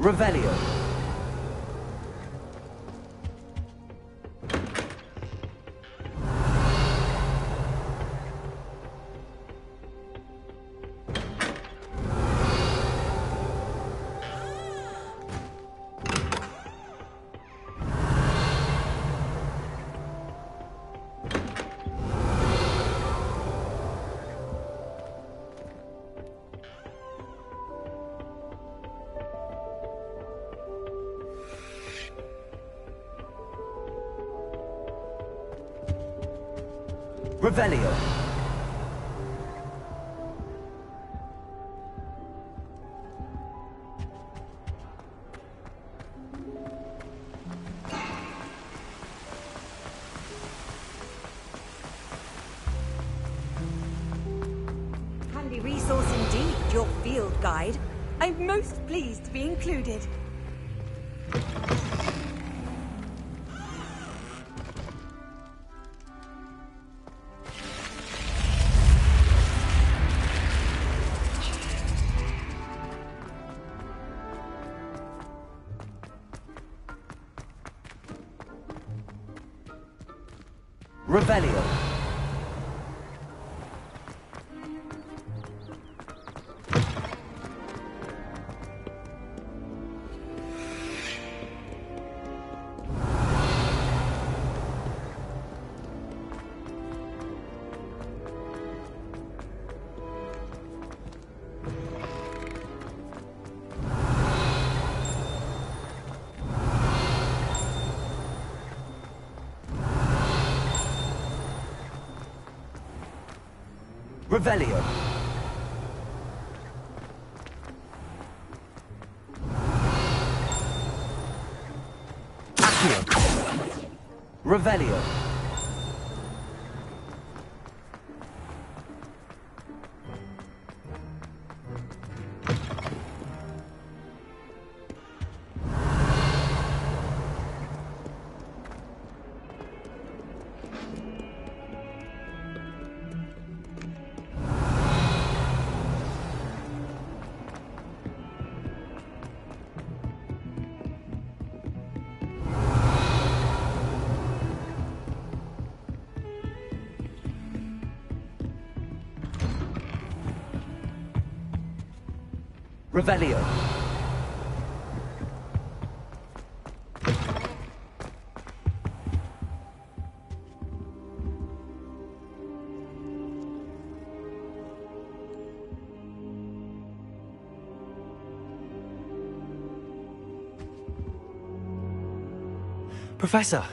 Revelio. Revelio. Handy resource indeed, your field guide. I'm most pleased to be included. Revelio. Revelio. Accio. Revelio. Revelio. Professor,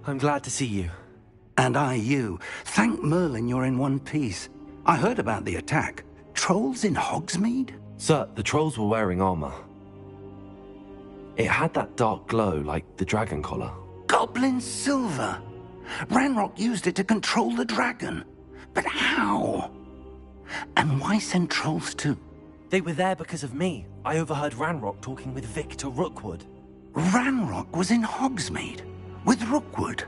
I'm glad to see you. And I you. Thank Merlin you're in one piece. I heard about the attack. Trolls in Hogsmeade? Sir, the trolls were wearing armor. It had that dark glow like the dragon collar. Goblin silver. Ranrock used it to control the dragon. But how? And why send trolls to... They were there because of me. I overheard Ranrock talking with Victor Rookwood. Ranrock was in Hogsmeade? With Rookwood?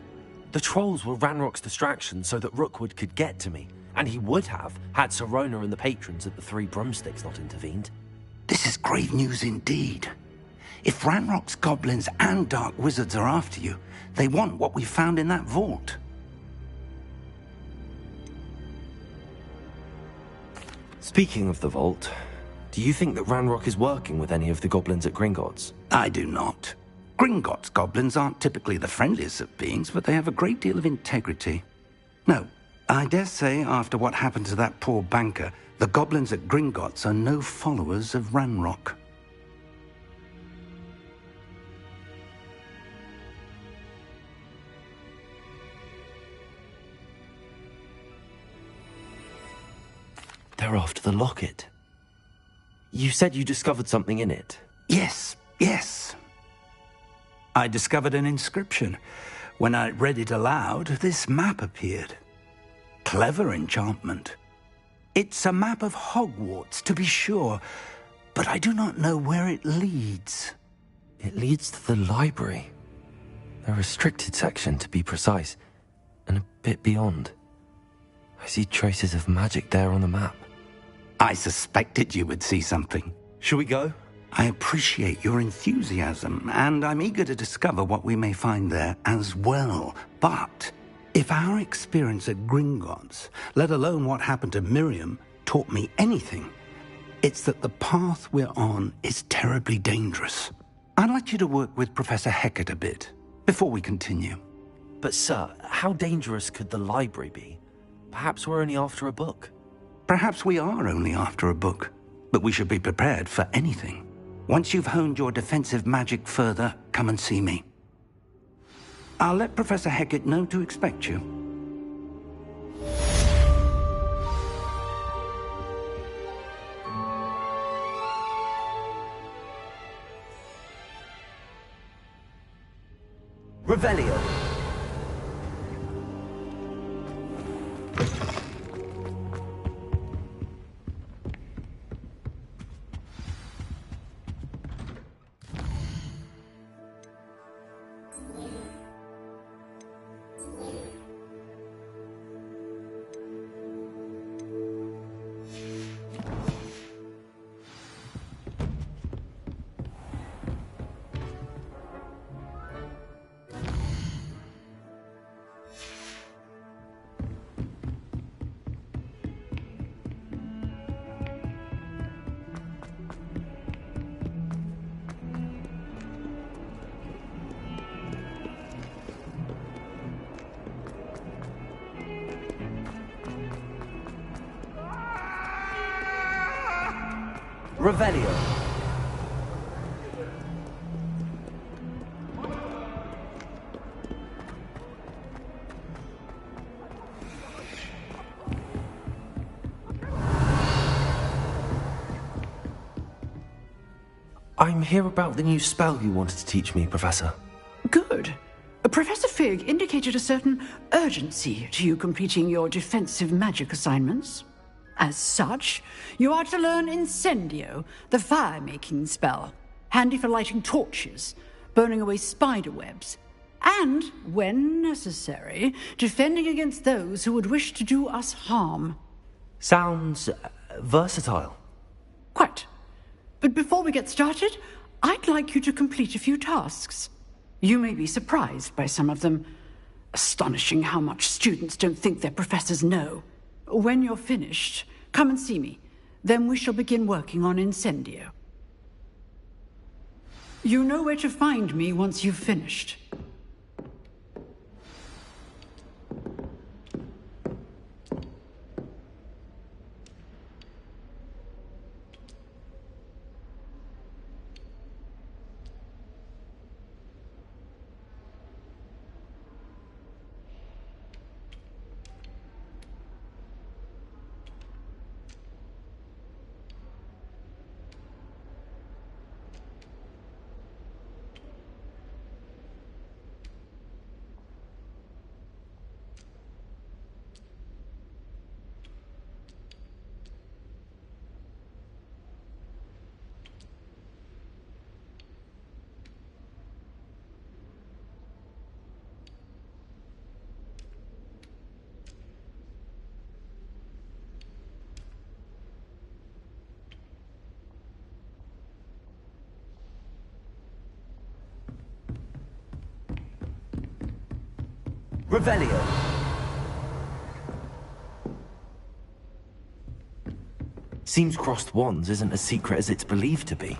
The trolls were Ranrock's distraction so that Rookwood could get to me. And he would have, had Sirona and the patrons at the Three Broomsticks not intervened. This is grave news indeed. If Ranrock's goblins and dark wizards are after you, they want what we found in that vault. Speaking of the vault, do you think that Ranrock is working with any of the goblins at Gringotts? I do not. Gringotts goblins aren't typically the friendliest of beings, but they have a great deal of integrity. No, I dare say after what happened to that poor banker, the goblins at Gringotts are no followers of Ranrock. They're after the locket. You said you discovered something in it. Yes. I discovered an inscription. When I read it aloud, this map appeared. Clever enchantment. It's a map of Hogwarts, to be sure, but I do not know where it leads. It leads to the library. A restricted section, to be precise, and a bit beyond. I see traces of magic there on the map. I suspected you would see something. Shall we go? I appreciate your enthusiasm, and I'm eager to discover what we may find there as well. But if our experience at Gringotts, let alone what happened to Miriam, taught me anything, it's that the path we're on is terribly dangerous. I'd like you to work with Professor Hecat a bit before we continue. But sir, how dangerous could the library be? Perhaps we're only after a book. Perhaps we are only after a book, but we should be prepared for anything. Once you've honed your defensive magic further, come and see me. I'll let Professor Hecat know to expect you. Revelio. Revelio. I'm here about the new spell you wanted to teach me, Professor. Good. Professor Fig indicated a certain urgency to you completing your defensive magic assignments. As such, you are to learn Incendio, the fire-making spell, handy for lighting torches, burning away spider webs, and, when necessary, defending against those who would wish to do us harm. Sounds versatile. Quite. But before we get started, I'd like you to complete a few tasks. You may be surprised by some of them. Astonishing how much students don't think their professors know. When you're finished, come and see me. Then we shall begin working on Incendio. You know where to find me once you've finished. Revelio. Seems crossed wands isn't as secret as it's believed to be.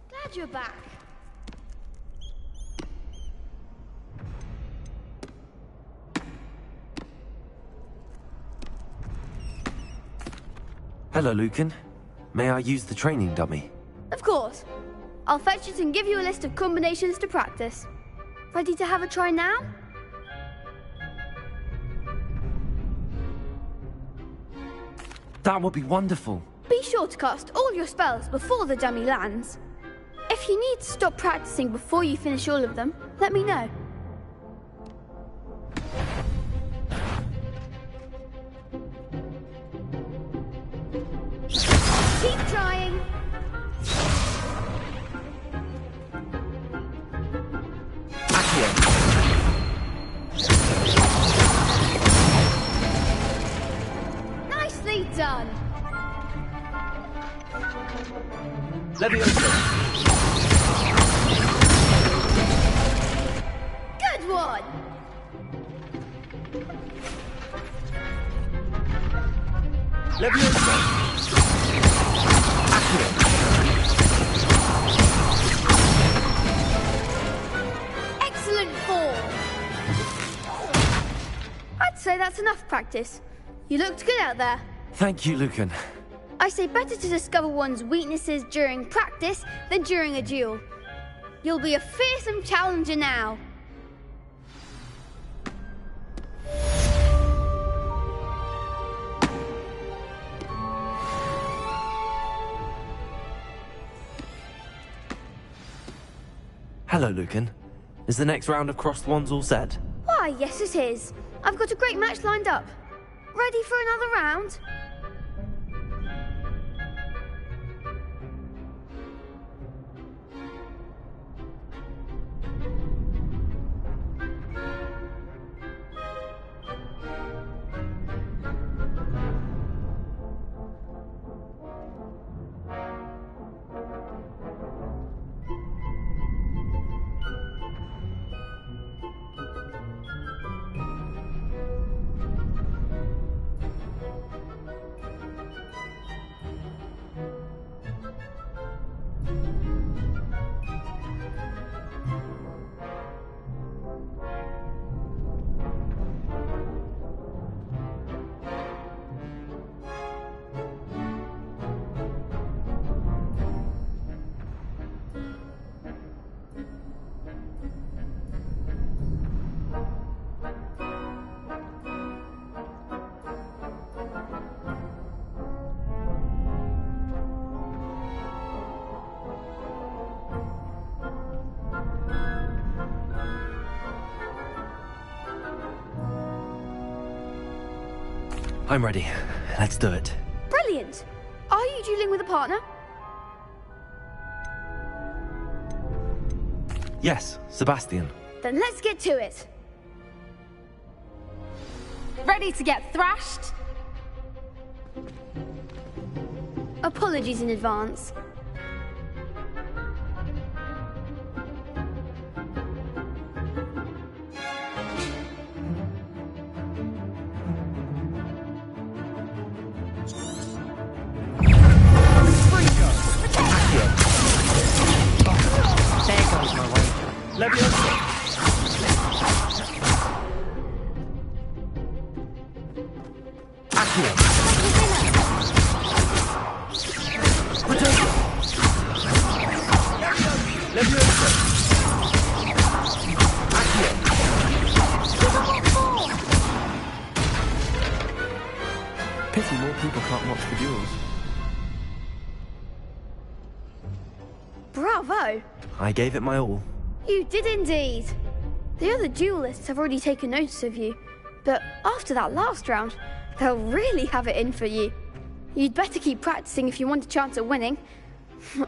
Glad you're back. Hello, Lucan. May I use the training dummy? Of course. I'll fetch it and give you a list of combinations to practice. Ready to have a try now? That would be wonderful. Be sure to cast all your spells before the dummy lands. If you need to stop practicing before you finish all of them, let me know. Keep trying. Nicely done. Leviosa. Good one. Leviosa. Excellent form. I'd say that's enough practice. You looked good out there. Thank you, Lucan. I say better to discover one's weaknesses during practice than during a duel. You'll be a fearsome challenger now. Hello, Lucan. Is the next round of Crossed Wands all set? Why, yes it is. I've got a great match lined up. Ready for another round? I'm ready. Let's do it. Brilliant. Are you dueling with a partner? Yes, Sebastian. Then let's get to it. Ready to get thrashed? Apologies in advance. Pity more people can't watch the duels. Bravo! I gave it my all. You did indeed. The other duelists have already taken notice of you, but after that last round, they'll really have it in for you. You'd better keep practicing if you want a chance at winning,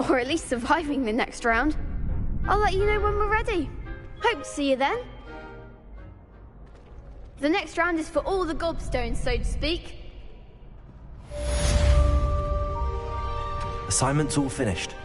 or at least surviving the next round. I'll let you know when we're ready. Hope to see you then. The next round is for all the gobstones, so to speak. Assignment's all finished.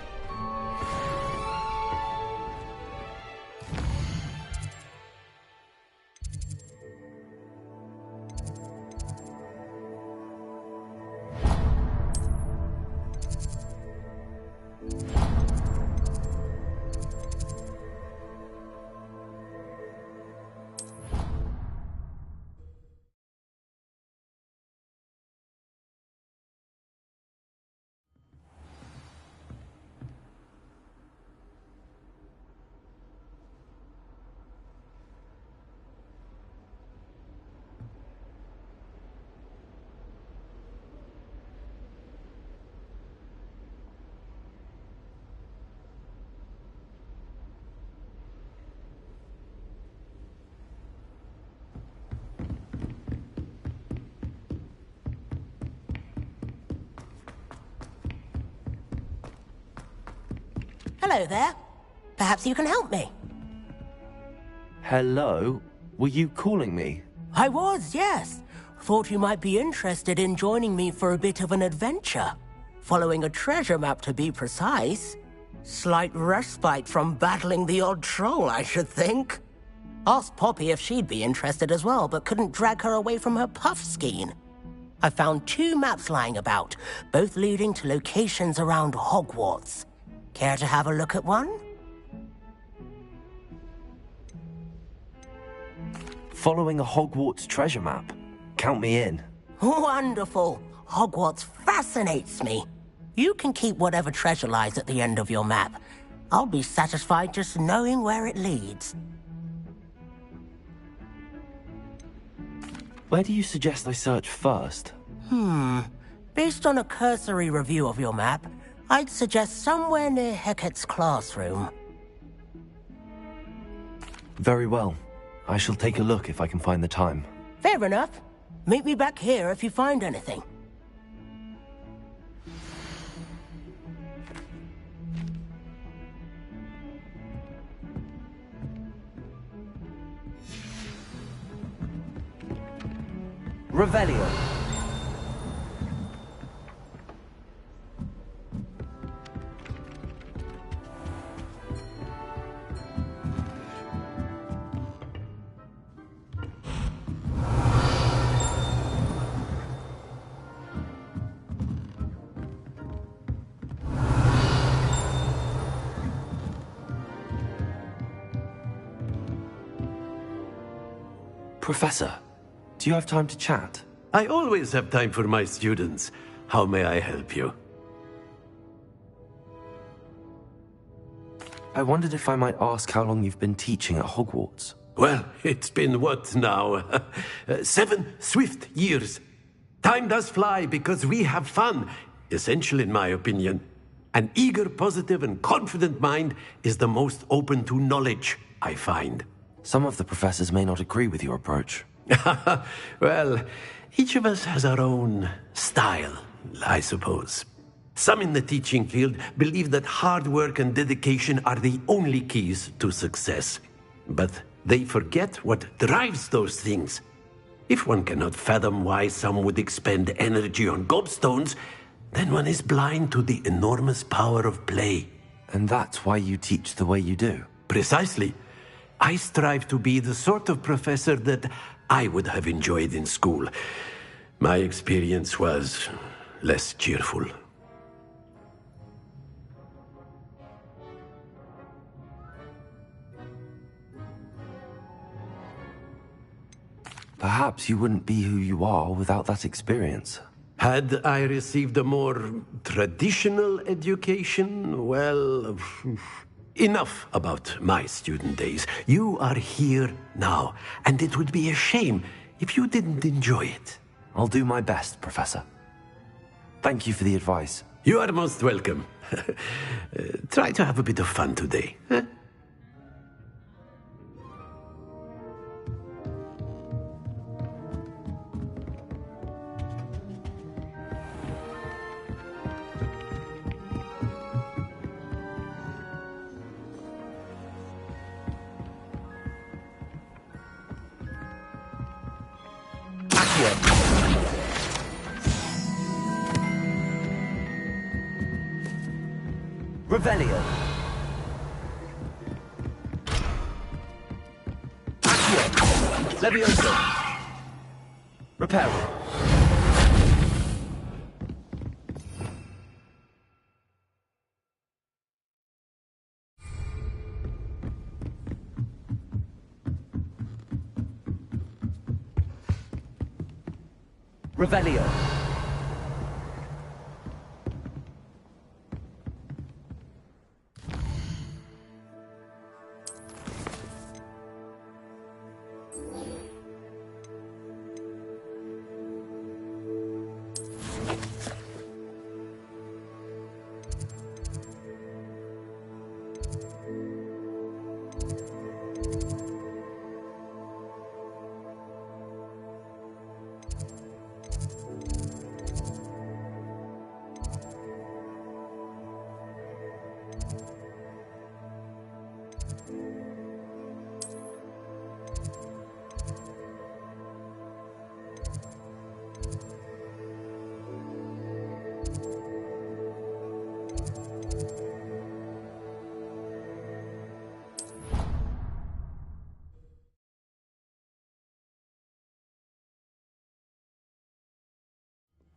Hello there. Perhaps you can help me. Hello? Were you calling me? I was, yes. Thought you might be interested in joining me for a bit of an adventure. Following a treasure map, to be precise. Slight respite from battling the odd troll, I should think. Asked Poppy if she'd be interested as well, but couldn't drag her away from her puff skein. I found 2 maps lying about, both leading to locations around Hogwarts. Care to have a look at one? Following a Hogwarts treasure map. Count me in. Wonderful. Hogwarts fascinates me. You can keep whatever treasure lies at the end of your map. I'll be satisfied just knowing where it leads. Where do you suggest I search first? Based on a cursory review of your map, I'd suggest somewhere near Hecat's classroom. Very well. I shall take a look if I can find the time. Fair enough. Meet me back here if you find anything. Revelio. Professor, do you have time to chat? I always have time for my students. How may I help you? I wondered if I might ask how long you've been teaching at Hogwarts. Well, it's been what now? 7 swift years. Time does fly because we have fun, essential in my opinion. An eager, positive, and confident mind is the most open to knowledge, I find. Some of the professors may not agree with your approach. Well, each of us has our own style, I suppose. Some in the teaching field believe that hard work and dedication are the only keys to success. But they forget what drives those things. If one cannot fathom why some would expend energy on gobstones, then one is blind to the enormous power of play. And that's why you teach the way you do? Precisely. I strive to be the sort of professor that I would have enjoyed in school. My experience was less cheerful. Perhaps you wouldn't be who you are without that experience. Had I received a more traditional education, well, enough about my student days. You are here now, and it would be a shame if you didn't enjoy it. I'll do my best, Professor. Thank you for the advice. You are most welcome. Try to have a bit of fun today. Huh? Revelio. Accio. Levioso. Reparo. Revelio.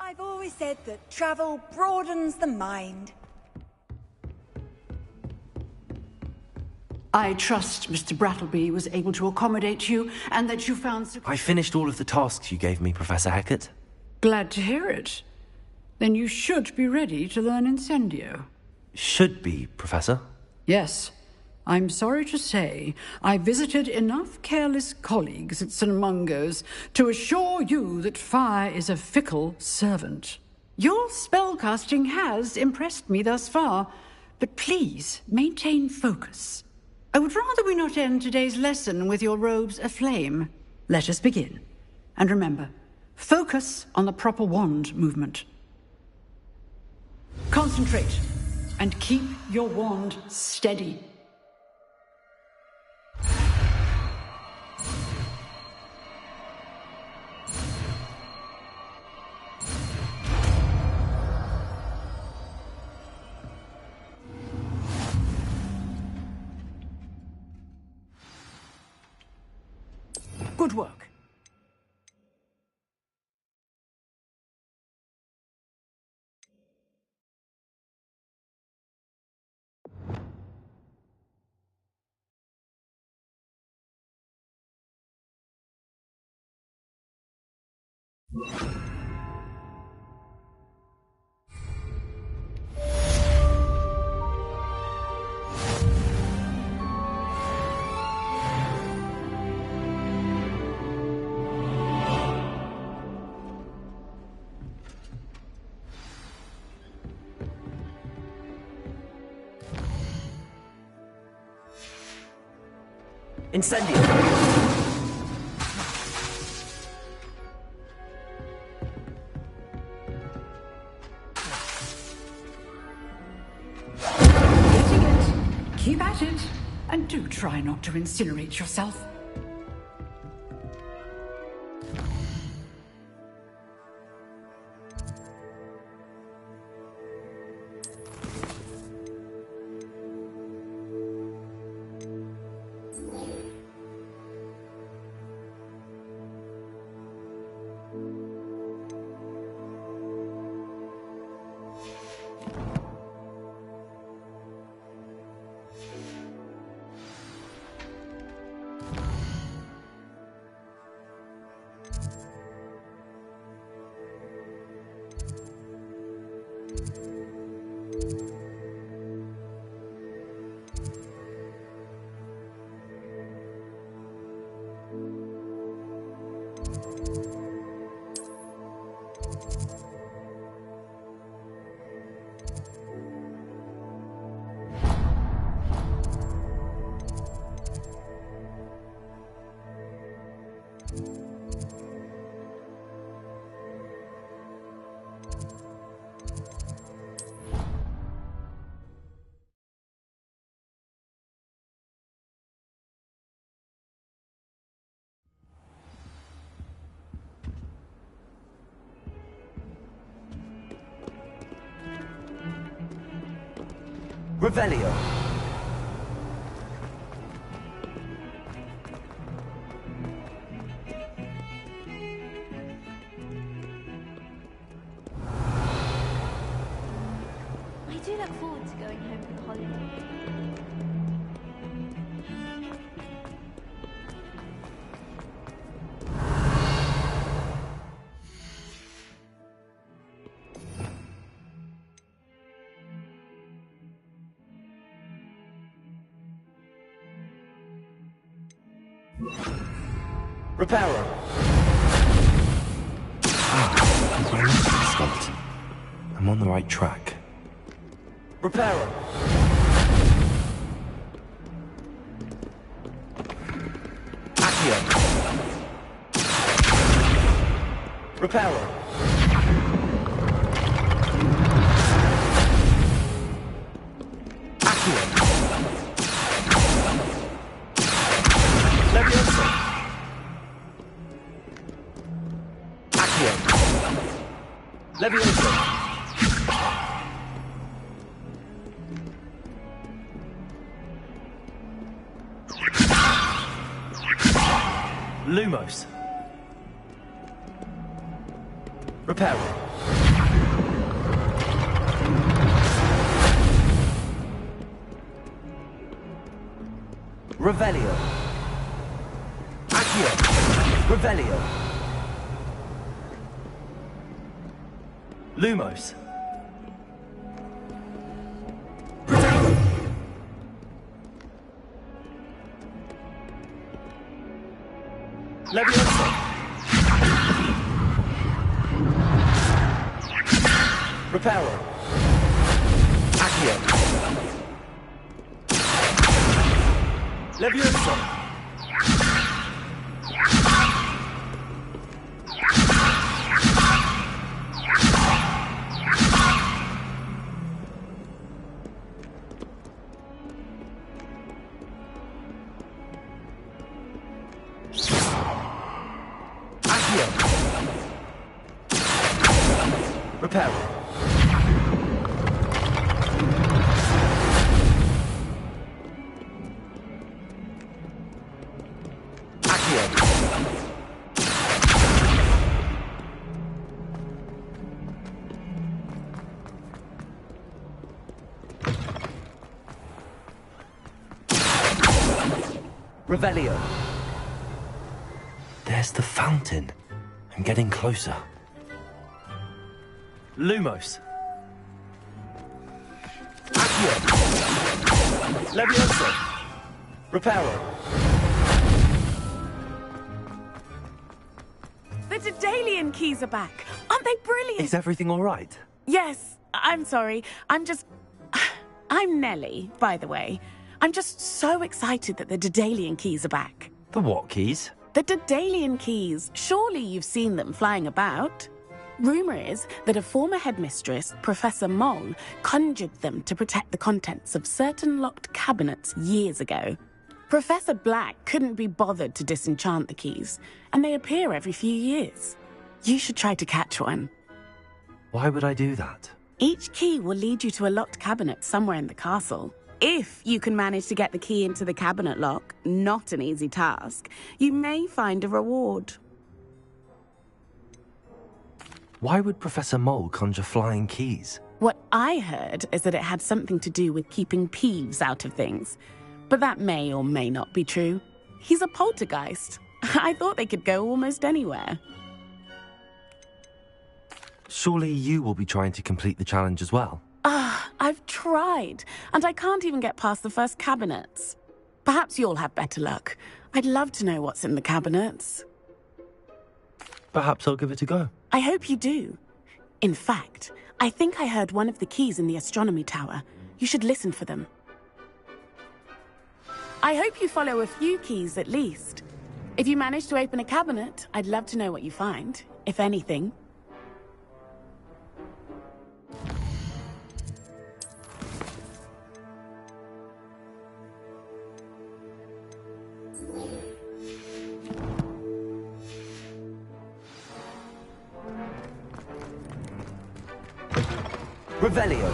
I've always said that travel broadens the mind. I trust Mr. Brattleby was able to accommodate you, and that you found... I finished all of the tasks you gave me, Professor Hecat. Glad to hear it. Then you should be ready to learn Incendio. Should be, Professor. Yes. I'm sorry to say, I visited enough careless colleagues at St. Mungo's to assure you that fire is a fickle servant. Your spellcasting has impressed me thus far, but please maintain focus. I would rather we not end today's lesson with your robes aflame. Let us begin. And remember, focus on the proper wand movement. Concentrate, and keep your wand steady. Good work. Incendio. Getting it. Keep at it. And do try not to incinerate yourself. Revelio. I do look forward to going home for the holiday. Reparo. I'm on the right track. Reparo. Accio. Reparo. Accio. Levioso. Accio. Levioso. Lumos. Reparo. Revelio. Accio. Revelio. Lumos. Protego. Levioso. Reparo. Accio. Levioso. Accio. Reparo. Revelio. There's the fountain. I'm getting closer. Lumos. Accio. Levioso. Reparo. The Daedalian keys are back. Aren't they brilliant? Is everything all right? Yes, I'm sorry. I'm Nellie, by the way. I'm just so excited that the Daedalian keys are back. The what keys? The Daedalian keys. Surely you've seen them flying about. Rumour is that a former headmistress, Professor Moll, conjured them to protect the contents of certain locked cabinets years ago. Professor Black couldn't be bothered to disenchant the keys, and they appear every few years. You should try to catch one. Why would I do that? Each key will lead you to a locked cabinet somewhere in the castle. If you can manage to get the key into the cabinet lock, not an easy task, you may find a reward. Why would Professor Mole conjure flying keys? What I heard is that it had something to do with keeping Peeves out of things. But that may or may not be true. He's a poltergeist. I thought they could go almost anywhere. Surely you will be trying to complete the challenge as well? I've tried, and I can't even get past the first cabinets. Perhaps you'll have better luck. I'd love to know what's in the cabinets. Perhaps I'll give it a go. I hope you do. In fact, I think I heard one of the keys in the astronomy tower. You should listen for them. I hope you follow a few keys at least. If you manage to open a cabinet, I'd love to know what you find, if anything. Revelio.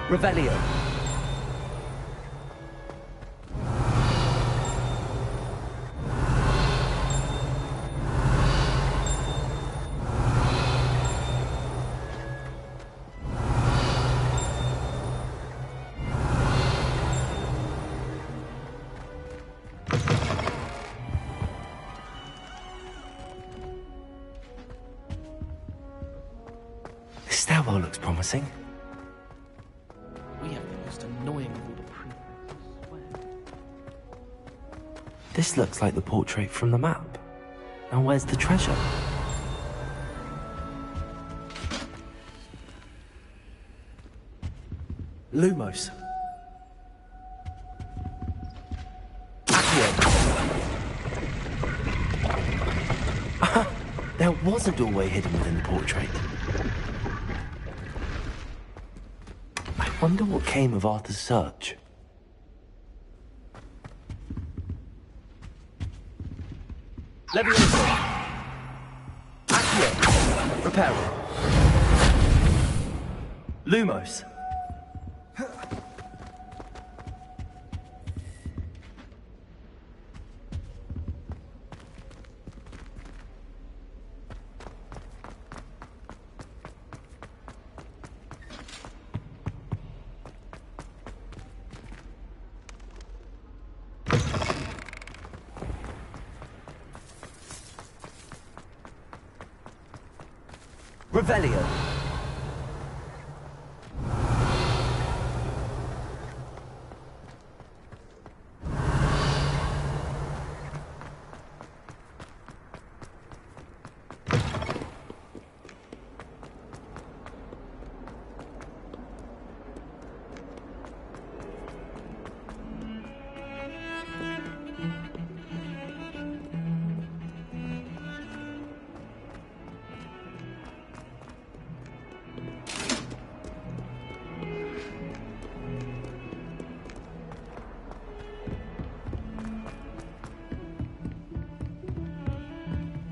Revelio. This stairwell looks promising. We have the most annoying of all the prefects. This looks like the portrait from the map. Now where's the treasure? Lumos. Accio. There was a doorway hidden within the portrait. I wonder what came of Arthur's search. Levioso. Accio. Reparo. Lumos. Revelio.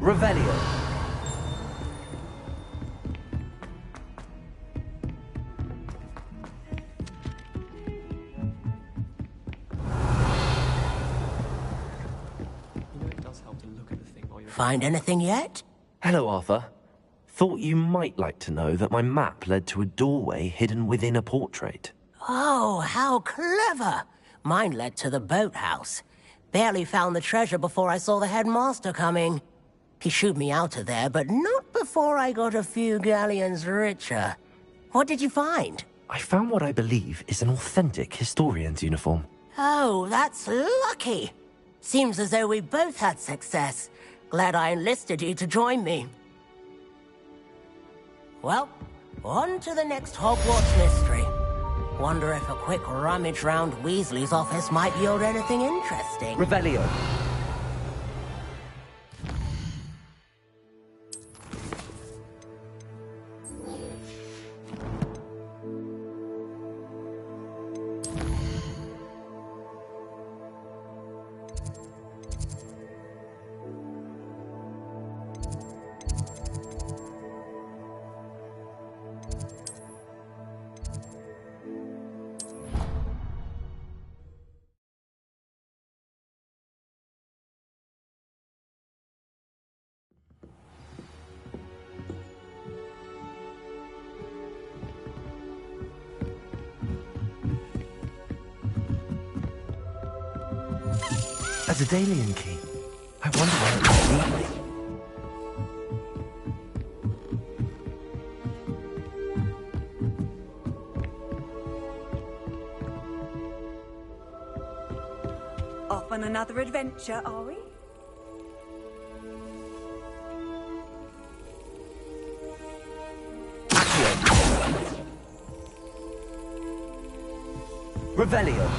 Revelio. You know it does help to look at the thing while you're... Find anything yet? Hello, Arthur. Thought you might like to know that my map led to a doorway hidden within a portrait. Oh, how clever! Mine led to the boathouse. Barely found the treasure before I saw the headmaster coming. He shooed me out of there, but not before I got a few galleons richer. What did you find? I found what I believe is an authentic historian's uniform. Oh, that's lucky. Seems as though we both had success. Glad I enlisted you to join me. Well, on to the next Hogwarts mystery. Wonder if a quick rummage round Weasley's office might yield anything interesting. Revelio. A Daedalian key. I wonder where it might lead me. Off on another adventure, are we? Accio. Revelio.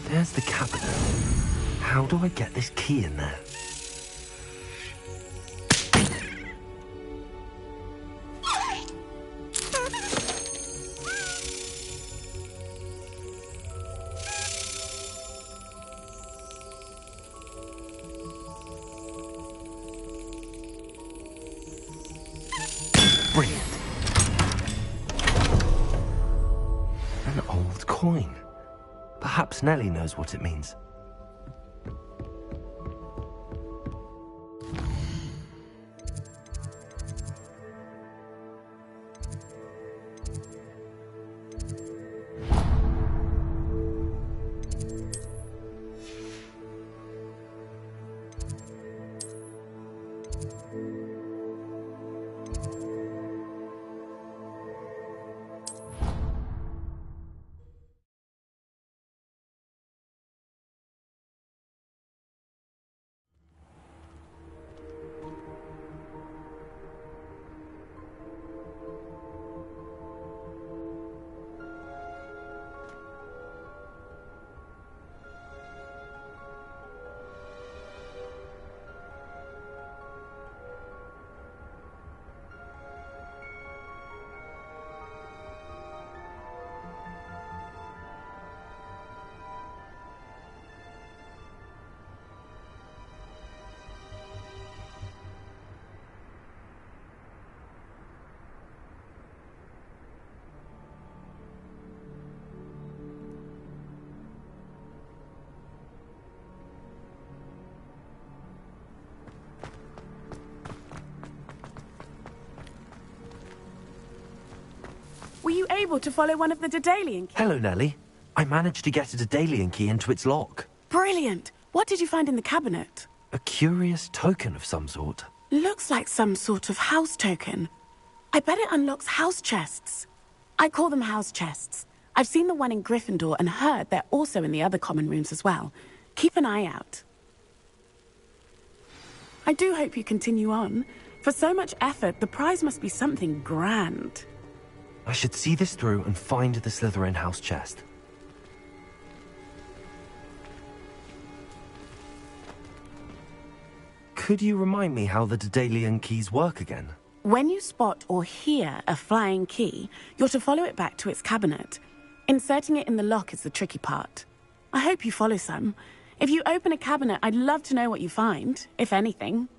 There's the cabinet. How do I get this key in there? Brilliant. An old coin. Perhaps Nellie knows what it means. able to follow one of the Daedalian keys? Hello, Nellie. I managed to get a Daedalian key into its lock. Brilliant! What did you find in the cabinet? A curious token of some sort. Looks like some sort of house token. I bet it unlocks house chests. I call them house chests. I've seen the one in Gryffindor and heard they're also in the other common rooms as well. Keep an eye out. I do hope you continue on. For so much effort, the prize must be something grand. I should see this through and find the Slytherin house chest. Could you remind me how the Daedalian keys work again? When you spot or hear a flying key, you're to follow it back to its cabinet. Inserting it in the lock is the tricky part. I hope you follow some. If you open a cabinet, I'd love to know what you find, if anything.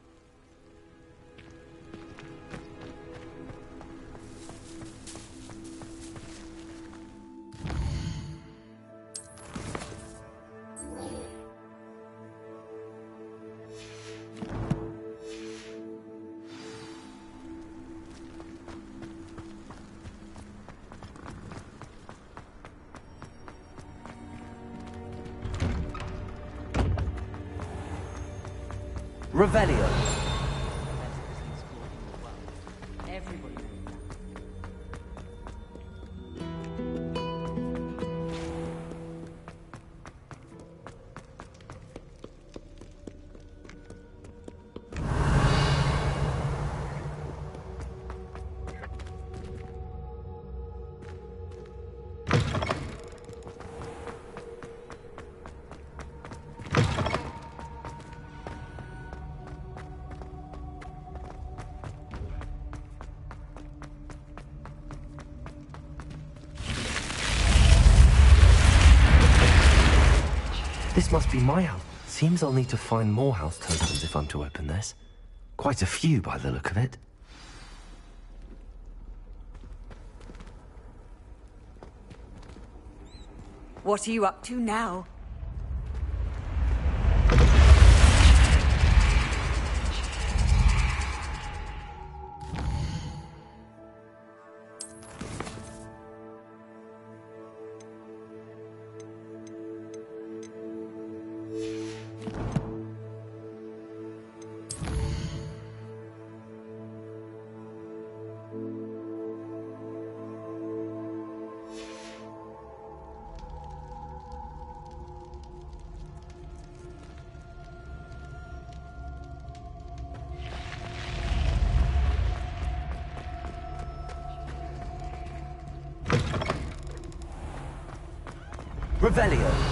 Revelio. This must be my house. Seems I'll need to find more house tokens if I'm to open this. Quite a few by the look of it. What are you up to now? Revelio.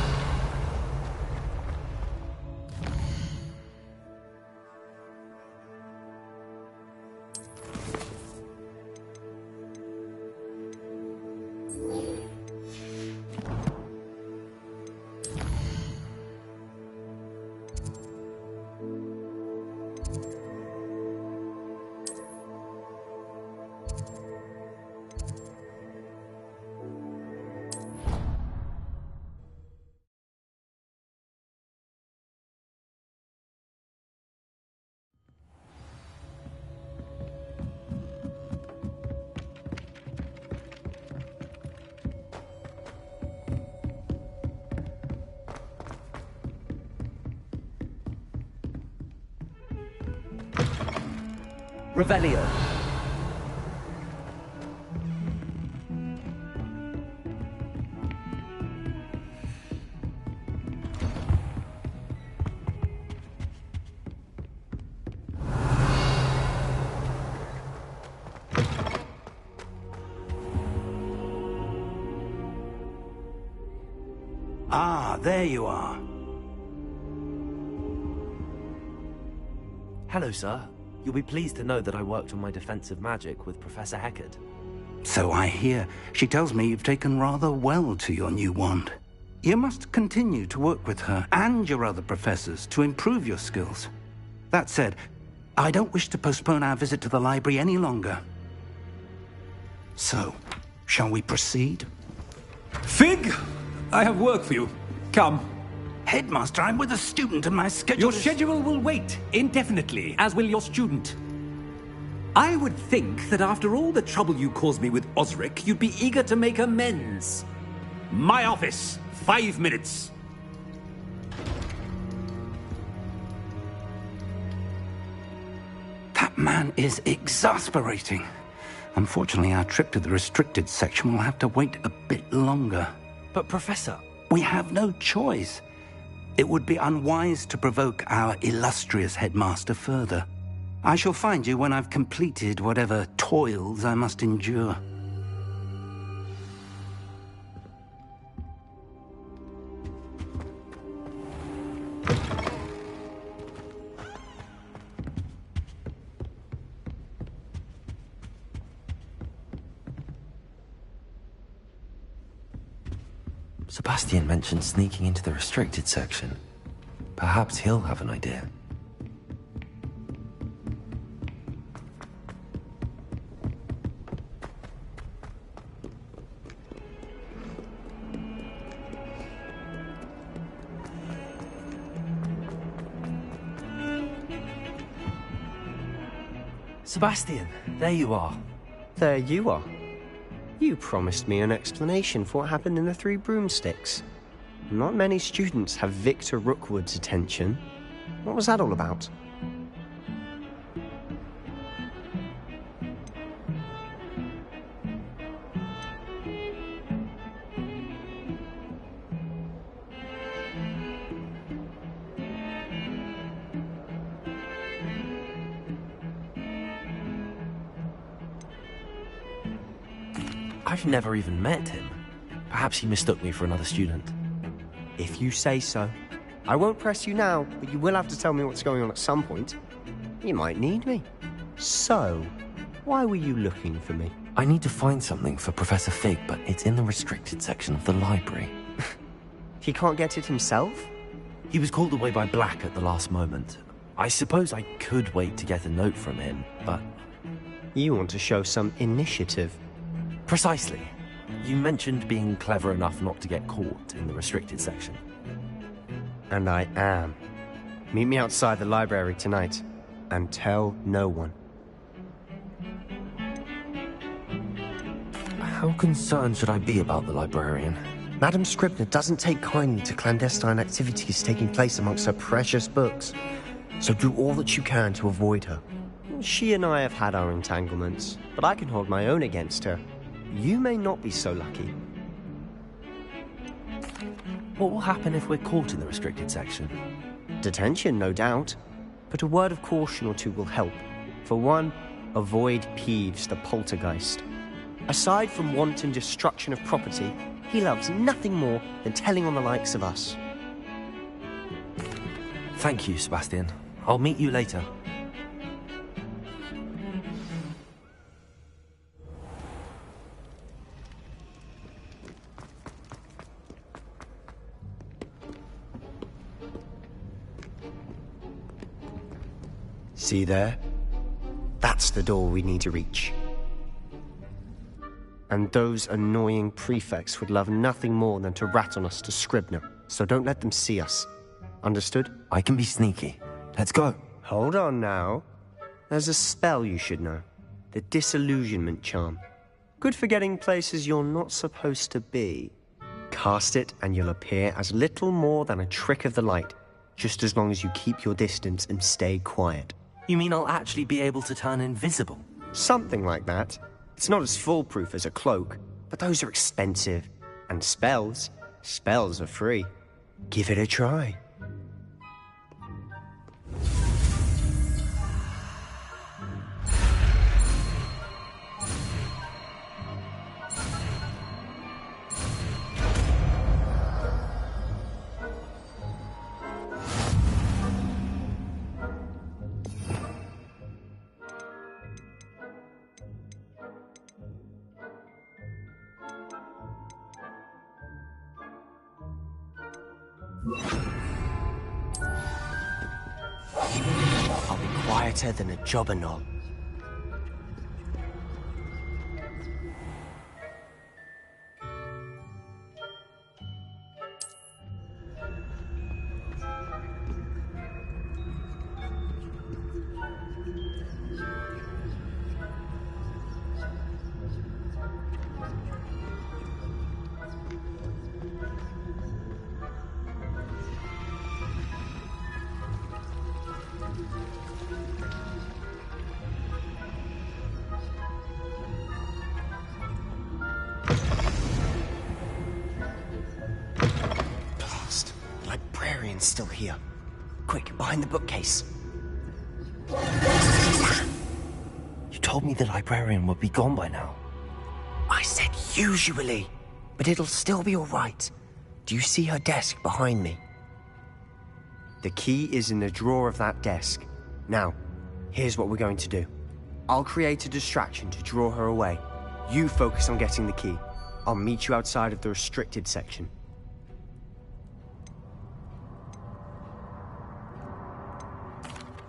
Revelio. Ah, there you are. Hello, sir. You'll be pleased to know that I worked on my defensive magic with Professor Heckard. So I hear. She tells me you've taken rather well to your new wand. You must continue to work with her and your other professors to improve your skills. That said, I don't wish to postpone our visit to the library any longer. So, shall we proceed? Fig, I have work for you. Come. Headmaster, I'm with a student and my schedule Your schedule will wait indefinitely, as will your student. I would think that after all the trouble you caused me with Osric, you'd be eager to make amends. My office, 5 minutes. That man is exasperating. Unfortunately, our trip to the restricted section will have to wait a bit longer. But Professor... We have no choice. It would be unwise to provoke our illustrious headmaster further. I shall find you when I've completed whatever toils I must endure. Sebastian mentioned sneaking into the restricted section. Perhaps he'll have an idea. Sebastian, there you are. There you are. You promised me an explanation for what happened in the Three Broomsticks. Not many students have Victor Rookwood's attention. What was that all about? I've never even met him. Perhaps he mistook me for another student. If you say so. I won't press you now, but you will have to tell me what's going on at some point. You might need me. So, why were you looking for me? I need to find something for Professor Fig, but it's in the restricted section of the library. He can't get it himself? He was called away by Black at the last moment. I suppose I could wait to get a note from him, but... You want to show some initiative. Precisely. You mentioned being clever enough not to get caught in the restricted section. And I am. Meet me outside the library tonight, and tell no one. How concerned should I be about the librarian? Madame Scribner doesn't take kindly to clandestine activities taking place amongst her precious books. So do all that you can to avoid her. She and I have had our entanglements, but I can hold my own against her. You may not be so lucky. What will happen if we're caught in the restricted section? Detention, no doubt. But a word of caution or two will help. For one, avoid Peeves, the poltergeist. Aside from wanton destruction of property, he loves nothing more than telling on the likes of us. Thank you, Sebastian. I'll meet you later. See there? That's the door we need to reach. And those annoying prefects would love nothing more than to rat on us to Scribner, so don't let them see us. Understood? I can be sneaky. Let's go. Hold on now. There's a spell you should know. The Disillusionment Charm. Good for getting places you're not supposed to be. Cast it and you'll appear as little more than a trick of the light, just as long as you keep your distance and stay quiet. You mean I'll actually be able to turn invisible? Something like that. It's not as foolproof as a cloak, but those are expensive. And spells are free. Give it a try. I'll be quieter than a jobberknoll. librarian's still here. Quick, behind the bookcase. You told me the librarian would be gone by now. I said usually, but it'll still be all right. Do you see her desk behind me? The key is in the drawer of that desk. Now, here's what we're going to do. I'll create a distraction to draw her away. You focus on getting the key. I'll meet you outside of the restricted section.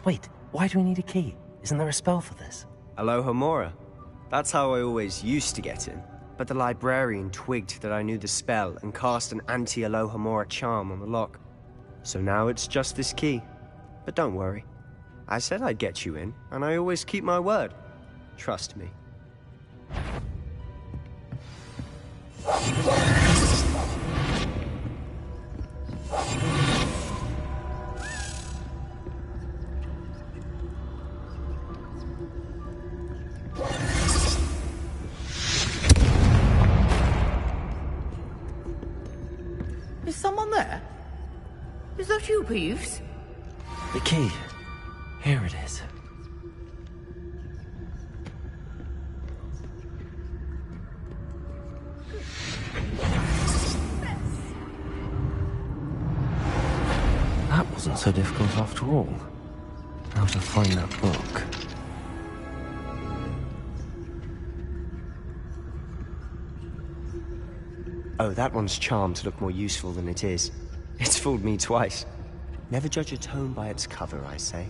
Wait, why do we need a key? Isn't there a spell for this? Alohomora. That's how I always used to get in. But the librarian twigged that I knew the spell and cast an anti-Alohomora charm on the lock. So now it's just this key. But don't worry. I said I'd get you in, and I always keep my word. Trust me. Is someone there? Is that you, Peeves? The key. Here it is. That wasn't so difficult after all. Now to find that book. Oh, that one's charmed to look more useful than it is. It's fooled me twice. Never judge a tome by its cover, I say.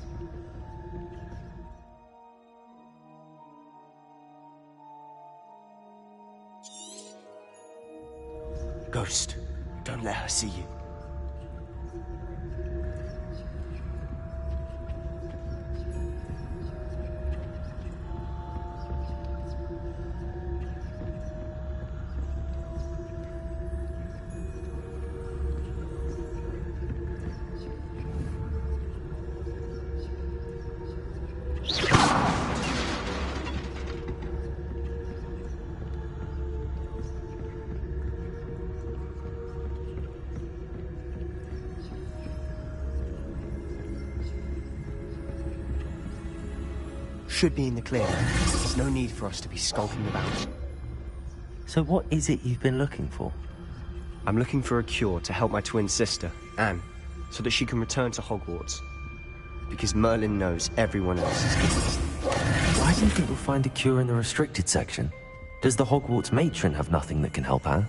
Ghost, don't let her see you. Should be in the clear. There's no need for us to be skulking about. So what is it you've been looking for? I'm looking for a cure to help my twin sister, Anne, so that she can return to Hogwarts. Because Merlin knows everyone else is guilty. Why do you think we'll find a cure in the restricted section? Does the Hogwarts matron have nothing that can help Anne?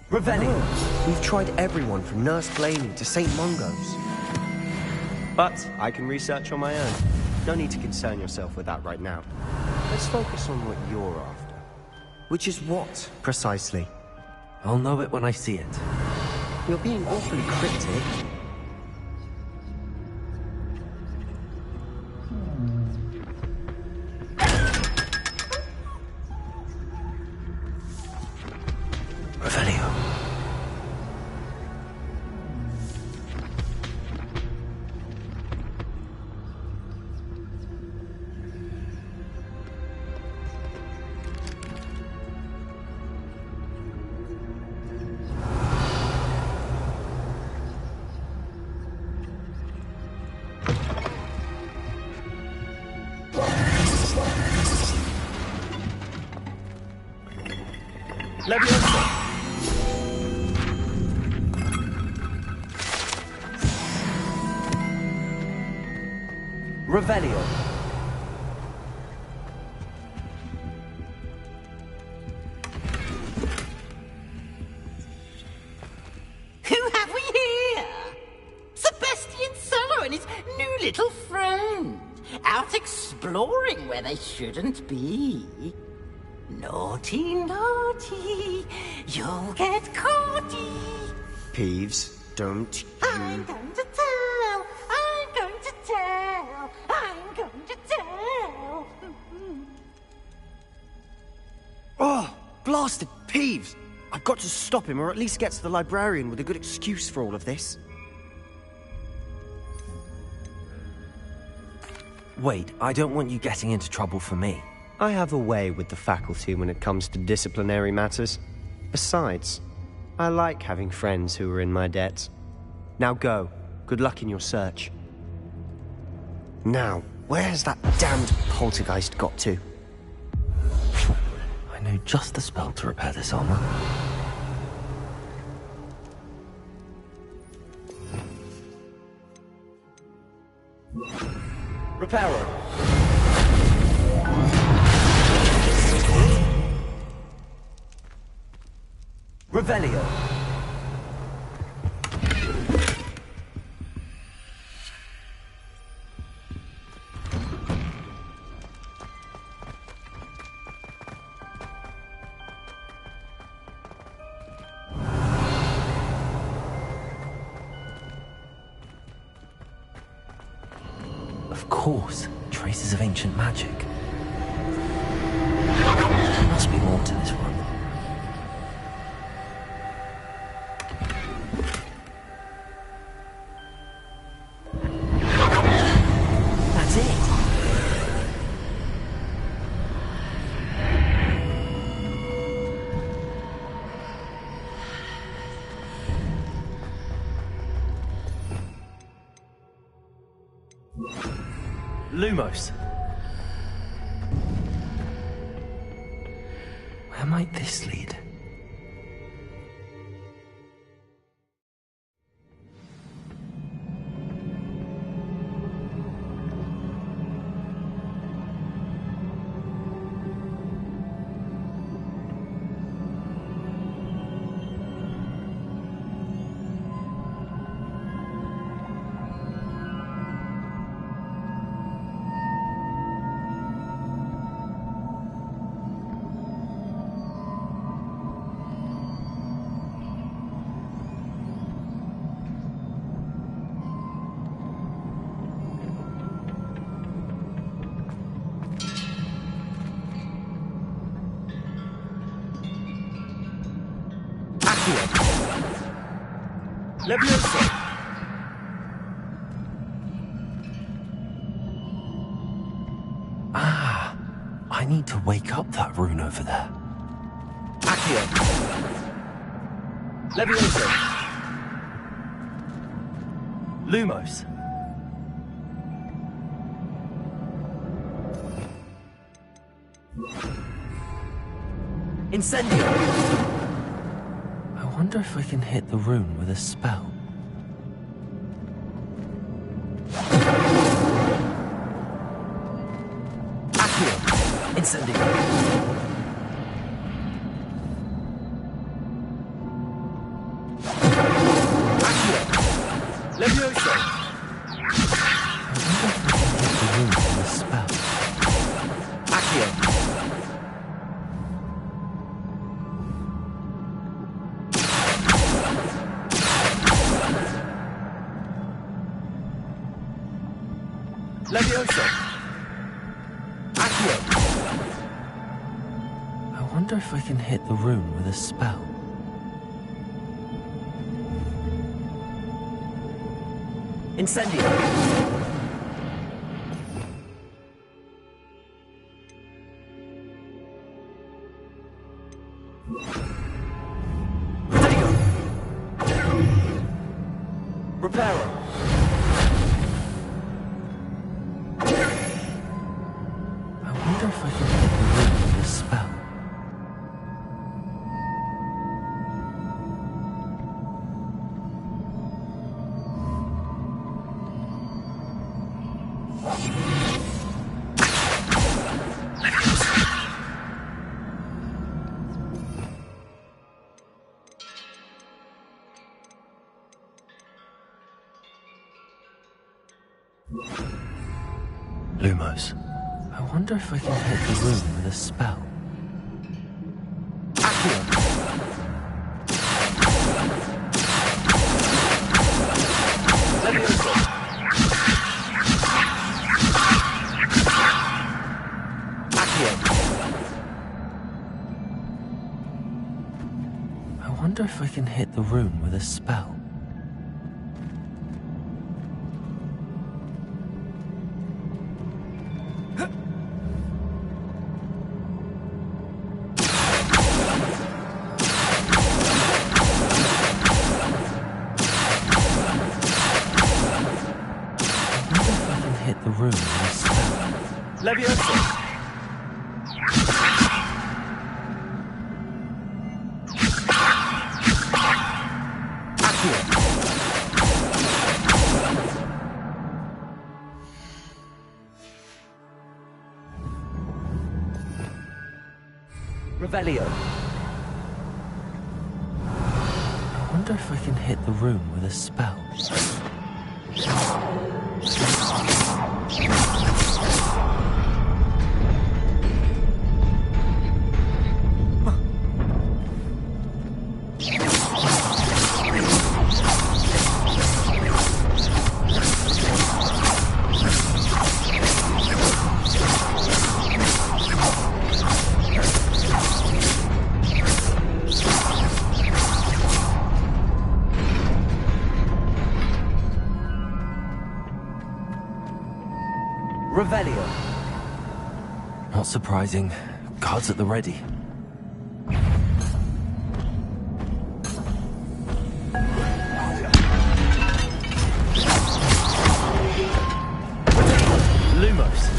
Revelio! We've tried everyone from Nurse Blaney to St. Mungo's. But I can research on my own. No need to concern yourself with that right now. Let's focus on what you're after. Which is what, precisely? I'll know it when I see it. You're being awfully cryptic. Revelio. Revelio. Who have we here? Sebastian Solo and his new little friend. Out exploring where they shouldn't be. Naughty, naughty. You'll get caughty. Peeves, don't you... I'm going to tell. I'm going to tell. I'm going to tell. Oh, blasted Peeves! I've got to stop him, or at least get to the librarian with a good excuse for all of this. Wait, I don't want you getting into trouble for me. I have a way with the faculty when it comes to disciplinary matters. Besides, I like having friends who are in my debt. Now go. Good luck in your search. Now, where has that damned poltergeist got to? I know just the spell to repair this armor. Reparo. Revelio. Of course, traces of ancient magic. There must be more to this one. That's it. Lumos. Where might this lead? Levioso. Ah, I need to wake up that rune over there. Accio. Levioso. Lumos. Incendio. I wonder if I can hit the rune with a spell. Accio. Incendio. Accio. Levioso. I wonder if I can hit the rune with a spell. Accio. Levioso. Accio. I wonder if I can hit the rune with a spell. Incendio. Prodigo. Reparo. I wonder if I can hit the rune with a spell. Lumos. I wonder if I can hit the rune with a spell. Accio. Levioso. Accio. I wonder if I can hit the rune with a spell. hit the room with a spell. Leviosa! Accio! Revelio. I wonder if I can hit the room with a spell. Revelio. Not surprising. Guards at the ready. Lumos.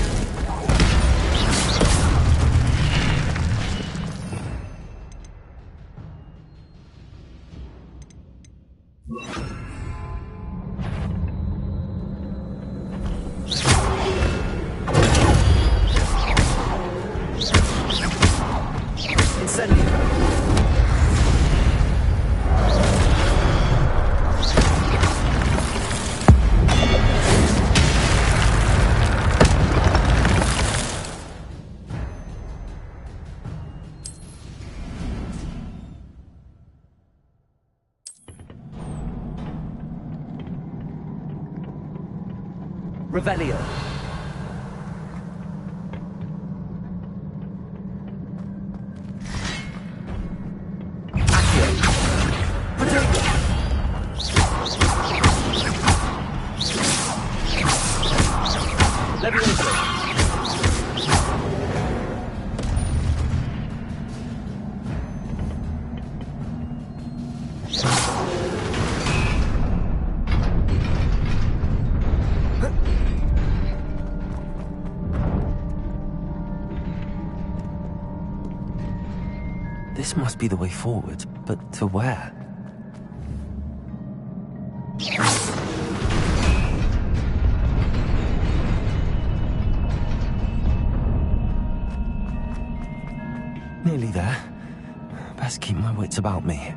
Incendio. Revelio. Accio. Protego. Levioso. This must be the way forward, but to where? Nearly there. Best keep my wits about me.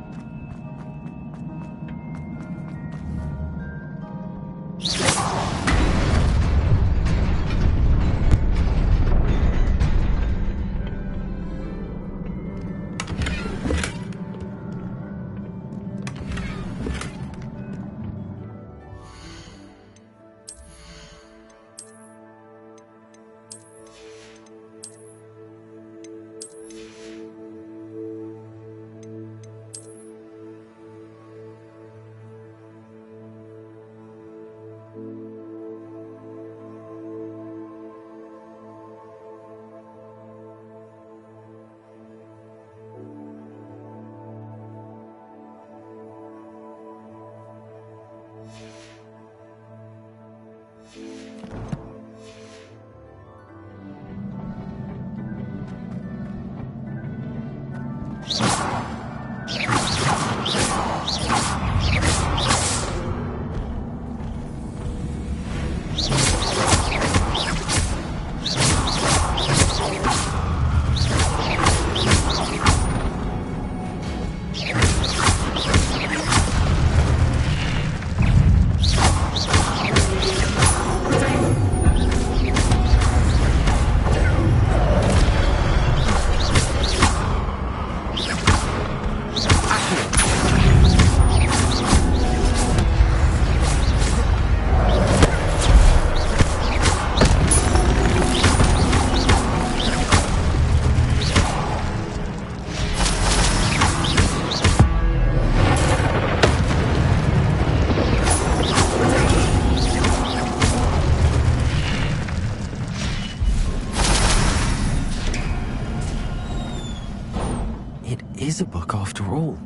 is a book after all.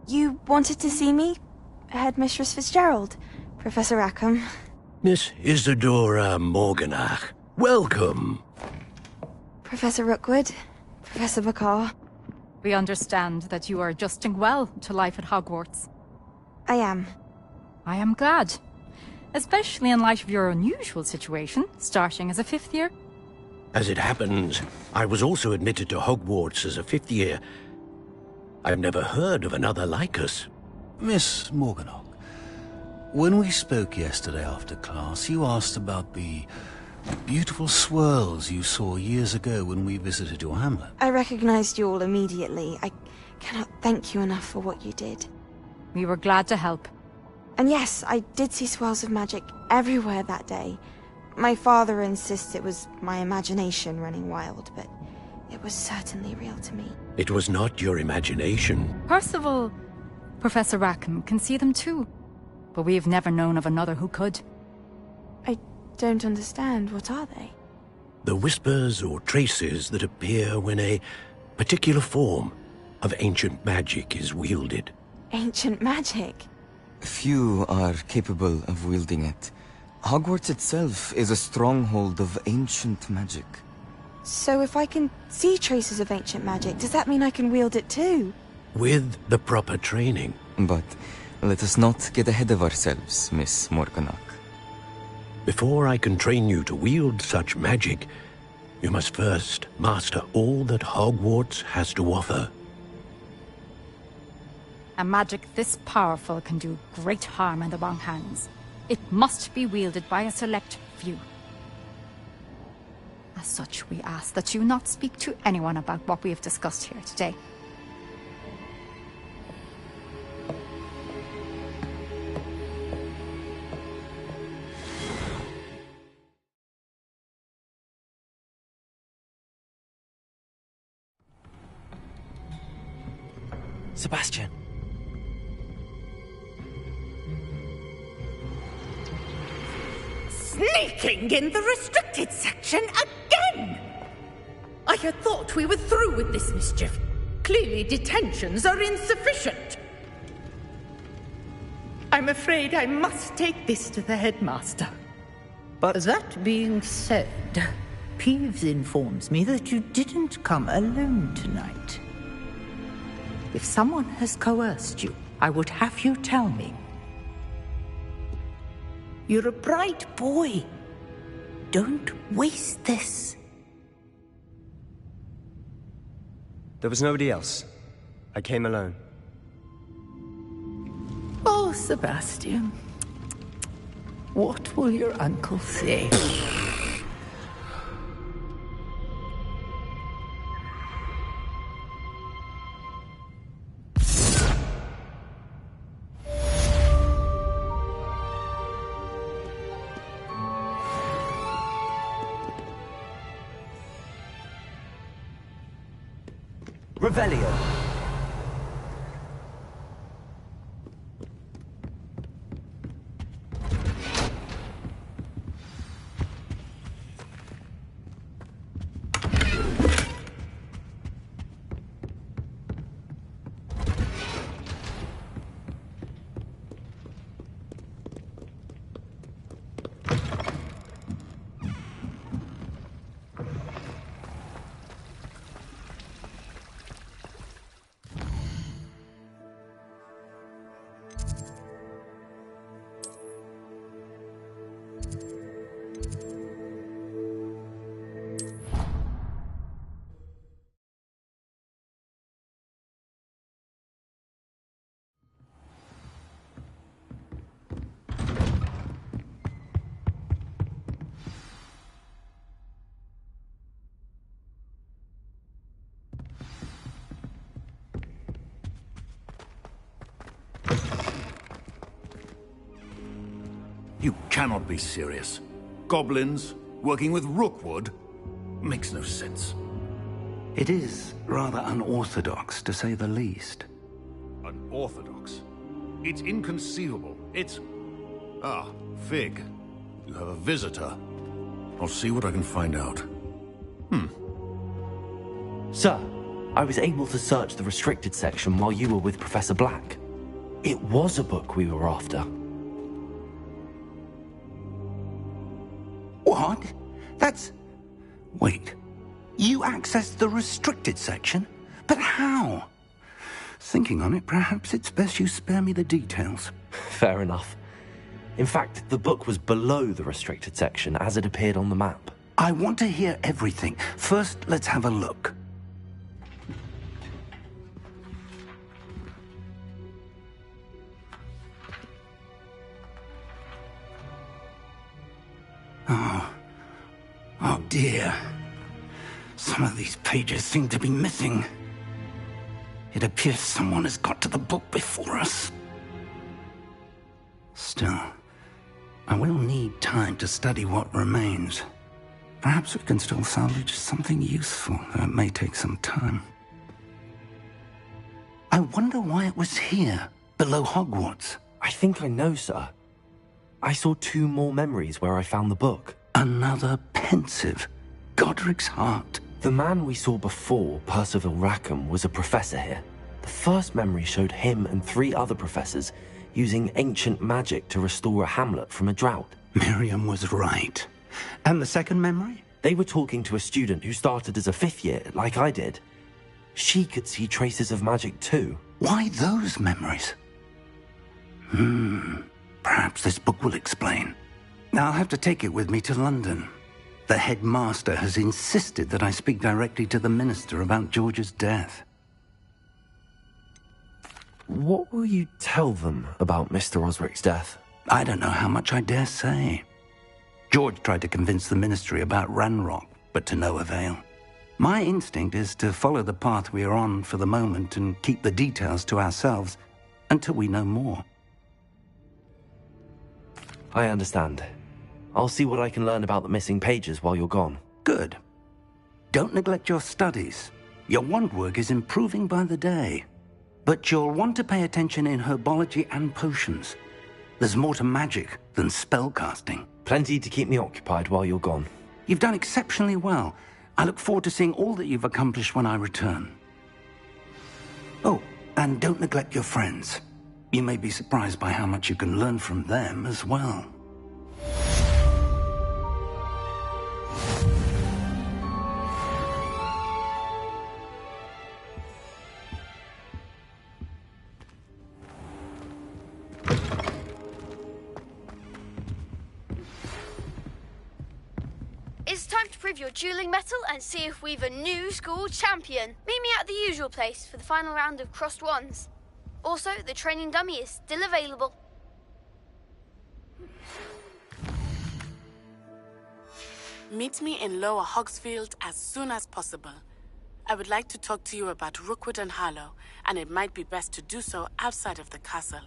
You wanted to see me? Headmistress Fitzgerald, Professor Rackham. Miss Isadora Morganach, welcome. Professor Rookwood, Professor Bakar. We understand that you are adjusting well to life at Hogwarts. I am. I am glad. Especially in light of your unusual situation, starting as a 5th year. As it happens, I was also admitted to Hogwarts as a 5th year. I've never heard of another like us. Miss Morganach, when we spoke yesterday after class, you asked about the beautiful swirls you saw years ago when we visited your hamlet. I recognized you all immediately. I cannot thank you enough for what you did. We were glad to help. And yes, I did see swirls of magic everywhere that day. My father insists it was my imagination running wild, but it was certainly real to me. It was not your imagination. Percival, Professor Rackham can see them too. But we have never known of another who could. I don't understand. What are they? The whispers or traces that appear when a particular form of ancient magic is wielded. Ancient magic? Few are capable of wielding it. Hogwarts itself is a stronghold of ancient magic. So if I can see traces of ancient magic, does that mean I can wield it too? With the proper training. But let us not get ahead of ourselves, Miss Morganach. Before I can train you to wield such magic, you must first master all that Hogwarts has to offer. A magic this powerful can do great harm in the wrong hands. It must be wielded by a select few. As such, we ask that you not speak to anyone about what we have discussed here today. Sebastian. Sneaking in the restricted section again! I had thought we were through with this mischief. Clearly detentions are insufficient. I'm afraid I must take this to the headmaster. But that being said, Peeves informs me that you didn't come alone tonight. If someone has coerced you, I would have you tell me. You're a bright boy. Don't waste this. There was nobody else. I came alone. Oh, Sebastian. What will your uncle say? Revelio. You cannot be serious. Goblins working with Rookwood? Makes no sense. It is rather unorthodox, to say the least. Unorthodox? It's inconceivable. It's... Ah, Fig. You have a visitor. I'll see what I can find out. Sir, I was able to search the restricted section while you were with Professor Black. It was a book we were after. What? That's... Wait. You accessed the restricted section? But how? Thinking on it, perhaps it's best you spare me the details. Fair enough. In fact, the book was below the restricted section as it appeared on the map. I want to hear everything. First, let's have a look. Oh dear. Some of these pages seem to be missing. It appears someone has got to the book before us. Still, I will need time to study what remains. Perhaps we can still salvage something useful, though it may take some time. I wonder why it was here, below Hogwarts. I think I know, sir. I saw 2 more memories where I found the book. Another pensive. Godric's heart. The man we saw before, Percival Rackham, was a professor here. The first memory showed him and 3 other professors using ancient magic to restore a hamlet from a drought. Miriam was right. And the second memory? They were talking to a student who started as a 5th year, like I did. She could see traces of magic too. Why those memories? Perhaps this book will explain. Now I'll have to take it with me to London. The headmaster has insisted that I speak directly to the minister about George's death. What will you tell them about Mr. Osric's death? I don't know how much I dare say. George tried to convince the ministry about Ranrock, but to no avail. My instinct is to follow the path we are on for the moment and keep the details to ourselves until we know more. I understand. I'll see what I can learn about the missing pages while you're gone. Good. Don't neglect your studies. Your wand work is improving by the day. But you'll want to pay attention in herbology and potions. There's more to magic than spellcasting. Plenty to keep me occupied while you're gone. You've done exceptionally well. I look forward to seeing all that you've accomplished when I return. Oh, and don't neglect your friends. You may be surprised by how much you can learn from them as well. It's time to prove your dueling mettle and see if we've a new school champion. Meet me at the usual place for the final round of crossed wands. Also, the training dummy is still available. Meet me in Lower Hogsfield as soon as possible. I would like to talk to you about Rookwood and Harlow, and it might be best to do so outside of the castle.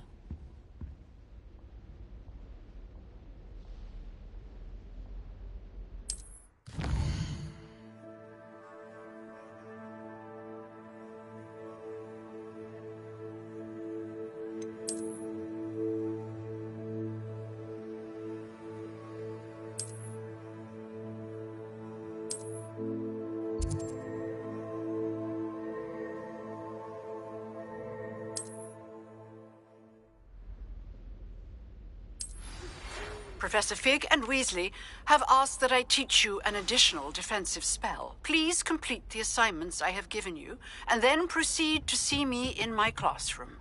Professor Fig and Weasley have asked that I teach you an additional defensive spell. Please complete the assignments I have given you, and then proceed to see me in my classroom.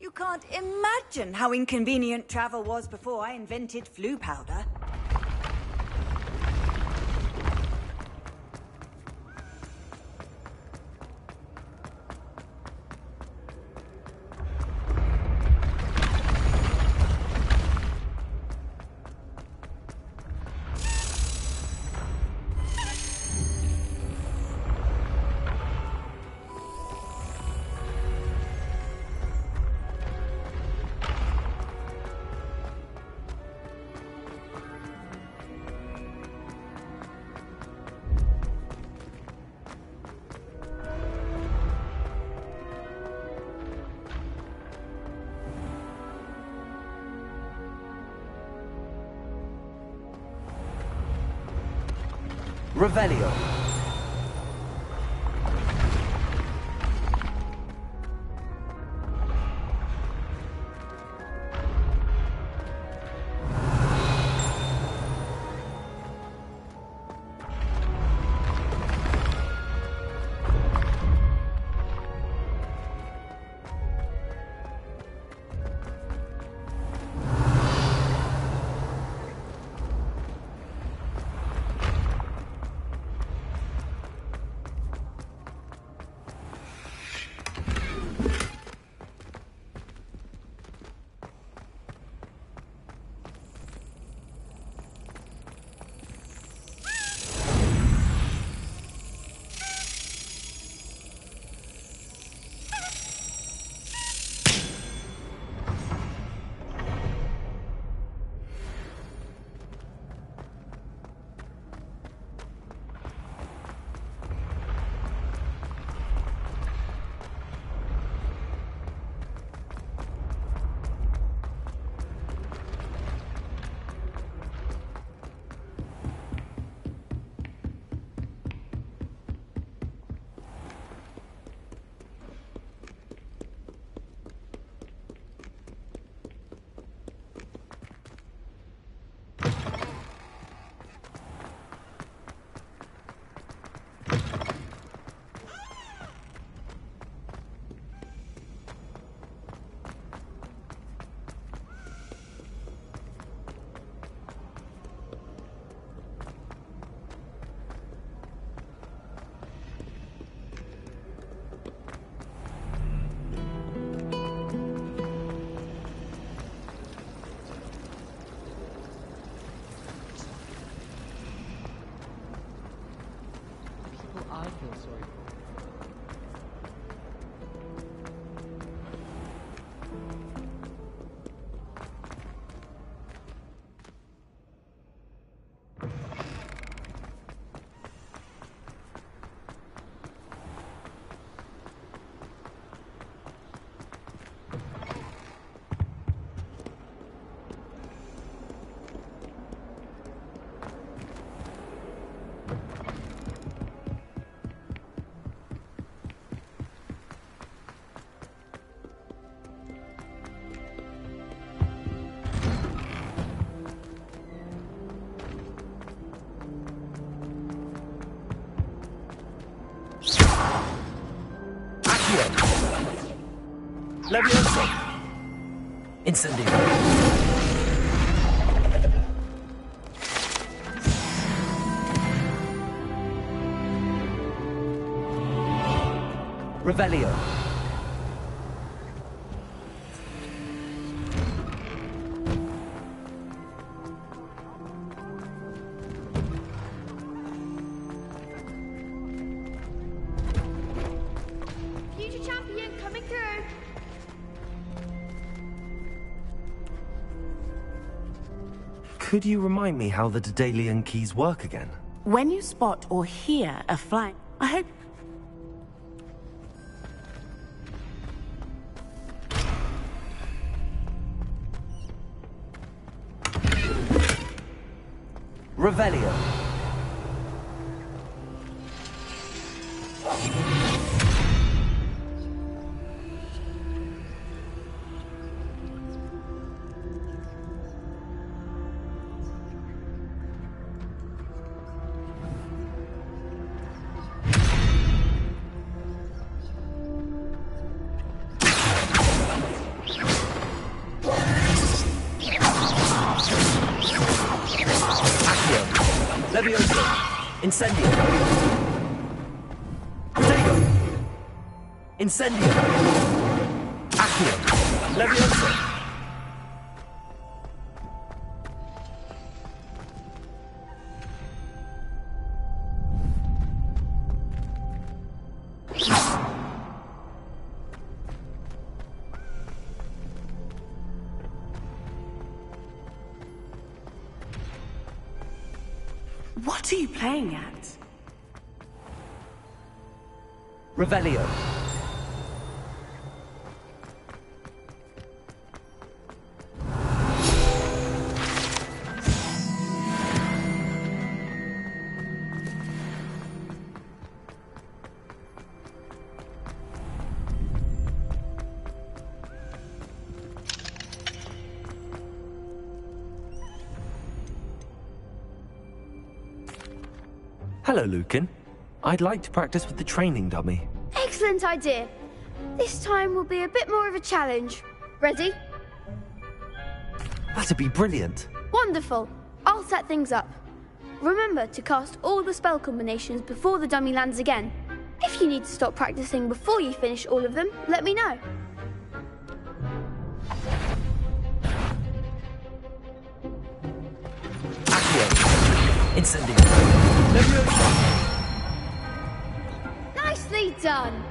You can't imagine how inconvenient travel was before I invented flu powder. Revelio. Accio. Levioso. Incendio. Revelio. Future champion coming through. Could you remind me how the Daedalian keys work again? When you spot or hear a flying... I hope... Revelio. Levioso. Incendio. Protego. Incendio. Accio. Levioso. What are you playing at? Revelio. Hello, Lucan. I'd like to practice with the training dummy. Excellent idea. This time will be a bit more of a challenge. Ready? That'd be brilliant. Wonderful. I'll set things up. Remember to cast all the spell combinations before the dummy lands again. If you need to stop practicing before you finish all of them, let me know. Accio. Incendio. Levioso. Nicely done.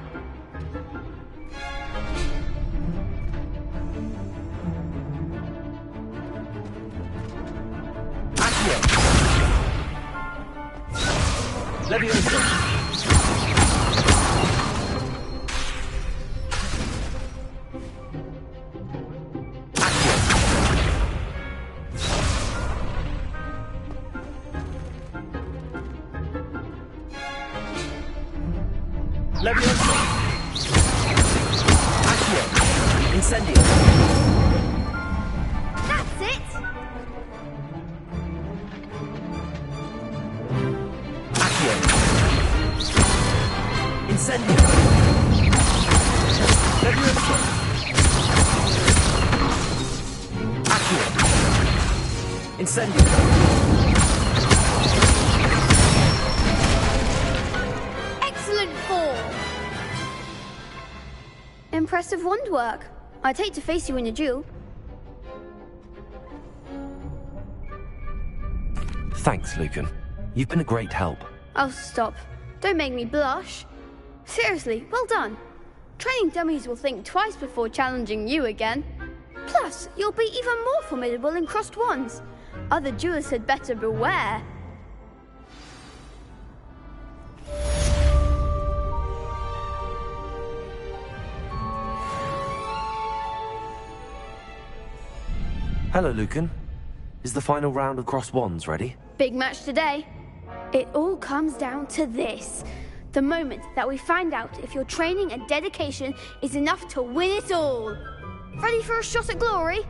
Accio. Levioso. Levioso. Accio. Incendio. That's it. Accio. Incendio. Levioso. Accio. Incendio. Excellent form. Impressive wand work. I'd hate to face you in a duel. Thanks, Lucan. You've been a great help. Oh, stop. Don't make me blush. Seriously, well done. Training dummies will think twice before challenging you again. Plus, you'll be even more formidable in crossed wands. Other duelists had better beware. Hello, Lucan. Is the final round of cross wands ready? Big match today. It all comes down to this. The moment that we find out if your training and dedication is enough to win it all. Ready for a shot at glory?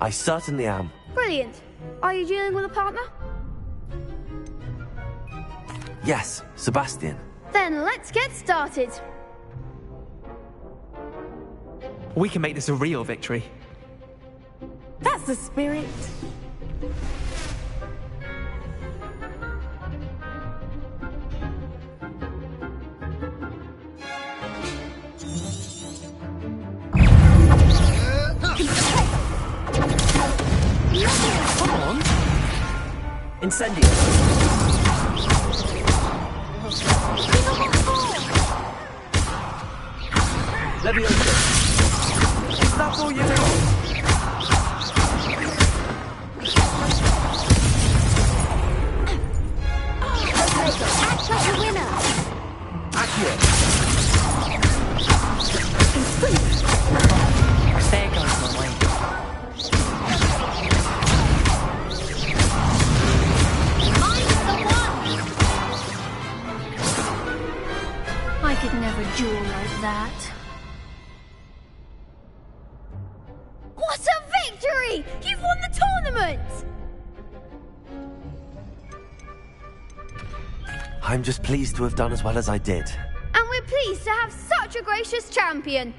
I certainly am. Brilliant. Are you dealing with a partner? Yes, Sebastian. Then let's get started. We can make this a real victory. That's the spirit. Come on. Incendio. Leviosa. Is that all you got? Act like a winner. Accio. There goes my way. I could never duel like that. What a victory! You've won the tournament! I'm just pleased to have done as well as I did. And we're pleased to have such a gracious champion.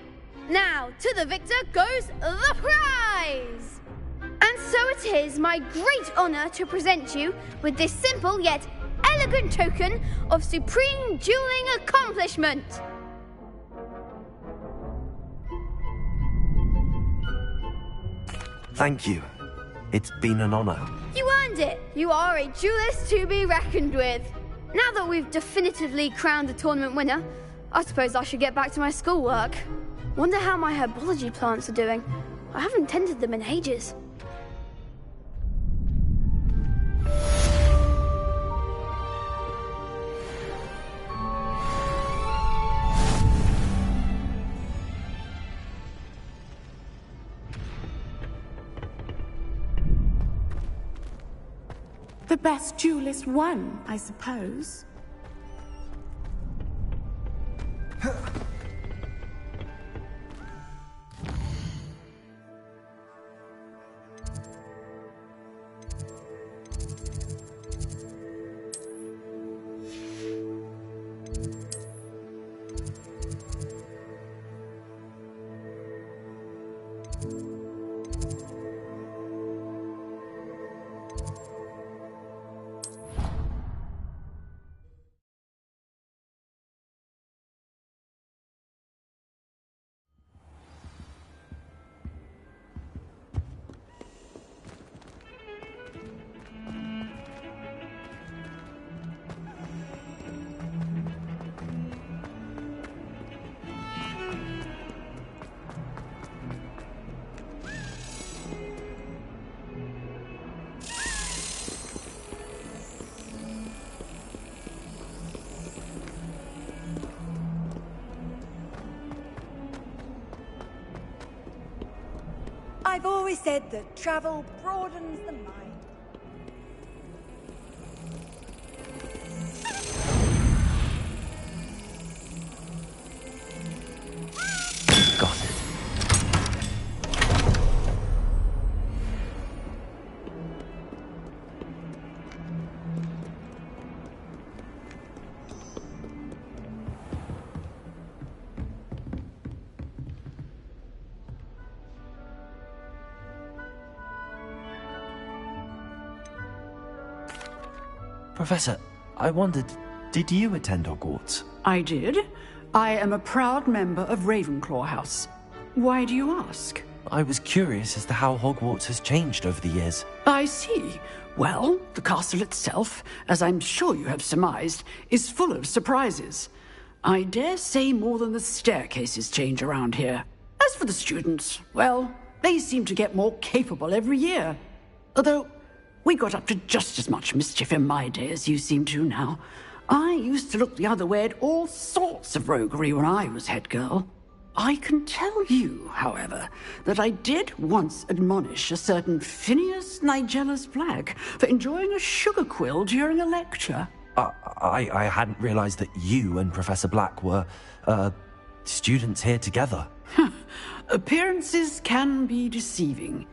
Now, to the victor goes the prize! And so it is my great honor to present you with this simple yet elegant token of supreme dueling accomplishment. Thank you. It's been an honor. You earned it. You are a duelist to be reckoned with. Now that we've definitively crowned the tournament winner, I suppose I should get back to my schoolwork. Wonder how my herbology plants are doing. I haven't tended them in ages. The best duelist won, I suppose. I've always said that travel broadens the mind. Got it. Professor, I wondered, did you attend Hogwarts? I did. I am a proud member of Ravenclaw House. Why do you ask? I was curious as to how Hogwarts has changed over the years. I see. Well, the castle itself, as I'm sure you have surmised, is full of surprises. I dare say more than the staircases change around here. As for the students, well, they seem to get more capable every year. Although, we got up to just as much mischief in my day as you seem to now. I used to look the other way at all sorts of roguery when I was head girl. I can tell you, however, that I did once admonish a certain Phineas Nigellus Black for enjoying a sugar quill during a lecture. I hadn't realized that you and Professor Black were, students here together. Appearances can be deceiving.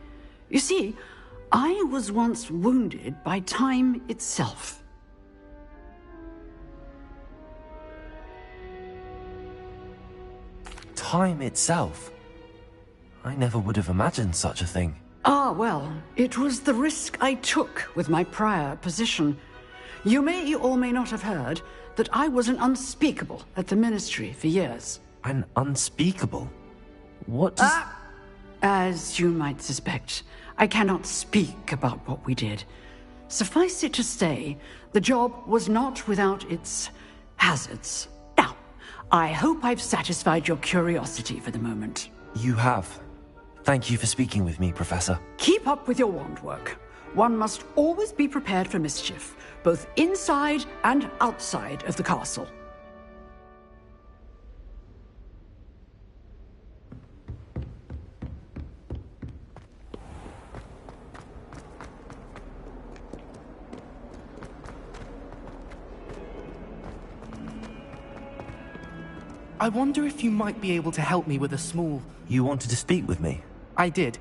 You see, I was once wounded by time itself. Time itself. I never would have imagined such a thing. Ah, well, it was the risk I took with my prior position. You may or may not have heard that I was an unspeakable at the Ministry for years. An unspeakable? What does... As you might suspect, I cannot speak about what we did. Suffice it to say, the job was not without its hazards. Now, I hope I've satisfied your curiosity for the moment. You have. Thank you for speaking with me, Professor. Keep up with your wand work. One must always be prepared for mischief, both inside and outside of the castle. I wonder if you might be able to help me with a small... You wanted to speak with me? I did.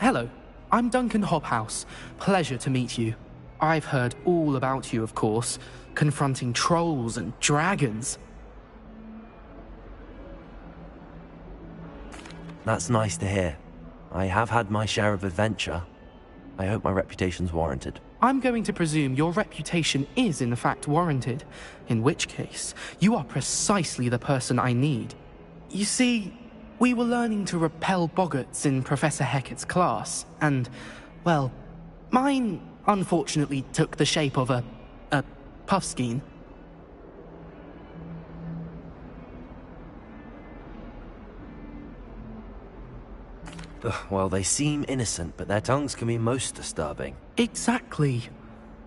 Hello, I'm Duncan Hobhouse. Pleasure to meet you. I've heard all about you, of course, confronting trolls and dragons. That's nice to hear. I have had my share of adventure. I hope my reputation's warranted. I'm going to presume your reputation is in fact warranted, in which case, you are precisely the person I need. You see, we were learning to repel boggarts in Professor Hecat's class, and, well, mine unfortunately took the shape of a puffskein. Well, they seem innocent, but their tongues can be most disturbing. Exactly.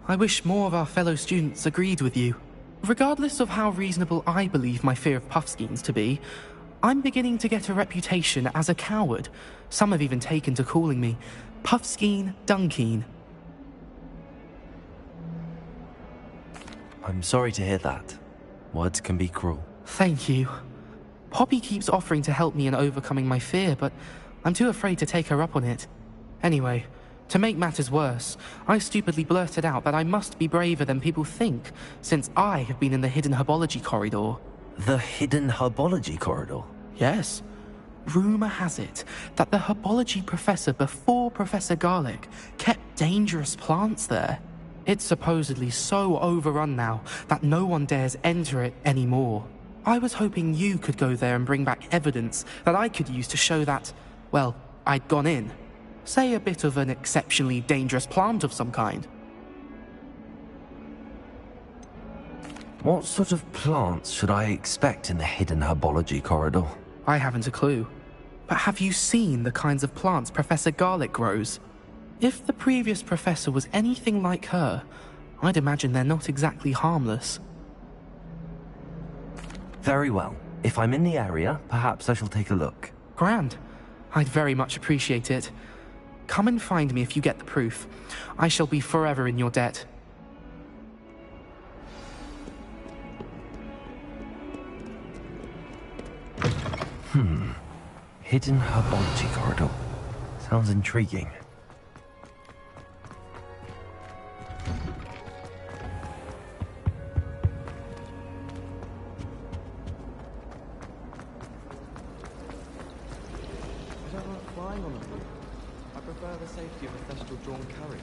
I wish more of our fellow students agreed with you. Regardless of how reasonable I believe my fear of puffskeins to be, I'm beginning to get a reputation as a coward. Some have even taken to calling me Puffskein Dunkeen. I'm sorry to hear that. Words can be cruel. Thank you. Poppy keeps offering to help me in overcoming my fear, but I'm too afraid to take her up on it. Anyway, to make matters worse, I stupidly blurted out that I must be braver than people think, since I have been in the hidden herbology corridor. The hidden herbology corridor? Yes. Rumor has it that the herbology professor before Professor Garlic kept dangerous plants there. It's supposedly so overrun now that no one dares enter it anymore. I was hoping you could go there and bring back evidence that I could use to show that, well, I'd gone in. Say a bit of an exceptionally dangerous plant of some kind. What sort of plants should I expect in the hidden herbology corridor? I haven't a clue. But have you seen the kinds of plants Professor Garlic grows? If the previous professor was anything like her, I'd imagine they're not exactly harmless. Very well. If I'm in the area, perhaps I shall take a look. Grand. I'd very much appreciate it. Come and find me if you get the proof. I shall be forever in your debt. Hidden herbology corridor. Sounds intriguing. I don't like flying on the roof. I prefer the safety of a festival-drawn carriage.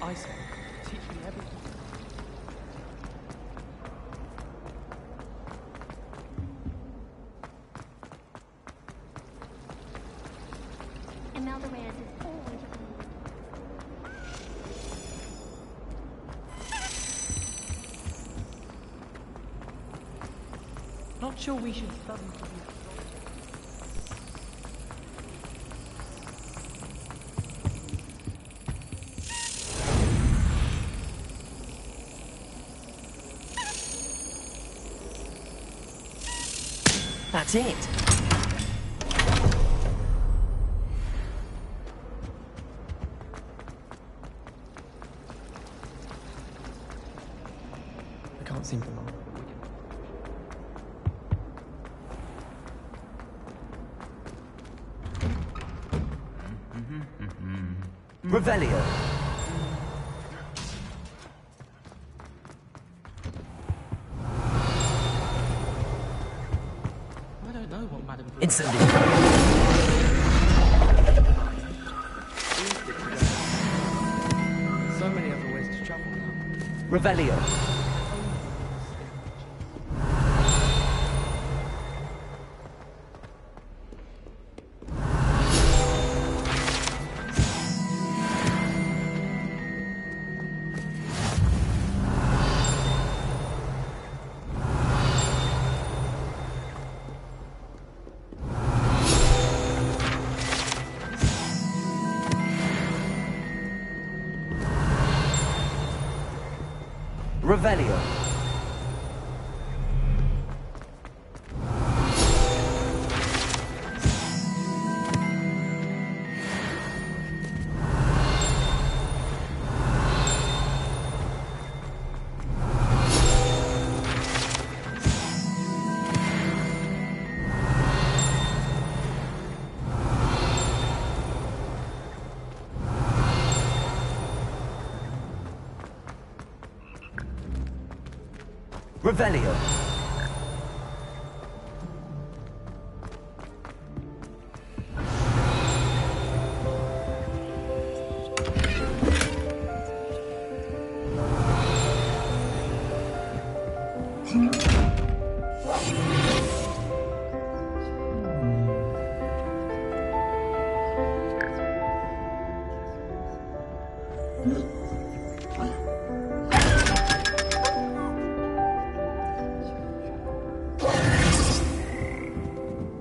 Isaac, teach me everything. Imelda Reyes is always... Not sure we should study to be... That's it. I can't seem to know. Revelio. I don't know what Madam... Incendio. So many other ways to travel now. Revelio. Revelio. Revelio.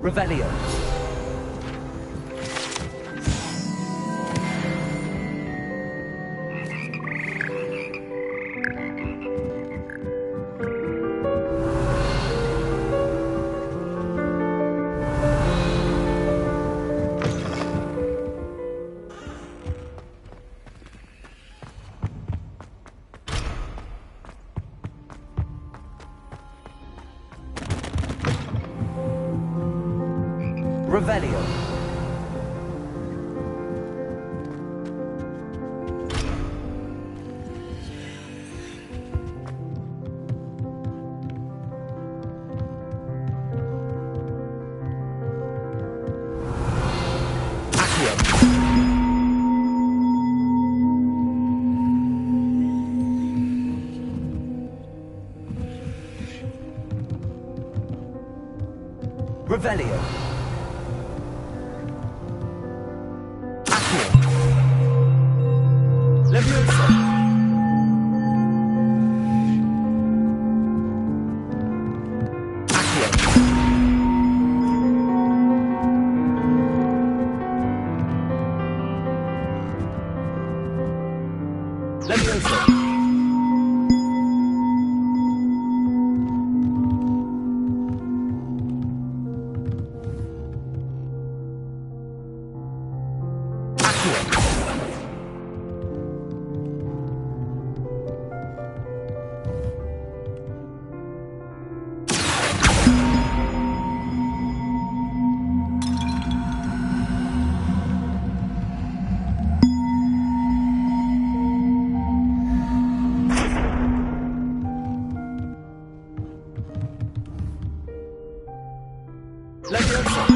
Revelio. Revelio. Revelio. Leviosa.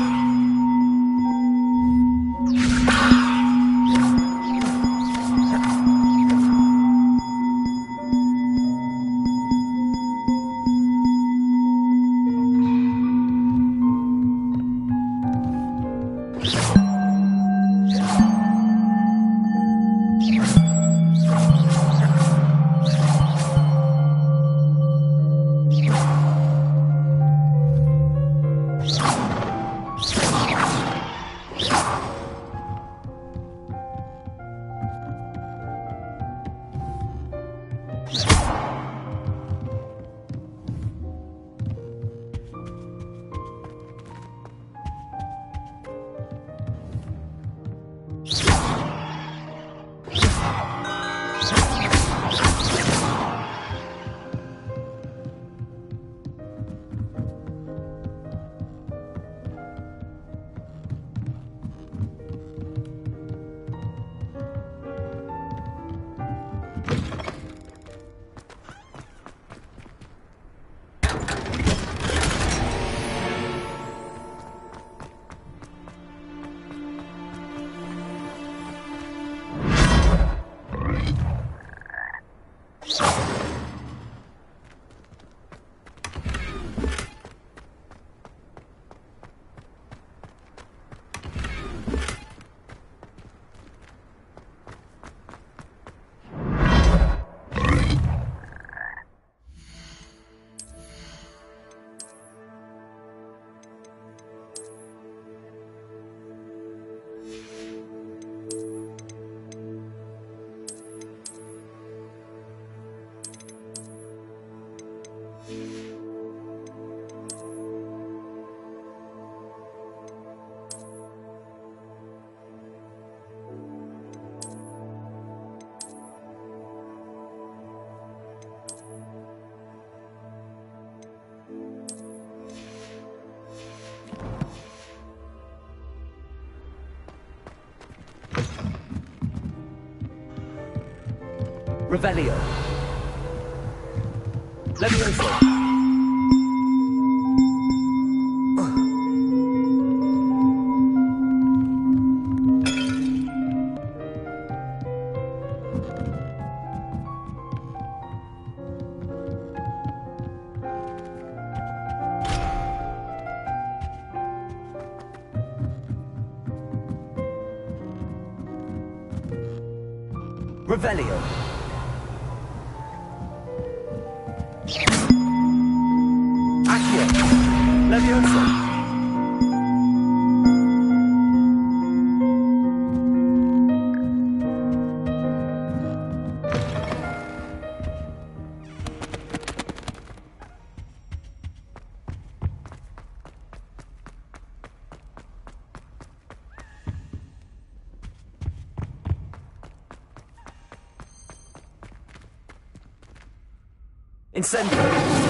Revelio. Levioso. Revelio. Accio. Levioso. Incendio.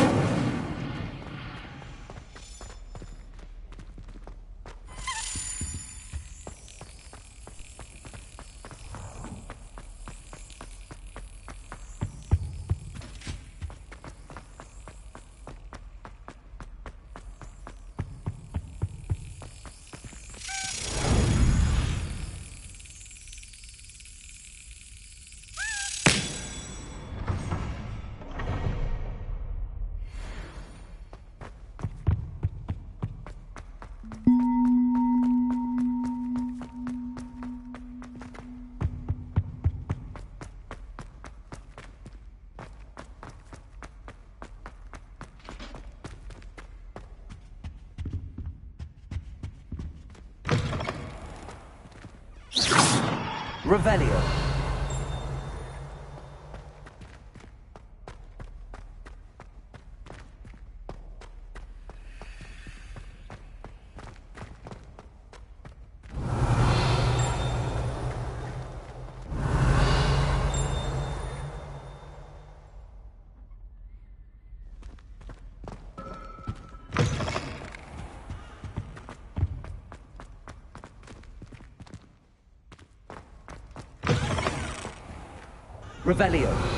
Revelio. Revelio.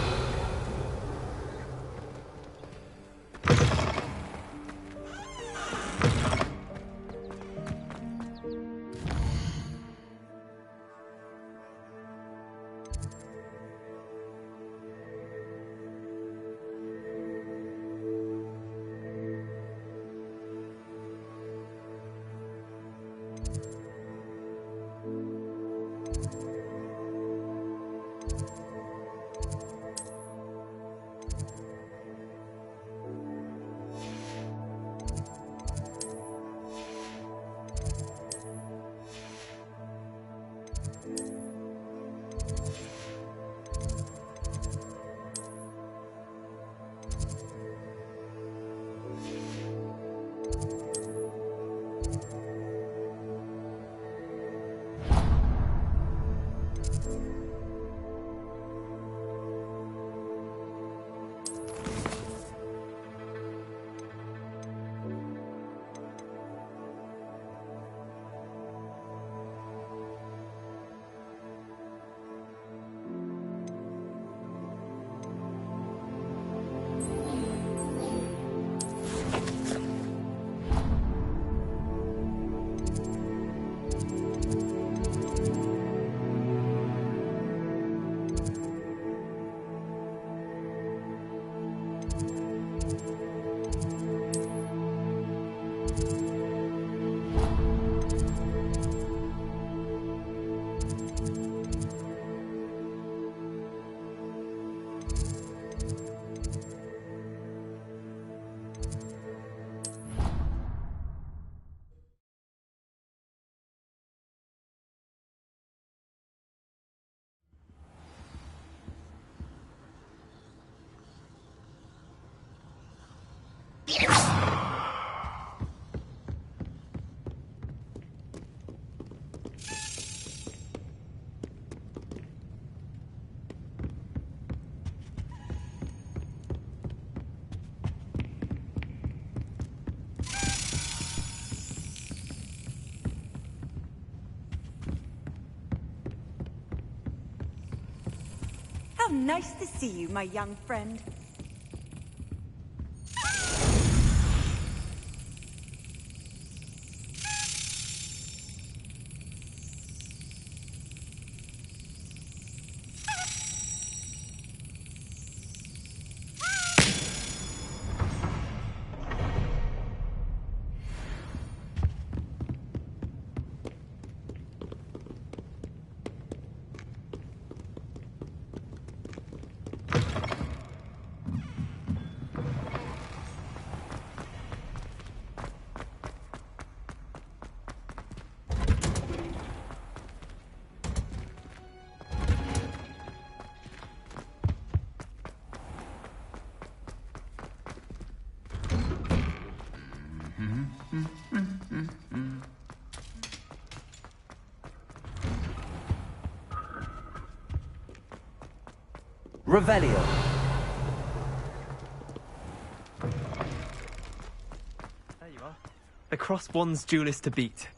How nice to see you, my young friend. Revelio. There you are. The Cross Wands duelist to beat.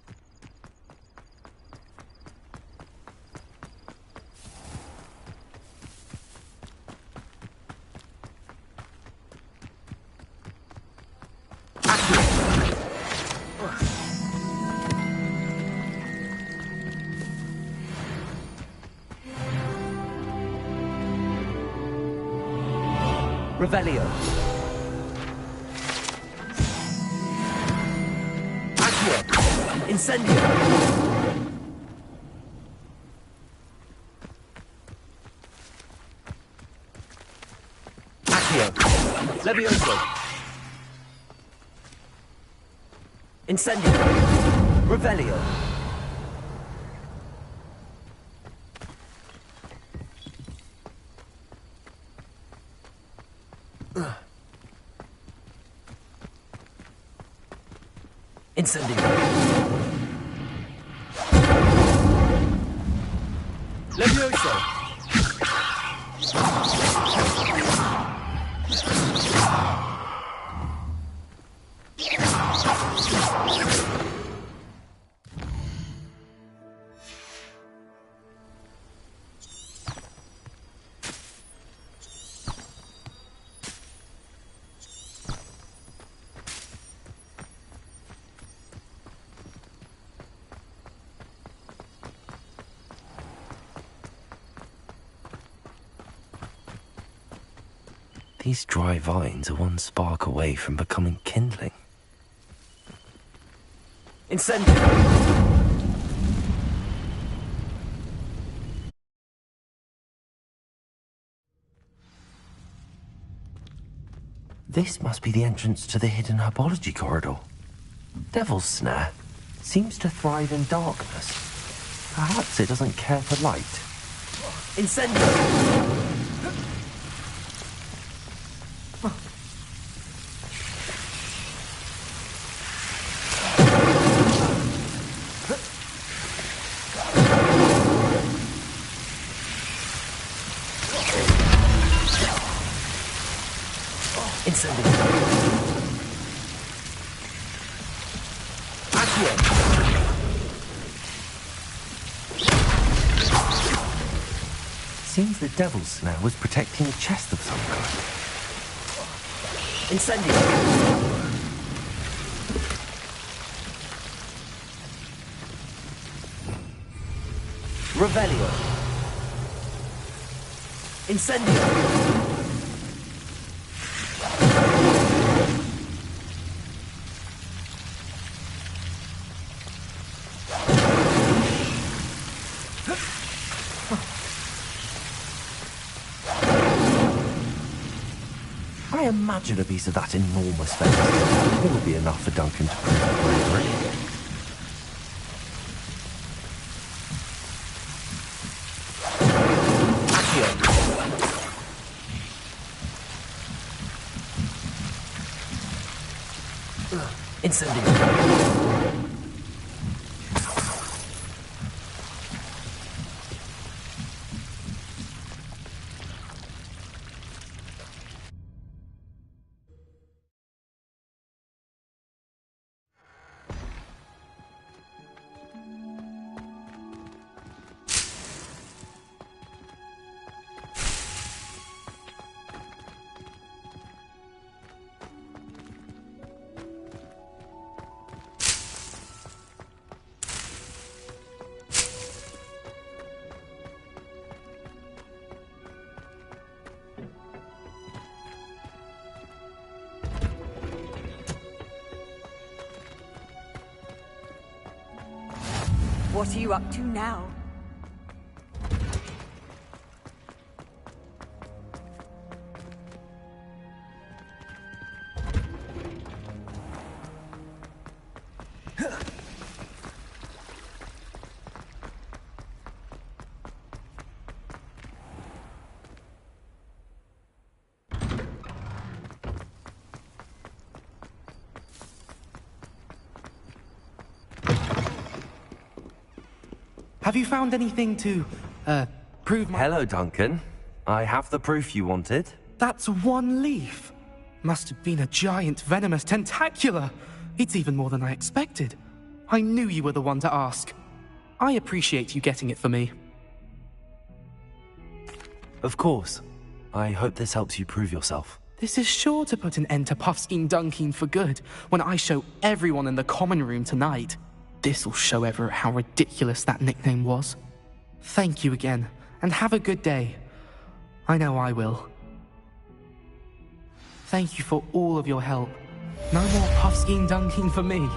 Revelio. Accio. Incendio. Accio. Levioso. Incendio. Revelio. Incendio. Levioso. These dry vines are one spark away from becoming kindling. Incendio! This must be the entrance to the hidden herbology corridor. Devil's Snare seems to thrive in darkness. Perhaps it doesn't care for light. Incendio! Seems the Devil's Snare was protecting a chest of some kind. Incendio! Revelio! Incendio! I imagine a piece of that enormous fence will be enough for Duncan to prove bravery. Incendio. What are you up to now? Have you found anything to, prove my... Hello, Duncan. I have the proof you wanted. That's one leaf. Must have been a giant venomous tentacula. It's even more than I expected. I knew you were the one to ask. I appreciate you getting it for me. Of course. I hope this helps you prove yourself. This is sure to put an end to Puffskein Dunkeen for good when I show everyone in the common room tonight. This'll show Everett how ridiculous that nickname was. Thank you again, and have a good day. I know I will. Thank you for all of your help. No more Puffskein Dunkeen for me.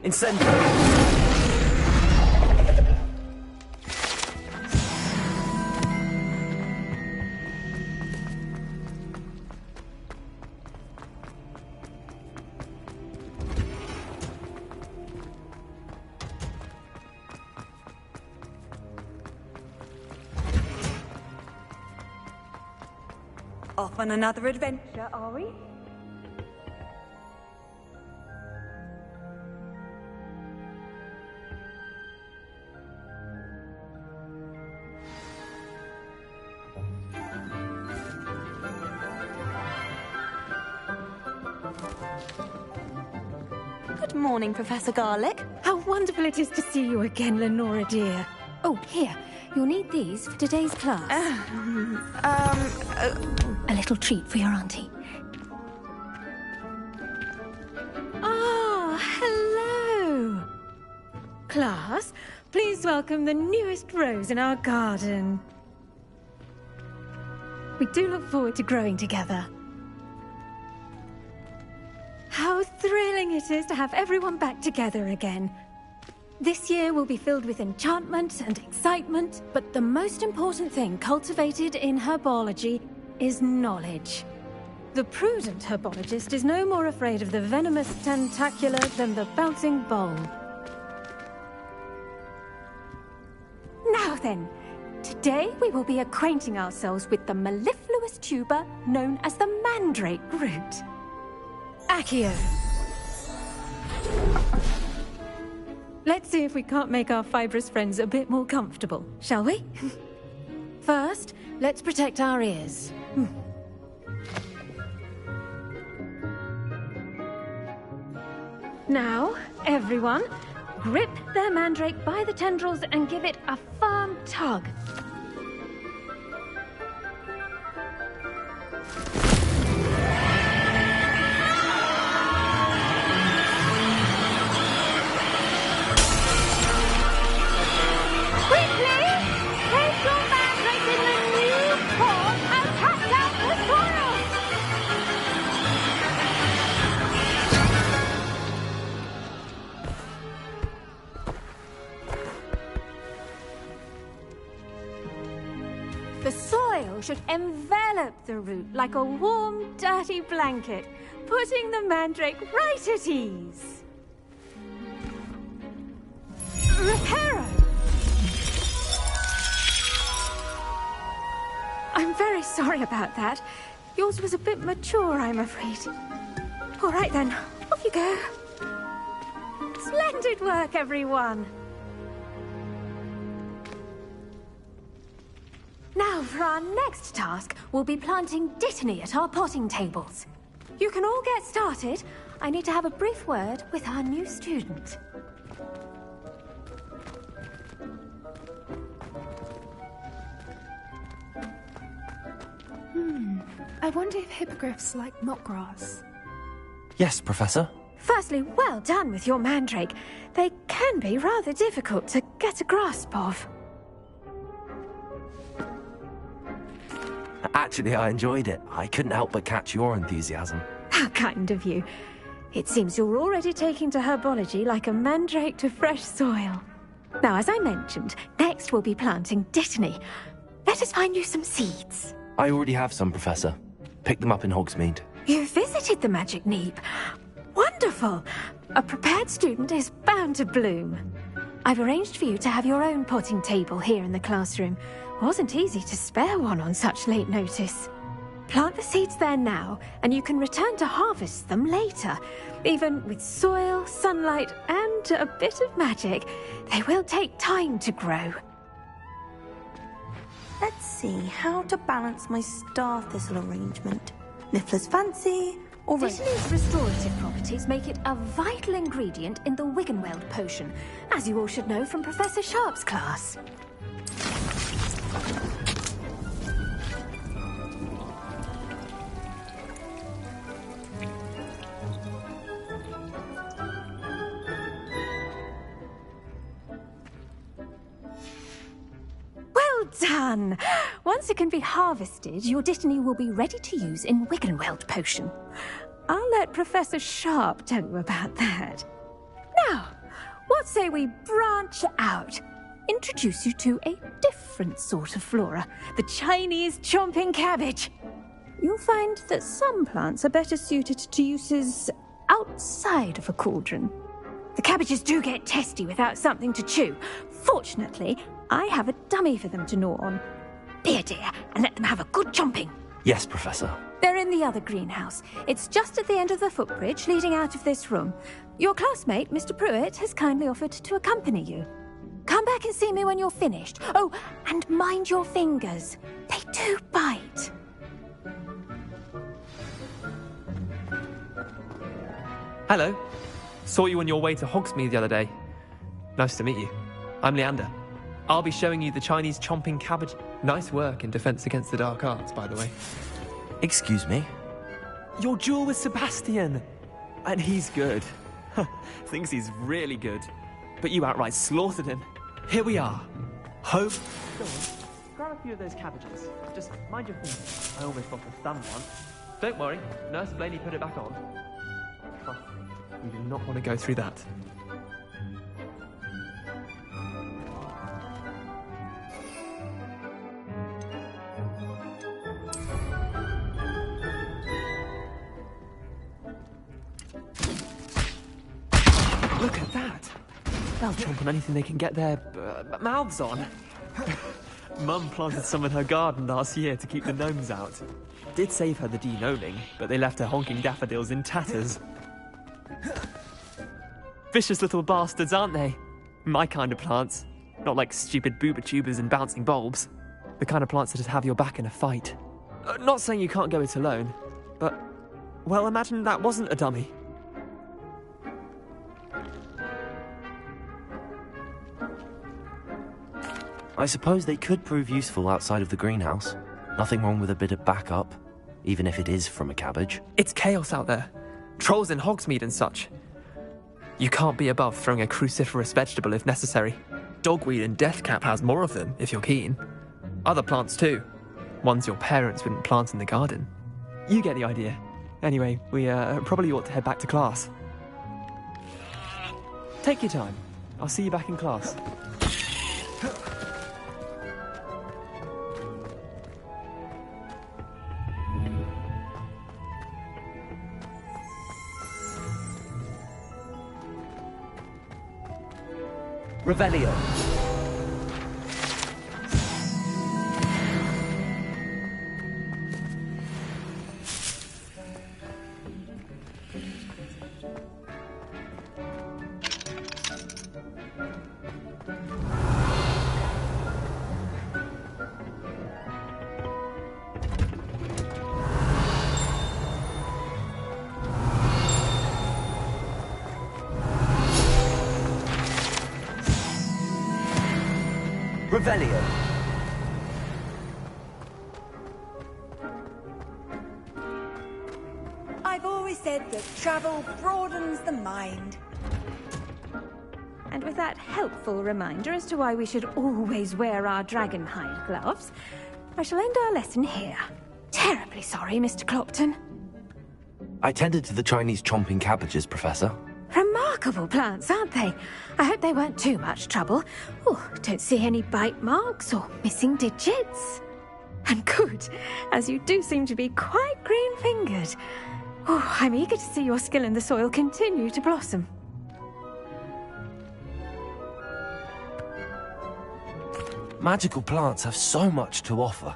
Incendio! Off on another adventure, are we? Good morning, Professor Garlick. How wonderful it is to see you again, Lenora dear. Oh, here. You'll need these for today's class. A little treat for your auntie. Ah, hello. Class, please welcome the newest rose in our garden. We do look forward to growing together. How thrilling it is to have everyone back together again. This year will be filled with enchantment and excitement, but the most important thing cultivated in herbology is knowledge. The prudent herbologist is no more afraid of the venomous tentacula than the bouncing bowl. Now then, today we will be acquainting ourselves with the mellifluous tuber known as the mandrake root. Accio. Let's see if we can't make our fibrous friends a bit more comfortable, shall we? First, let's protect our ears. Now, everyone, grip their mandrake by the tendrils and give it a firm tug. The soil should envelop the root like a warm, dirty blanket, putting the mandrake right at ease. Reparo! I'm very sorry about that. Yours was a bit mature, I'm afraid. All right then, off you go. Splendid work, everyone! Now, for our next task, we'll be planting Dittany at our potting tables. You can all get started. I need to have a brief word with our new student. I wonder if hippogriffs like knotgrass. Yes, Professor. Firstly, well done with your mandrake. They can be rather difficult to get a grasp of. Actually, I enjoyed it. I couldn't help but catch your enthusiasm. How kind of you. It seems you're already taking to herbology like a mandrake to fresh soil. Now, as I mentioned, next we'll be planting Dittany. Let us find you some seeds. I already have some, Professor. Picked them up in Hogsmeade. You visited the Magic Neep. Wonderful! A prepared student is bound to bloom. I've arranged for you to have your own potting table here in the classroom. Wasn't easy to spare one on such late notice. Plant the seeds there now, and you can return to harvest them later. Even with soil, sunlight, and a bit of magic, they will take time to grow. Let's see how to balance my star thistle arrangement. Niffler's fancy, or Dittany's restorative properties make it a vital ingredient in the Wiggenweld potion, as you all should know from Professor Sharp's class. Well done! Once it can be harvested, your Dittany will be ready to use in Wiggenweld potion. I'll let Professor Sharp tell you about that. Now, what say we branch out? Introduce you to a different sort of flora, the Chinese chomping cabbage. You'll find that some plants are better suited to uses outside of a cauldron. The cabbages do get testy without something to chew. Fortunately, I have a dummy for them to gnaw on. Be a dear and let them have a good chomping. Yes, Professor. They're in the other greenhouse. It's just at the end of the footbridge leading out of this room. Your classmate, Mr. Pruitt, has kindly offered to accompany you. Come back and see me when you're finished. Oh, and mind your fingers. They do bite. Hello. Saw you on your way to Hogsmeade the other day. Nice to meet you. I'm Leander. I'll be showing you the Chinese chomping cabbage. Nice work in Defense Against the Dark Arts, by the way. Excuse me? Your duel with Sebastian! And he's good. Thinks he's really good. But you outright slaughtered him. Here we are. Hope. Go on. Grab a few of those cabbages. Just mind your fingers. I almost lost a thumb once. Don't worry. Nurse Blaney put it back on. Trust me. You do not want to go through that. Look at that! They'll chomp on anything they can get their mouths on. Mum planted some in her garden last year to keep the gnomes out. Did save her the de-gnoming, but they left her honking daffodils in tatters. Vicious little bastards, aren't they? My kind of plants. Not like stupid booba tubers and bouncing bulbs. The kind of plants that just have your back in a fight. Not saying you can't go it alone, but... well, imagine that wasn't a dummy. I suppose they could prove useful outside of the greenhouse. Nothing wrong with a bit of backup, even if it is from a cabbage. It's chaos out there. Trolls in Hogsmeade and such. You can't be above throwing a cruciferous vegetable if necessary. Dogweed and deathcap has more of them, if you're keen. Other plants too. Ones your parents wouldn't plant in the garden. You get the idea. Anyway, we probably ought to head back to class. Take your time. I'll see you back in class. Revelio. Revelio. I've always said that travel broadens the mind. And with that helpful reminder as to why we should always wear our dragonhide gloves, I shall end our lesson here. Terribly sorry, Mr. Clopton. I tended to the Chinese chomping cabbages, Professor. Remarkable plants, aren't they? I hope they weren't too much trouble. Oh, don't see any bite marks or missing digits. And good, as you do seem to be quite green-fingered. Oh, I'm eager to see your skill in the soil continue to blossom. Magical plants have so much to offer.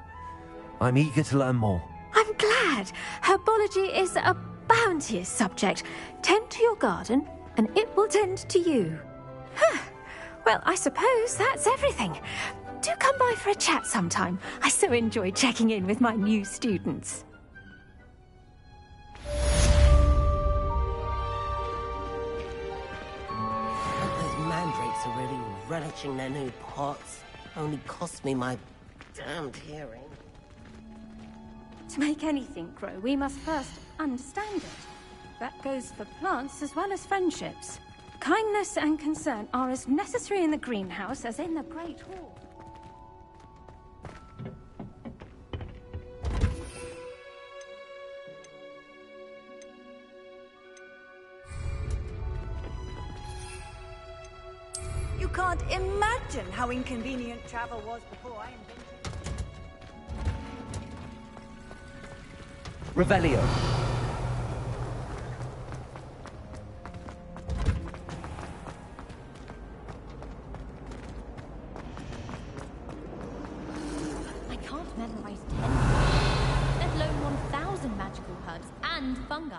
I'm eager to learn more. I'm glad. Herbology is a bounteous subject. Tend to your garden, and it will tend to you. Huh. Well, I suppose that's everything. Do come by for a chat sometime. I so enjoy checking in with my new students. Those mandrakes are really relishing their new pots. Only cost me my damned hearing. To make anything grow, we must first understand it. That goes for plants as well as friendships. Kindness and concern are as necessary in the greenhouse as in the Great Hall. You can't imagine how inconvenient travel was before I invented it. Revelio. I can't memorize 10, let alone 1,000 magical herbs and fungi.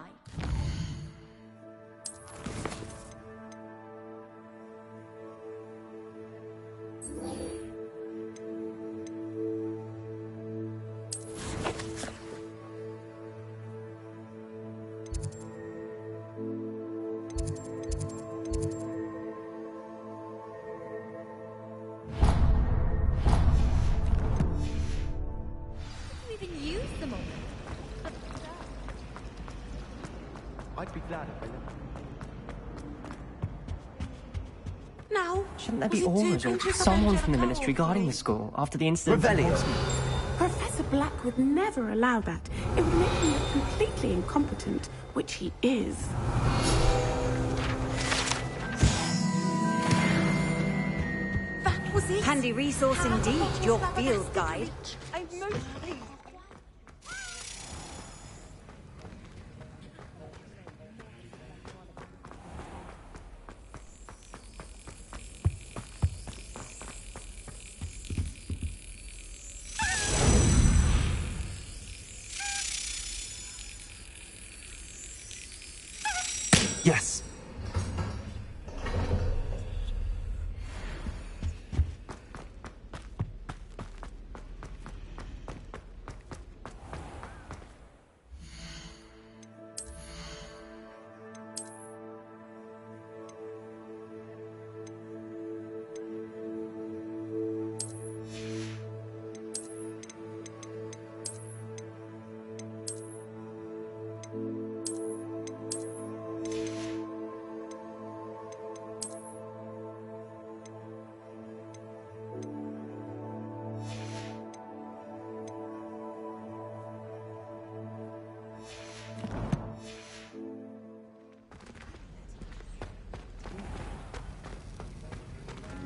I'd be glad if I lived. Now, Shouldn't there be orders or someone from the Ministry guarding the school after the incident? Revelio. Professor Black would never allow that. It would make him look completely incompetent, which he is. That was it. Handy resource indeed, your field guide. I'm most pleased. Yes.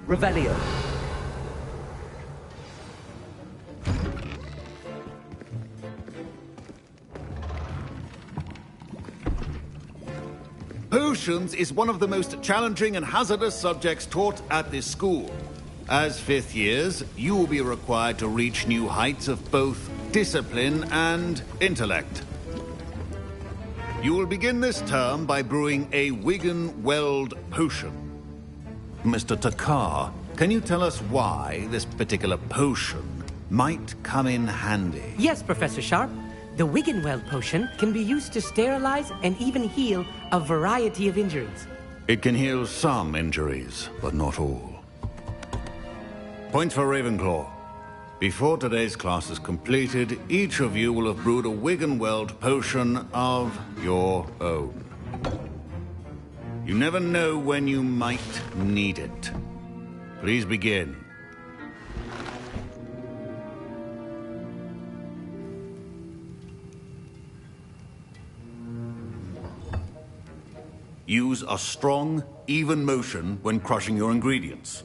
Revelio. Potions is one of the most challenging and hazardous subjects taught at this school. As fifth years, you will be required to reach new heights of both discipline and intellect. You will begin this term by brewing a Wigan Weld potion. Mr. Takar, can you tell us why this particular potion might come in handy? Yes, Professor Sharp. The Wiggenweld potion can be used to sterilize and even heal a variety of injuries. It can heal some injuries, but not all. Point for Ravenclaw. Before today's class is completed, each of you will have brewed a Wiggenweld potion of your own. You never know when you might need it. Please begin. Use a strong, even motion when crushing your ingredients.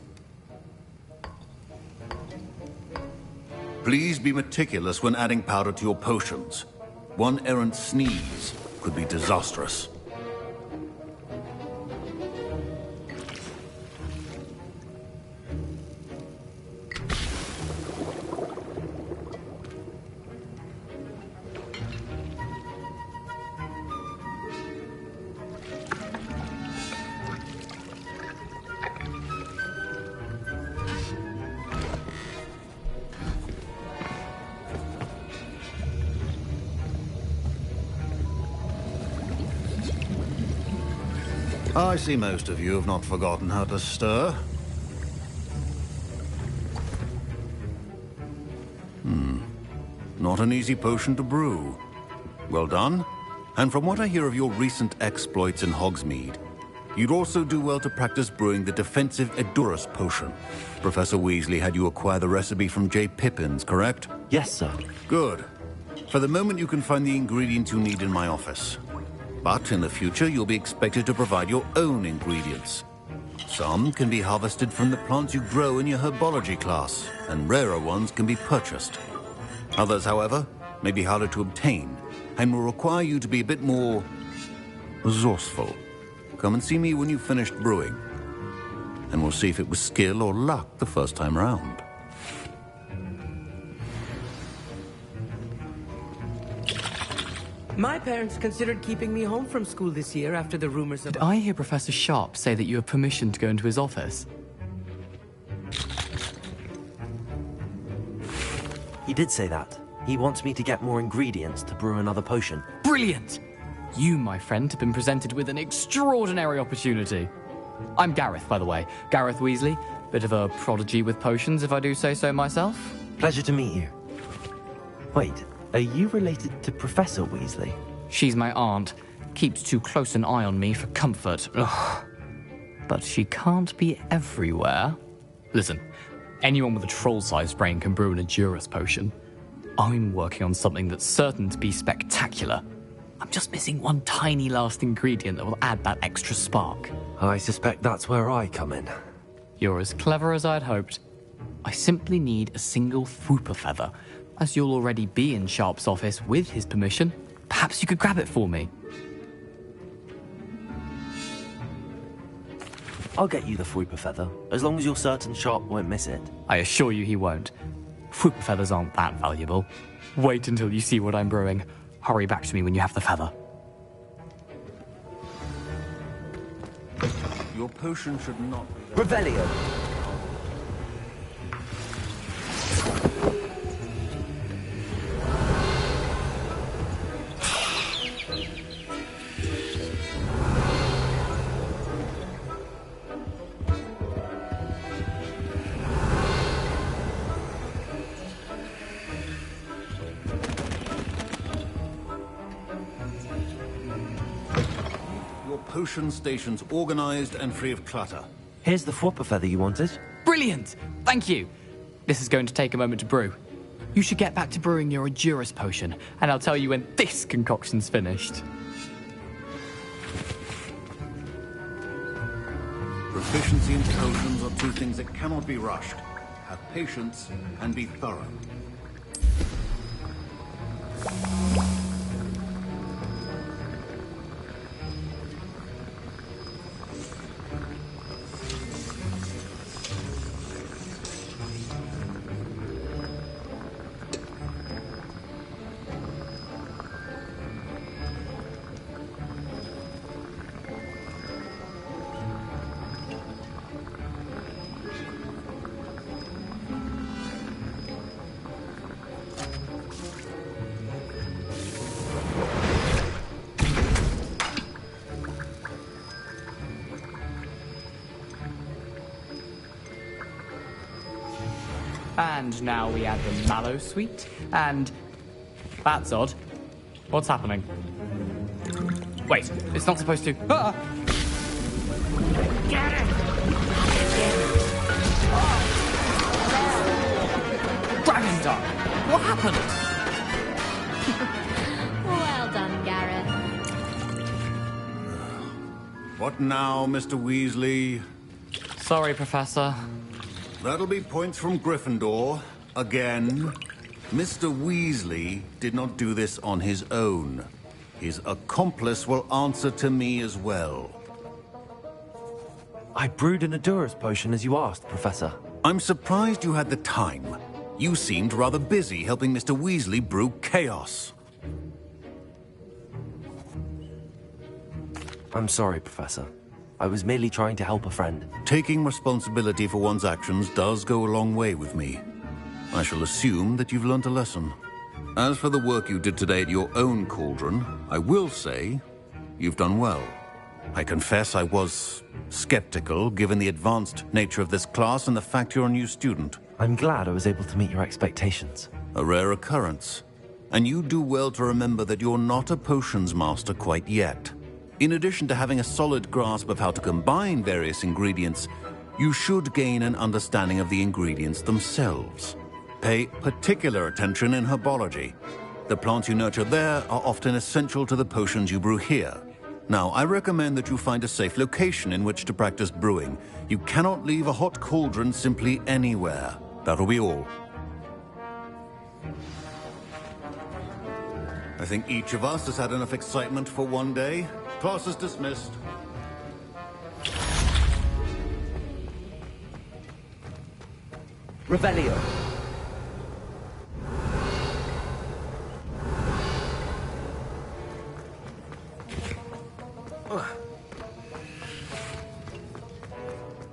Please be meticulous when adding powder to your potions. One errant sneeze could be disastrous. I see most of you have not forgotten how to stir. Not an easy potion to brew. Well done. And from what I hear of your recent exploits in Hogsmeade, you'd also do well to practice brewing the defensive Edurus potion. Professor Weasley had you acquire the recipe from J. Pippins, correct? Yes, sir. Good. For the moment, you can find the ingredients you need in my office. But in the future, you'll be expected to provide your own ingredients. Some can be harvested from the plants you grow in your herbology class, and rarer ones can be purchased. Others, however, may be harder to obtain, and will require you to be a bit more resourceful. Come and see me when you've finished brewing, and we'll see if it was skill or luck the first time round. My parents considered keeping me home from school this year after the rumors of... Did I hear Professor Sharp say that you have permission to go into his office? He did say that. He wants me to get more ingredients to brew another potion. Brilliant! You, my friend, have been presented with an extraordinary opportunity. I'm Gareth, by the way. Gareth Weasley. Bit of a prodigy with potions, if I do say so myself. Pleasure to meet you. Wait, are you related to Professor Weasley? She's my aunt. Keeps too close an eye on me for comfort. Ugh. But she can't be everywhere. Listen, anyone with a troll-sized brain can brew an Edurus potion. I'm working on something that's certain to be spectacular. I'm just missing one tiny last ingredient that will add that extra spark. I suspect that's where I come in. You're as clever as I'd hoped. I simply need a single Fwooper feather. As you'll already be in Sharp's office with his permission, perhaps you could grab it for me. I'll get you the Fwooper feather, as long as you're certain Sharp won't miss it. I assure you he won't. Fwooper feathers aren't that valuable. Wait until you see what I'm brewing. Hurry back to me when you have the feather. Your potion should not be... Revelio! Potion stations organized and free of clutter. Here's the Fwooper feather you wanted. Brilliant! Thank you! This is going to take a moment to brew. You should get back to brewing your Edurus potion, and I'll tell you when this concoction's finished. Proficiency in potions are two things that cannot be rushed. Have patience and be thorough. And now we add the mallow sweet, and... That's odd. What's happening? Wait, it's not supposed to... Ah! Get it! Dragon Dog! What happened? Well done, Gareth. What now, Mr. Weasley? Sorry, Professor. That'll be points from Gryffindor. Again. Mr. Weasley did not do this on his own. His accomplice will answer to me as well. I brewed an Adura's potion as you asked, Professor. I'm surprised you had the time. You seemed rather busy helping Mr. Weasley brew chaos. I'm sorry, Professor. I was merely trying to help a friend. Taking responsibility for one's actions does go a long way with me. I shall assume that you've learnt a lesson. As for the work you did today at your own cauldron, I will say you've done well. I confess I was skeptical, given the advanced nature of this class and the fact you're a new student. I'm glad I was able to meet your expectations. A rare occurrence. And you do well to remember that you're not a potions master quite yet. In addition to having a solid grasp of how to combine various ingredients, you should gain an understanding of the ingredients themselves. Pay particular attention in herbology. The plants you nurture there are often essential to the potions you brew here. Now, I recommend that you find a safe location in which to practice brewing. You cannot leave a hot cauldron simply anywhere. That'll be all. I think each of us has had enough excitement for one day. Class is dismissed. Revelio.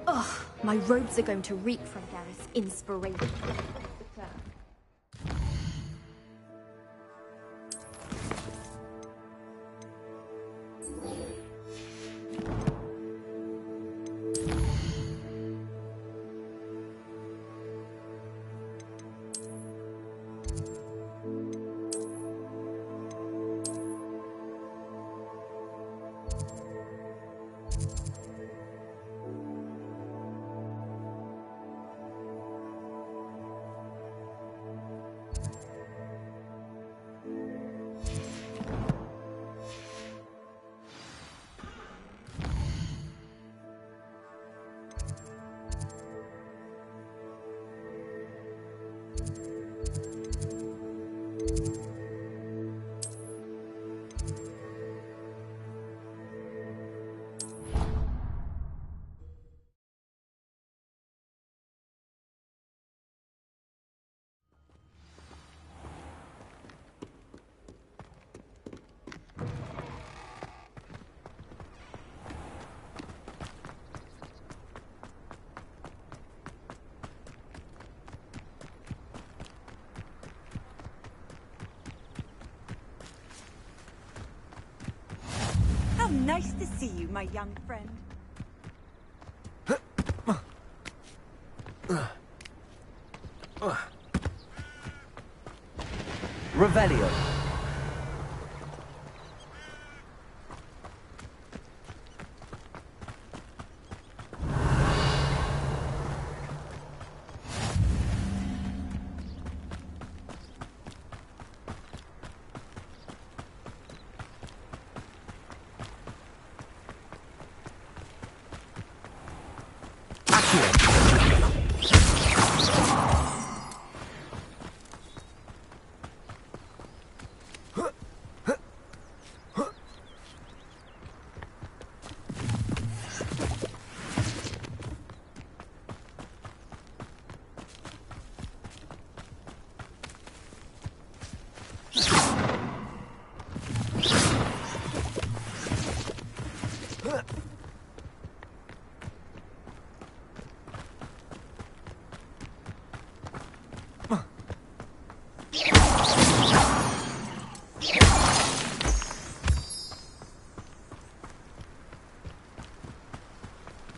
Ugh, my robes are going to reek from Gareth's inspiration. Nice to see you, my young friend. Revelio.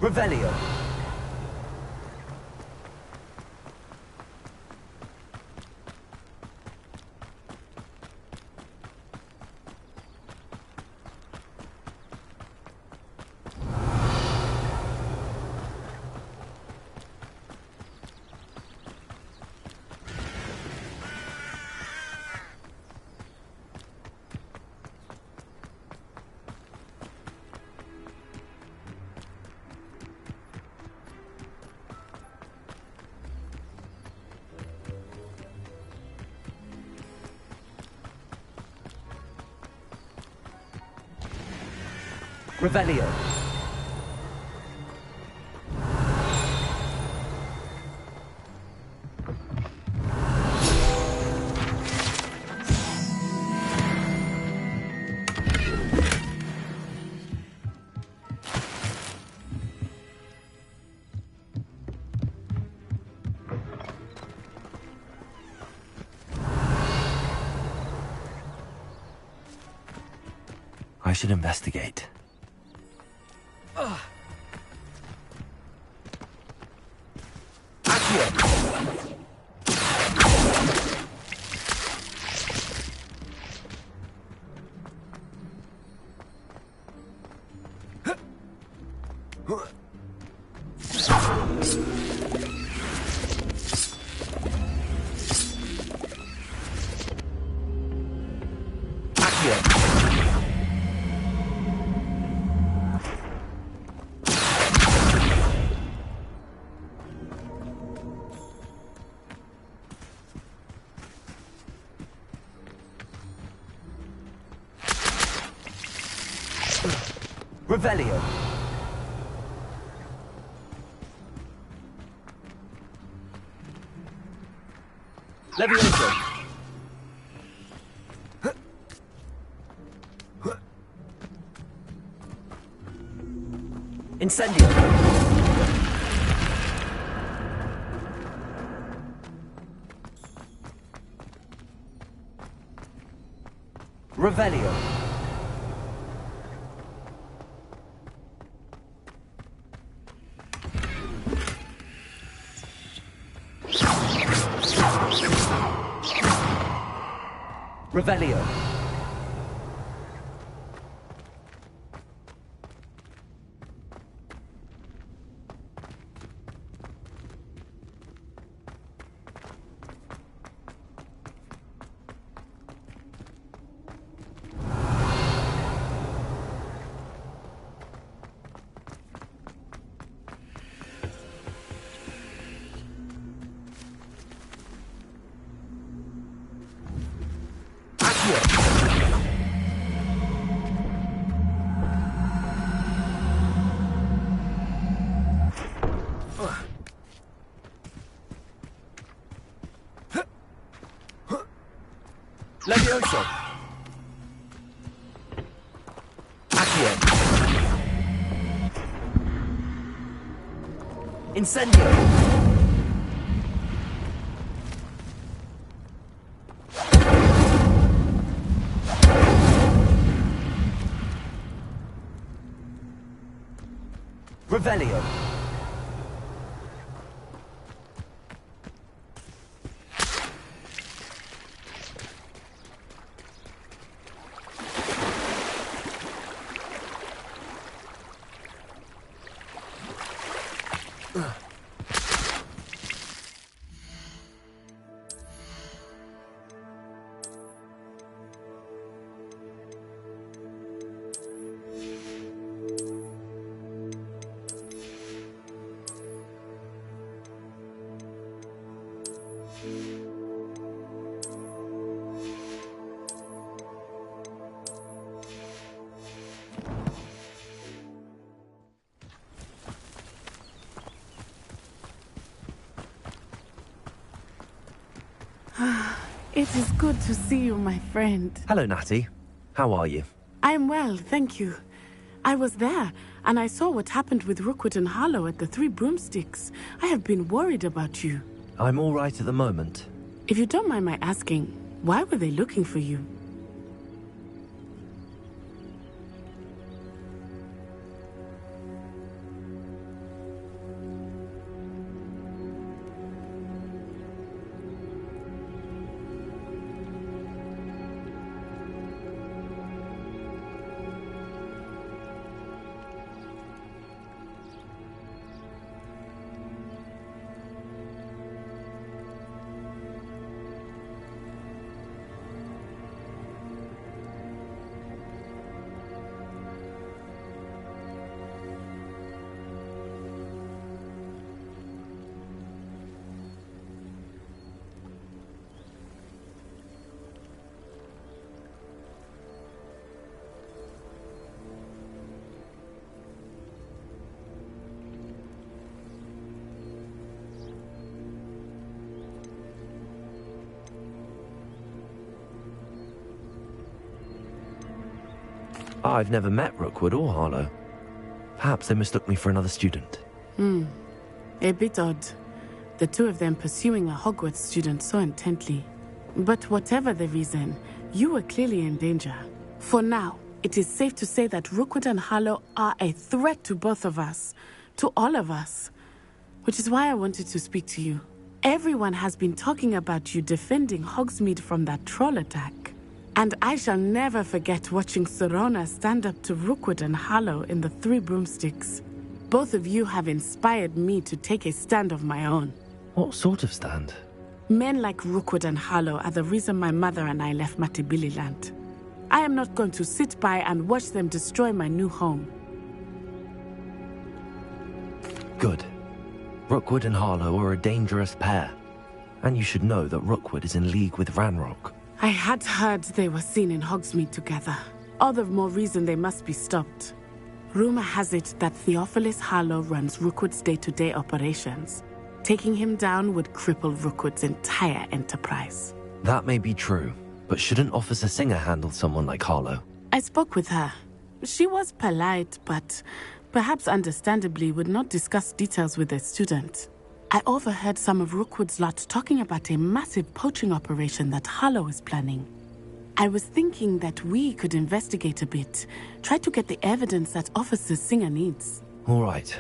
Revelio. Revelio. I should investigate. Revelio. Levioso. Incendio. Revelio. Revelio. Levioso. Accio. Incendio. Revelio. It is good to see you, my friend. Hello, Natty. How are you? I am well, thank you. I was there, and I saw what happened with Rookwood and Harlow at the Three Broomsticks. I have been worried about you. I'm all right at the moment. If you don't mind my asking, why were they looking for you? I've never met Rookwood or Harlow. Perhaps they mistook me for another student. A bit odd. The two of them pursuing a Hogwarts student so intently. But whatever the reason, you were clearly in danger. For now, it is safe to say that Rookwood and Harlow are a threat to both of us. To all of us. Which is why I wanted to speak to you. Everyone has been talking about you defending Hogsmeade from that troll attack. And I shall never forget watching Serona stand up to Rookwood and Harlow in the Three Broomsticks. Both of you have inspired me to take a stand of my own. What sort of stand? Men like Rookwood and Harlow are the reason my mother and I left Matabeleland. I am not going to sit by and watch them destroy my new home. Good. Rookwood and Harlow are a dangerous pair. And you should know that Rookwood is in league with Ranrock. I had heard they were seen in Hogsmeade together. All the more reason they must be stopped. Rumor has it that Theophilus Harlow runs Rookwood's day-to-day operations. Taking him down would cripple Rookwood's entire enterprise. That may be true, but shouldn't Officer Singer handle someone like Harlow? I spoke with her. She was polite, but perhaps understandably would not discuss details with a student. I overheard some of Rookwood's lot talking about a massive poaching operation that Harlow is planning. I was thinking that we could investigate a bit, try to get the evidence that Officer Singer needs. All right,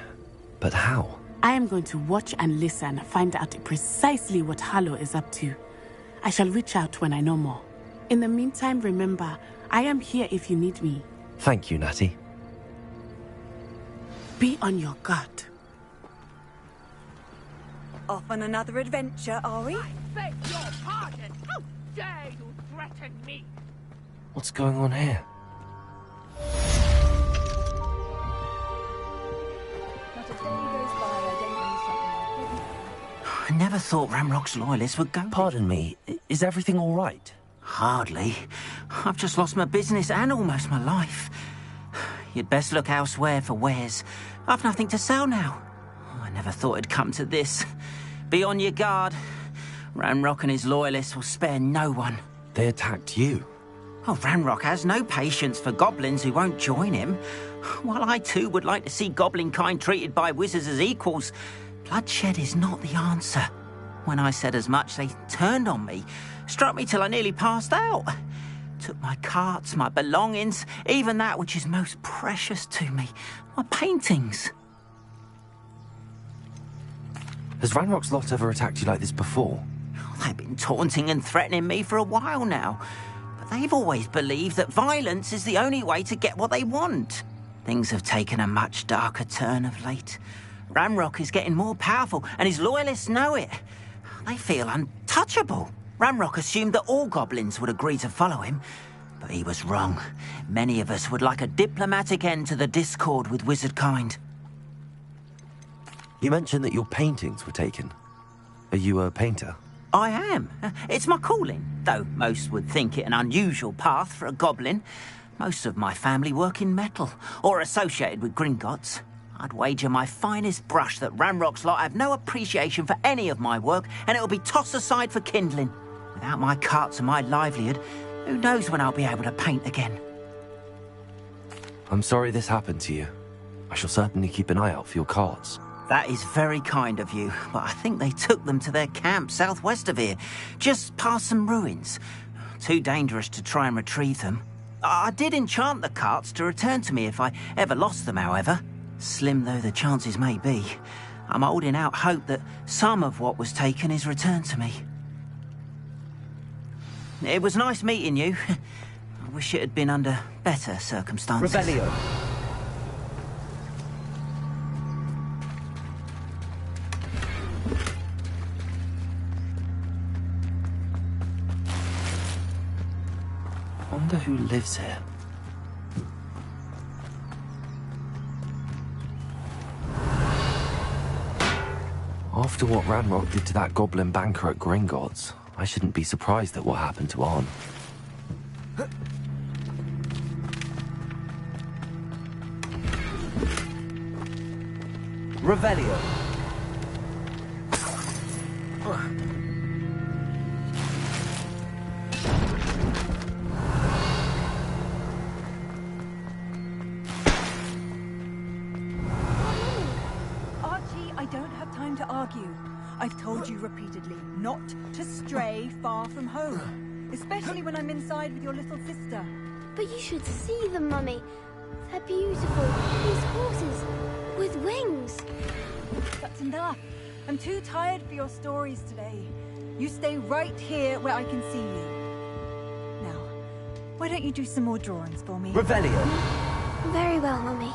but how? I am going to watch and listen, find out precisely what Harlow is up to. I shall reach out when I know more. In the meantime, remember, I am here if you need me. Thank you, Natty. Be on your guard. Off on another adventure, are we? I beg your pardon! How dare you threaten me? What's going on here? Not a day goes by I don't do something like I never thought Ranrock's loyalists would go... Pardon me, is everything all right? Hardly. I've just lost my business and almost my life. You'd best look elsewhere for wares. I've nothing to sell now. I never thought it'd come to this. Be on your guard. Ranrock and his loyalists will spare no one. They attacked you? Oh, Ranrock has no patience for goblins who won't join him. While I too would like to see goblin kind treated by wizards as equals, bloodshed is not the answer. When I said as much, they turned on me, struck me till I nearly passed out. Took my carts, my belongings, even that which is most precious to me, my paintings. Has Ranrock's lot ever attacked you like this before? They've been taunting and threatening me for a while now. But they've always believed that violence is the only way to get what they want. Things have taken a much darker turn of late. Ranrock is getting more powerful, and his loyalists know it. They feel untouchable. Ranrock assumed that all goblins would agree to follow him, but he was wrong. Many of us would like a diplomatic end to the discord with wizard kind. You mentioned that your paintings were taken. Are you a painter? I am. It's my calling, though most would think it an unusual path for a goblin. Most of my family work in metal, or associated with Gringotts. I'd wager my finest brush that Ranrock's lot have no appreciation for any of my work, and it'll be tossed aside for kindling. Without my carts and my livelihood, who knows when I'll be able to paint again? I'm sorry this happened to you. I shall certainly keep an eye out for your carts. That is very kind of you, but I think they took them to their camp southwest of here, just past some ruins. Too dangerous to try and retrieve them. I did enchant the carts to return to me if I ever lost them, however. Slim though the chances may be, I'm holding out hope that some of what was taken is returned to me. It was nice meeting you. I wish it had been under better circumstances. Rebellion. Wonder who lives here. After what Ranrock did to that goblin banker at Gringotts, I shouldn't be surprised at what happened to Arn. Revelio. repeatedly not to stray far from home, especially when I'm inside with your little sister. But you should see them, Mummy. They're beautiful. These horses with wings. That's enough. I'm too tired for your stories today. You stay right here where I can see you. Now, why don't you do some more drawings for me? Revelio. Very well, Mummy.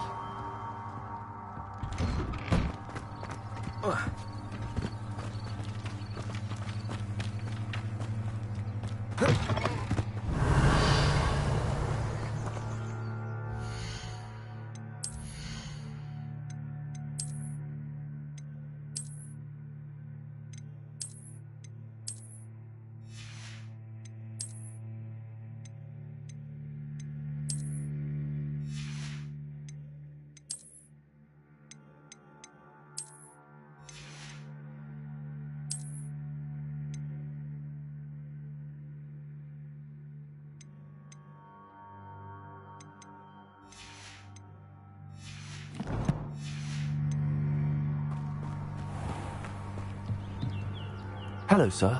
Hello, sir.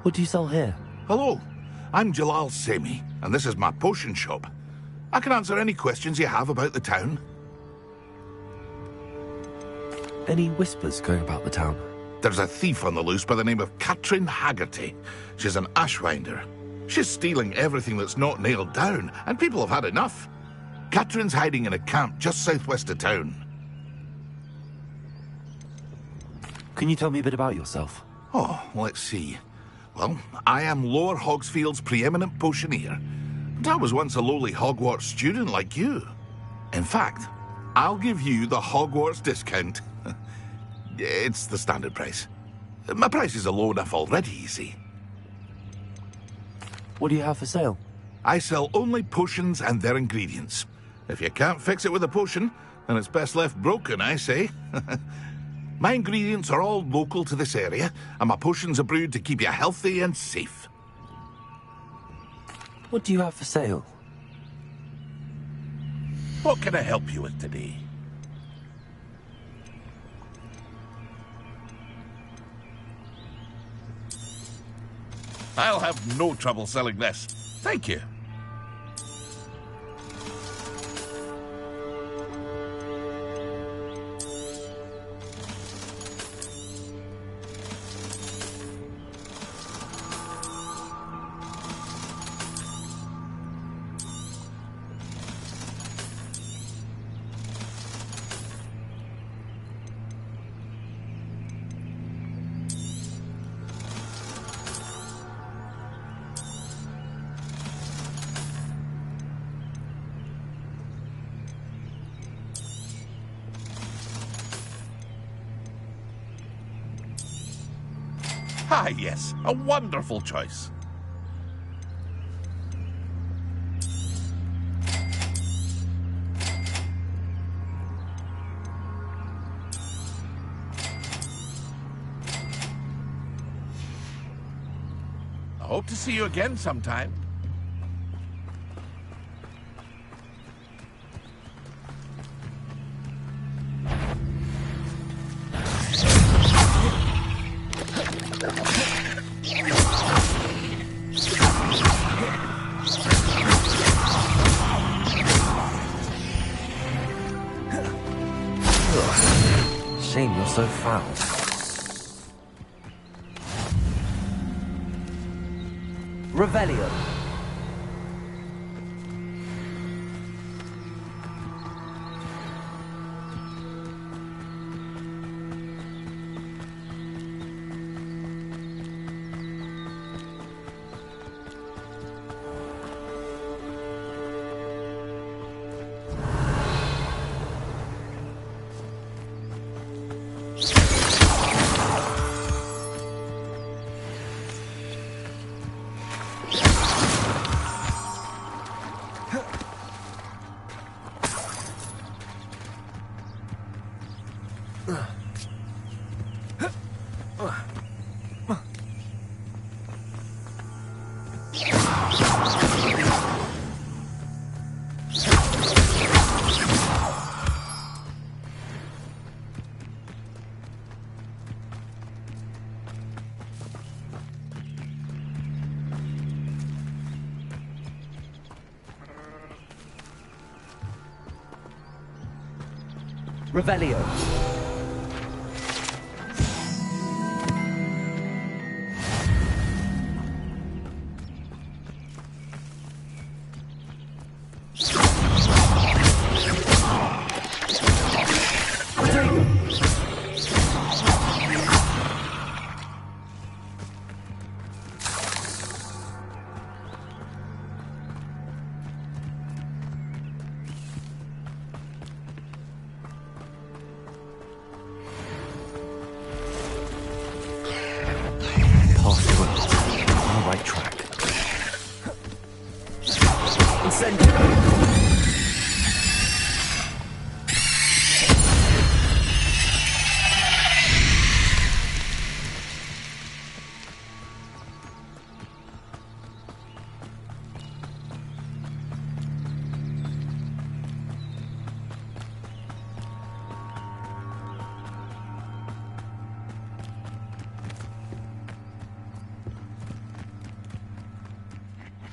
What do you sell here? Hello, I'm Jalal Semi, and this is my potion shop. I can answer any questions you have about the town. Any whispers going about the town? There's a thief on the loose by the name of Katrin Haggerty. She's an ashwinder. She's stealing everything that's not nailed down, and people have had enough. Katrin's hiding in a camp just southwest of town. Can you tell me a bit about yourself? Oh, let's see. Well, I am Lower Hogsfield's preeminent potioneer, but I was once a lowly Hogwarts student like you. In fact, I'll give you the Hogwarts discount. It's the standard price. My prices are low enough already, you see. What do you have for sale? I sell only potions and their ingredients. If you can't fix it with a potion, then it's best left broken, I say. My ingredients are all local to this area, and my potions are brewed to keep you healthy and safe. What do you have for sale? What can I help you with today? I'll have no trouble selling this. Thank you. Ah, yes, a wonderful choice. I hope to see you again sometime. Shame you're so foul. Revelio. Revelio.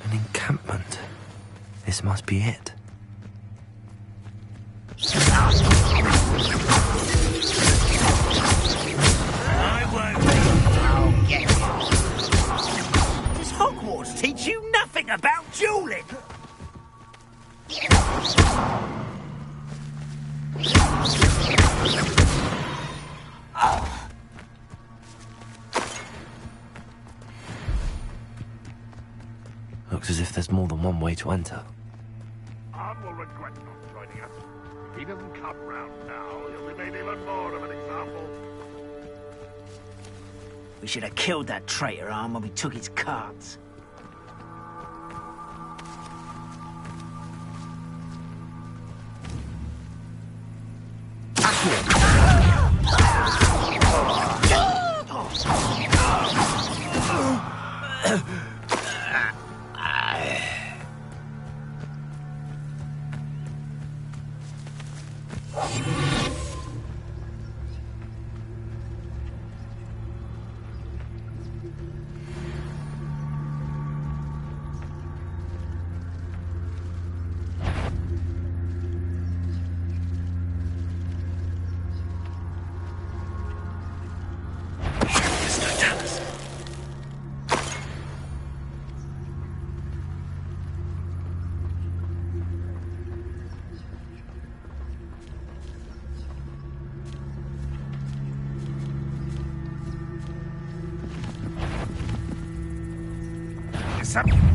An encampment. This must be it. Does Hogwarts teach you nothing about dueling? Looks as if there's more than one way to enter. Anne will regret not joining us. If he doesn't come round now, he'll be made even more of an example. We should have killed that traitor, Anne, when we took his cards.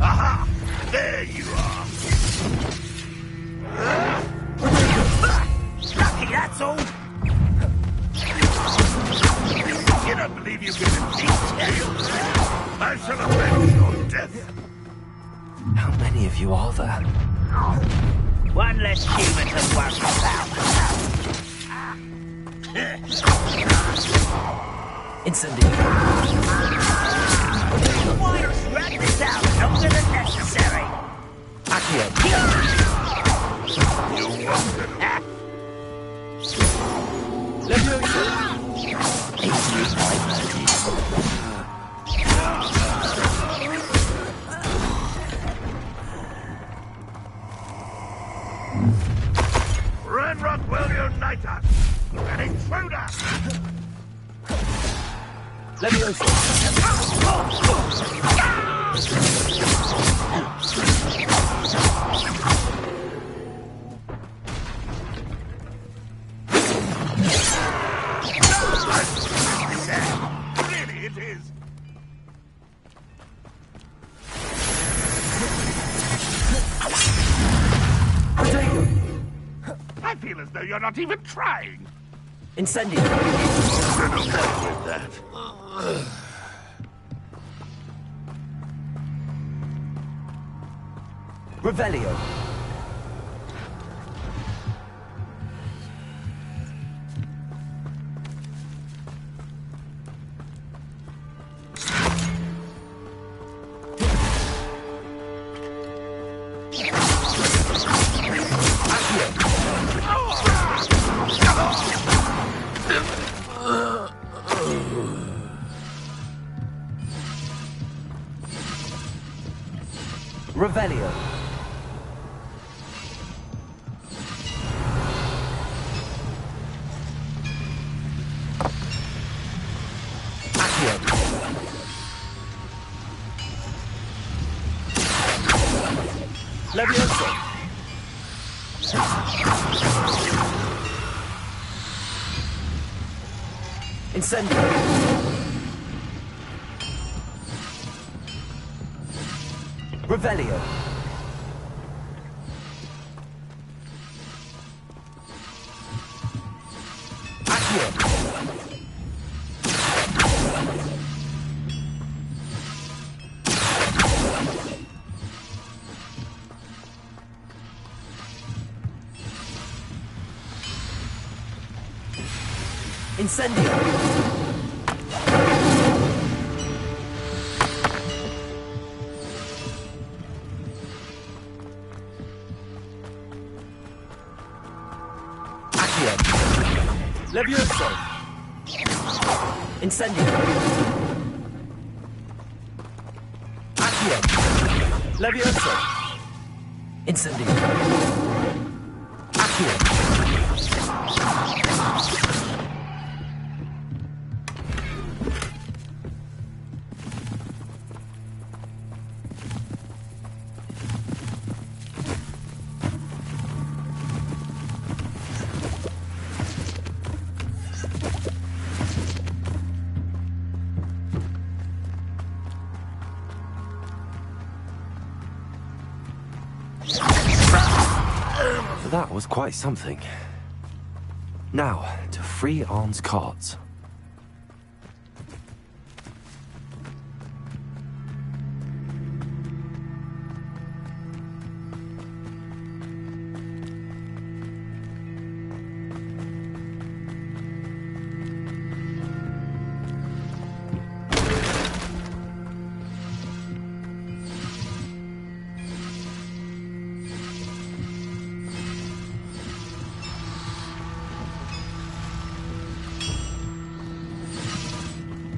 Aha! There you are! Lucky, that's all! You don't believe you can defeat him? I shall avenge your death! How many of you are there? One less human to worry about. Incendio. Why drag this out longer than necessary? Accio. You wanted it. Renrock will unite us! An intruder! Levioso. Really, it is. I feel as though you're not even trying. Incendio. With that. Revelio. Revelio. Incendio. Revelio. Accio. Incendio. Accio. Levioso. Incendio. Accio. Levioso. Incendio. Accio. That was quite something. Now, to free Arn's cards.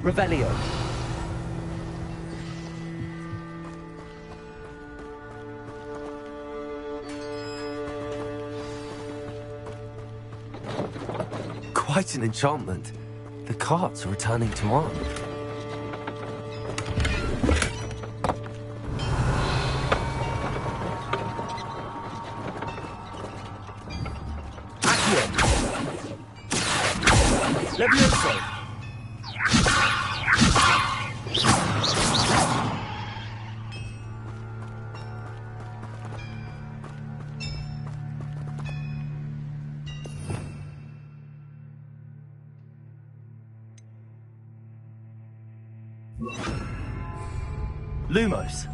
Revelio. Quite an enchantment. The carts are returning to Arn. Accio. Levioso. Lumos.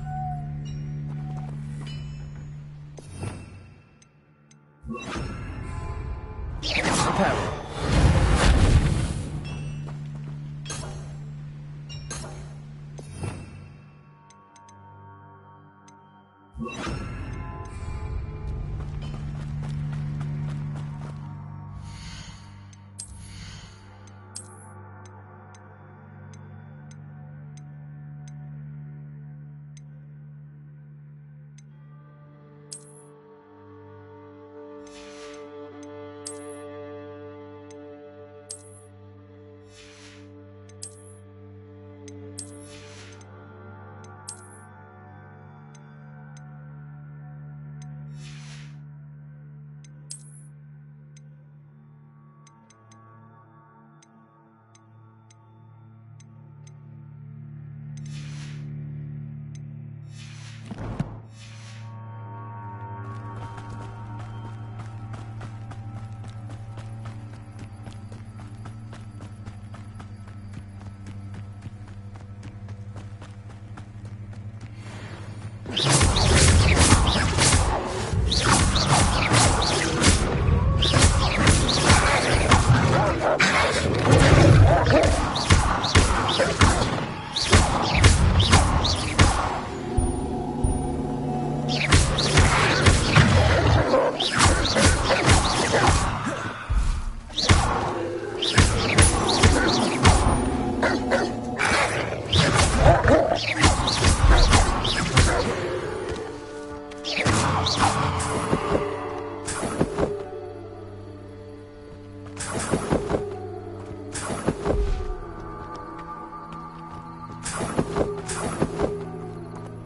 Reparo.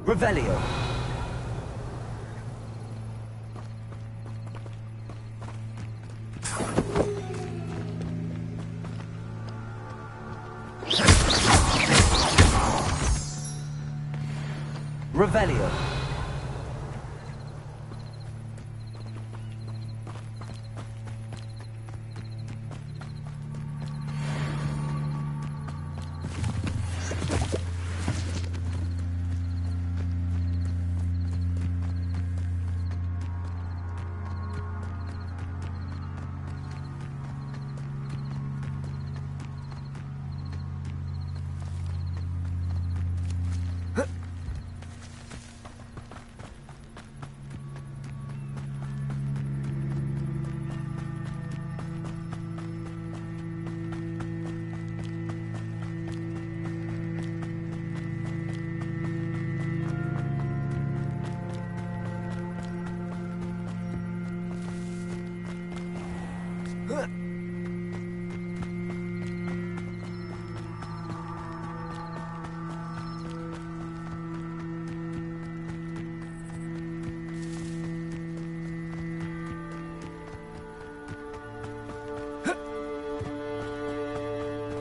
Revelio. Revelio.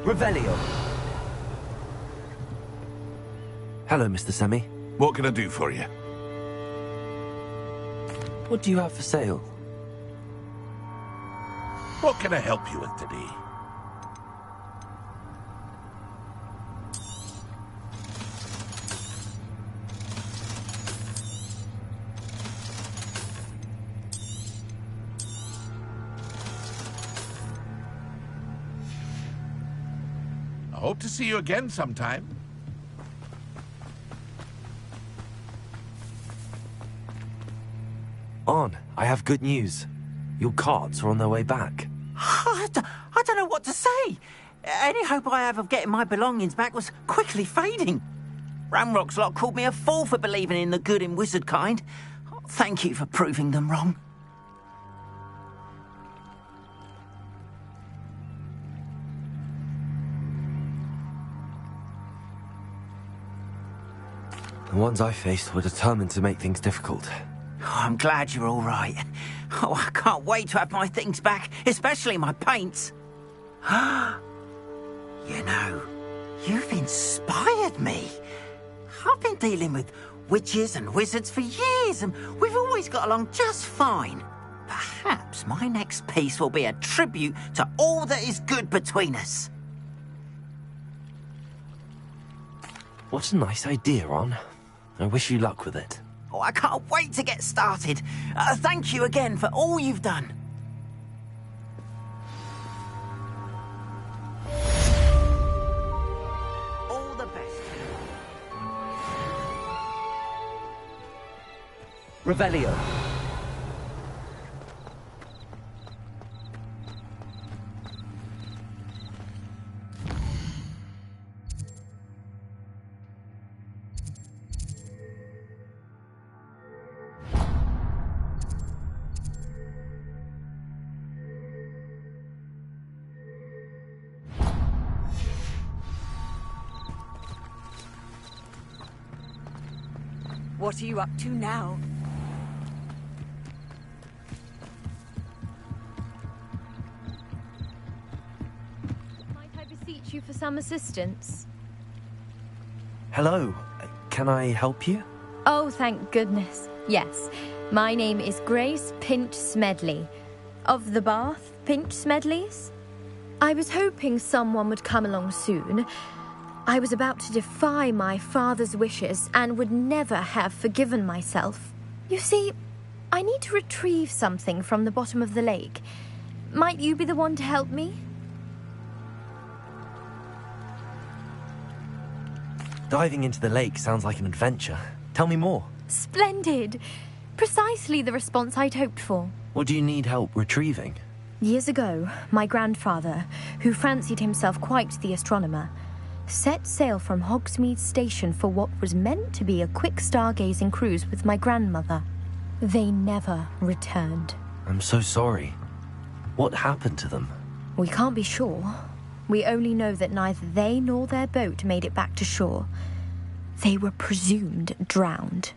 Revelio. Hello, Mr. Semi. What can I do for you? What do you have for sale? What can I help you with today? I hope to see you again sometime. On, I have good news. Your carts are on their way back. I don't know what to say. Any hope I have of getting my belongings back was quickly fading. Ramrock's lot called me a fool for believing in the good in wizard kind. Thank you for proving them wrong. The ones I faced were determined to make things difficult. Oh, I'm glad you're all right. Oh, I can't wait to have my things back, especially my paints. You know, you've inspired me. I've been dealing with witches and wizards for years, and we've always got along just fine. Perhaps my next piece will be a tribute to all that is good between us. What a nice idea, Ron. I wish you luck with it. Oh, I can't wait to get started. Thank you again for all you've done. All the best. Revelio. What are you up to now? Might I beseech you for some assistance? Hello. Can I help you? Oh, thank goodness. Yes. My name is Grace Pinch Smedley. Of the Bath Pinch Smedleys? I was hoping someone would come along soon. I was about to defy my father's wishes and would never have forgiven myself. You see, I need to retrieve something from the bottom of the lake. Might you be the one to help me? Diving into the lake sounds like an adventure. Tell me more. Splendid! Precisely the response I'd hoped for. What do you need help retrieving? Years ago, my grandfather, who fancied himself quite the astronomer, set sail from Hogsmeade Station for what was meant to be a quick stargazing cruise with my grandmother. They never returned. I'm so sorry. What happened to them? We can't be sure. We only know that neither they nor their boat made it back to shore. They were presumed drowned.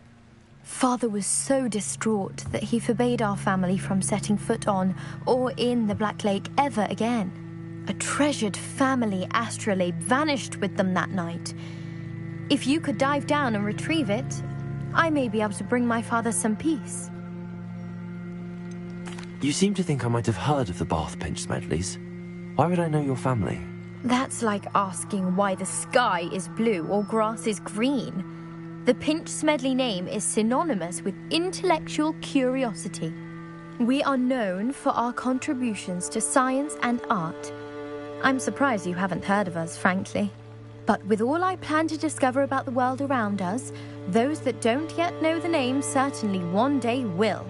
Father was so distraught that he forbade our family from setting foot on or in the Black Lake ever again. A treasured family astrolabe vanished with them that night. If you could dive down and retrieve it, I may be able to bring my father some peace. You seem to think I might have heard of the Bath Pinch Smedleys. Why would I know your family? That's like asking why the sky is blue or grass is green. The Pinch Smedley name is synonymous with intellectual curiosity. We are known for our contributions to science and art. I'm surprised you haven't heard of us, frankly. But with all I plan to discover about the world around us, those that don't yet know the name certainly one day will.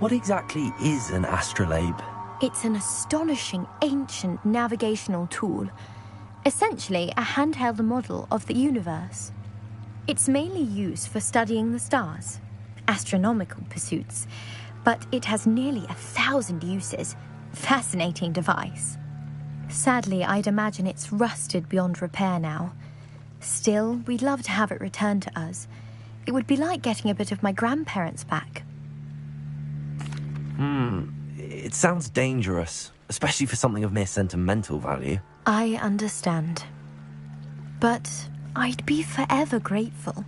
What exactly is an astrolabe? It's an astonishing ancient navigational tool. Essentially, a handheld model of the universe. It's mainly used for studying the stars, astronomical pursuits, but it has nearly 1,000 uses. Fascinating device. Sadly, I'd imagine it's rusted beyond repair now. Still, we'd love to have it returned to us. It would be like getting a bit of my grandparents back. It sounds dangerous, especially for something of mere sentimental value. I understand. But I'd be forever grateful.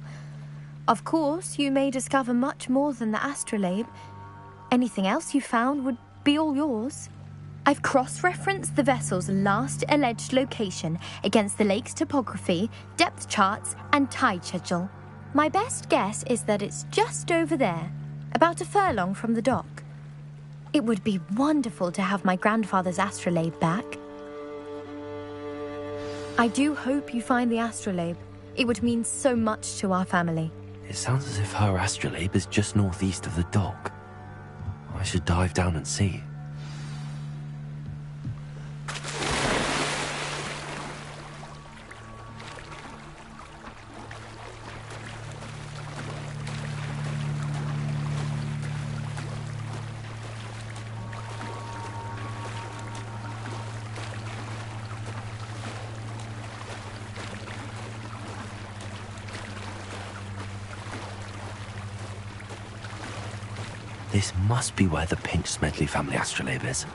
Of course, you may discover much more than the astrolabe. Anything else you found would be all yours. I've cross-referenced the vessel's last alleged location against the lake's topography, depth charts, and tide schedule. My best guess is that it's just over there, about a furlong from the dock. It would be wonderful to have my grandfather's astrolabe back. I do hope you find the astrolabe. It would mean so much to our family. It sounds as if her astrolabe is just northeast of the dock. I should dive down and see. This must be where the Pinch Smedley family astrolabe is.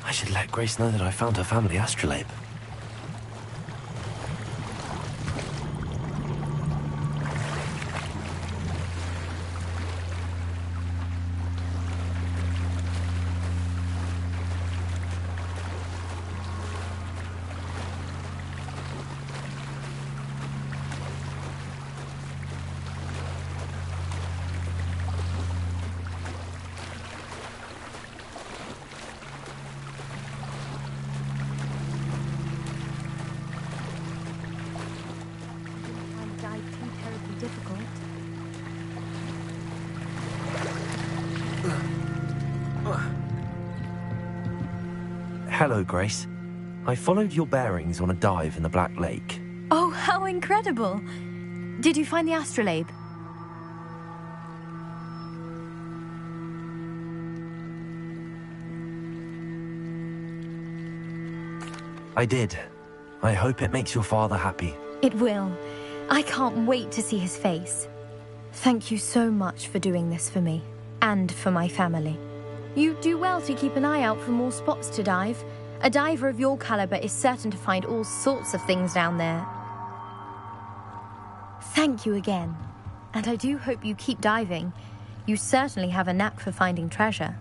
I should let Grace know that I found her family astrolabe. Hello, Grace. I followed your bearings on a dive in the Black Lake. Oh, how incredible! Did you find the astrolabe? I did. I hope it makes your father happy. It will. I can't wait to see his face. Thank you so much for doing this for me, and for my family. You do well to keep an eye out for more spots to dive. A diver of your caliber is certain to find all sorts of things down there. Thank you again. And I do hope you keep diving. You certainly have a knack for finding treasure.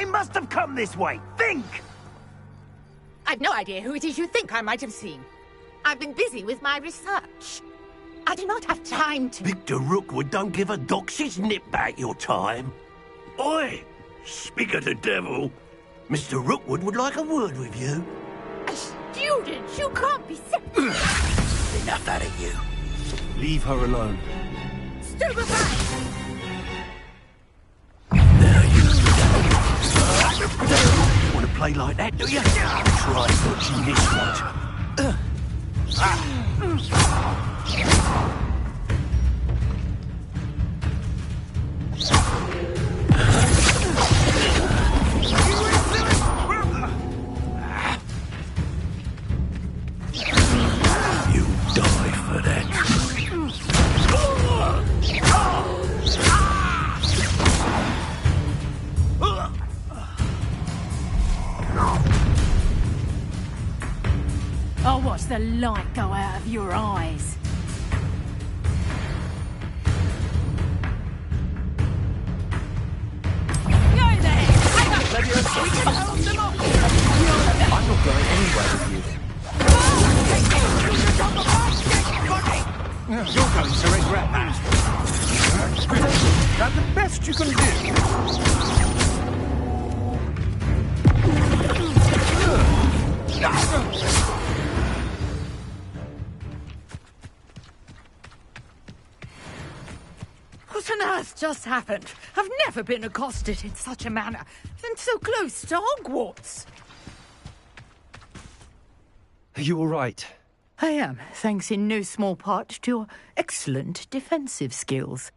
They must have come this way. Think! I've no idea who it is you think I might have seen. I've been busy with my research. I do not have time to... Victor Rookwood don't give a doxy's nip back your time. Oi! Speak of the devil. Mr. Rookwood would like a word with you. A student? You can't be... Enough out of you. Leave her alone. Stupefy! Want to play like that, do you? Try dodging this one. You die for that. I'll watch the light go out of your eyes. I'm not going anywhere with you. You're going to regret that. That's the best you can do. What on earth just happened? I've never been accosted in such a manner, and so close to Hogwarts. Are you all right? I am, thanks in no small part to your excellent defensive skills.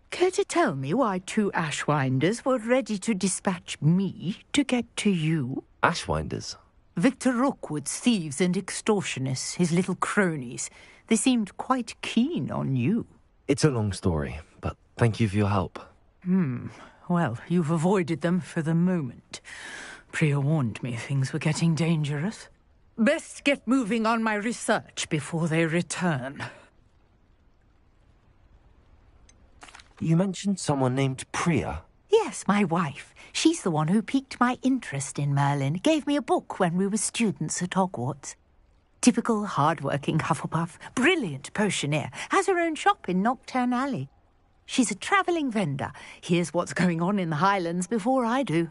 Care to tell me why 2 Ashwinders were ready to dispatch me to get to you? Ashwinders? Victor Rookwood's thieves and extortionists, his little cronies. They seemed quite keen on you. It's a long story, but thank you for your help. Well, you've avoided them for the moment. Priya warned me things were getting dangerous. Best get moving on my research before they return. You mentioned someone named Priya. Yes, my wife. She's the one who piqued my interest in Merlin. Gave me a book when we were students at Hogwarts. Typical hard-working Hufflepuff, brilliant potioneer, has her own shop in Knockturn Alley. She's a travelling vendor. Hears what's going on in the Highlands before I do.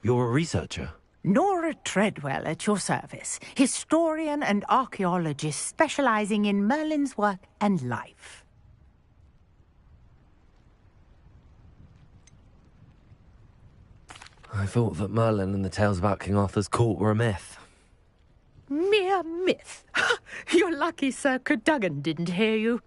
You're a researcher? Nora Treadwell at your service, historian and archaeologist specialising in Merlin's work and life. I thought that Merlin and the tales about King Arthur's court were a myth. Mere myth. You're lucky Sir Cadogan didn't hear you.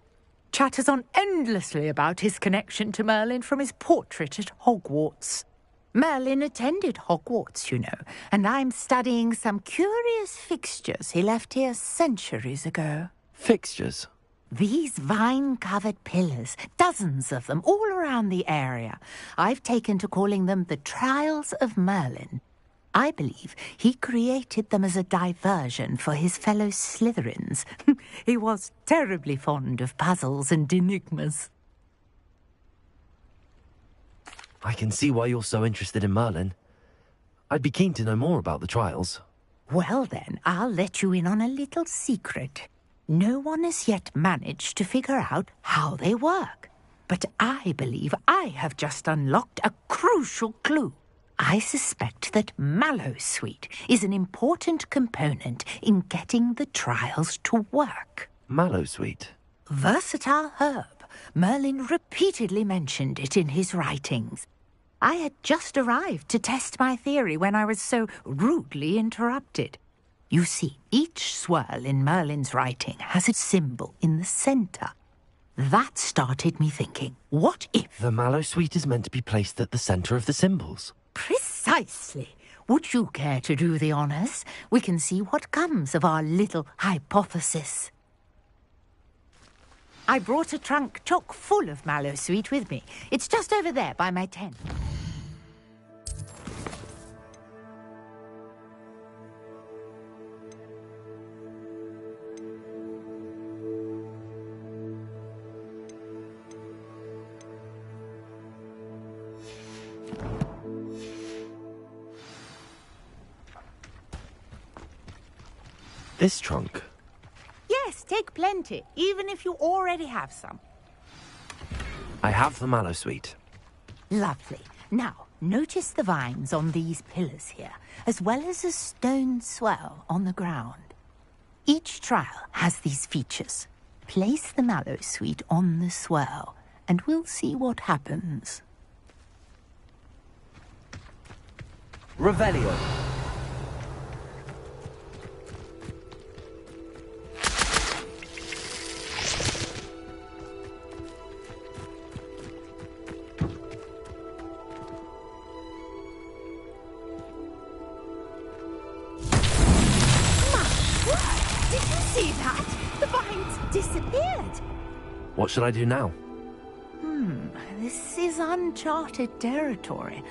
Chatters on endlessly about his connection to Merlin from his portrait at Hogwarts. Merlin attended Hogwarts, you know, and I'm studying some curious fixtures he left here centuries ago. Fixtures? These vine-covered pillars, dozens of them, all around the area. I've taken to calling them the Trials of Merlin. I believe he created them as a diversion for his fellow Slytherins. He was terribly fond of puzzles and enigmas. I can see why you're so interested in Merlin. I'd be keen to know more about the trials. Well then, I'll let you in on a little secret. No one has yet managed to figure out how they work. But I believe I have just unlocked a crucial clue. I suspect that Mallowsweet is an important component in getting the trials to work. Mallowsweet? Versatile herb. Merlin repeatedly mentioned it in his writings. I had just arrived to test my theory when I was so rudely interrupted. You see, each swirl in Merlin's writing has a symbol in the centre. That started me thinking, what if... The Mallowsweet is meant to be placed at the centre of the symbols. Precisely. Would you care to do the honours? We can see what comes of our little hypothesis. I brought a trunk chock full of Mallowsweet with me. It's just over there by my tent. This trunk? Yes, take plenty, even if you already have some. I have the mallow sweet. Lovely. Now, notice the vines on these pillars here, as well as a stone swell on the ground. Each trial has these features. Place the mallow sweet on the swell, and we'll see what happens. Revelio. Did you see that? The vines disappeared. What should I do now? This is uncharted territory.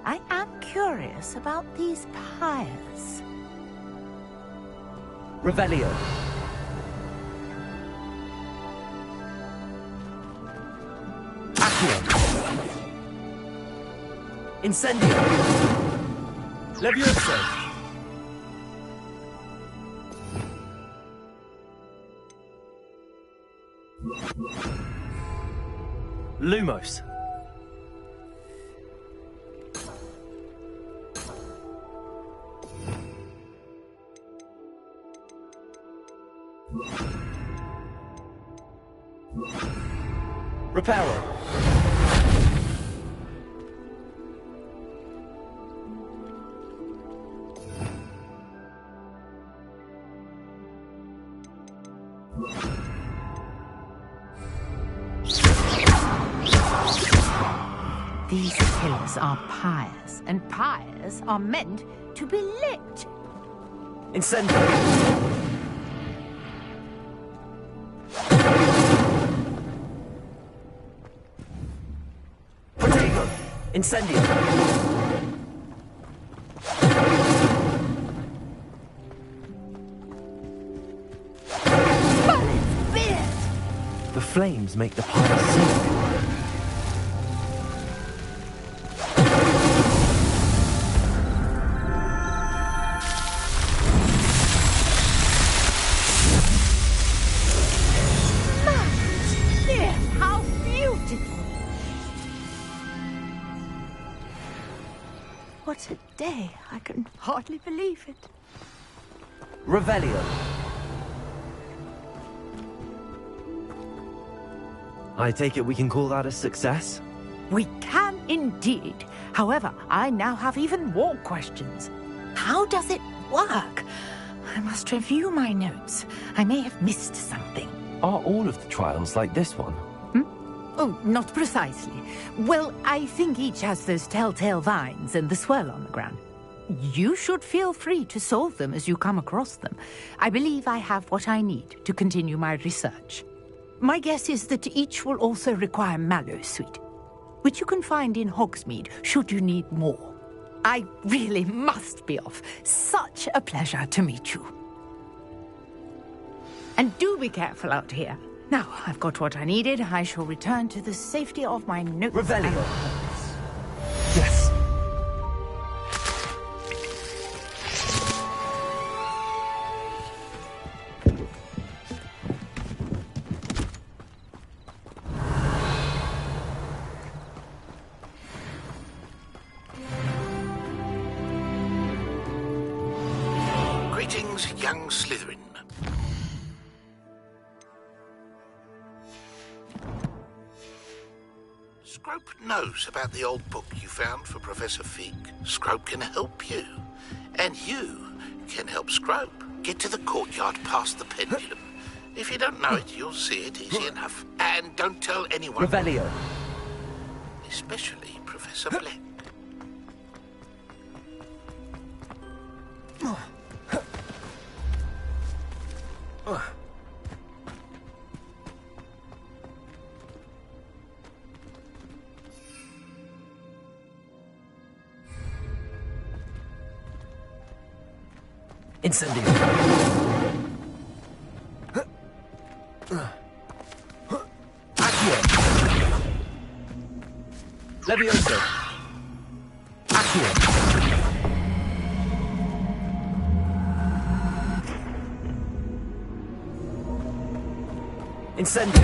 I am curious about these pyres. Revelio. Accio. Incendio. Levioso. Lumos. Reparo. These pillars are pyres, and pyres are meant to be lit. Incendio. Protego. Incendio. The flames make the pyre sink. How beautiful! What a day. I can hardly believe it. Revelio. I take it we can call that a success? We can indeed. However, I now have even more questions. How does it work? I must review my notes. I may have missed something. Are all of the trials like this one? Oh, not precisely. Well, I think each has those telltale vines and the swirl on the ground. You should feel free to solve them as you come across them. I believe I have what I need to continue my research. My guess is that each will also require mallow sweet, which you can find in Hogsmeade should you need more. I really must be off. Such a pleasure to meet you. And do be careful out here. Now, I've got what I needed. I shall return to the safety of my notes. Revelio. Yes. Greetings, young Slytherin. Scrope knows about the old book you found for Professor Fig. Scrope can help you. And you can help Scrope get to the courtyard past the pendulum. If you don't know it, you'll see it easy enough. And don't tell anyone. Revelio. Especially Professor Black. Incendio. Accio. Levioso. Accio. Incendio!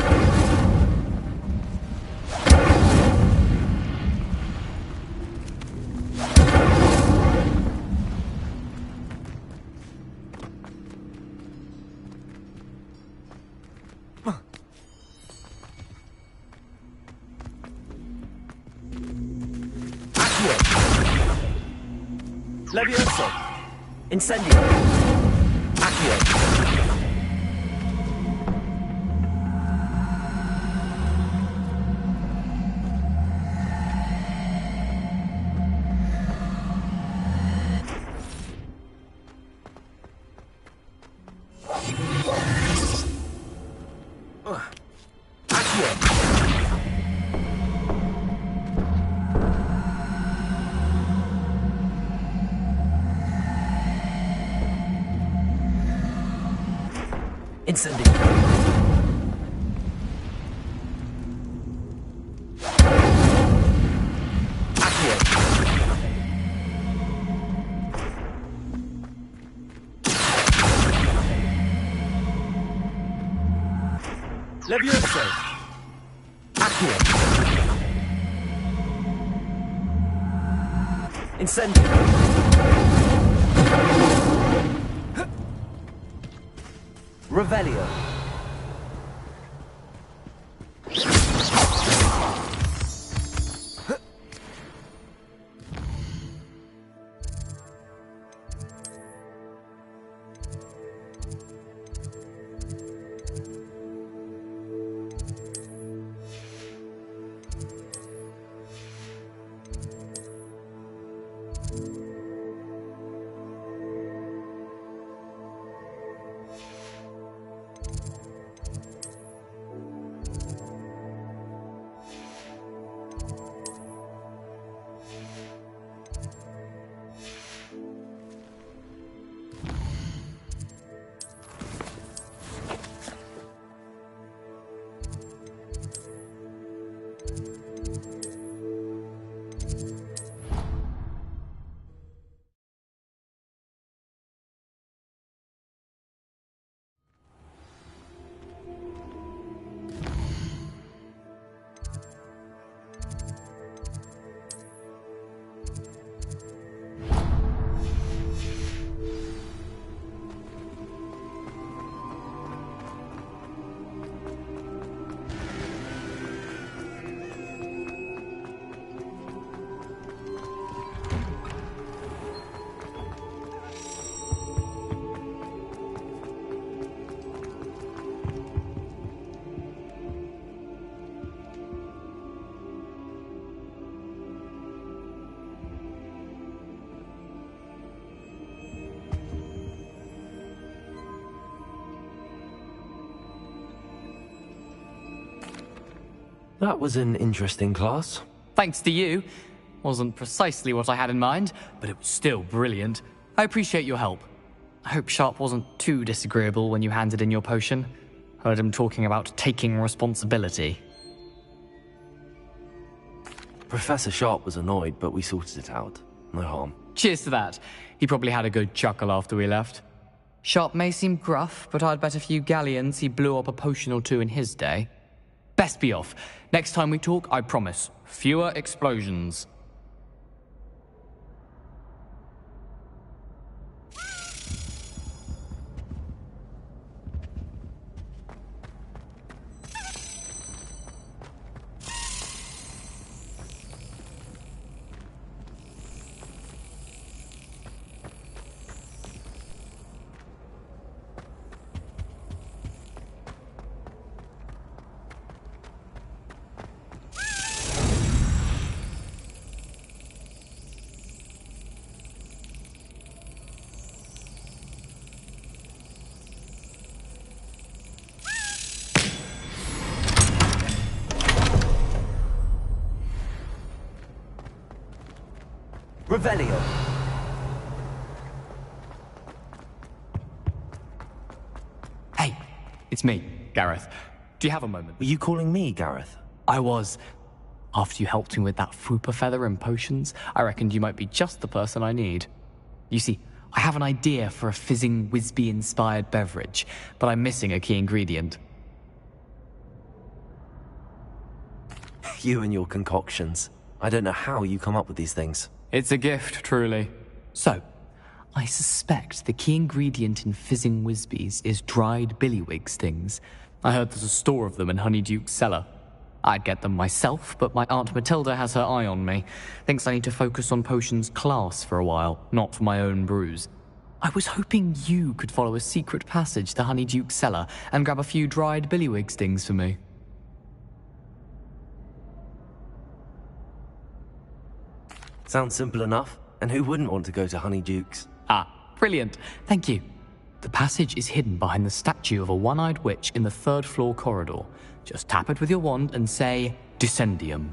Levioso! Incendio! Accio! Incendio! Accio! Levioso! Accio! Incendio! Revelio. That was an interesting class. Thanks to you. Wasn't precisely what I had in mind, but it was still brilliant. I appreciate your help. I hope Sharp wasn't too disagreeable when you handed in your potion. Heard him talking about taking responsibility. Professor Sharp was annoyed, but we sorted it out. No harm. Cheers to that. He probably had a good chuckle after we left. Sharp may seem gruff, but I'd bet a few galleons he blew up a potion or two in his day. Best be off. Next time we talk, I promise, fewer explosions. Revelio. Hey, it's me, Gareth. Do you have a moment? Were you calling me, Gareth? I was. After you helped me with that Fupa feather and potions, I reckoned you might be just the person I need. You see, I have an idea for a fizzing Whizbee-inspired beverage, but I'm missing a key ingredient. You and your concoctions. I don't know how you come up with these things. It's a gift, truly. So, I suspect the key ingredient in fizzing Whizbees is dried billywig stings. I heard there's a store of them in Honeyduke's cellar. I'd get them myself, but my Aunt Matilda has her eye on me. Thinks I need to focus on potions class for a while, not for my own brews. I was hoping you could follow a secret passage to Honeyduke's cellar and grab a few dried billywig stings for me. Sounds simple enough. And who wouldn't want to go to Honeyduke's? Ah, brilliant. Thank you. The passage is hidden behind the statue of a one-eyed witch in the third-floor corridor. Just tap it with your wand and say, Descendium.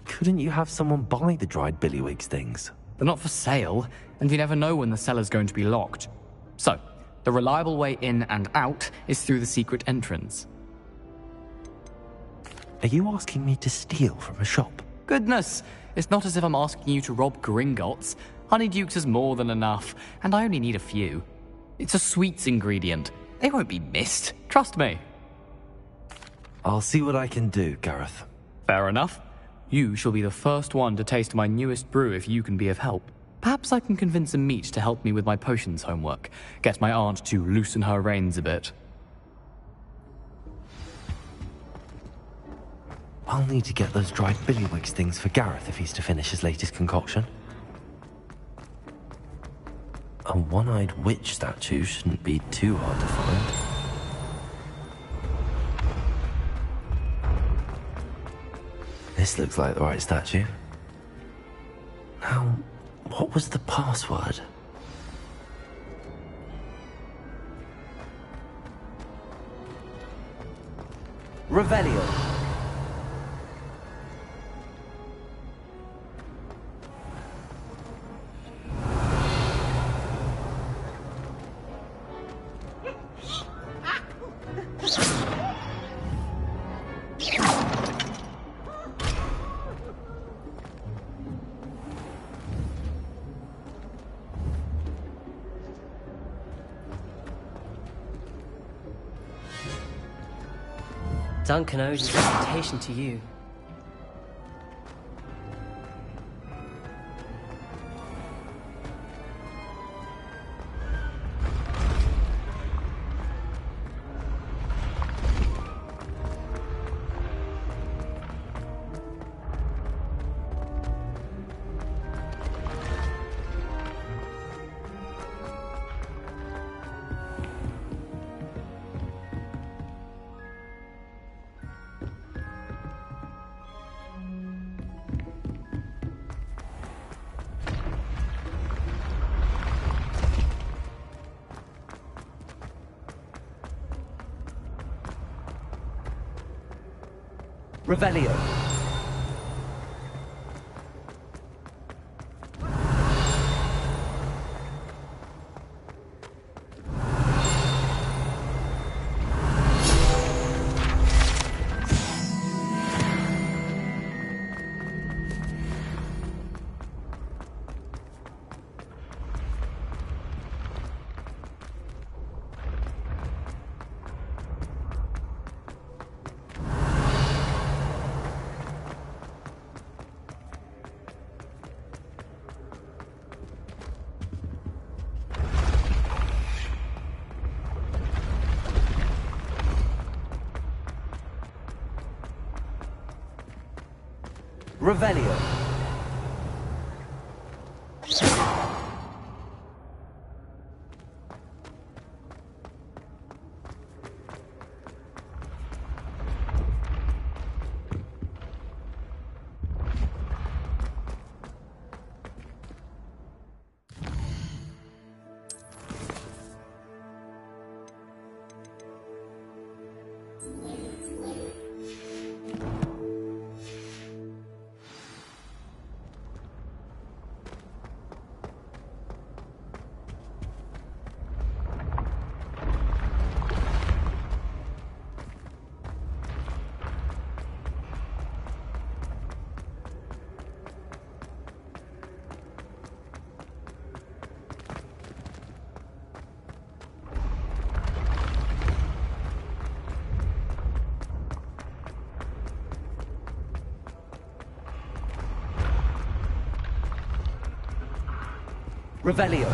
Couldn't you have someone buy the dried billywig stings? They're not for sale, and you never know when the cellar's going to be locked. So, the reliable way in and out is through the secret entrance. Are you asking me to steal from a shop? Goodness, it's not as if I'm asking you to rob Gringotts. Honeyduke's is more than enough, and I only need a few. It's a sweets ingredient. They won't be missed. Trust me. I'll see what I can do, Gareth. Fair enough. You shall be the first one to taste my newest brew if you can be of help. Perhaps I can convince a meat to help me with my potions homework. Get my aunt to loosen her reins a bit. I'll need to get those dried billywig stings for Gareth if he's to finish his latest concoction. A one-eyed witch statue shouldn't be too hard to find. This looks like the right statue. Now, what was the password? Revelio. Duncan owed his reputation to you. Revelio. Revelio. Revelio.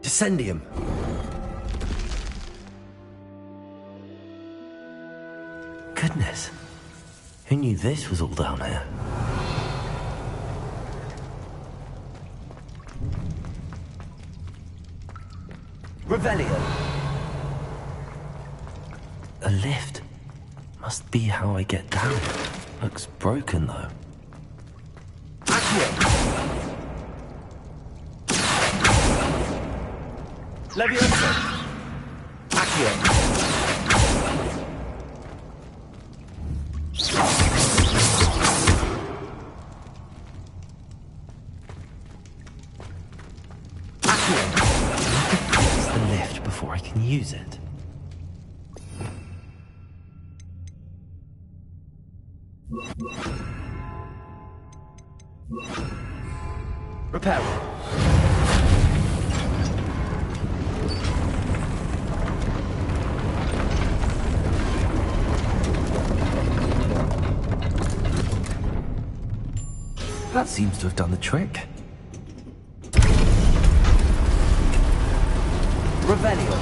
Descendium. Goodness. Who knew this was all down here? Revelio. A lift. Must be how I get down. Looks broken though. Leviosa! Accio! Accio! Fix the lift before I can use it. Repair it. That seems to have done the trick. Revelio.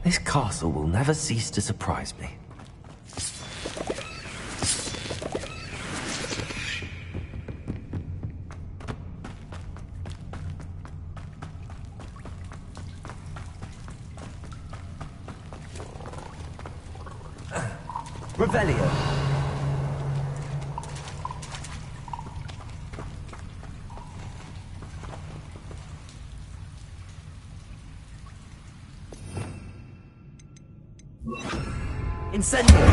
This castle will never cease to surprise me. Revelio. Incendio.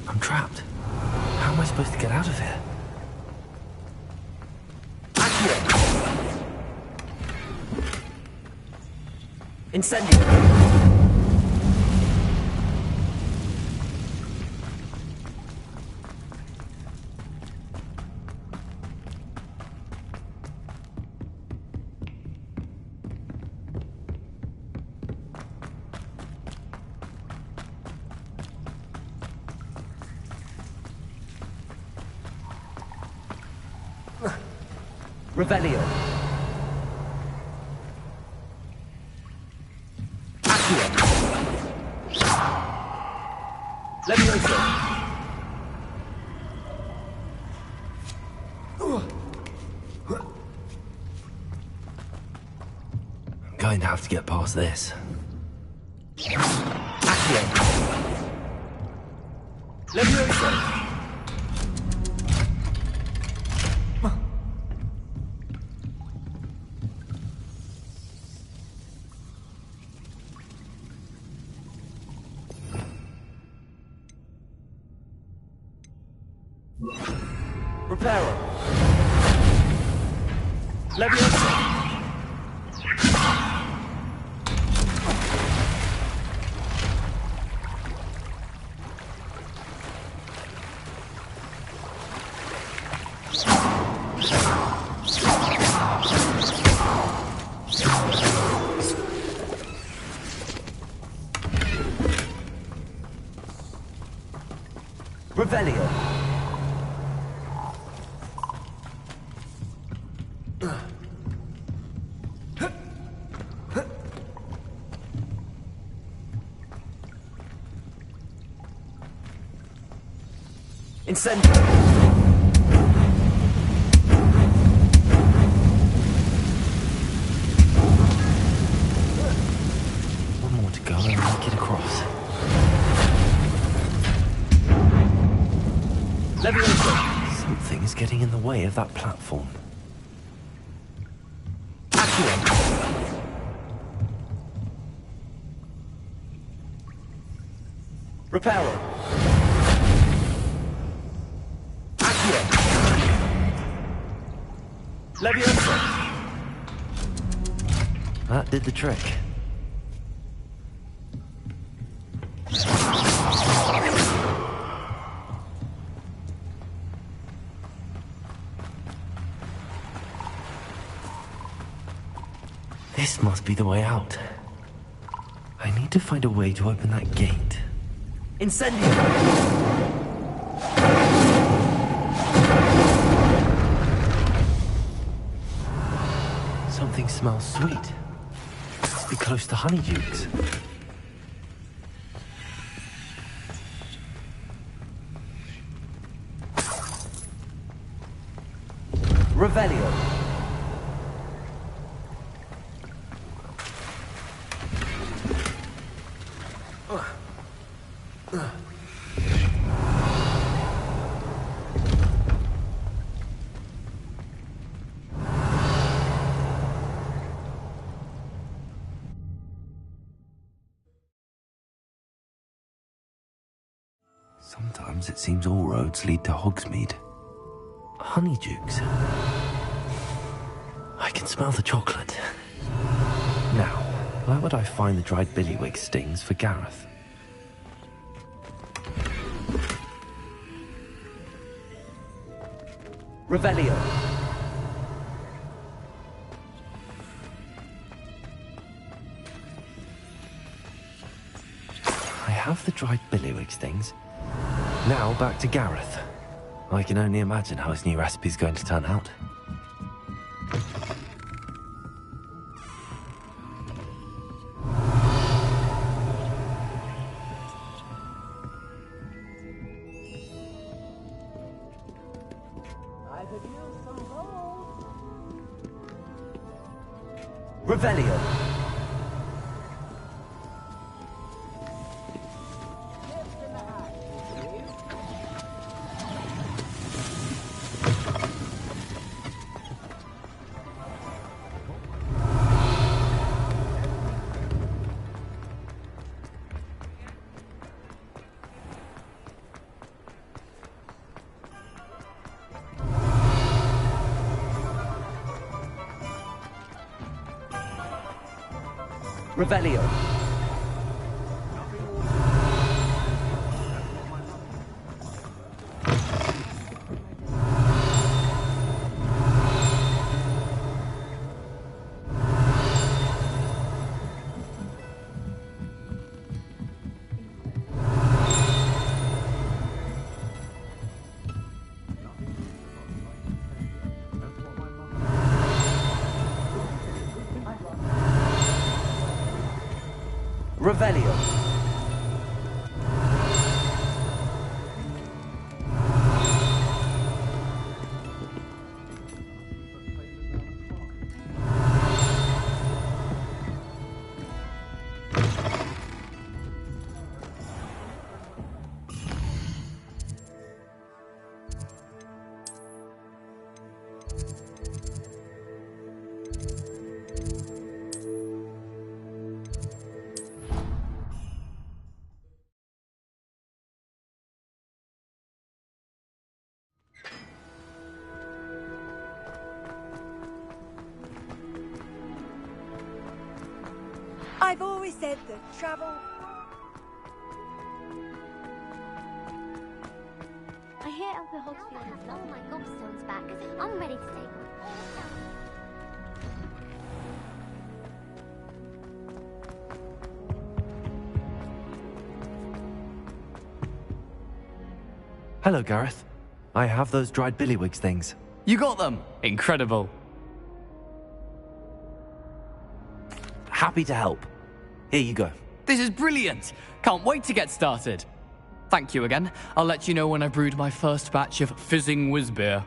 I'm trapped. How am I supposed to get out of here? Incendio. Revelio. Leviosa. I'm going to have to get past this. Accio. Leviosa. Reparo. Leviosa. Revelio. Incendio. One more to go and make it across. Something's getting in the way of that platform. Reparo. Leviosa. That did the trick. This must be the way out. I need to find a way to open that gate. Incendio. Something smells sweet. Must be close to Honeydukes. Revelio. Sometimes it seems all roads lead to Hogsmeade. Honeydukes. I can smell the chocolate. Now, where would I find the dried billywig stings for Gareth? Revelio. I have the dried billywig stings. Now back to Gareth. I can only imagine how his new recipe's going to turn out. Revelio. Revelio. Revelio. I've always said that travel... I hear Uncle Hogsfield has all my gobstones back. I'm ready to take one. Hello, Gareth. I have those dried billywig things. You got them! Incredible. Happy to help. Here you go. This is brilliant! Can't wait to get started. Thank you again. I'll let you know when I brewed my first batch of fizzing whiz-beer.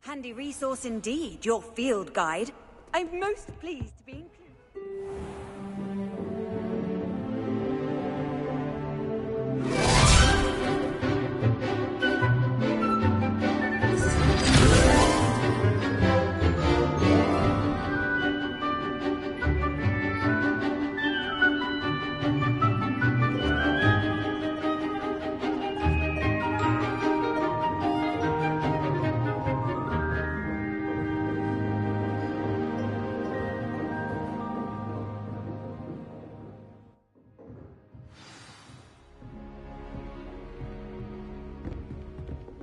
Handy resource indeed, your field guide. I'm most pleased to be included.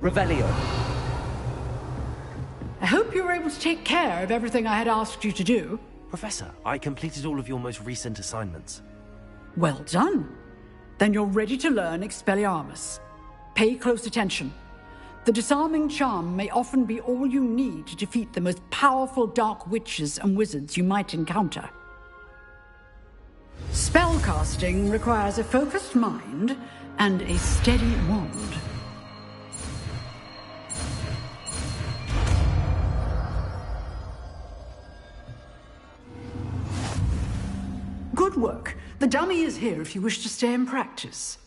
Revelio. I hope you were able to take care of everything I had asked you to do. Professor, I completed all of your most recent assignments. Well done. Then you're ready to learn Expelliarmus. Pay close attention. The disarming charm may often be all you need to defeat the most powerful dark witches and wizards you might encounter. Spellcasting requires a focused mind and a steady wand. Good work. The dummy is here if you wish to stay and practice.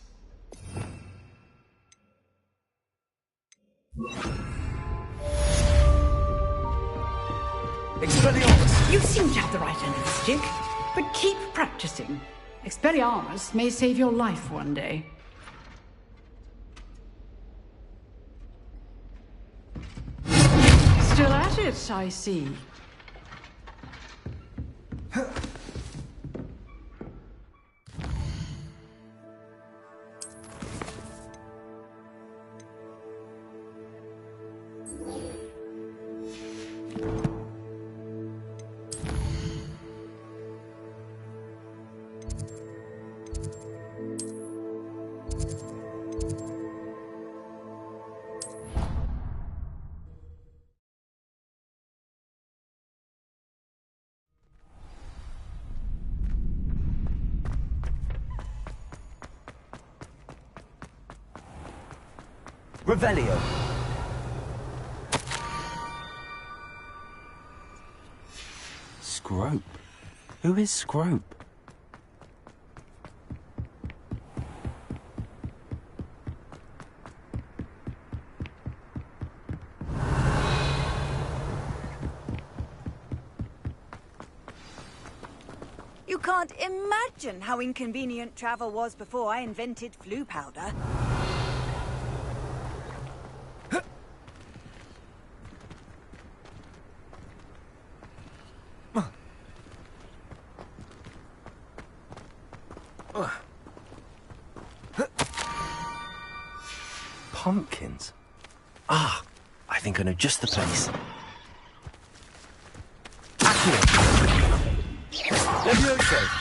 Expelliarmus! You seem to have the right end of the stick, but keep practicing. Expelliarmus may save your life one day. Still at it, I see. Revelio. Scrope? Who is Scrope? You can't imagine how inconvenient travel was before I invented flu powder. Pumpkins? Ah, I think I know just the place. Levioso!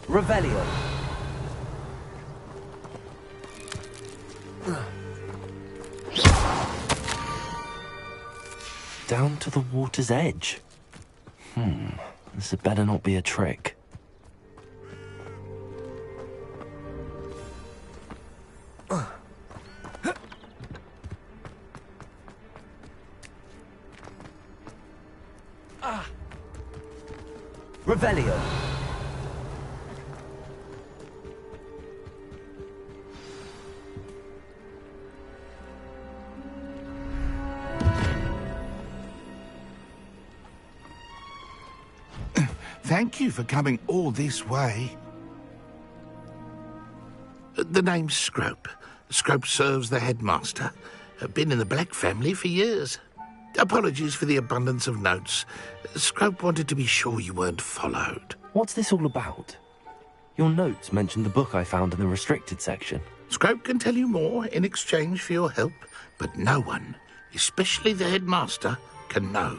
Revelio. Down to the water's edge. This had better not be a trick. Revelio. Thank you for coming all this way. The name's Scrope. Scrope serves the headmaster. Been in the Black family for years. Apologies for the abundance of notes. Scrope wanted to be sure you weren't followed. What's this all about? Your notes mentioned the book I found in the restricted section. Scrope can tell you more in exchange for your help, but no one, especially the headmaster, can know.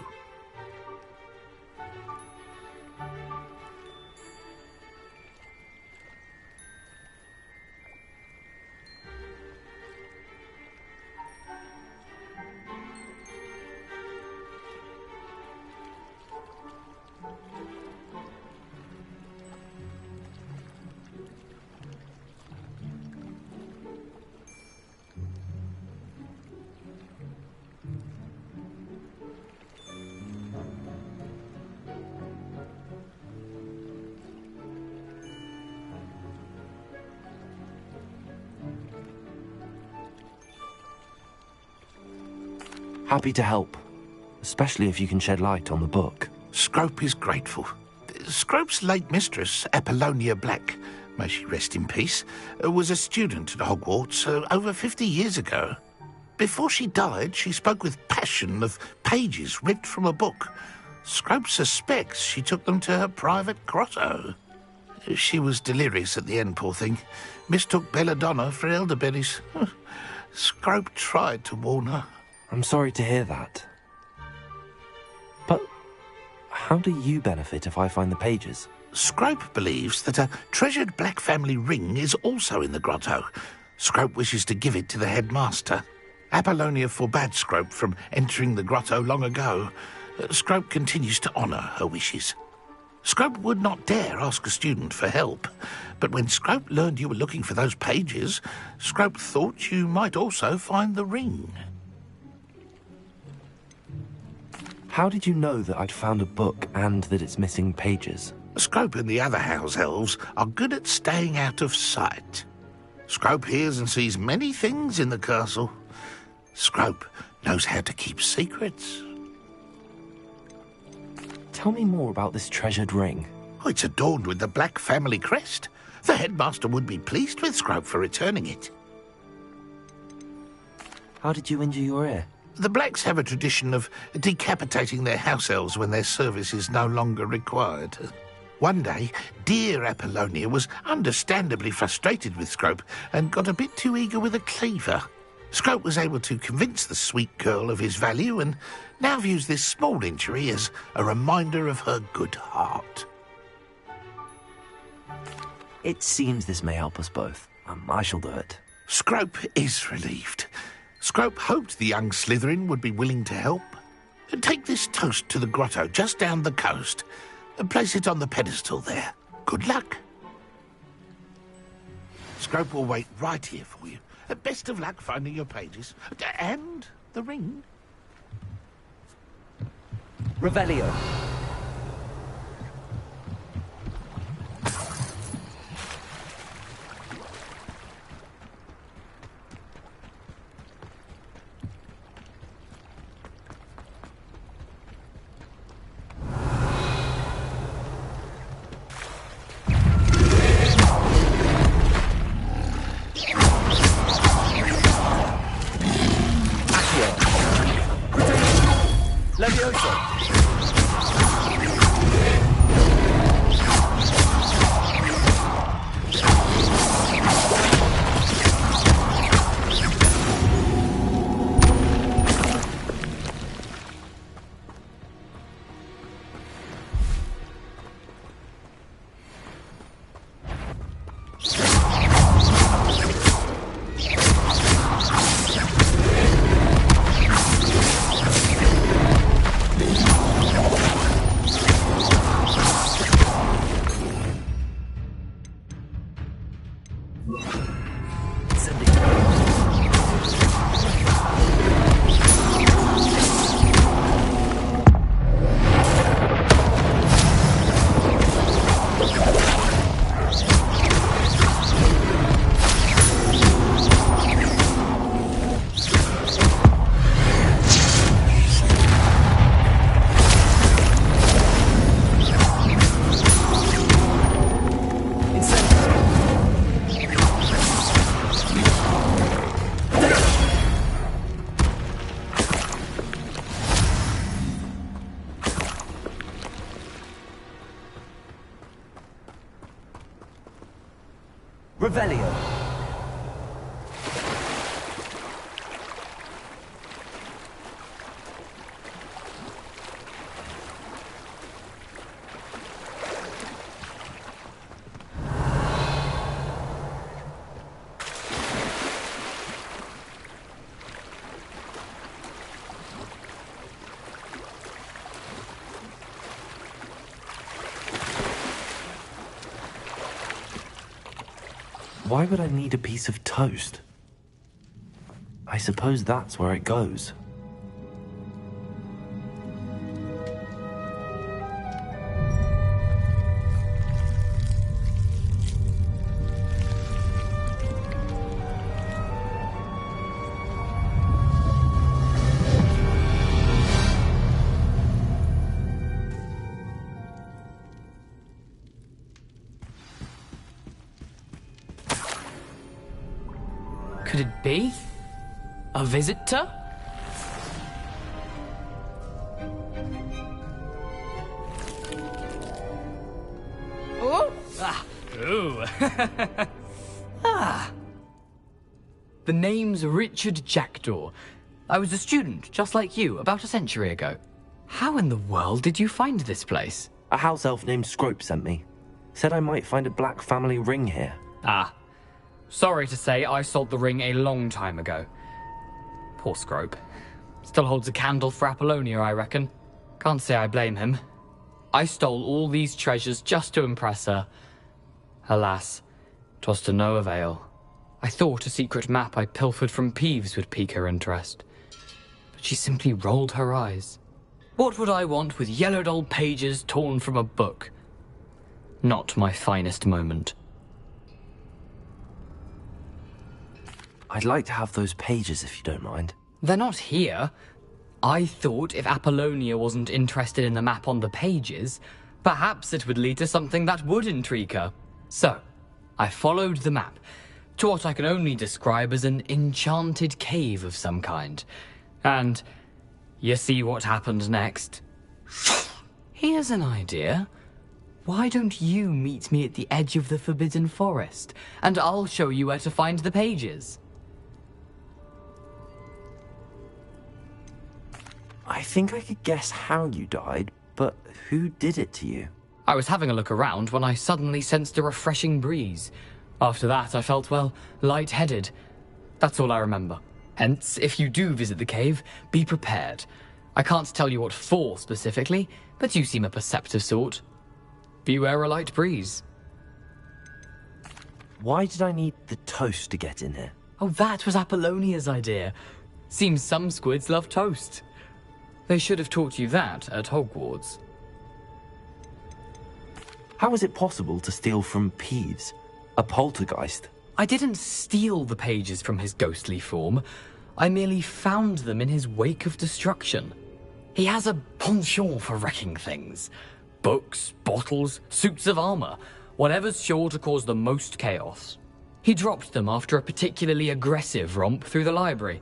Happy to help, especially if you can shed light on the book. Scrope is grateful. Scrope's late mistress, Apollonia Black, may she rest in peace, was a student at Hogwarts over 50 years ago. Before she died, she spoke with passion of pages ripped from a book. Scrope suspects she took them to her private grotto. She was delirious at the end, poor thing. Mistook belladonna for elderberries. Scrope tried to warn her. I'm sorry to hear that. But how do you benefit if I find the pages? Scrope believes that a treasured Black family ring is also in the grotto. Scrope wishes to give it to the headmaster. Apollonia forbade Scrope from entering the grotto long ago. Scrope continues to honour her wishes. Scrope would not dare ask a student for help, but when Scrope learned you were looking for those pages, Scrope thought you might also find the ring. How did you know that I'd found a book and that it's missing pages? Scrope and the other house elves are good at staying out of sight. Scrope hears and sees many things in the castle. Scrope knows how to keep secrets. Tell me more about this treasured ring. Oh, it's adorned with the Black family crest. The headmaster would be pleased with Scrope for returning it. How did you injure your ear? The Blacks have a tradition of decapitating their house elves when their service is no longer required. One day, dear Apollonia was understandably frustrated with Scrope and got a bit too eager with a cleaver. Scrope was able to convince the sweet girl of his value and now views this small injury as a reminder of her good heart. It seems this may help us both. I shall do it. Scrope is relieved. Scrope hoped the young Slytherin would be willing to help. Take this toast to the grotto just down the coast and place it on the pedestal there. Good luck. Scrope will wait right here for you. Best of luck finding your pages. And the ring. Revelio. Revelio. Why would I need a piece of toast? I suppose that's where it goes. could it be? A visitor? Oh! Ah! Ooh! Ah! The name's Richard Jackdaw. I was a student, just like you, about a century ago. How in the world did you find this place? A house elf named Scrope sent me. Said I might find a black family ring here. Ah. Sorry to say, I sold the ring a long time ago. Poor Scrope. Still holds a candle for Apollonia, I reckon. Can't say I blame him. I stole all these treasures just to impress her. Alas, 'twas to no avail. I thought a secret map I pilfered from Peeves would pique her interest. But she simply rolled her eyes. What would I want with yellowed old pages torn from a book? Not my finest moment. I'd like to have those pages if you don't mind. They're not here. I thought if Apollonia wasn't interested in the map on the pages, perhaps it would lead to something that would intrigue her. So, I followed the map to what I can only describe as an enchanted cave of some kind. And you see what happened next? Here's an idea. Why don't you meet me at the edge of the Forbidden Forest, and I'll show you where to find the pages? I think I could guess how you died, but who did it to you? I was having a look around when I suddenly sensed a refreshing breeze. After that, I felt, well, lightheaded. That's all I remember. Hence, if you do visit the cave, be prepared. I can't tell you what for specifically, but you seem a perceptive sort. Beware a light breeze. Why did I need the toast to get in here? Oh, that was Apollonia's idea. Seems some squids love toast. They should have taught you that at Hogwarts. How is it possible to steal from Peeves? A poltergeist? I didn't steal the pages from his ghostly form. I merely found them in his wake of destruction. He has a penchant for wrecking things. Books, bottles, suits of armor, whatever's sure to cause the most chaos. He dropped them after a particularly aggressive romp through the library.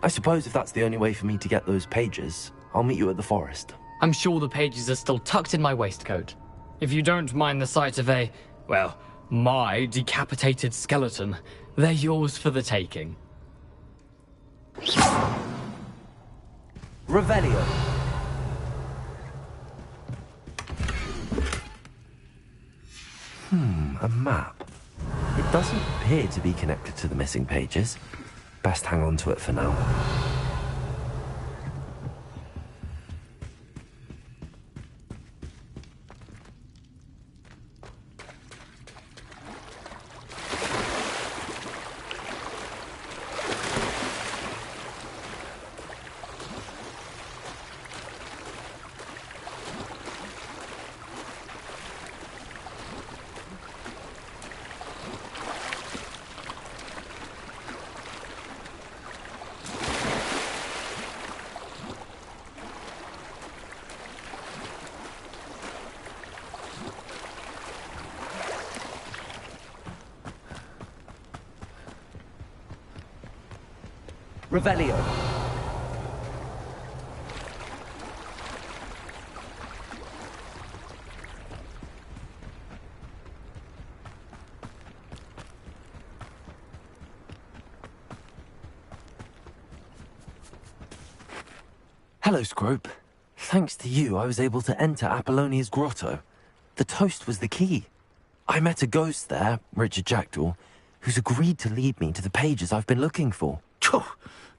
I suppose if that's the only way for me to get those pages, I'll meet you at the forest. I'm sure the pages are still tucked in my waistcoat. If you don't mind the sight of a, well, my decapitated skeleton, they're yours for the taking. Revelio. A map. It doesn't appear to be connected to the missing pages. Best hang on to it for now. Revelio. Hello, Scrope. Thanks to you, I was able to enter Apollonia's grotto. The toast was the key. I met a ghost there, Richard Jackdaw, who's agreed to lead me to the pages I've been looking for.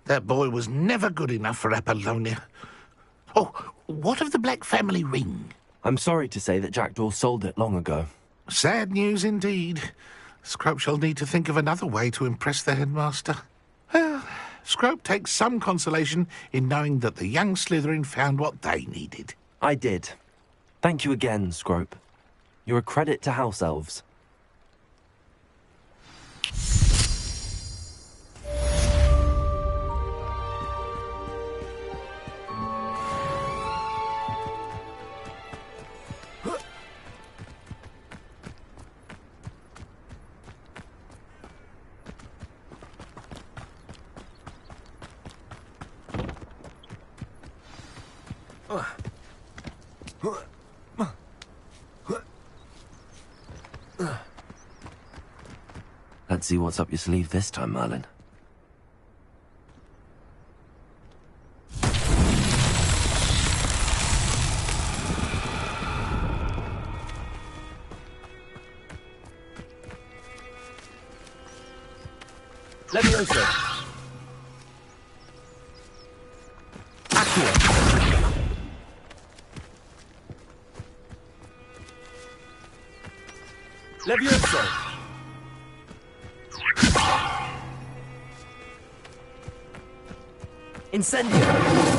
That boy was never good enough for Apollonia. Oh, what of the Black family ring? I'm sorry to say that Jackdaw sold it long ago. Sad news indeed. Scrope shall need to think of another way to impress the headmaster. Well, Scrope takes some consolation in knowing that the young Slytherin found what they needed. I did. Thank you again, Scrope. You're a credit to house elves. Let's see what's up your sleeve this time, Merlin. Levioso. Accio. Levioso. Incendio.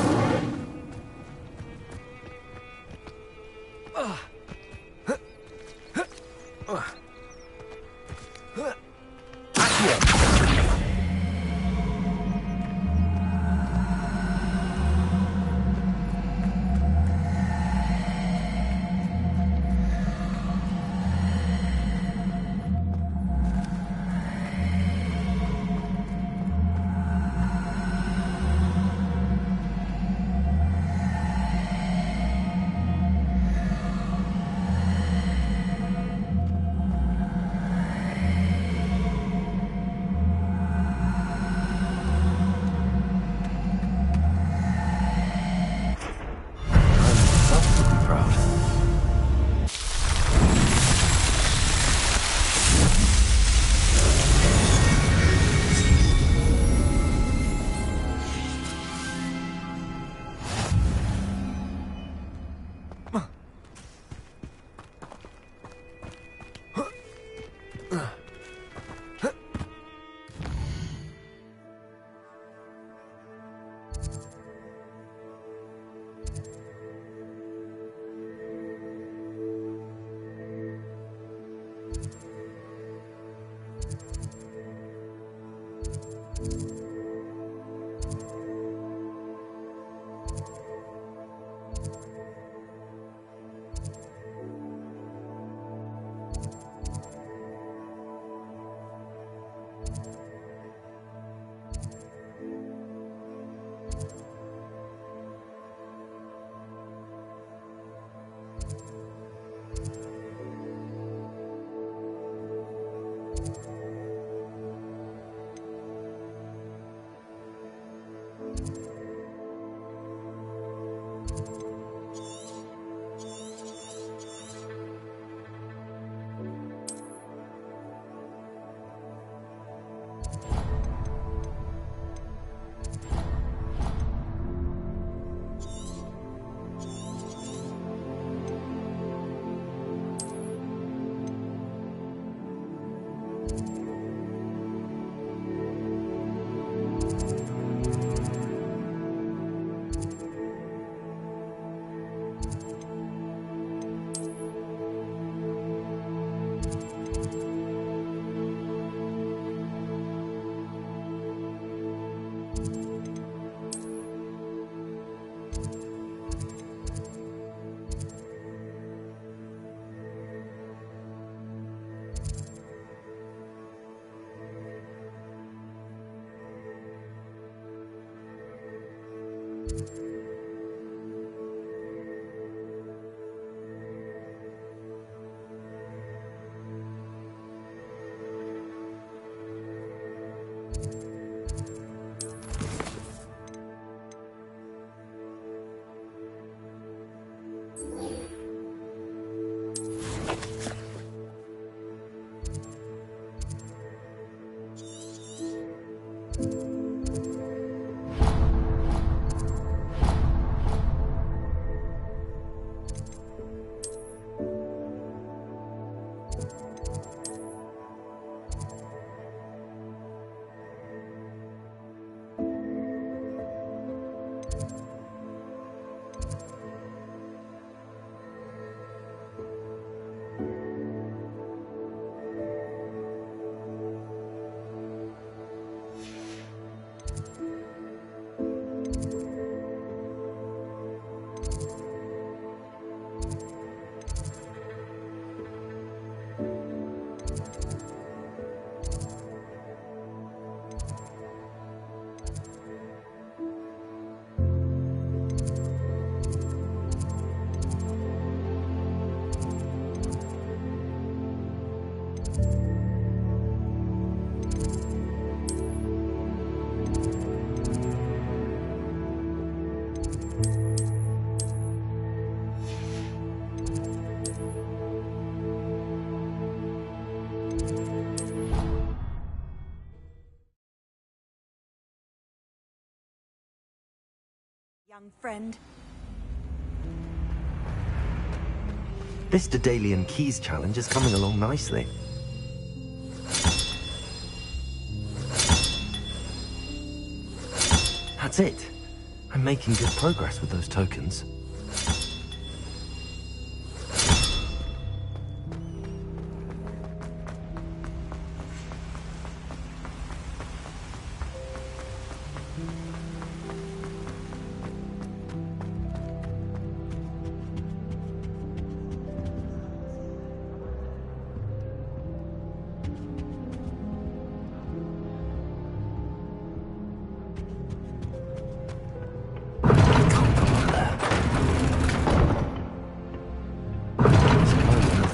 Young friend. This Daedalian Keys challenge is coming along nicely. That's it. I'm making good progress with those tokens.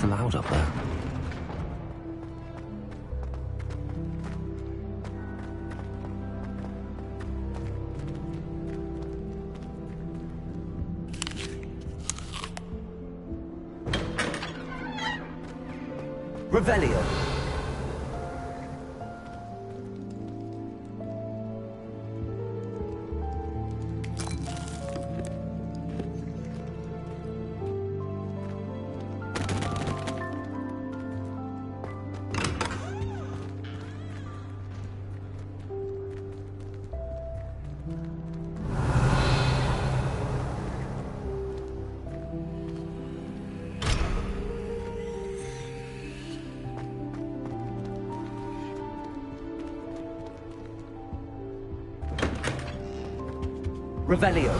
Loud up there. Revelio. Revelio.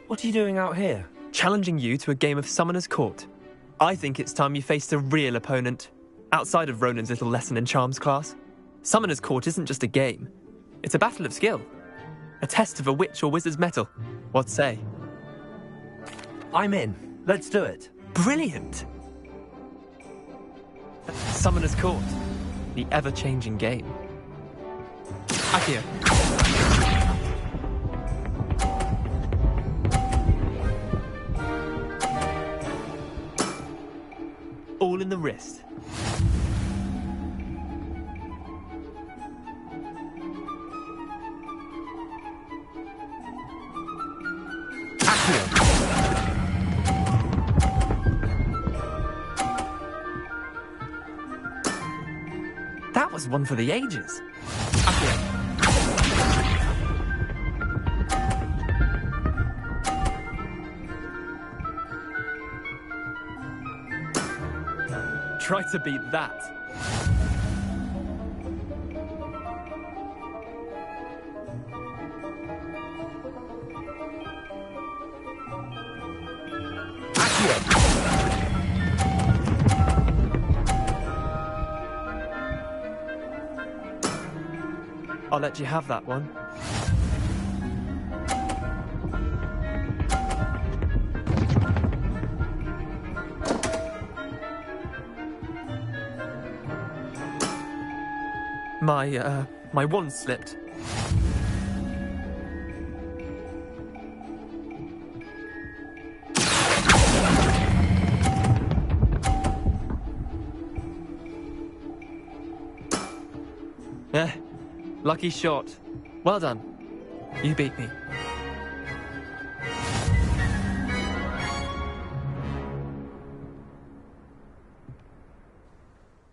What are you doing out here? Challenging you to a game of Summoner's Court. I think it's time you faced a real opponent, outside of Ronan's little lesson in charms class. Summoner's Court isn't just a game. It's a battle of skill. A test of a witch or wizard's mettle. What say? I'm in. Let's do it. Brilliant! Summoner's Court. The ever-changing game. Accio. All in the wrist. That was one for the ages. Try to beat that. I'll let you have that one. My wand slipped. Lucky shot. Well done. You beat me.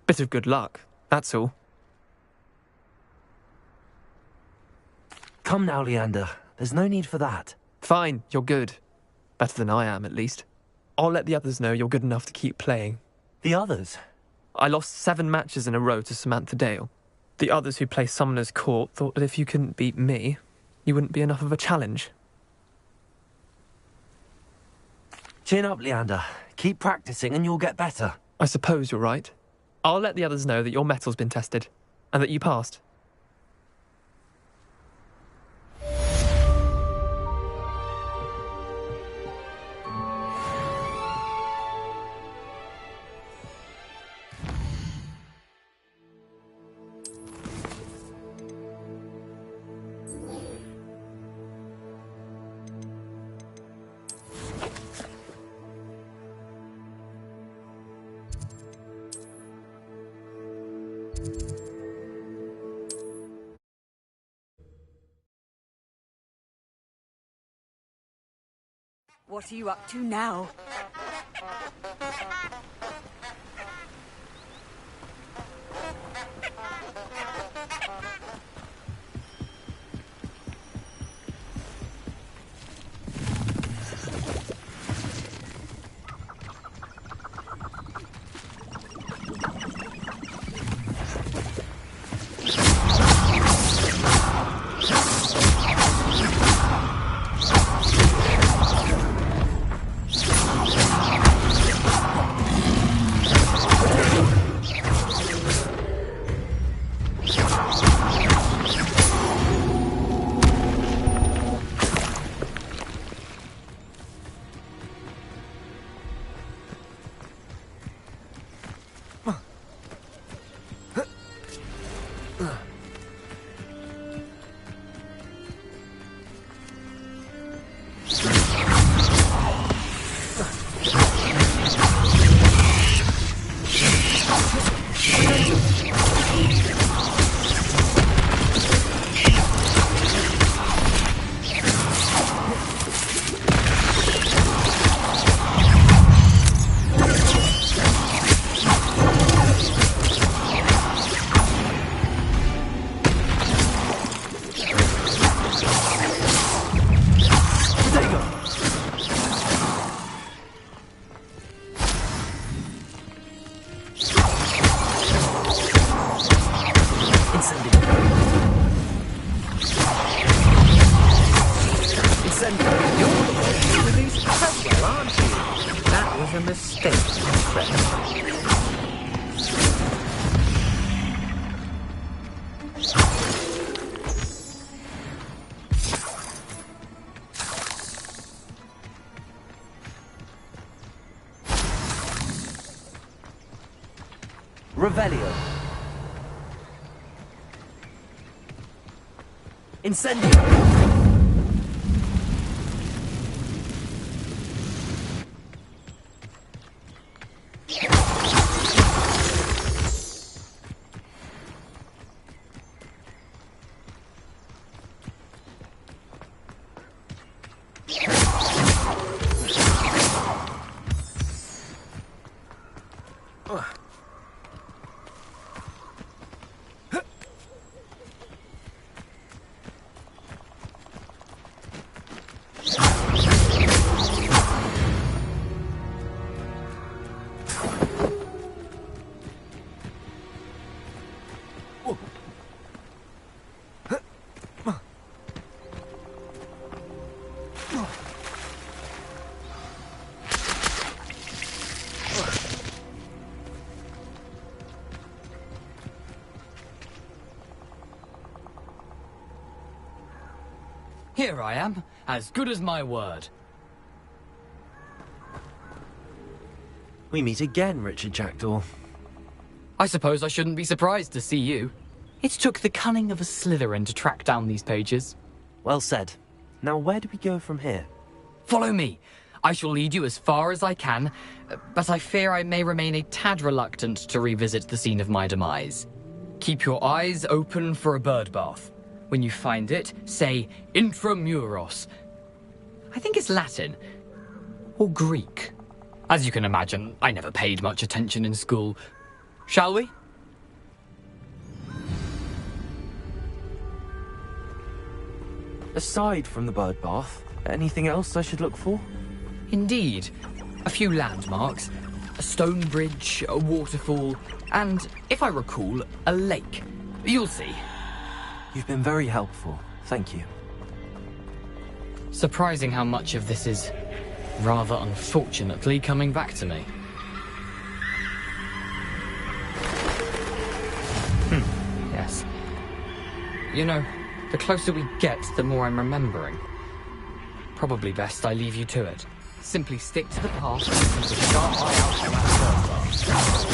Bit of good luck, that's all. Come now, Leander. There's no need for that. Fine, you're good. Better than I am, at least. I'll let the others know you're good enough to keep playing. The others? I lost 7 matches in a row to Samantha Dale. The others who play Summoner's Court thought that if you couldn't beat me, you wouldn't be enough of a challenge. Chin up, Leander. Keep practicing and you'll get better. I suppose you're right. I'll let the others know that your metal's been tested, and that you passed. What are you up to now? Revelio. Incendio. Here I am, as good as my word. We meet again, Richard Jackdaw. I suppose I shouldn't be surprised to see you. It took the cunning of a Slytherin to track down these pages. Well said. Now where do we go from here? Follow me. I shall lead you as far as I can, but I fear I may remain a tad reluctant to revisit the scene of my demise. Keep your eyes open for a bird bath. When you find it, say intramuros. I think it's Latin. Or Greek. As you can imagine, I never paid much attention in school. Shall we? Aside from the bird bath, anything else I should look for? Indeed. A few landmarks. A stone bridge, a waterfall, and, if I recall, a lake. You'll see. You've been very helpful. Thank you. Surprising how much of this is, rather unfortunately, coming back to me. Yes. You know, the closer we get, the more I'm remembering. Probably best I leave you to it. Simply stick to the path and keep a sharp eye out for that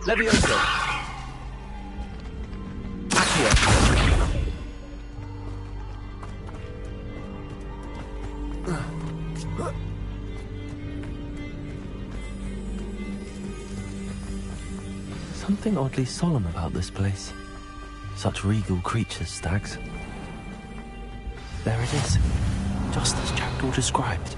Levioso. Accio. Something oddly solemn about this place. Such regal creatures, stags. There it is, just as Jackdaw described.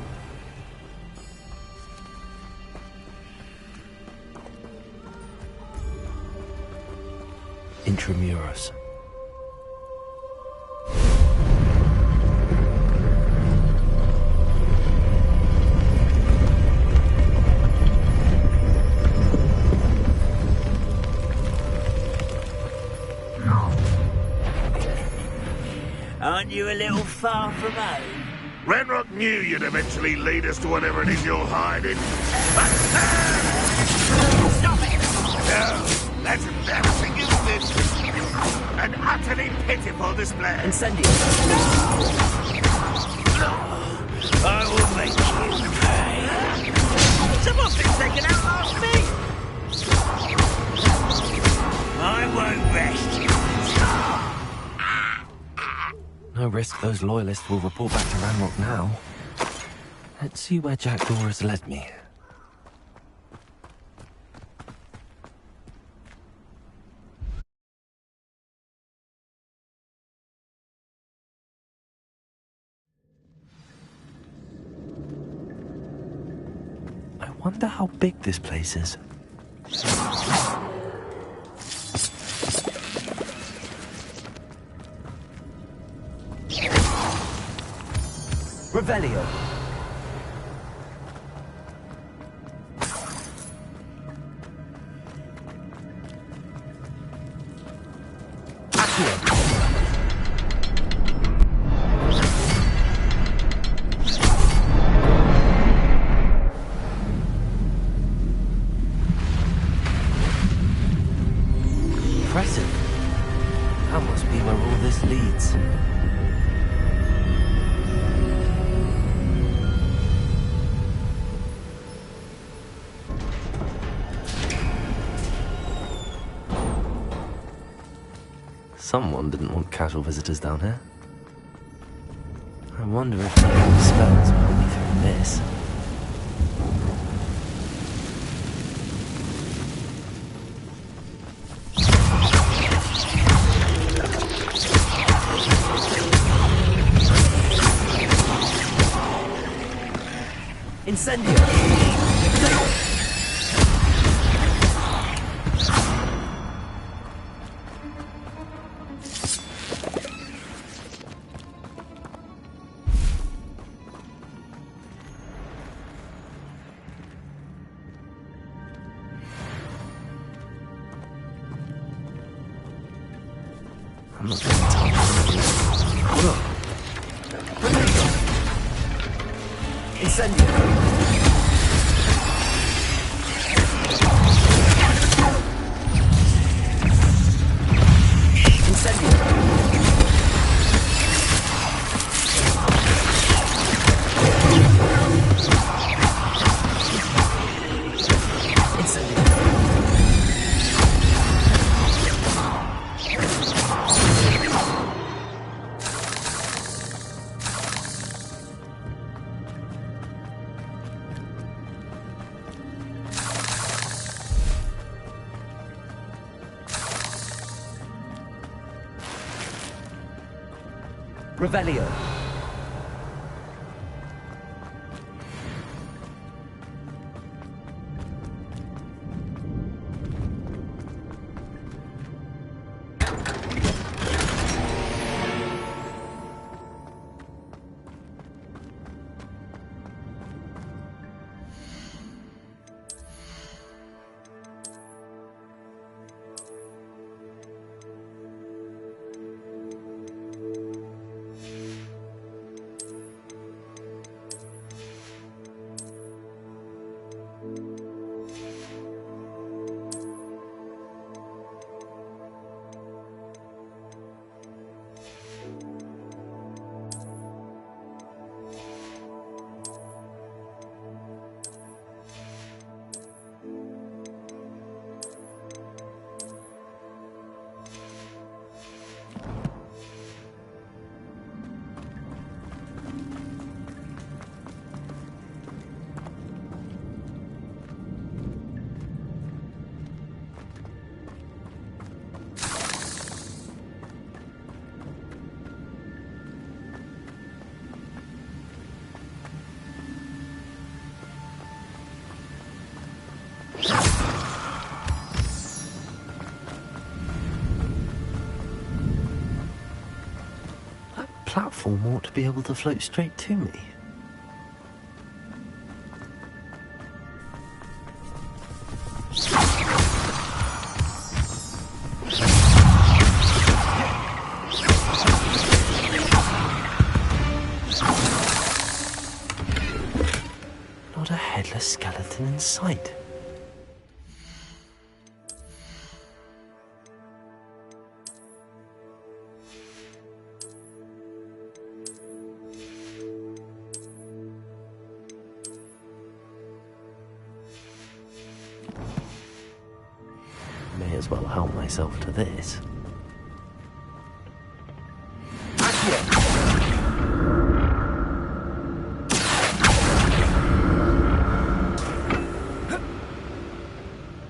Intramuros. Aren't you a little far from home? Renrock knew you'd eventually lead us to whatever it is you're hiding. Stop it! As embarrassing as this. An utterly pitiful display. Incendio. I will make you pay. Someone been taken out last me. I won't rest. No risk those loyalists will report back to Ranrock now. Let's see where Jackdaw has led me. I wonder how big this place is. Revelio. Impressive. That must be where all this leads. Someone didn't want casual visitors down here. I wonder if the spells will help me through this. Incendio. I'm not going to touch it. Incendio. Revelio. Platform ought to be able to float straight to me. Not a headless skeleton in sight. as well help myself to this.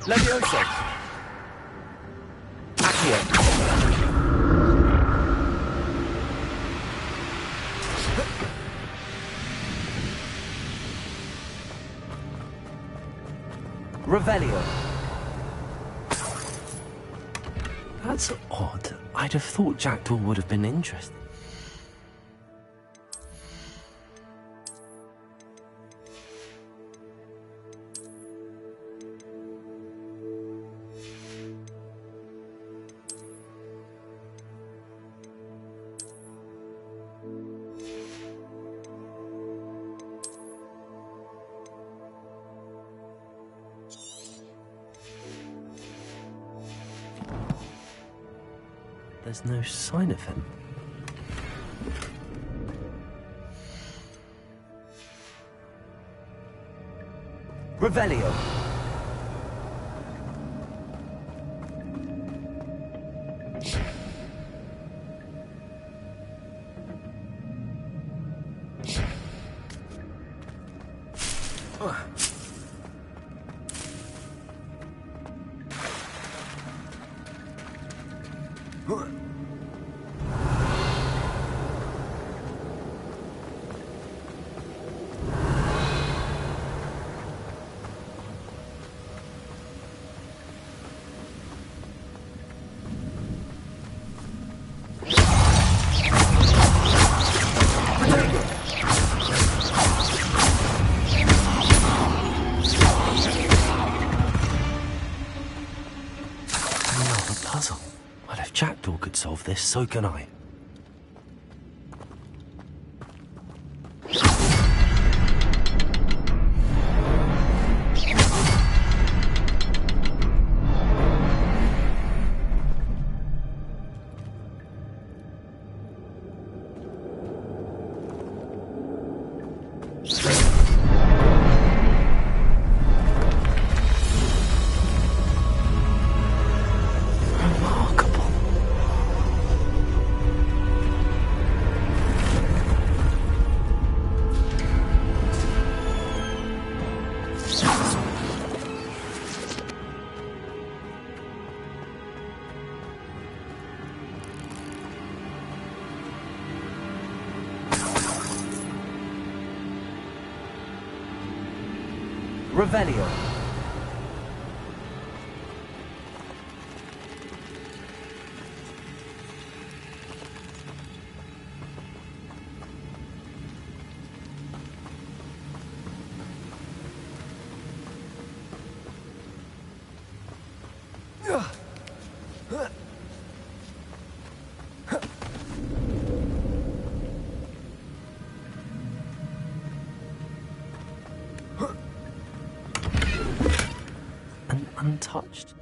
Levioso! Accio! Revelio! That's odd. I'd have thought Jackdaw would have been interested. There's no sign of him. Revelio! Solve this, so can I. Revelio. Untouched.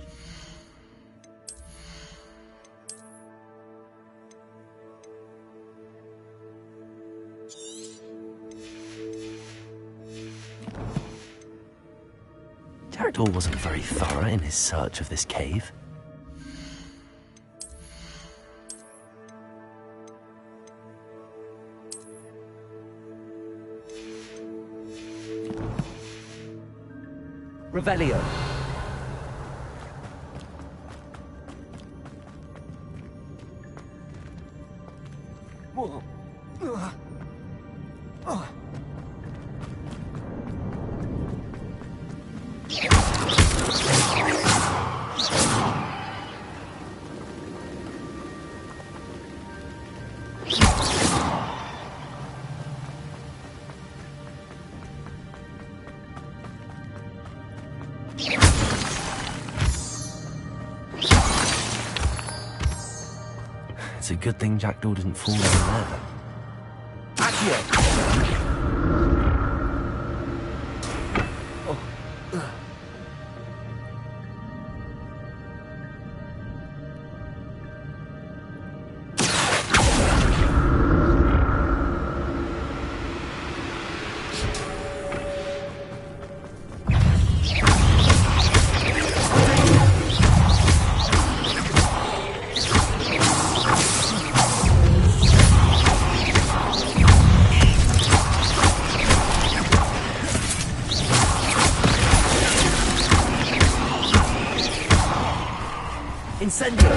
Jackdaw wasn't very thorough in his search of this cave. Revelio. It's a good thing Jackdaw didn't fall in there. Incendio!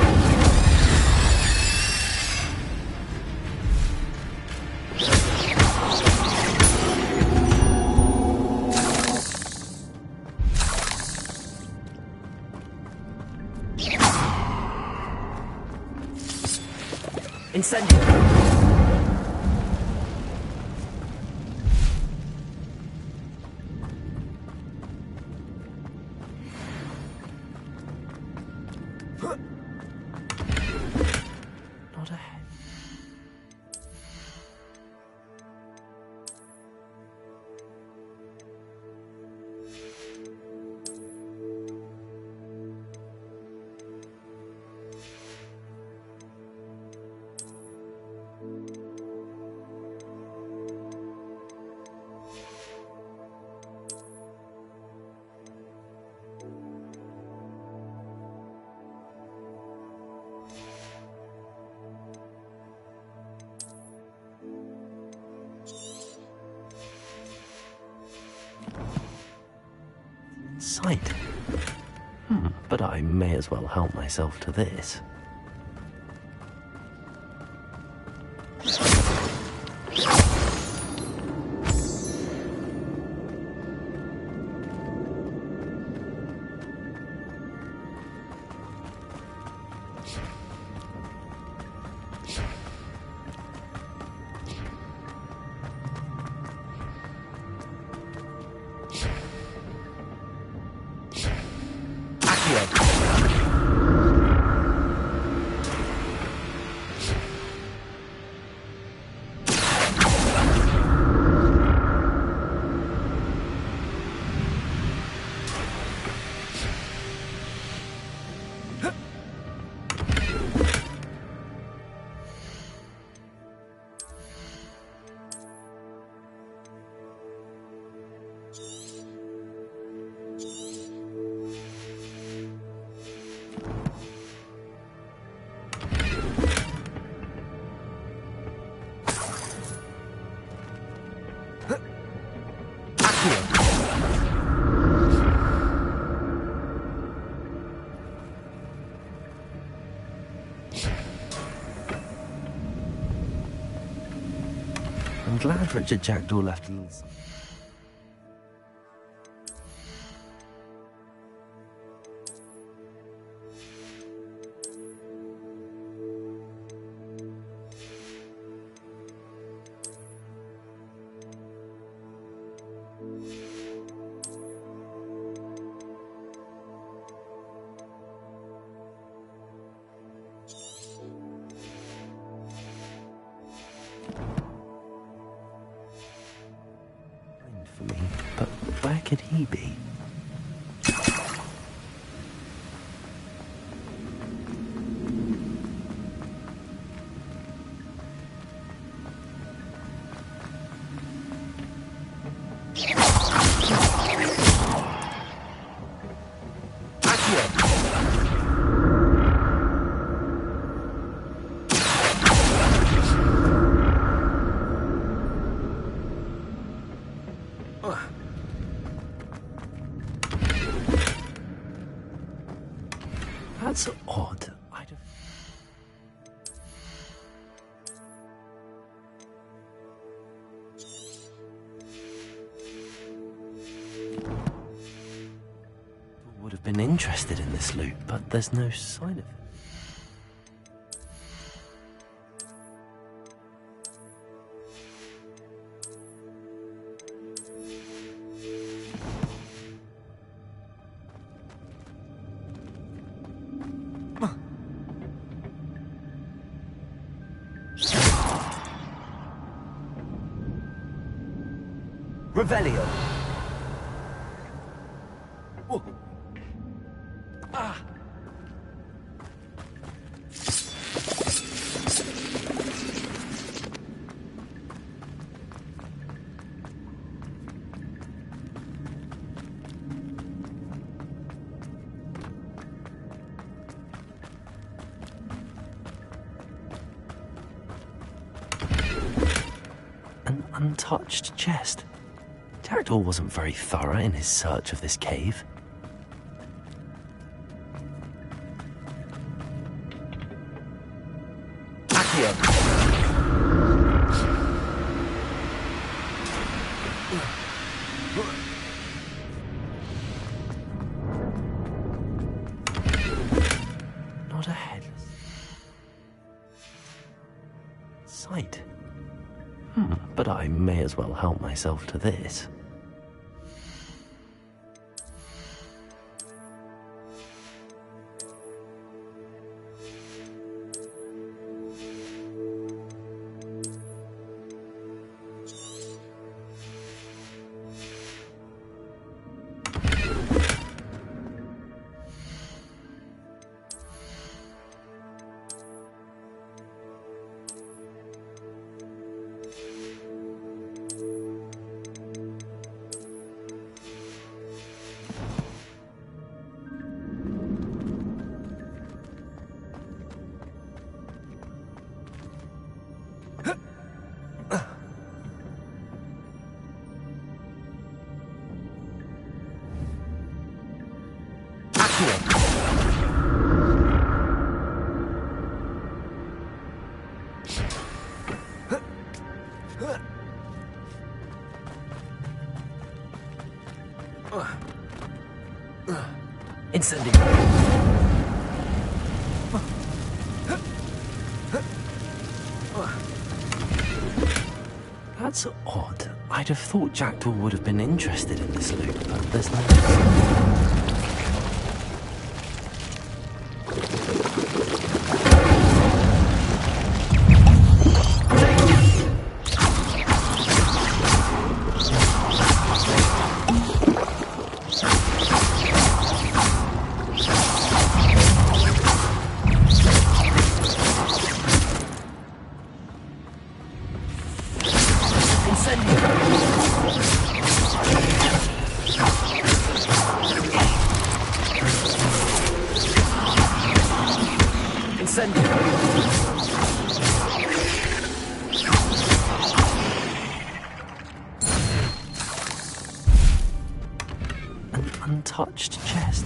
Incendio! Not ahead. Sight. But I may as well help myself to this. I'm glad Richard Jackdaw left a little... for me, but where could he be? That's odd. Would have been interested in this loot, but there's no sign of it. Revelio. Oh. Ah. An untouched chest. Jackdaw wasn't very thorough in his search of this cave. Not a head. Sight. But I may as well help myself to this. Incendio. That's odd. I'd have thought Jackdaw would have been interested in this loot, but there's no... Untouched chest.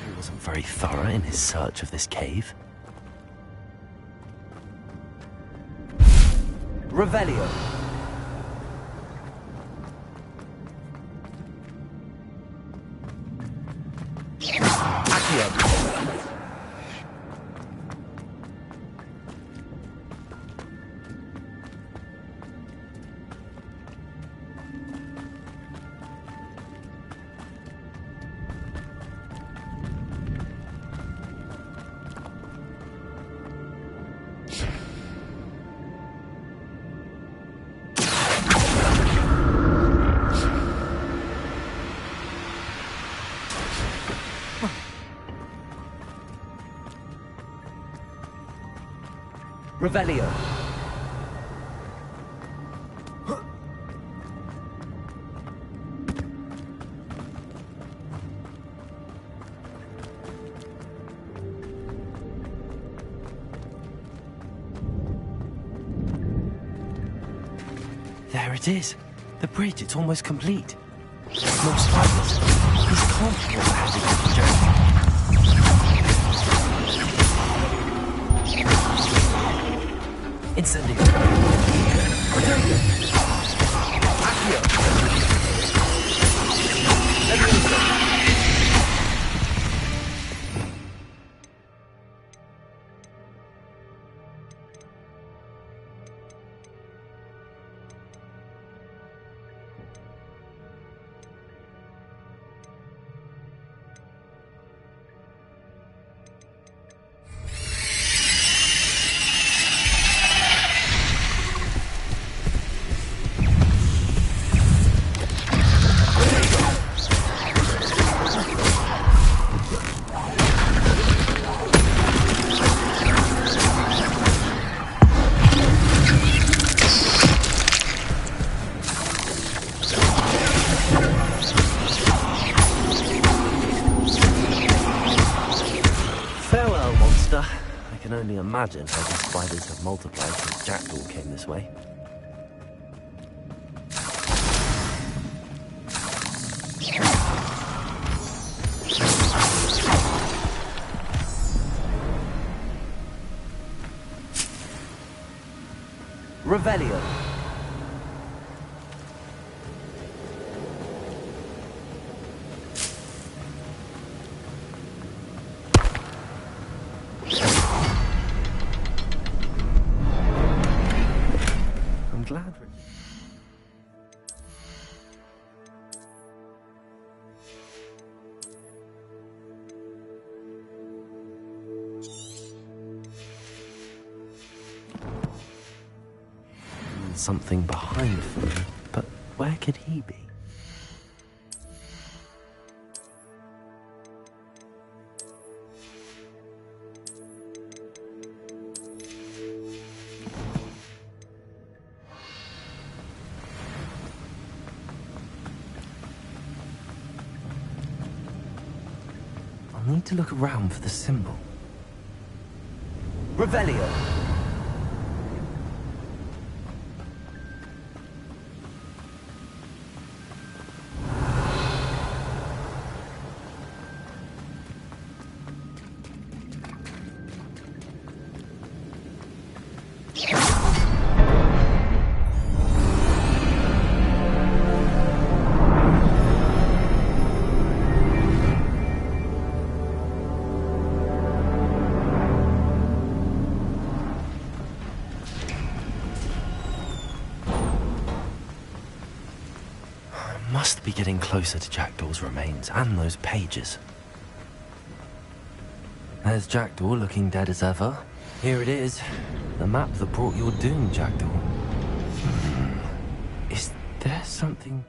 He wasn't very thorough in his search of this cave. Revelio. Revelio. There it is. The bridge, it's almost complete. No spiders. He's comfortable having a journey. Incendio. Accio. I can only imagine how the spiders have multiplied since Jackdaw came this way. Revelio. I'm glad. Something behind me, but where could he be? I'll need to look around for the symbol. Revelio. Must be getting closer to Jackdaw's remains and those pages. There's Jackdaw looking dead as ever. Here it is. The map that brought your doom, Jackdaw. Is there something...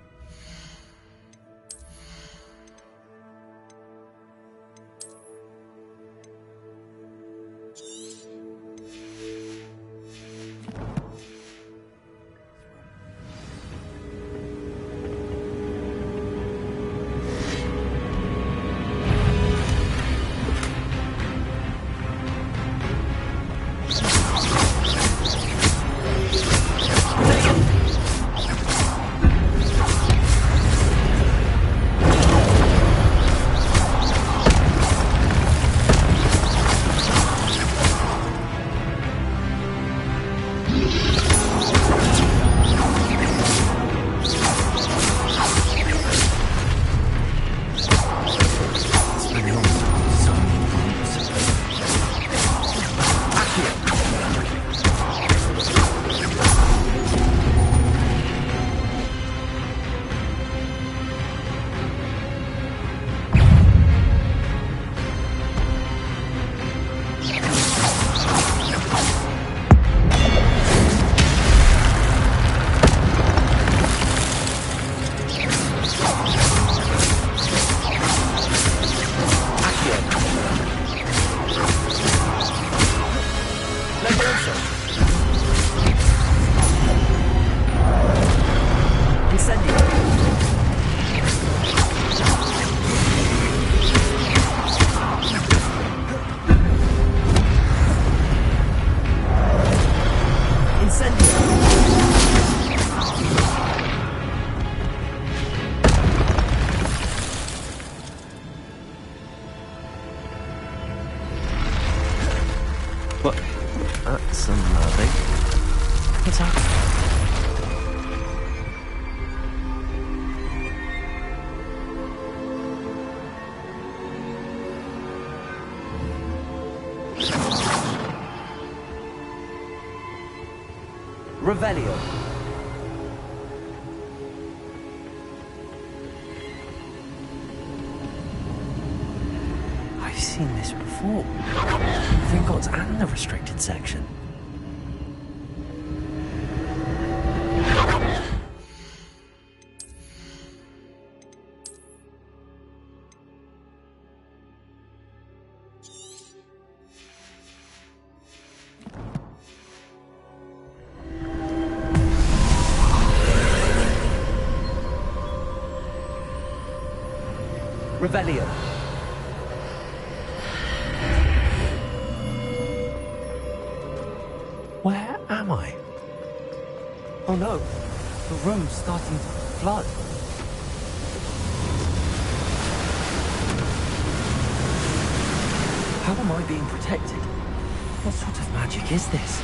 That's unnerving. What's happening? Revelio. I've seen this before. Gringotts and the restricted section. Revelio. Where am I? Oh no, the room's starting to flood. How am I being protected? What sort of magic is this?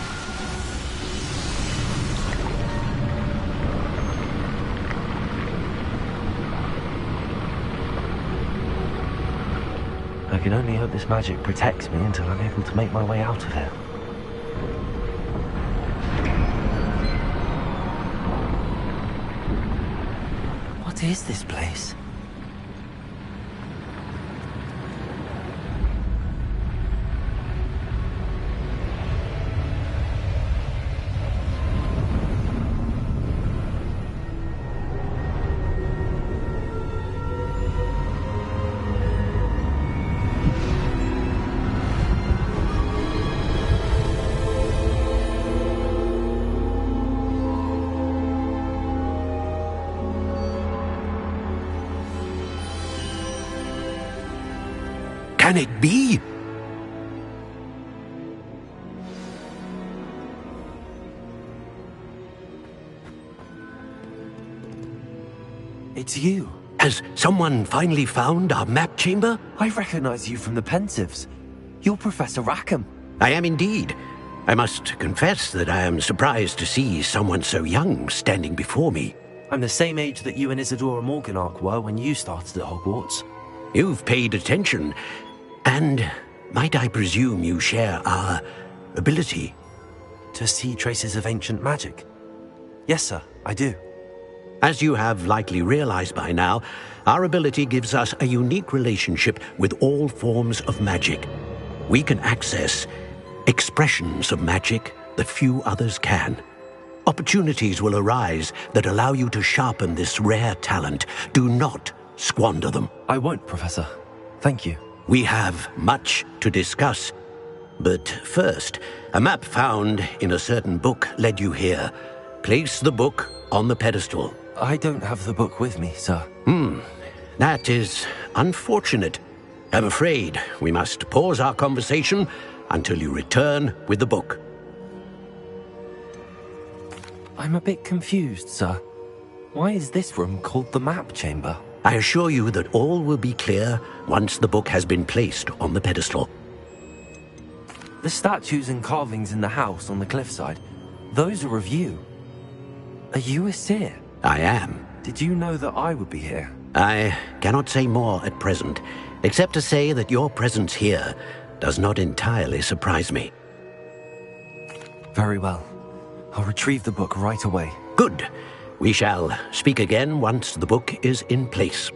can only hope this magic protects me until I'm able to make my way out of here. What is this place? Can it be? It's you. Has someone finally found our map chamber? I recognize you from the Pensives. You're Professor Rackham. I am indeed. I must confess that I am surprised to see someone so young standing before me. I'm the same age that you and Isadora Morganark were when you started at Hogwarts. You've paid attention. And might I presume you share our ability? To see traces of ancient magic? Yes, sir, I do. As you have likely realized by now, our ability gives us a unique relationship with all forms of magic. We can access expressions of magic that few others can. Opportunities will arise that allow you to sharpen this rare talent. Do not squander them. I won't, Professor. Thank you. We have much to discuss. But first, a map found in a certain book led you here. Place the book on the pedestal. I don't have the book with me, sir. That is unfortunate. I'm afraid we must pause our conversation until you return with the book. I'm a bit confused, sir. Why is this room called the map chamber? I assure you that all will be clear once the book has been placed on the pedestal. The statues and carvings in the house on the cliffside, those are of you. Are you a seer? I am. Did you know that I would be here? I cannot say more at present, except to say that your presence here does not entirely surprise me. Very well. I'll retrieve the book right away. Good. We shall speak again once the book is in place.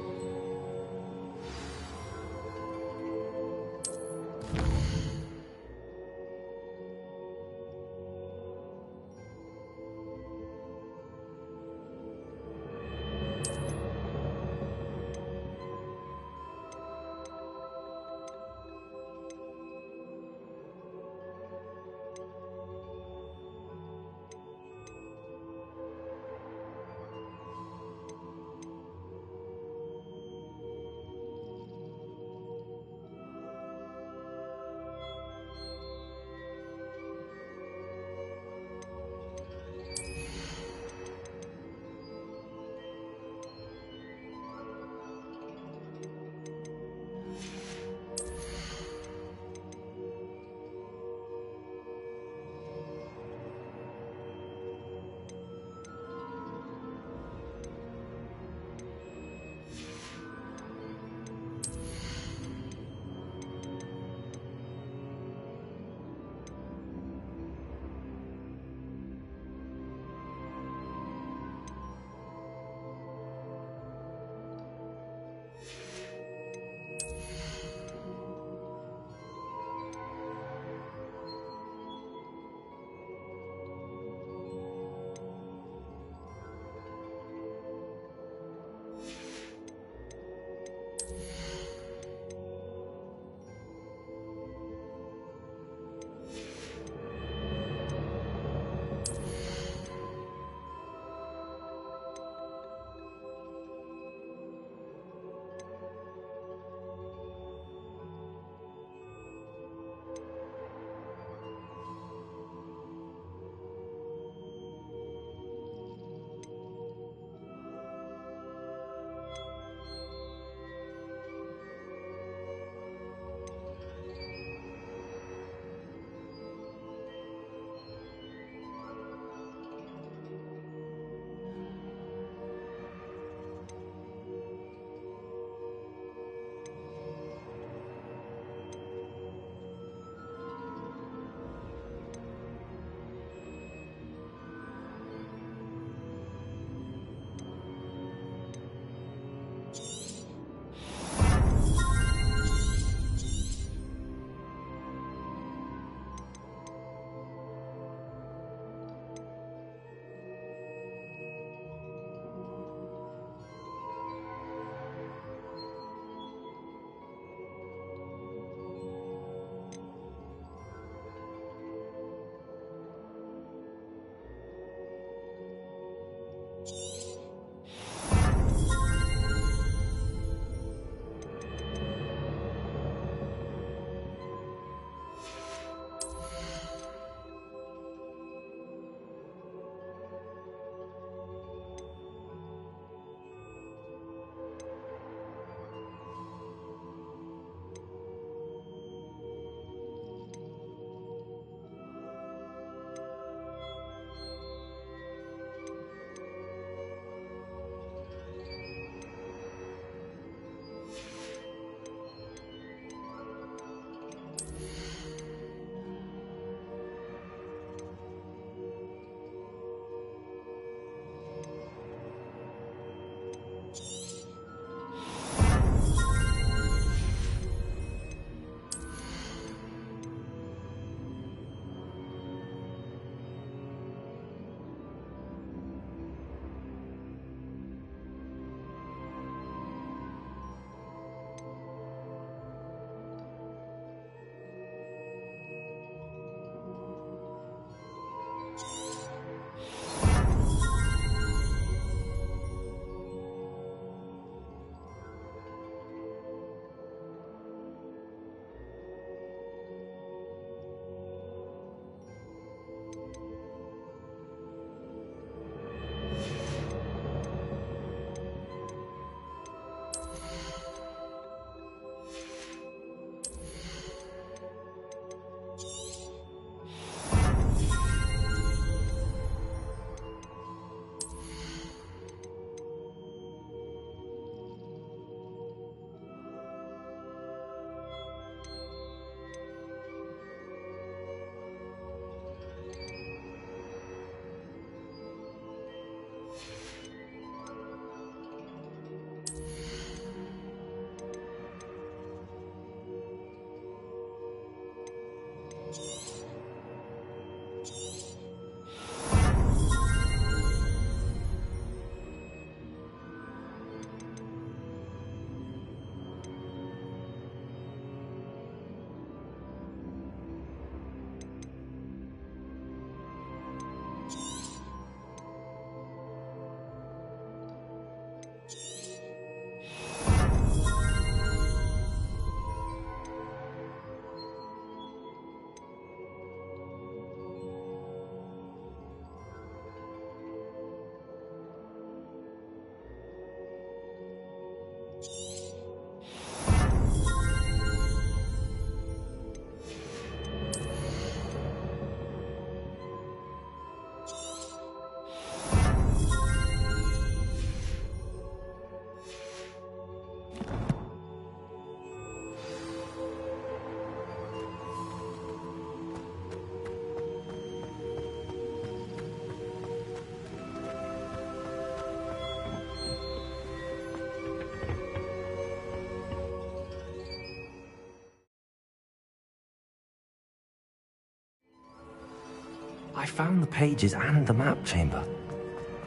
I found the pages and the map chamber.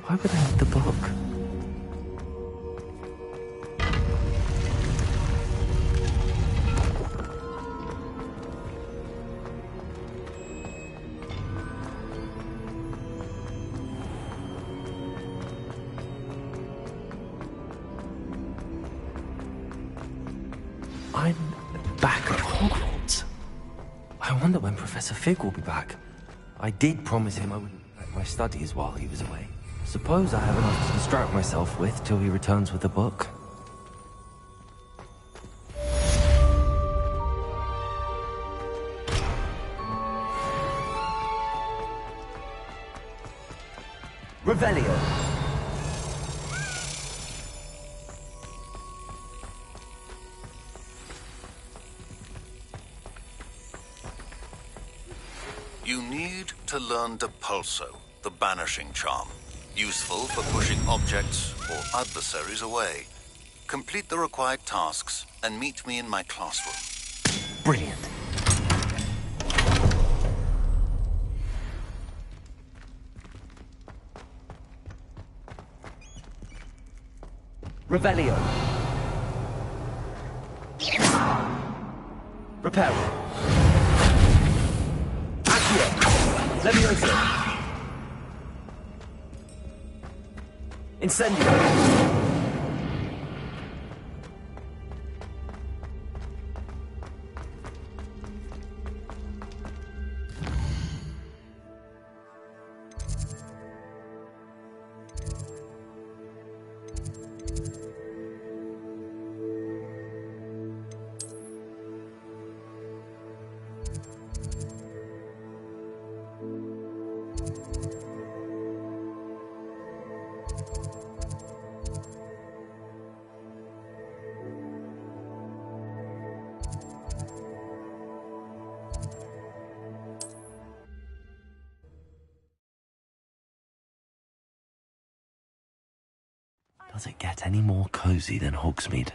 Why would I need the book? I'm back at Hogwarts. I wonder when Professor Fig will be back. I did promise him I wouldn't neglect my studies while he was away. Suppose I have enough to distract myself with till he returns with the book. Revelio. You need to learn Depulso, the banishing charm. Useful for pushing objects or adversaries away. Complete the required tasks and meet me in my classroom. Brilliant. Revelio. Reparo. Levioso. Incendio. Does it get any more cozy than Hogsmeade?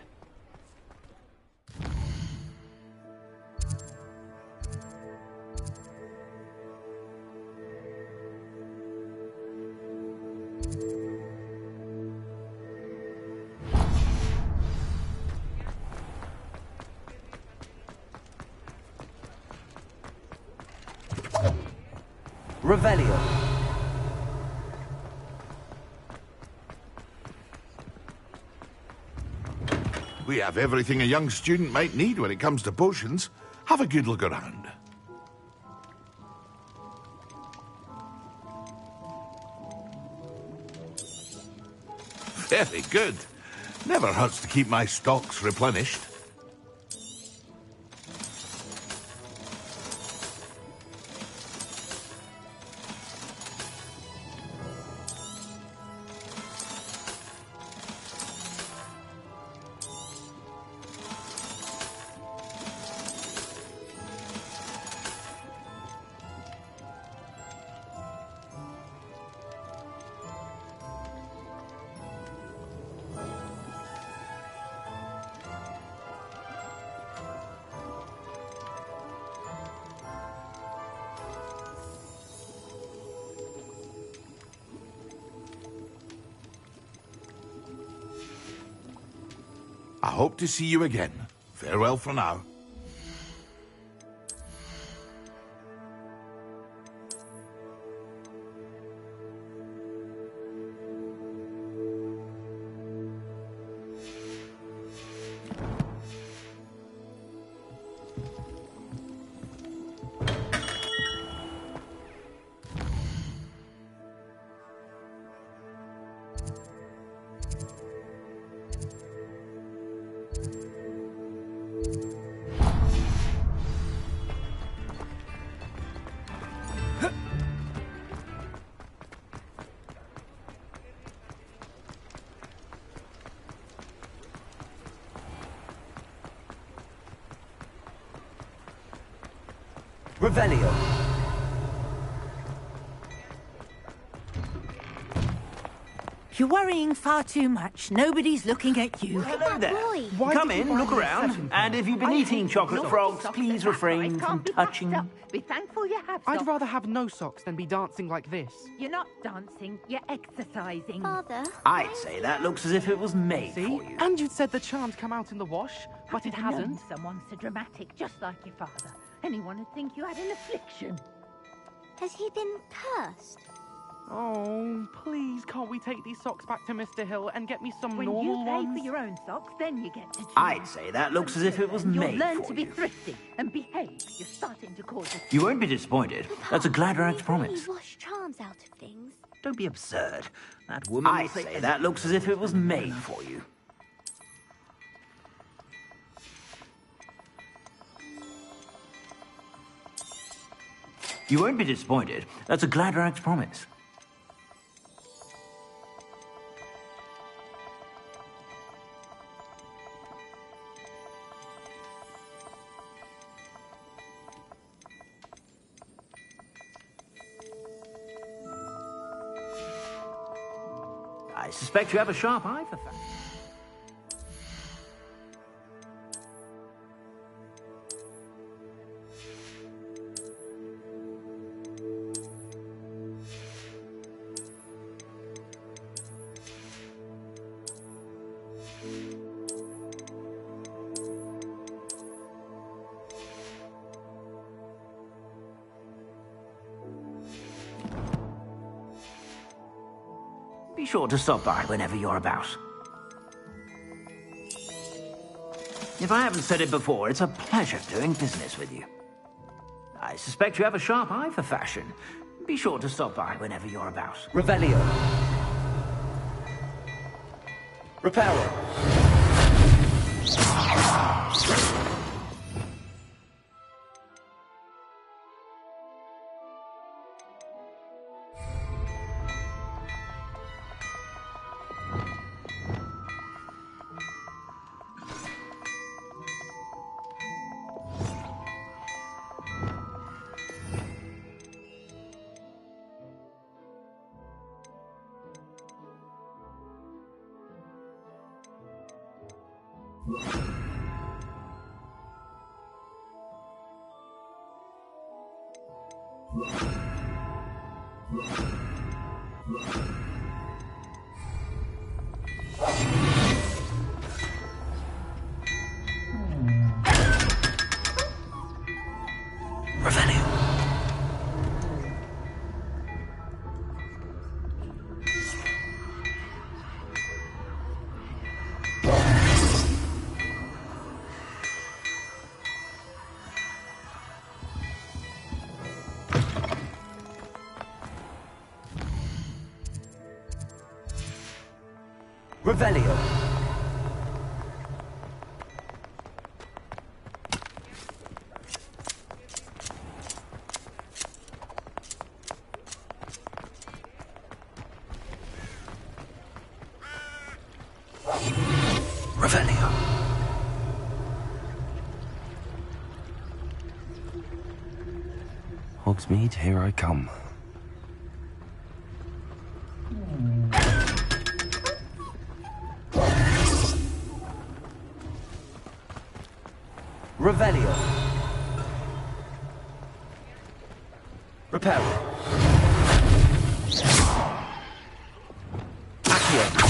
Revelio. We have everything a young student might need when it comes to potions. Have a good look around. Very good. Never hurts to keep my stocks replenished. I hope to see you again. Farewell for now. Revelio. You're worrying far too much. Nobody's looking at you. Hello there. Come in, look around. And if you've been eating chocolate frogs, please refrain from touching. Be thankful you have I'd rather have no socks than be dancing like this. You're not dancing, you're exercising. Father? I'd say that looks as if it was made for you. And you'd said the charm's come out in the wash, but it hasn't. Someone so dramatic, just like your father. Anyone would think you had an affliction. Has he been cursed? Oh, please, can't we take these socks back to Mr. Hill and get me some When normal you pay ones? for your own socks, then you get to choose. I'd say that looks as if it was You'll made learn for to be you. thrifty and behave. You're starting to cause us. You won't be disappointed. That's a Gladrax promise. Wash charms out of things. Don't be absurd. That woman I'd say that looks as if it was made for you. You won't be disappointed. That's a Gladrax promise. I suspect you have a sharp eye for fashion. Be sure to stop by whenever you're about. If I haven't said it before, it's a pleasure doing business with you. I suspect you have a sharp eye for fashion. Be sure to stop by whenever you're about. Revelio. Reparo. Revelio. Revelio. Hogsmeade, here I come. Revelio. Reparo. Accio.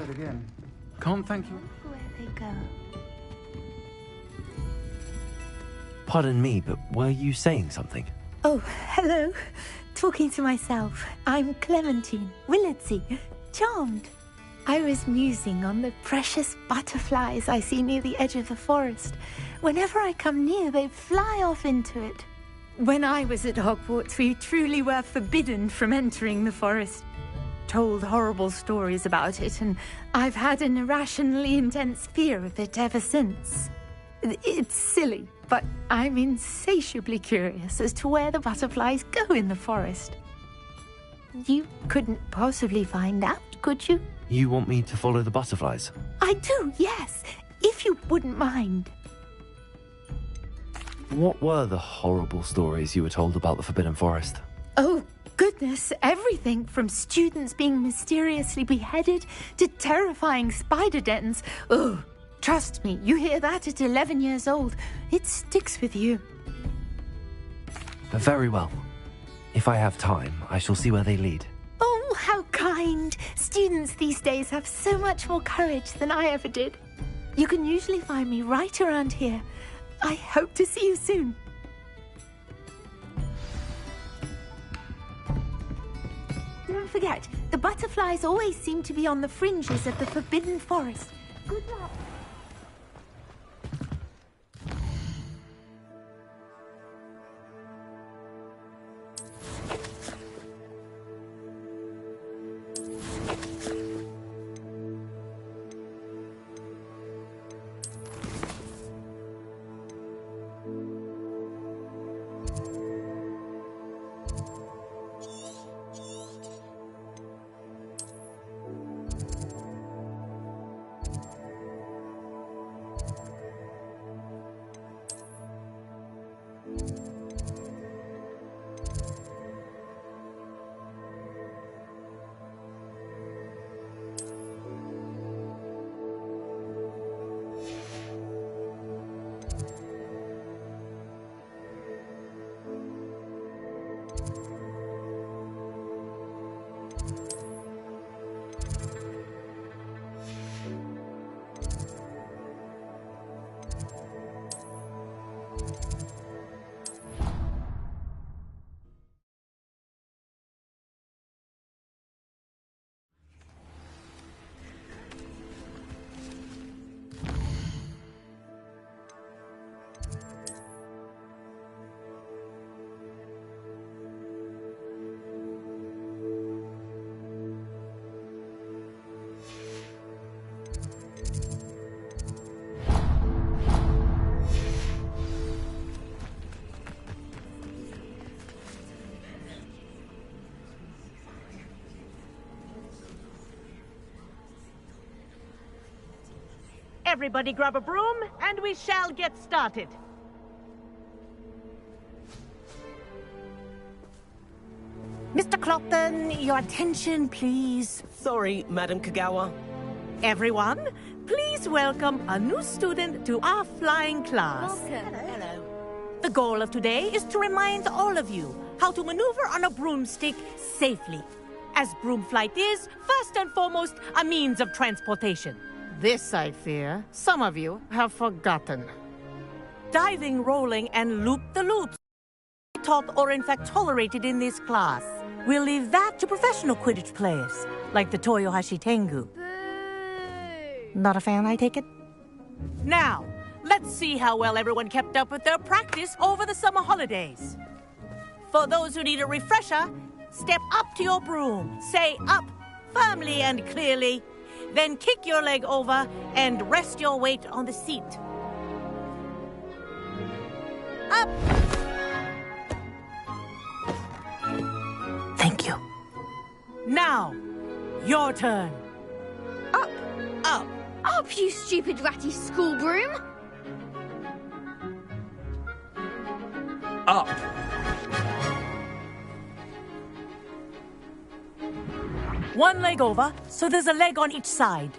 it again. Can't thank you. Where they go? Pardon me, but were you saying something? Oh, hello. Talking to myself. I'm Clementine Willardsey. Charmed. I was musing on the precious butterflies I see near the edge of the forest. Whenever I come near, they fly off into it. When I was at Hogwarts, we truly were forbidden from entering the forest. Told horrible stories about it, and I've had an irrationally intense fear of it ever since. It's silly, but I'm insatiably curious as to where the butterflies go in the forest. You couldn't possibly find out, could you? You want me to follow the butterflies? I do, yes, if you wouldn't mind. What were the horrible stories you were told about the Forbidden Forest? Oh, goodness, everything from students being mysteriously beheaded to terrifying spider dens. Ugh. Trust me, you hear that at 11 years old, it sticks with you. Very well. If I have time, I shall see where they lead. Oh, how kind. Students these days have so much more courage than I ever did. You can usually find me right around here. I hope to see you soon. Don't forget, the butterflies always seem to be on the fringes of the Forbidden Forest. Good luck. Everybody grab a broom, and we shall get started. Mr. Clopton, your attention, please. Sorry, Madam Kagawa. Everyone, please welcome a new student to our flying class. Welcome. Hello. The goal of today is to remind all of you how to maneuver on a broomstick safely, as broom flight is, first and foremost, a means of transportation. This, I fear, some of you have forgotten. Diving, rolling, and loop-the-loops taught or in fact tolerated in this class. We'll leave that to professional Quidditch players, like the Toyohashi Tengu. Not a fan, I take it? Now, let's see how well everyone kept up with their practice over the summer holidays. For those who need a refresher, step up to your broom, say up firmly and clearly, then kick your leg over and rest your weight on the seat. Up! Thank you. Now, your turn. Up! Up! Up, you stupid ratty school broom! Up! One leg over, so there's a leg on each side.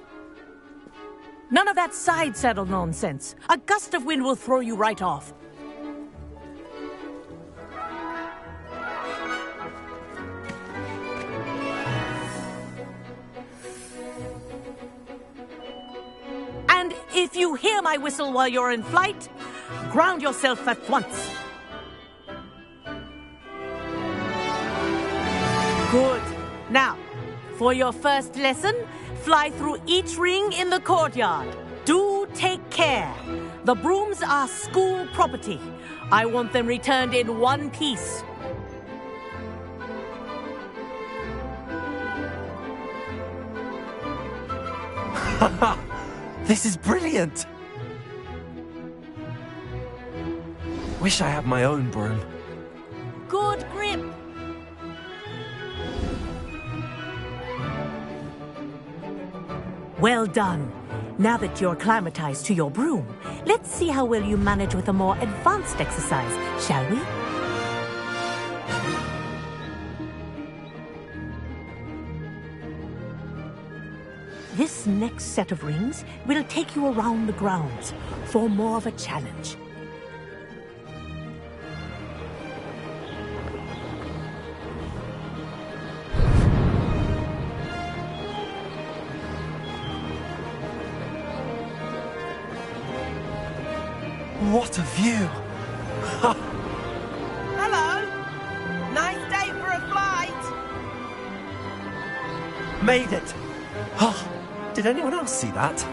None of that side saddle nonsense. A gust of wind will throw you right off. If you hear my whistle while you're in flight, ground yourself at once. Good. Now, for your first lesson, fly through each ring in the courtyard. Do take care. The brooms are school property. I want them returned in one piece. This is brilliant! Wish I had my own broom. Good grip. Well done. Now that you're acclimatized to your broom, let's see how well you manage with a more advanced exercise, shall we? This next set of rings will take you around the grounds for more of a challenge. What a view! Hello! Nice day for a flight! Made it! Oh, did anyone else see that?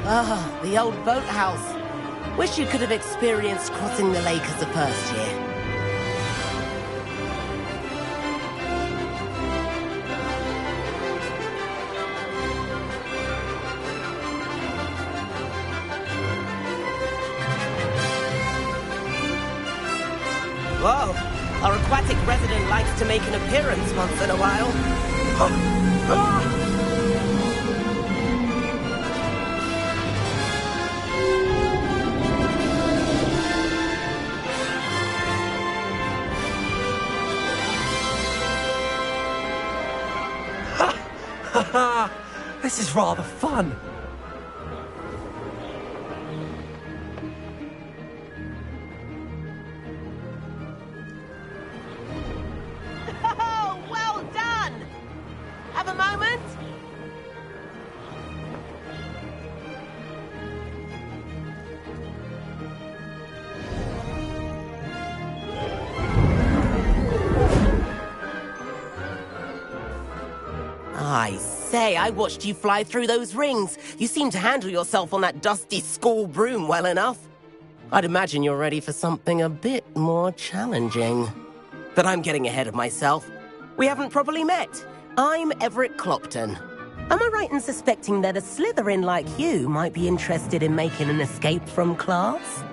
Ah, the old boathouse. Wish you could have experienced crossing the lake as a first year. Whoa, our aquatic resident likes to make an appearance once in a while. This is rather fun. Oh, well done! Have a moment? I say, I watched you fly through those rings. You seem to handle yourself on that dusty school broom well enough. I'd imagine you're ready for something a bit more challenging. But I'm getting ahead of myself. We haven't properly met. I'm Everett Clopton. Am I right in suspecting that a Slytherin like you might be interested in making an escape from class?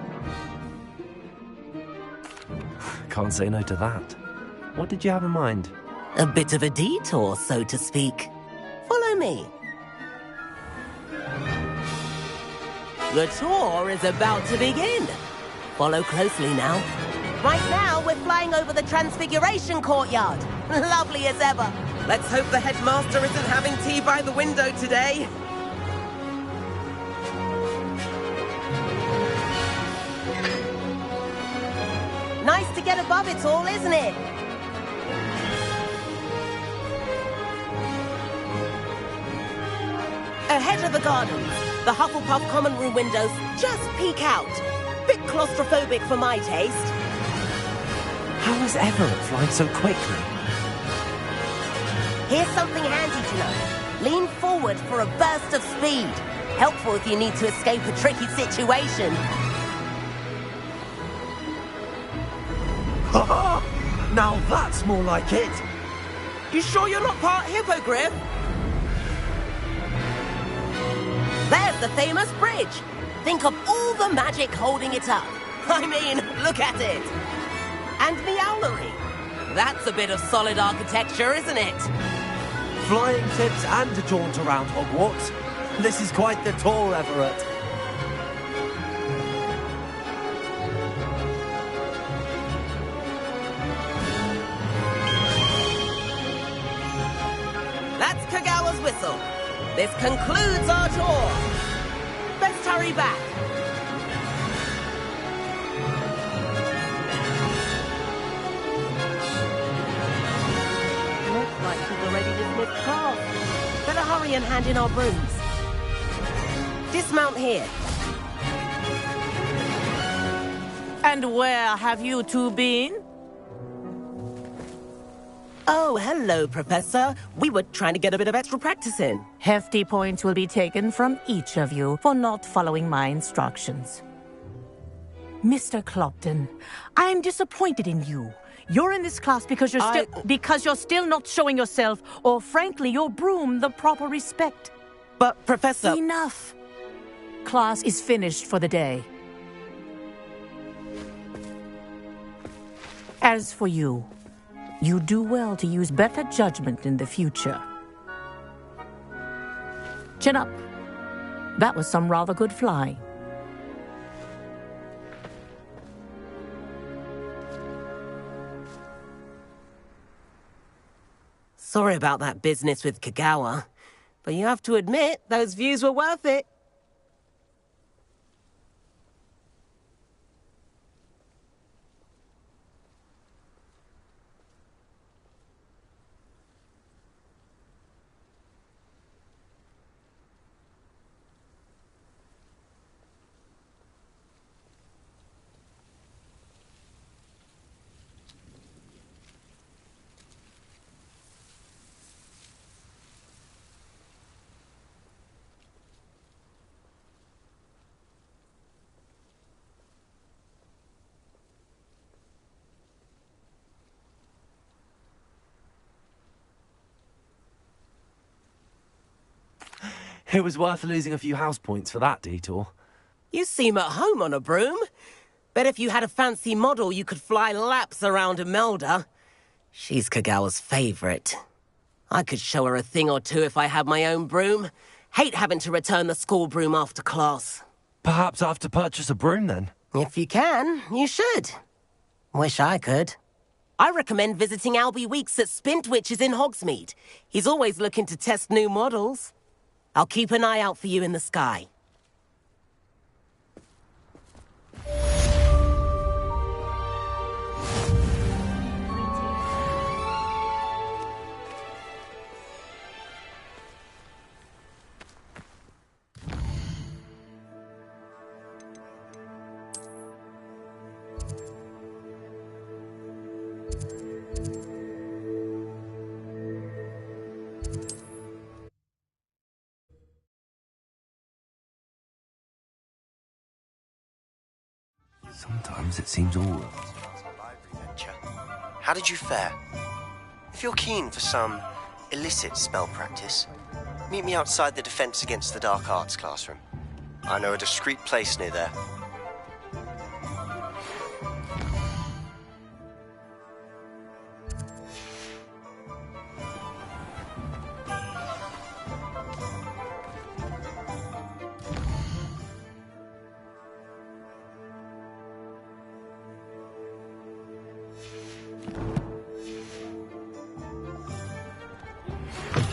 Can't say no to that. What did you have in mind? A bit of a detour, so to speak. Follow me. The tour is about to begin. Follow closely now. Right now, we're flying over the Transfiguration Courtyard. Lovely as ever. Let's hope the headmaster isn't having tea by the window today. Nice to get above it all, isn't it? Ahead of the gardens, the Hufflepuff common room windows just peek out. Bit claustrophobic for my taste. How is Everett flying so quickly? Here's something handy to know. Lean forward for a burst of speed. Helpful if you need to escape a tricky situation. Now that's more like it. You sure you're not part hippogriff? There's the famous bridge. Think of all the magic holding it up. I mean, look at it. And the owlery. That's a bit of solid architecture, isn't it? Flying tips and a jaunt around Hogwarts. This is quite the tour, Everett. That's Kagawa's whistle. This concludes our tour. Best hurry back. Looks like she's already dismissed class. Better hurry and hand in our brooms. Dismount here. And where have you two been? Oh, hello, Professor. We were trying to get a bit of extra practice in. Hefty points will be taken from each of you for not following my instructions. Mr. Clopton, I'm disappointed in you. You're in this class because you're still not showing yourself, or frankly, your broom the proper respect. But, Professor... Enough. Class is finished for the day. As for you, you do well to use better judgment in the future. Chin up. That was some rather good flying. Sorry about that business with Kagawa, but you have to admit, those views were worth it. It was worth losing a few house points for that detour. You seem at home on a broom. Bet if you had a fancy model, you could fly laps around Imelda. She's Kagawa's favorite. I could show her a thing or two if I had my own broom. Hate having to return the school broom after class. Perhaps I have to purchase a broom then? If you can, you should. Wish I could. I recommend visiting Albie Weeks at Spintwitches in Hogsmeade. He's always looking to test new models. I'll keep an eye out for you in the sky. Sometimes it seems all... How did you fare? If you're keen for some illicit spell practice, meet me outside the Defense Against the Dark Arts classroom. I know a discreet place near there.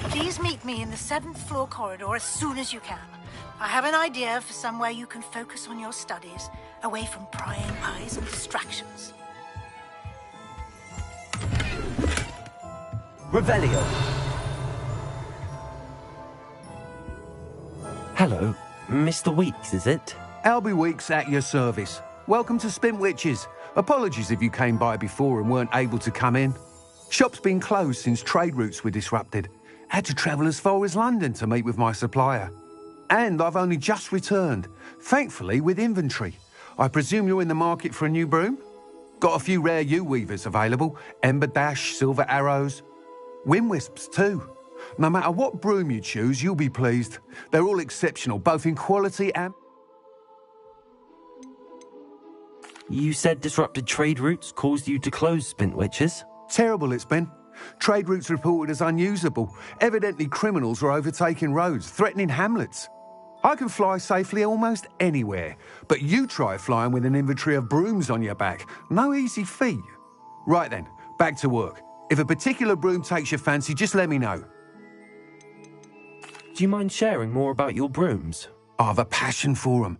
Please meet me in the 7th floor corridor as soon as you can. I have an idea for somewhere you can focus on your studies, away from prying eyes and distractions. Revelio. Hello, Mr. Weeks, is it? Albie Weeks at your service. Welcome to Spintwitches. Apologies if you came by before and weren't able to come in. Shop's been closed since trade routes were disrupted. Had to travel as far as London to meet with my supplier. And I've only just returned, thankfully with inventory. I presume you're in the market for a new broom? Got a few rare U-weavers available, Ember Dash, Silver Arrows, Wind Wisps too. No matter what broom you choose, you'll be pleased. They're all exceptional, both in quality and... You said disrupted trade routes caused you to close Spintwitches? Terrible it's been. Trade routes reported as unusable. Evidently criminals were overtaking roads, threatening hamlets. I can fly safely almost anywhere, but you try flying with an inventory of brooms on your back. No easy feat. Right then, back to work. If a particular broom takes your fancy, just let me know. Do you mind sharing more about your brooms? I've a passion for them.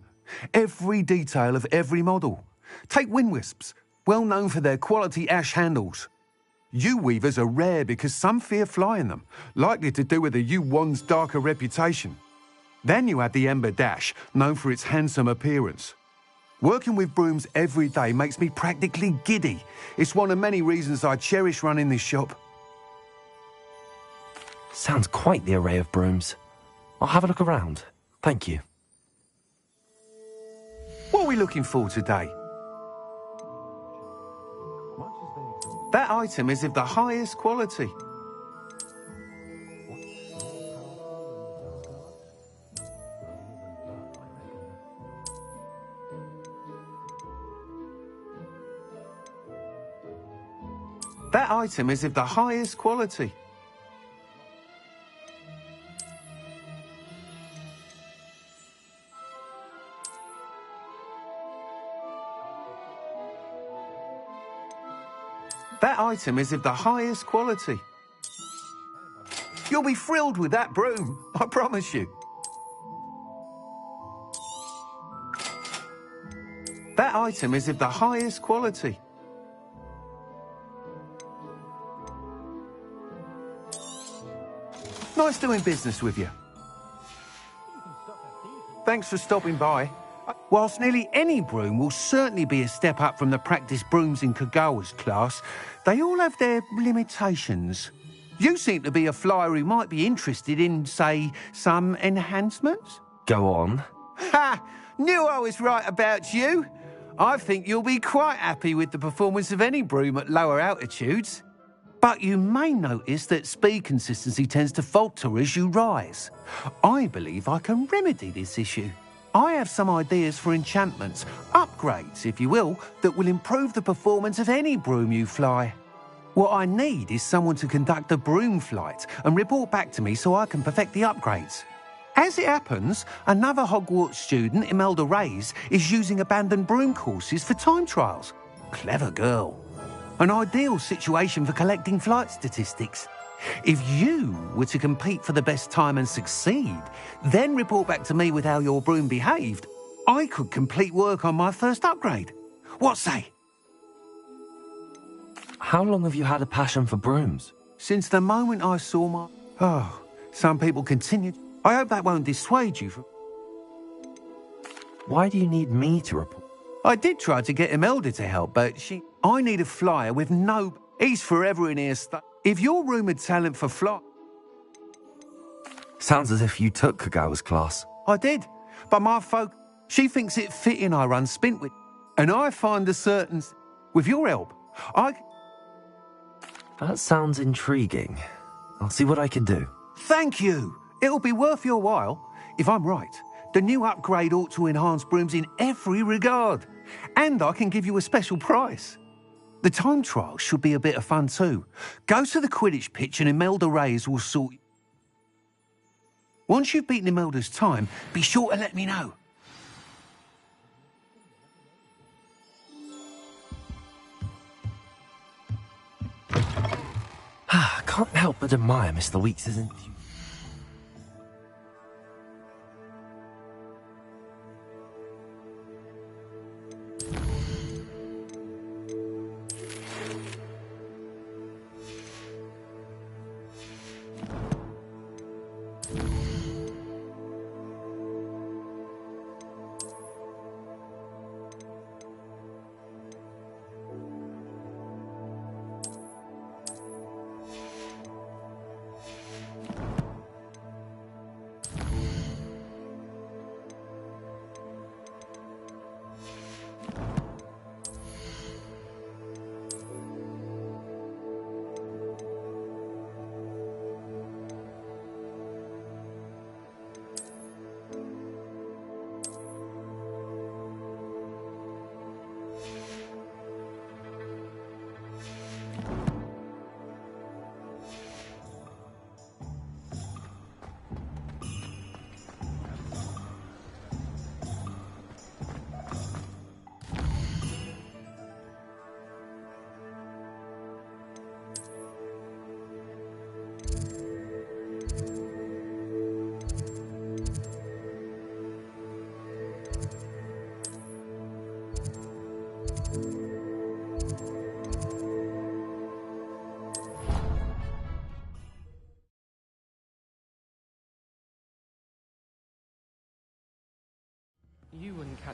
Every detail of every model. Take Wind Wisps, well known for their quality ash handles. U-weavers are rare because some fear flying them, likely to do with the U-wand's darker reputation. Then you have the Ember Dash, known for its handsome appearance. Working with brooms every day makes me practically giddy. It's one of many reasons I cherish running this shop. Sounds quite the array of brooms. I'll have a look around. Thank you. What are we looking for today? That item is of the highest quality. That item is of the highest quality. That item is of the highest quality. You'll be thrilled with that broom, I promise you. That item is of the highest quality. Nice doing business with you. Thanks for stopping by. Whilst nearly any broom will certainly be a step up from the practice brooms in Kagawa's class, they all have their limitations. You seem to be a flyer who might be interested in, say, some enhancements? Go on. Ha! Knew I was right about you. I think you'll be quite happy with the performance of any broom at lower altitudes. But you may notice that speed consistency tends to falter as you rise. I believe I can remedy this issue. I have some ideas for enchantments, upgrades, if you will, that will improve the performance of any broom you fly. What I need is someone to conduct a broom flight and report back to me so I can perfect the upgrades. As it happens, another Hogwarts student, Imelda Reyes, is using abandoned broom courses for time trials. Clever girl. An ideal situation for collecting flight statistics. If you were to compete for the best time and succeed, then report back to me with how your broom behaved, I could complete work on my first upgrade. What say? How long have you had a passion for brooms? Since the moment I saw my... Oh, some people continued. I hope that won't dissuade you from... Why do you need me to report? I did try to get Imelda to help, but I need a flyer with no... He's forever in here. If your rumoured talent for fly... Sounds as if you took Kagawa's class. I did, but my folk... She thinks it fitting I run Spintwitch. And I find a certain... With your help, I... That sounds intriguing. I'll see what I can do. Thank you. It'll be worth your while. If I'm right, the new upgrade ought to enhance brooms in every regard. And I can give you a special price. The time trial should be a bit of fun too. Go to the Quidditch pitch and Imelda Reyes will sort... Once you've beaten Imelda's time, be sure to let me know. I can't help but admire Mr. Weeks' enthusiasm.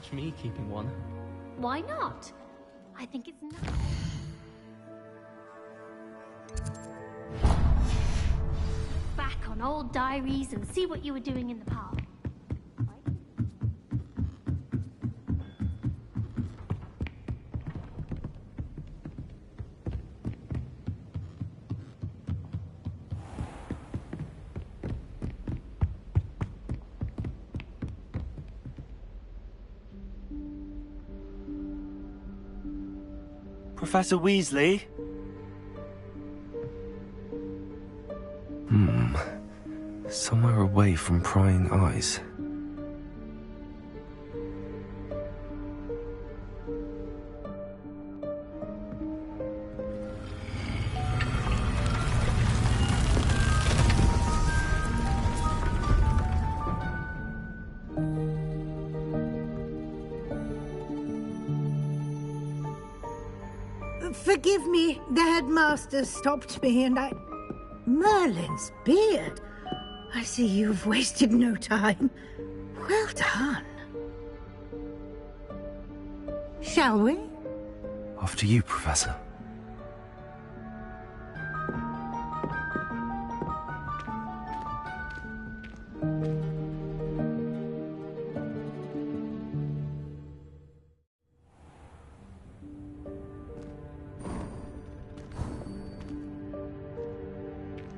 catch me keeping one. Why not? I think it's nice. Look back on old diaries and see what you were doing in the past. Professor Weasley? Somewhere away from prying eyes. Forgive me, the headmaster stopped me and I... Merlin's beard. I see you've wasted no time. Well done. Shall we? After you, Professor.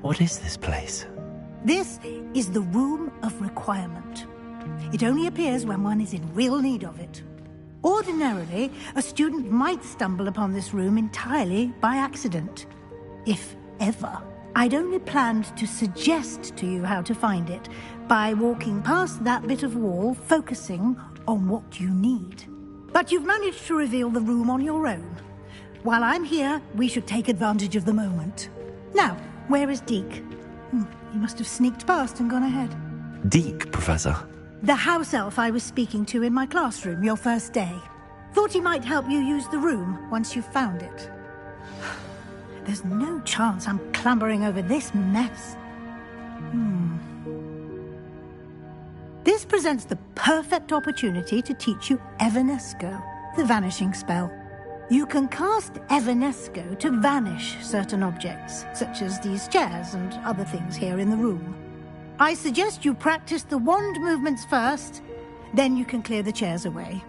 What is this place? This is the Room of Requirement. It only appears when one is in real need of it. Ordinarily, a student might stumble upon this room entirely by accident. If ever. I'd only planned to suggest to you how to find it by walking past that bit of wall, focusing on what you need. But you've managed to reveal the room on your own. While I'm here, we should take advantage of the moment. Now, where is Deke? He must have sneaked past and gone ahead. Deke, Professor. The house elf I was speaking to in my classroom your first day. Thought he might help you use the room once you've found it. There's no chance I'm clambering over this mess. This presents the perfect opportunity to teach you Evanesco, the vanishing spell. You can cast Evanesco to vanish certain objects, such as these chairs and other things here in the room. I suggest you practice the wand movements first, then you can clear the chairs away.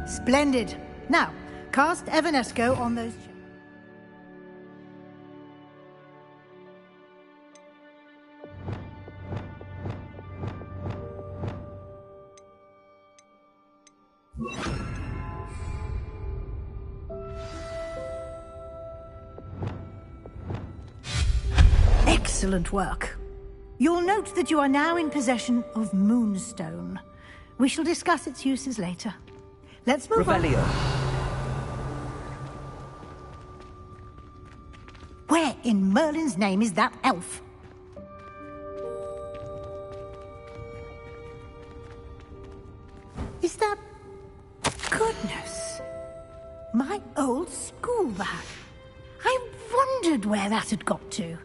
Splendid. Now, cast Evanesco on those... Excellent work. You'll note that you are now in possession of Moonstone. We shall discuss its uses later. Let's move Revelio. on. Where in Merlin's name is that elf? Is that... Goodness. My old school bag. I wondered where that had got to.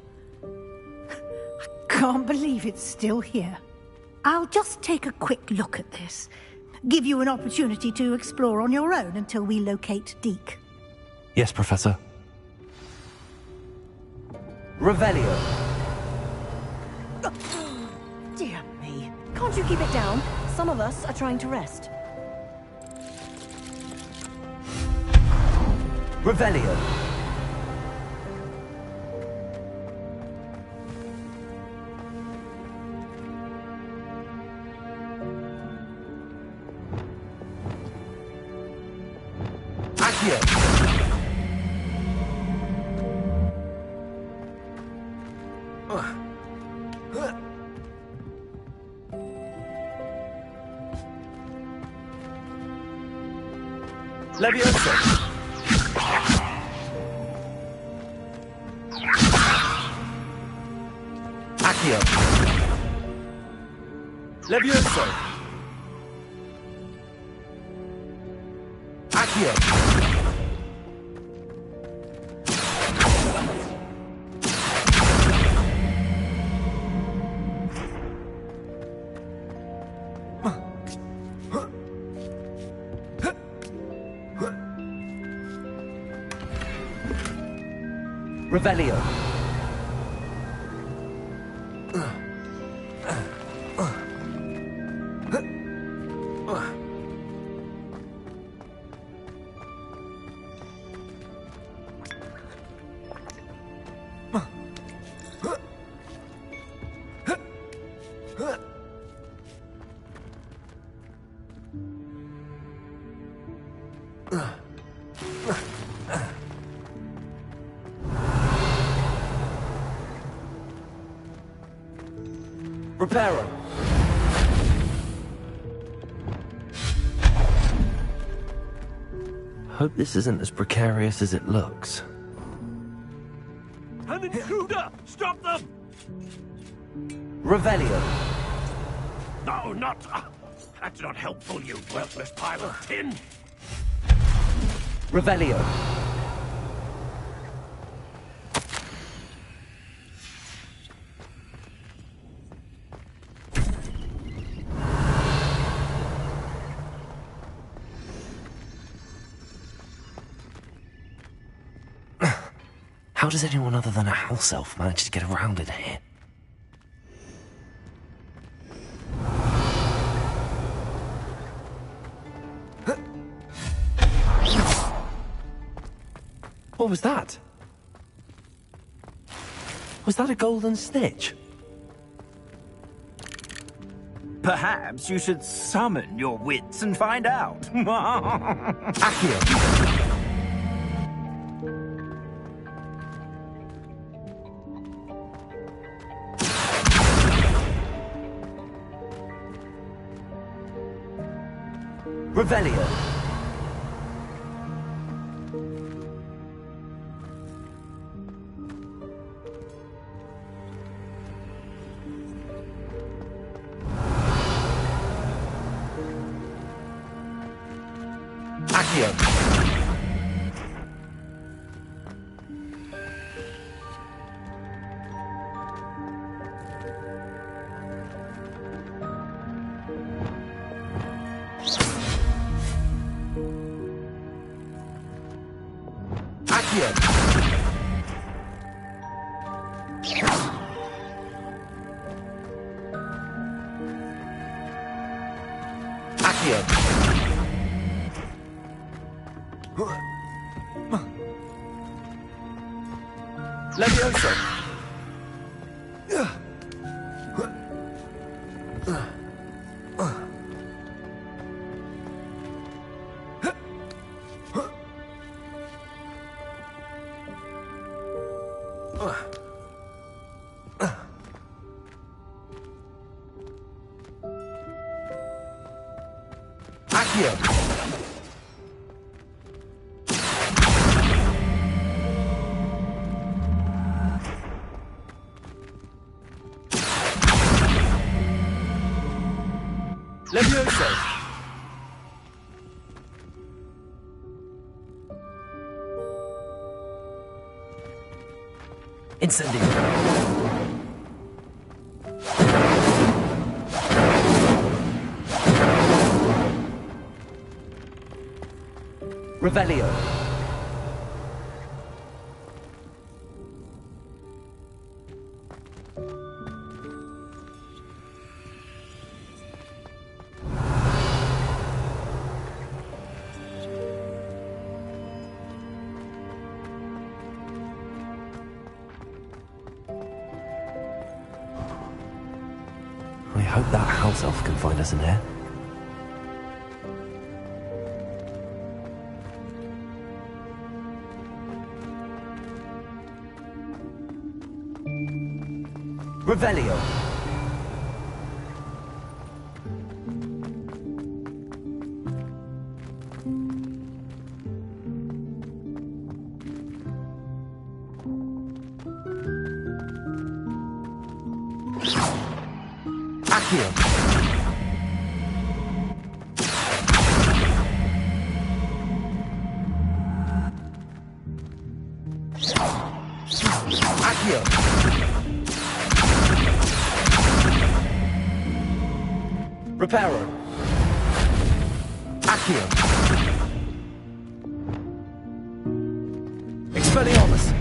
I can't believe it's still here. I'll just take a quick look at this. Give you an opportunity to explore on your own until we locate Deke. Yes, Professor. Revelio. Dear me. Can't you keep it down? Some of us are trying to rest. Revelio. Leviosa. Accio. Levioso! Accio! Revelio. Reparo. Hope this isn't as precarious as it looks. An intruder! Stop them! Revelio. No, not... that's not helpful, you worthless pile of tin! Revelio. How does anyone other than a house elf manage to get around in here? What was that? Was that a golden snitch? Perhaps you should summon your wits and find out. Accio. Revelio. Accio. Levioso. Accio. Levioso. Incendio. Revelio. I hope that house elf can find us in here. Revelio. Accio. Accio. Reparo. Accio. Expelliarmus.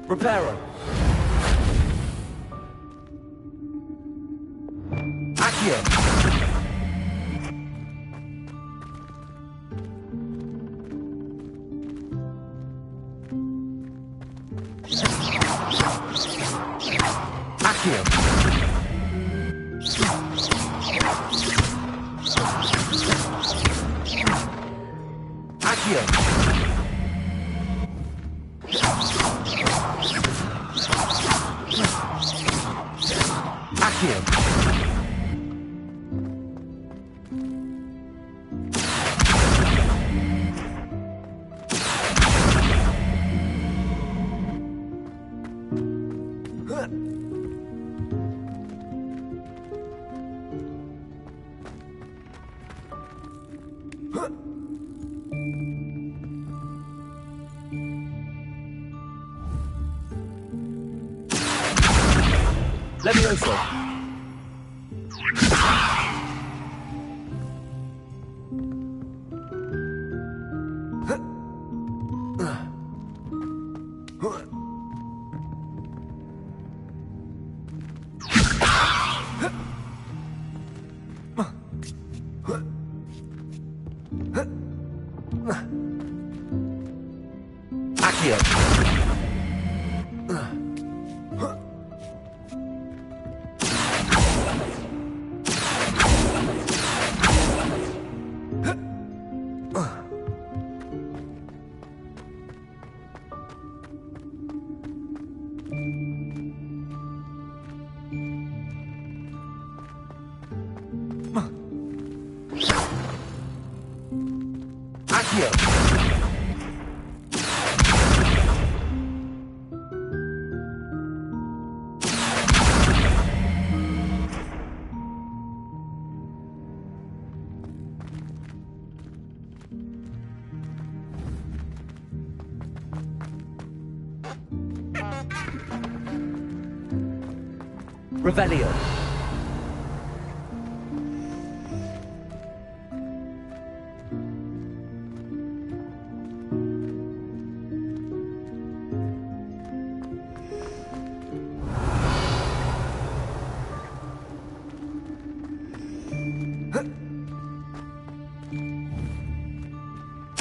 Reparo. Accio. Accio. Accio. Accio. Levioso. Accio. Accio. Revelio.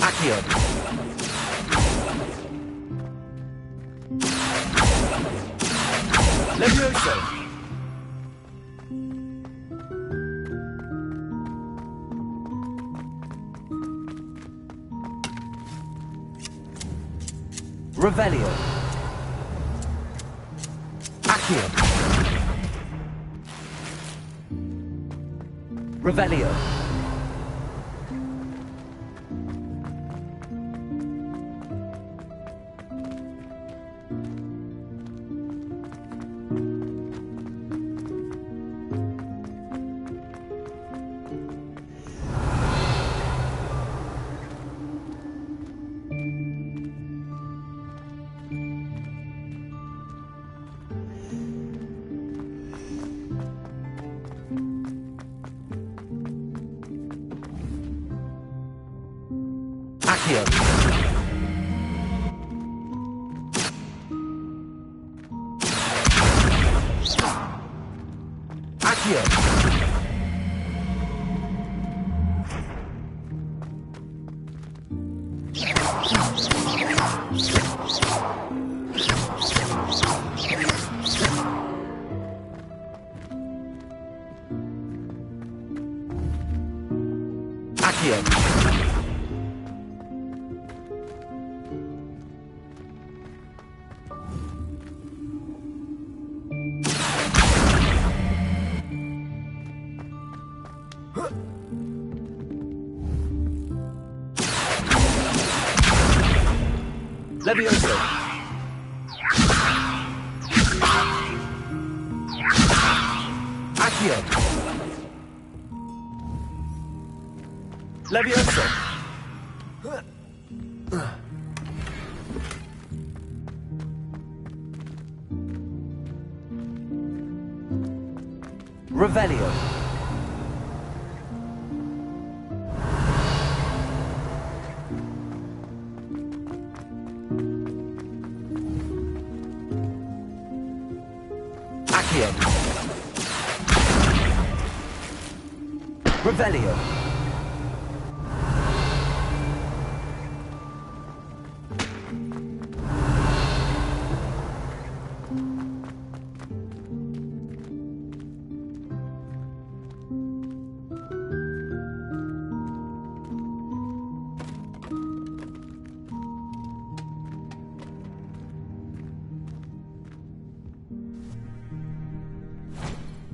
Accio. Levioso. Revelio. Accio. Revelio. Accio. Accio. Accio. Levioso. Accio. Levioso. Revelio. Accio. Revelio.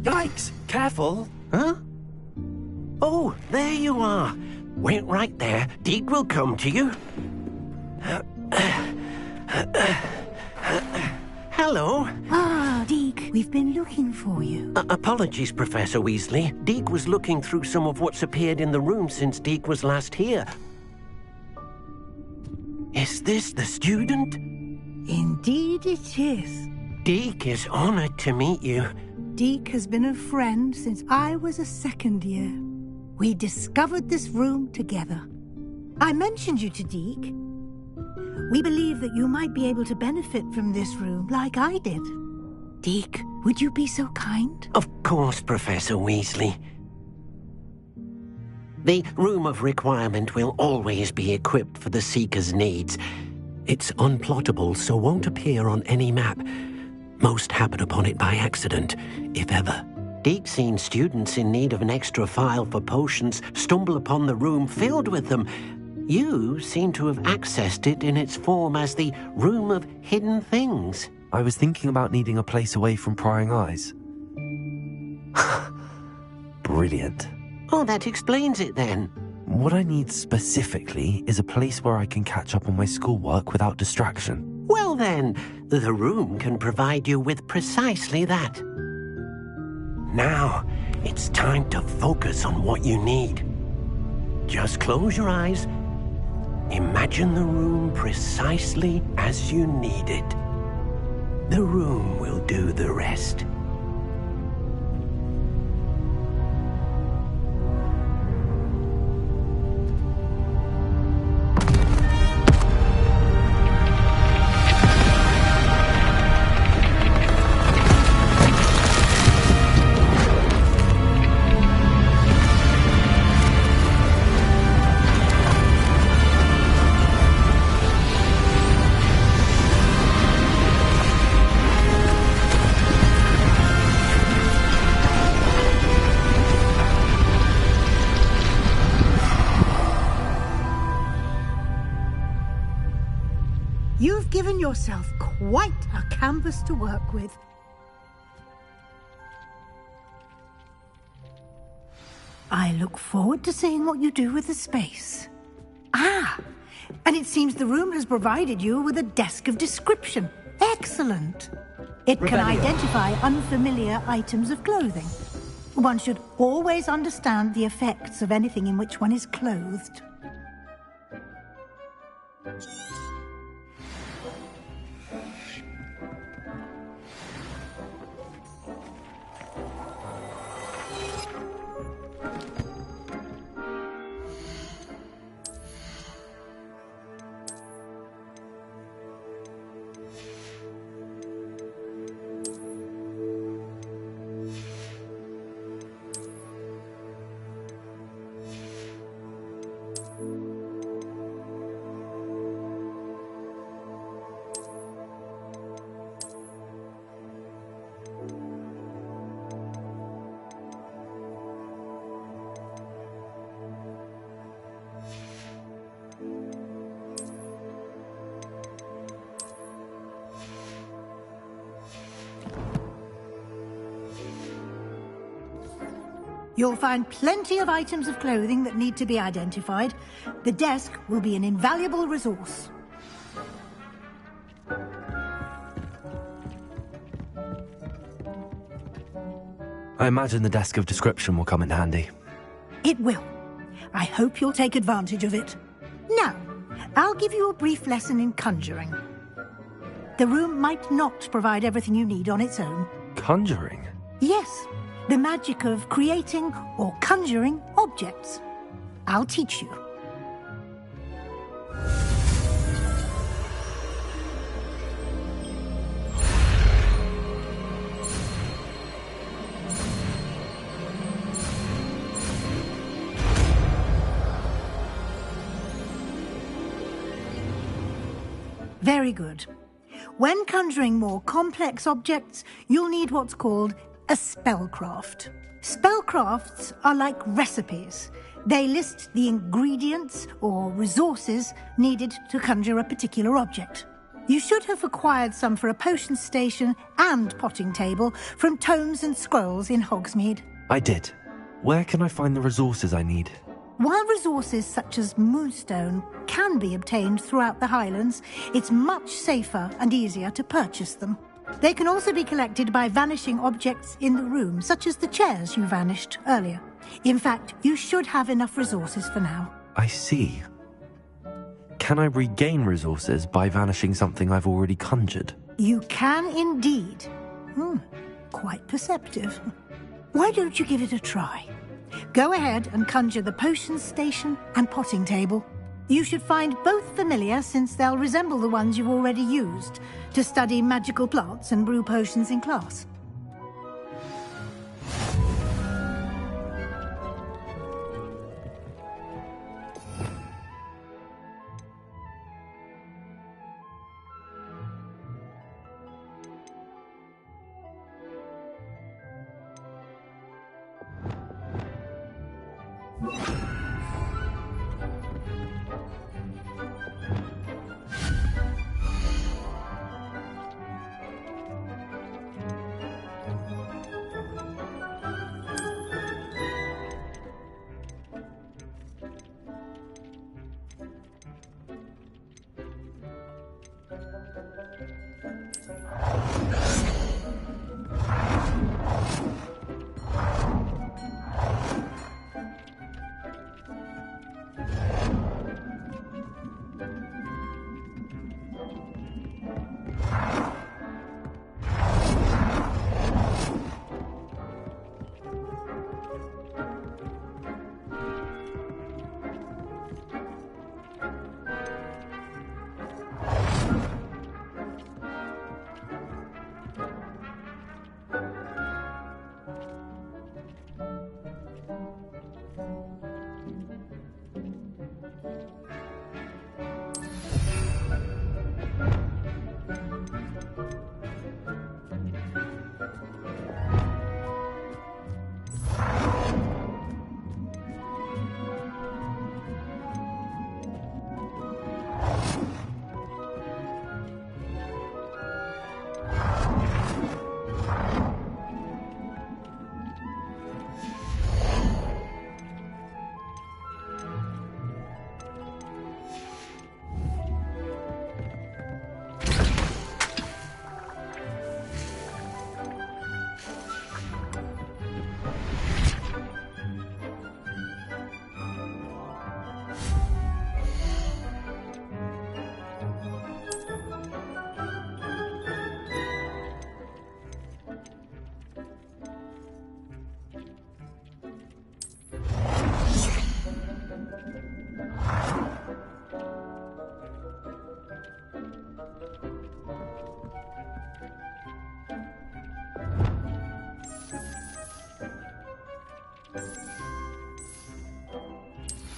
Yikes! Careful. Huh? Oh, there you are. Wait right there. Deke will come to you. Hello. Ah, Deke, we've been looking for you. Apologies, Professor Weasley. Deke was looking through some of what's appeared in the room since Deke was last here. Is this the student? Indeed it is. Deke is honored to meet you. Deke has been a friend since I was a second year. We discovered this room together. I mentioned you to Deke. We believe that you might be able to benefit from this room like I did. Deke, would you be so kind? Of course, Professor Weasley. The Room of Requirement will always be equipped for the Seeker's needs. It's unplottable, so won't appear on any map. Most happen upon it by accident, if ever. Deke's seen students in need of an extra file for potions stumble upon the room filled with them. You seem to have accessed it in its form as the Room of Hidden Things. I was thinking about needing a place away from prying eyes. Brilliant. Oh, that explains it then. What I need specifically is a place where I can catch up on my schoolwork without distraction. Well then, the room can provide you with precisely that. Now, it's time to focus on what you need. Just close your eyes. Imagine the room precisely as you need it. The room will do the rest. You've given yourself quite a canvas to work with. I look forward to seeing what you do with the space. Ah, and it seems the room has provided you with a desk of description. Excellent. It can identify unfamiliar items of clothing. One should always understand the effects of anything in which one is clothed. You'll find plenty of items of clothing that need to be identified. The desk will be an invaluable resource. I imagine the desk of description will come in handy. It will. I hope you'll take advantage of it. Now, I'll give you a brief lesson in conjuring. The room might not provide everything you need on its own. Conjuring? Yes. The magic of creating or conjuring objects. I'll teach you. Very good. When conjuring more complex objects, you'll need what's called a spellcraft. Spellcrafts are like recipes. They list the ingredients or resources needed to conjure a particular object. You should have acquired some for a potion station and potting table from tomes and scrolls in Hogsmeade. I did. Where can I find the resources I need? While resources such as moonstone can be obtained throughout the Highlands, it's much safer and easier to purchase them. They can also be collected by vanishing objects in the room, such as the chairs you vanished earlier. In fact, you should have enough resources for now. I see. Can I regain resources by vanishing something I've already conjured? You can indeed. Quite perceptive. Why don't you give it a try? Go ahead and conjure the potion station and potting table. You should find both familiar, since they'll resemble the ones you've already used to study magical plants and brew potions in class.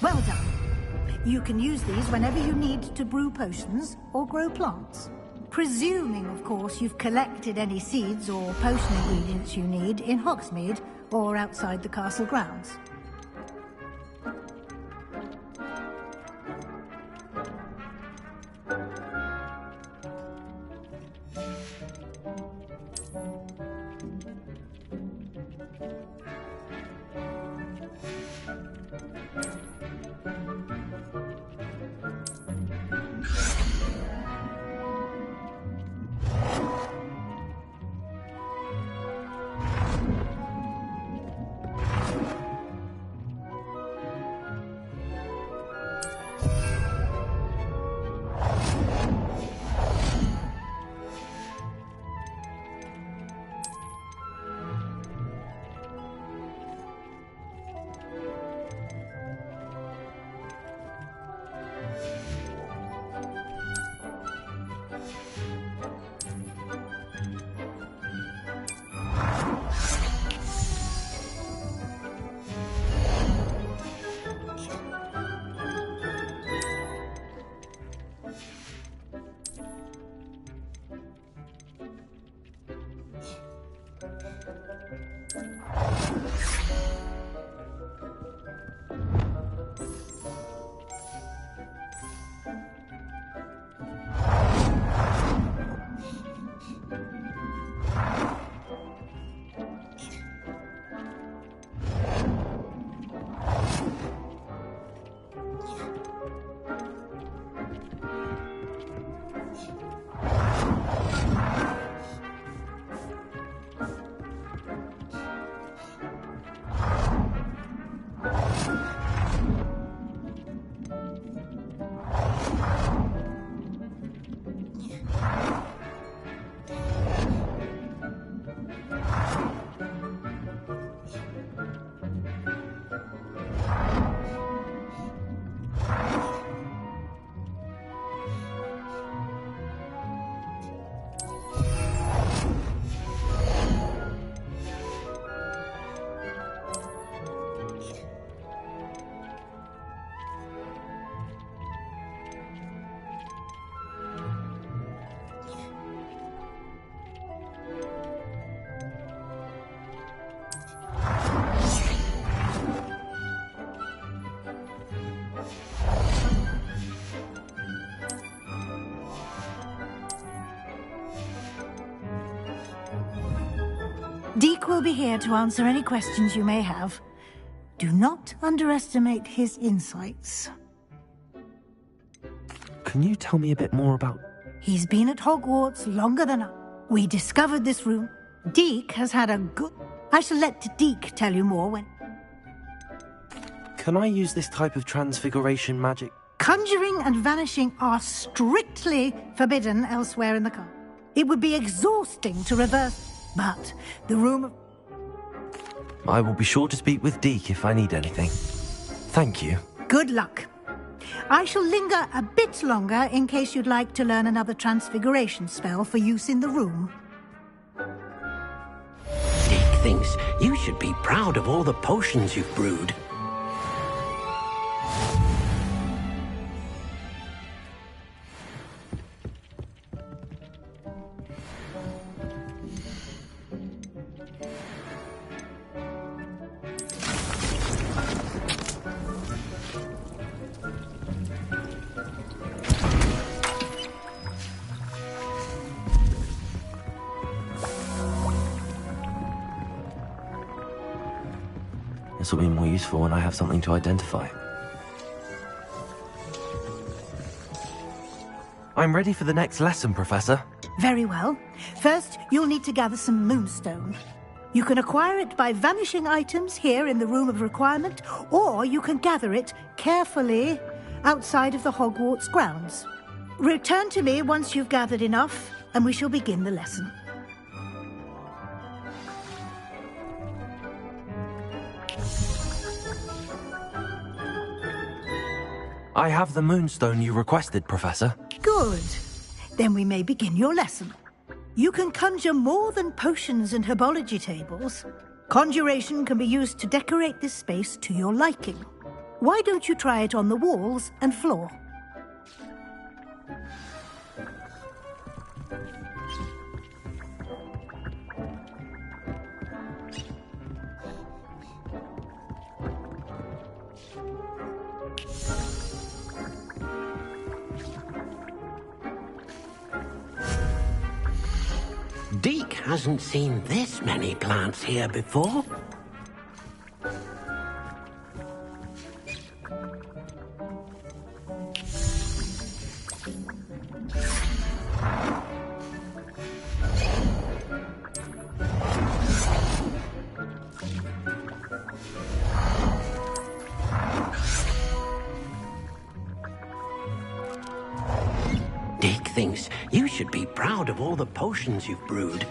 Well done. You can use these whenever you need to brew potions or grow plants. Presuming, of course, you've collected any seeds or potion ingredients you need in Hogsmeade or outside the castle grounds. Deke will be here to answer any questions you may have. Do not underestimate his insights. Can you tell me a bit more about... He's been at Hogwarts longer than we discovered this room. Deke has had a good... I shall let Deke tell you more when... Can I use this type of transfiguration magic? Conjuring and vanishing are strictly forbidden elsewhere in the castle. It would be exhausting to reverse... But the room of... I will be sure to speak with Deke if I need anything. Thank you. Good luck. I shall linger a bit longer in case you'd like to learn another transfiguration spell for use in the room. Deke thinks you should be proud of all the potions you've brewed. This will be more useful when I have something to identify. I'm ready for the next lesson, Professor. Very well. First, you'll need to gather some moonstone. You can acquire it by vanishing items here in the Room of Requirement, or you can gather it carefully outside of the Hogwarts grounds. Return to me once you've gathered enough, and we shall begin the lesson. I have the moonstone you requested, Professor. Good. Then we may begin your lesson. You can conjure more than potions and herbology tables. Conjuration can be used to decorate this space to your liking. Why don't you try it on the walls and floor? Deke hasn't seen this many plants here before. Deke thinks you should be proud of all the potions you've brewed.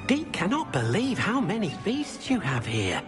Deke cannot believe how many beasts you have here.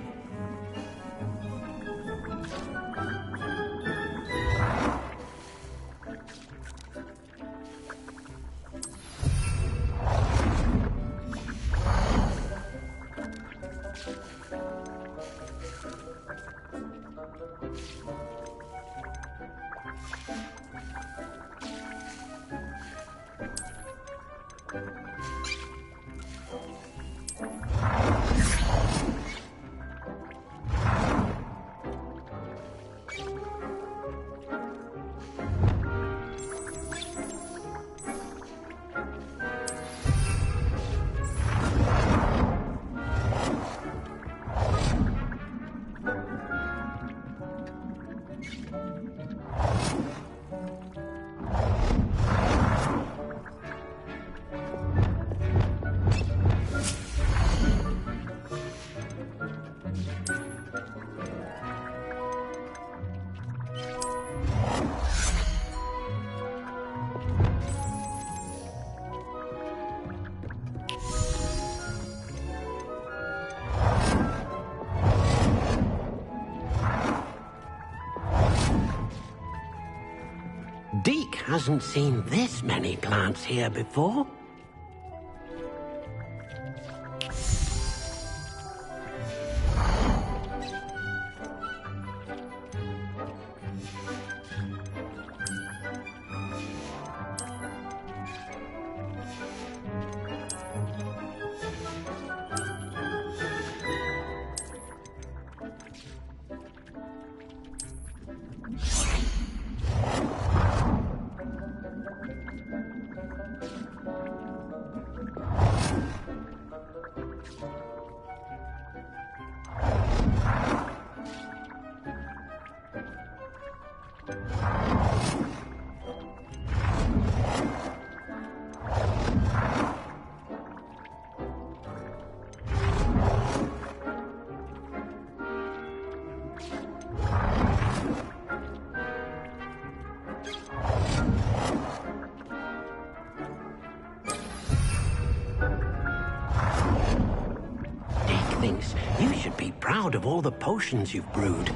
Deke hasn't seen this many plants here before. should be proud of all the potions you've brewed.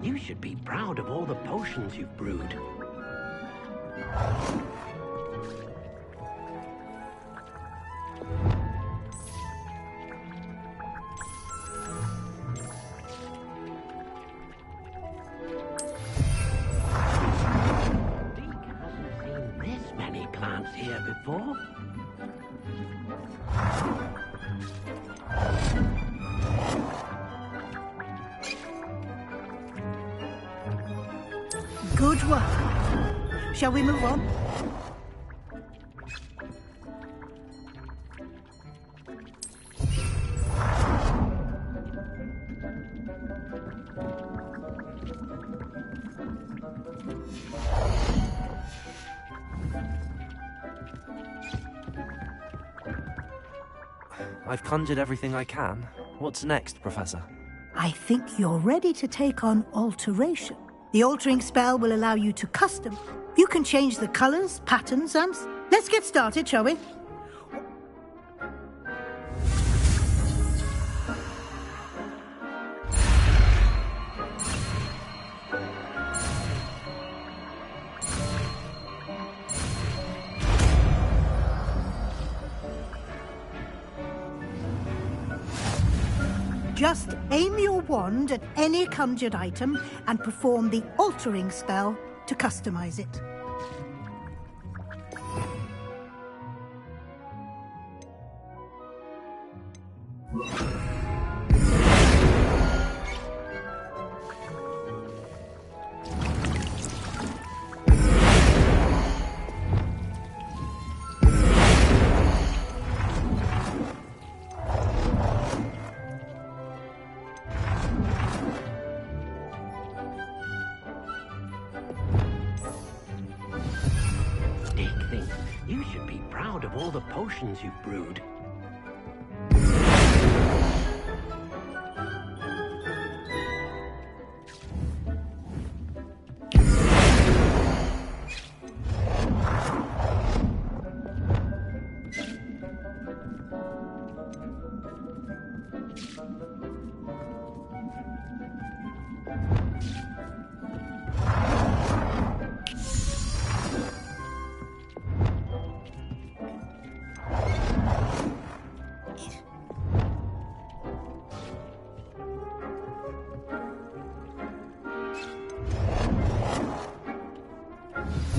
You should be proud of all the potions you've brewed. Dick hasn't seen this many plants here before. Good work. Shall we move on? I've conjured everything I can. What's next, Professor? I think you're ready to take on alteration. The altering spell will allow you to custom. You can change the colors, patterns, and... Let's get started, shall we? Just aim your wand at any conjured item and perform the altering spell to customize it. You should be proud of all the potions you've brewed.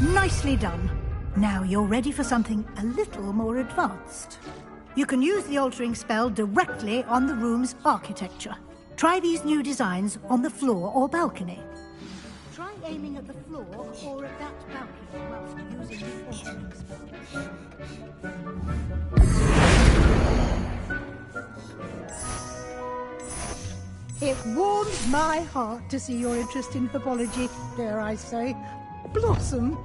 Nicely done. Now you're ready for something a little more advanced. You can use the altering spell directly on the room's architecture. Try these new designs on the floor or balcony. Try aiming at the floor or at that balcony whilst using the altering spell. It warms my heart to see your interest in herbology, dare I say, blossom.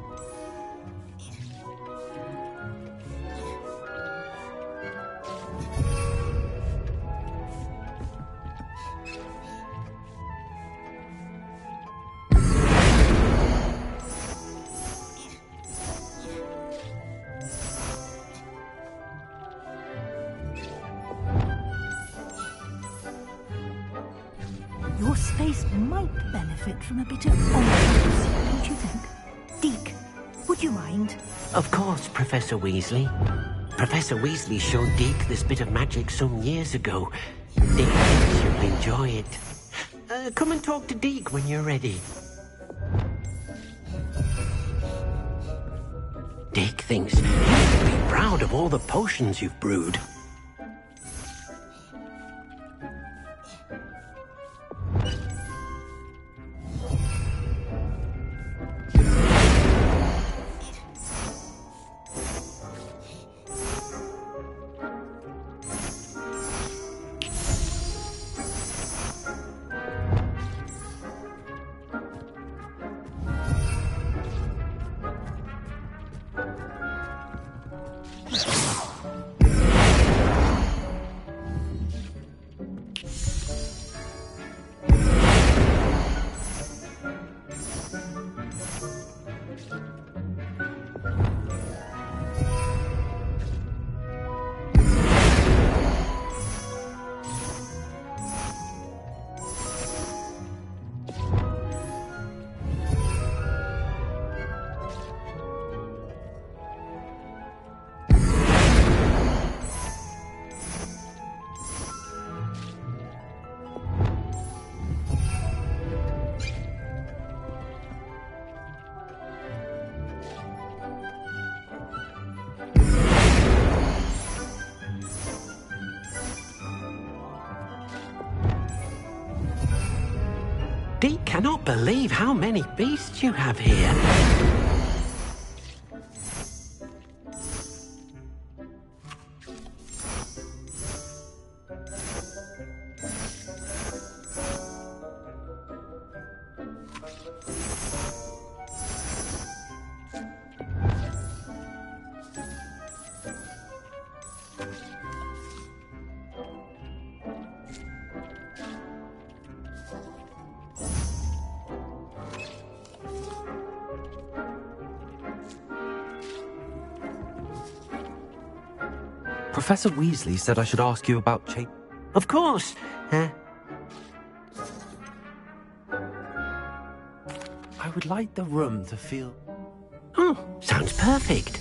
Your space might benefit from a bit of ambience, don't you think? Deke, would you mind? Of course, Professor Weasley. Professor Weasley showed Deke this bit of magic some years ago. Deke thinks you'll enjoy it. Come and talk to Deke when you're ready. Deke thinks you should be proud of all the potions you've brewed. Deke cannot believe how many beasts you have here. Professor Weasley said I should ask you about Of course. I would like the room to feel... Oh, sounds perfect.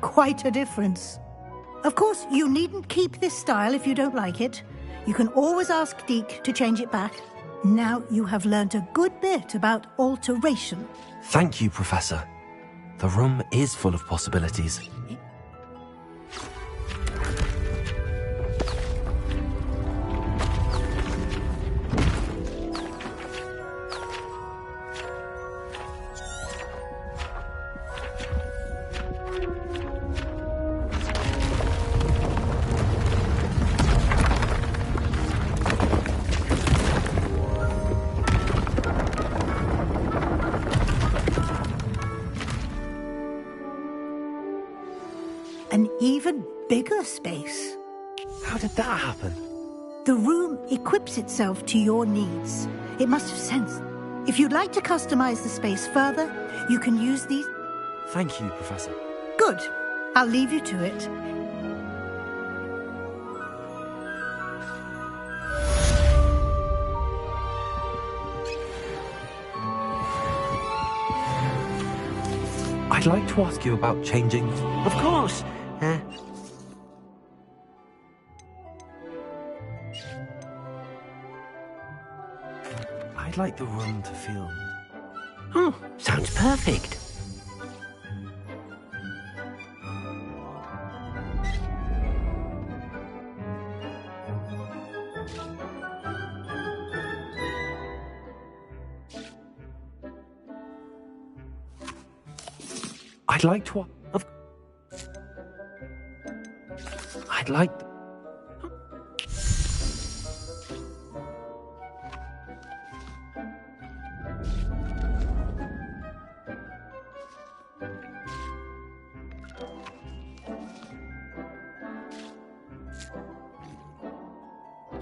Quite a difference. Of course, you needn't keep this style if you don't like it. You can always ask Deke to change it back. Now you have learnt a good bit about alteration. Thank you, Professor. The room is full of possibilities. An even bigger space. How did that happen? The room equips itself to your needs. It must have sense. If you'd like to customize the space further, you can use these... Thank you, Professor. Good. I'll leave you to it. I'd like to ask you about changing... Of course. I'd like the room to feel... Oh, sounds perfect. I'd like to... I'd like...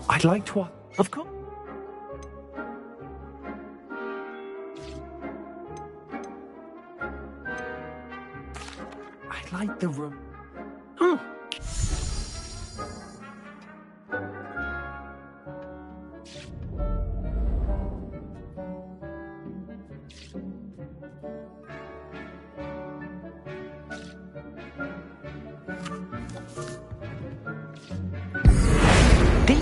I'd like to... Of course. I'd like the room... Oh.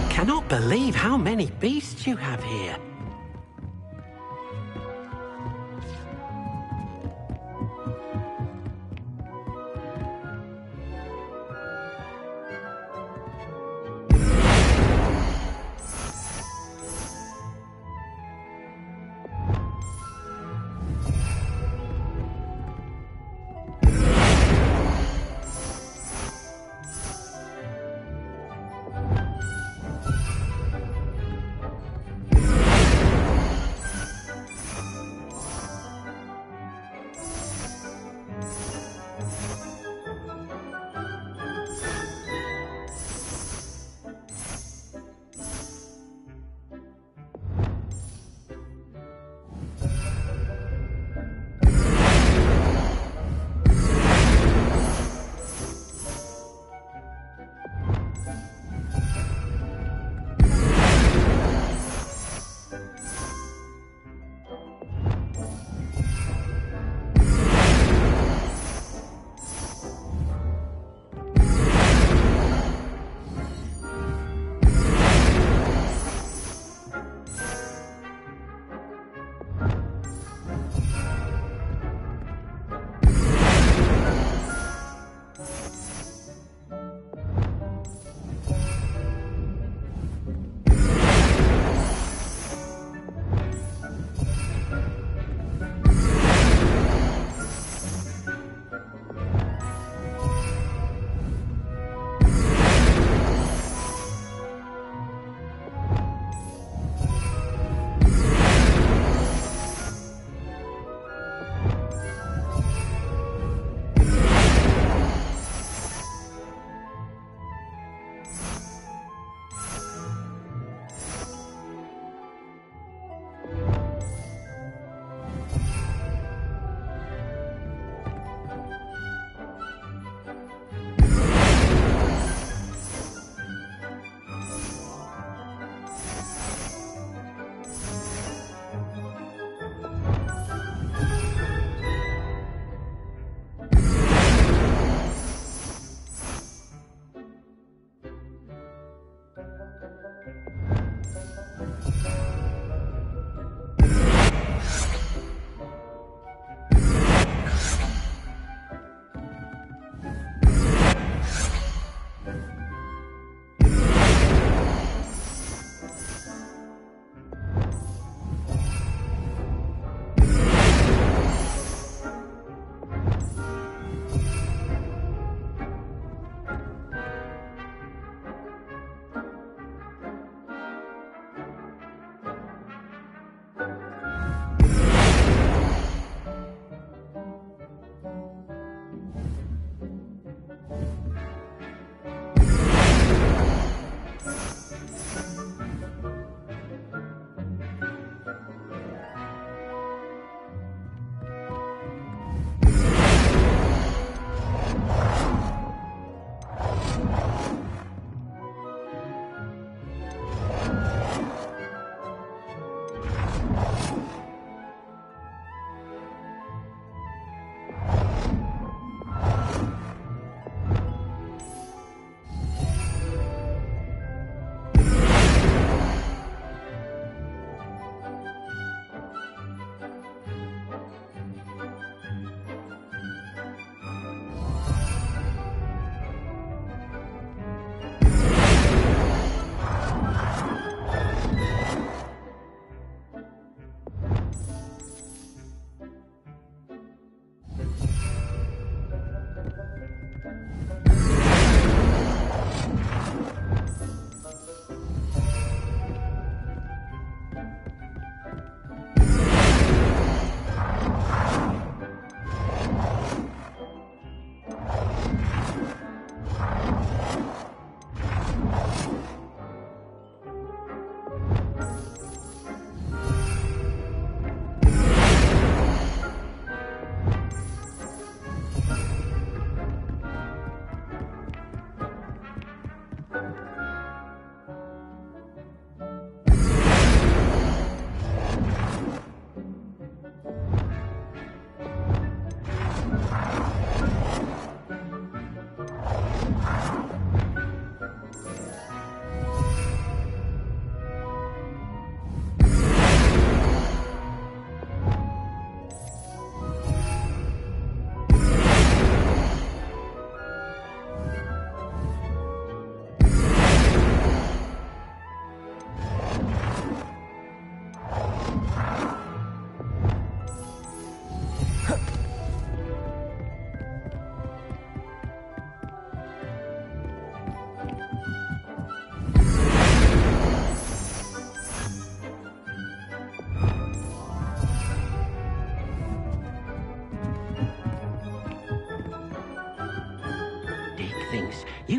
Cannot believe how many beasts you have here.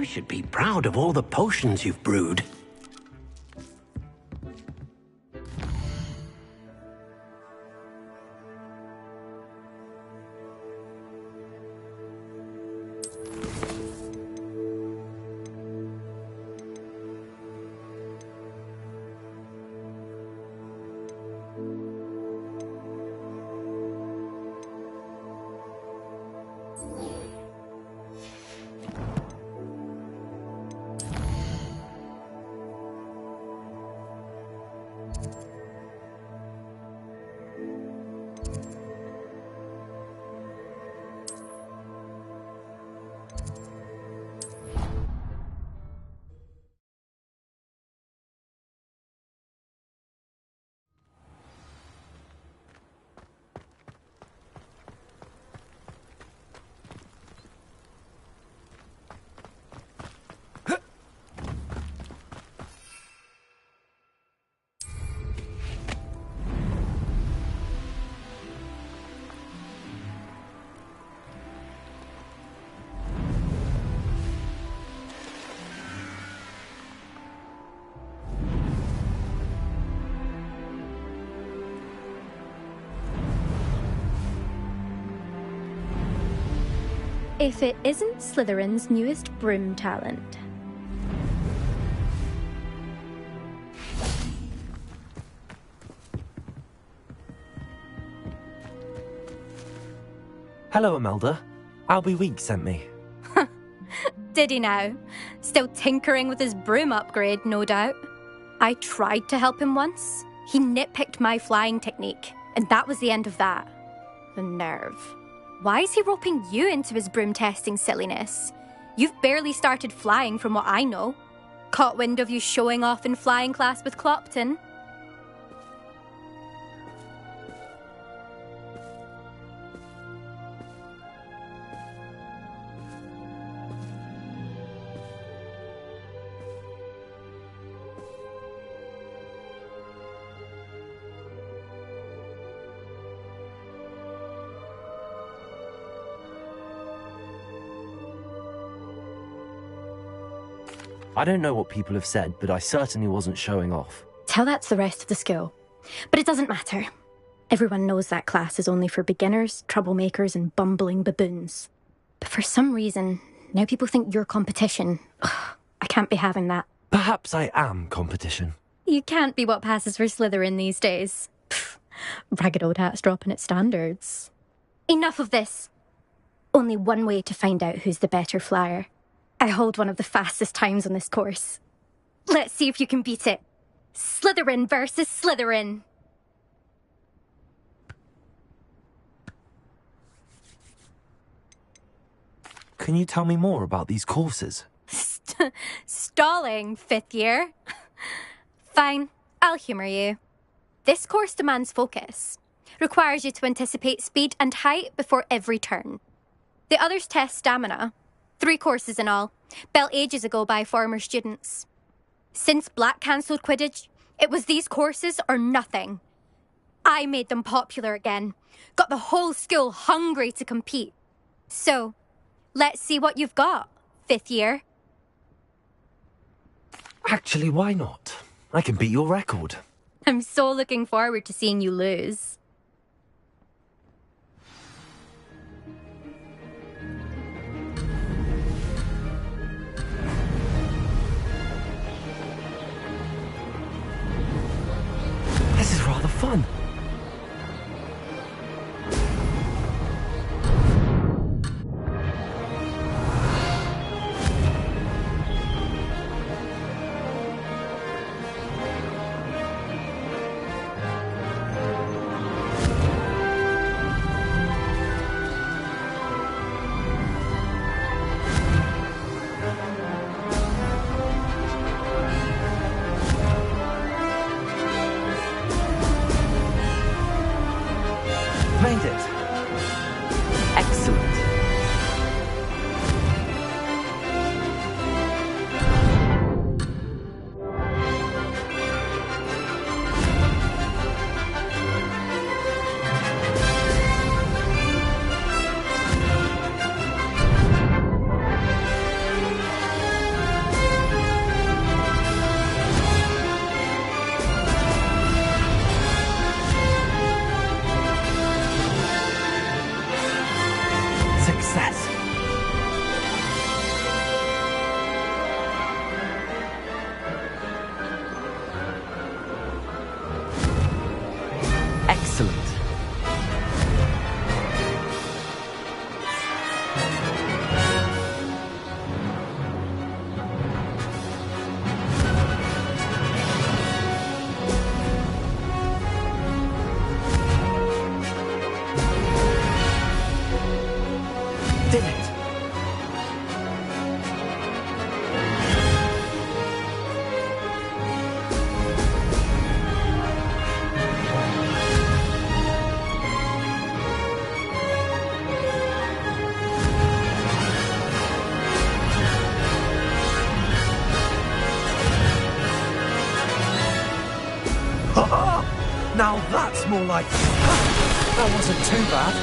You should be proud of all the potions you've brewed. If it isn't Slytherin's newest broom talent. Hello, Imelda. Albie Weeks sent me. Did he now? Still tinkering with his broom upgrade, no doubt. I tried to help him once. He nitpicked my flying technique, and that was the end of that. The nerve. Why is he roping you into his broom testing silliness? You've barely started flying from what I know. Caught wind of you showing off in flying class with Clopton. I don't know what people have said, but I certainly wasn't showing off. Tell that to the rest of the school. But it doesn't matter. Everyone knows that class is only for beginners, troublemakers, and bumbling baboons. But for some reason, now people think you're competition. Ugh, I can't be having that. Perhaps I am competition. You can't be what passes for Slytherin these days. Pfft, ragged old hat's dropping its standards. Enough of this. Only one way to find out who's the better flyer. I hold one of the fastest times on this course. Let's see if you can beat it. Slytherin versus Slytherin. Can you tell me more about these courses? Stalling, fifth year. Fine, I'll humour you. This course demands focus. Requires you to anticipate speed and height before every turn. The others test stamina. 3 courses in all, built ages ago by former students. Since Black cancelled Quidditch, it was these courses or nothing. I made them popular again, got the whole school hungry to compete. So, let's see what you've got, fifth year. Actually, why not? I can beat your record. I'm so looking forward to seeing you lose. This is rather fun. Now that's more like... That wasn't too bad.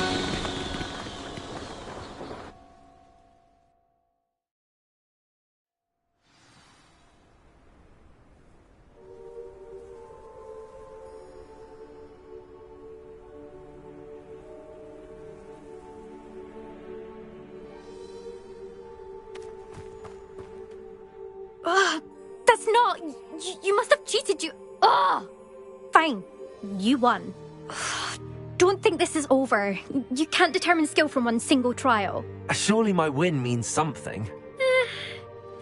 That's not... You must have cheated, you... Ugh! Fine. You won. Don't think this is over. You can't determine skill from one single trial. Surely my win means something.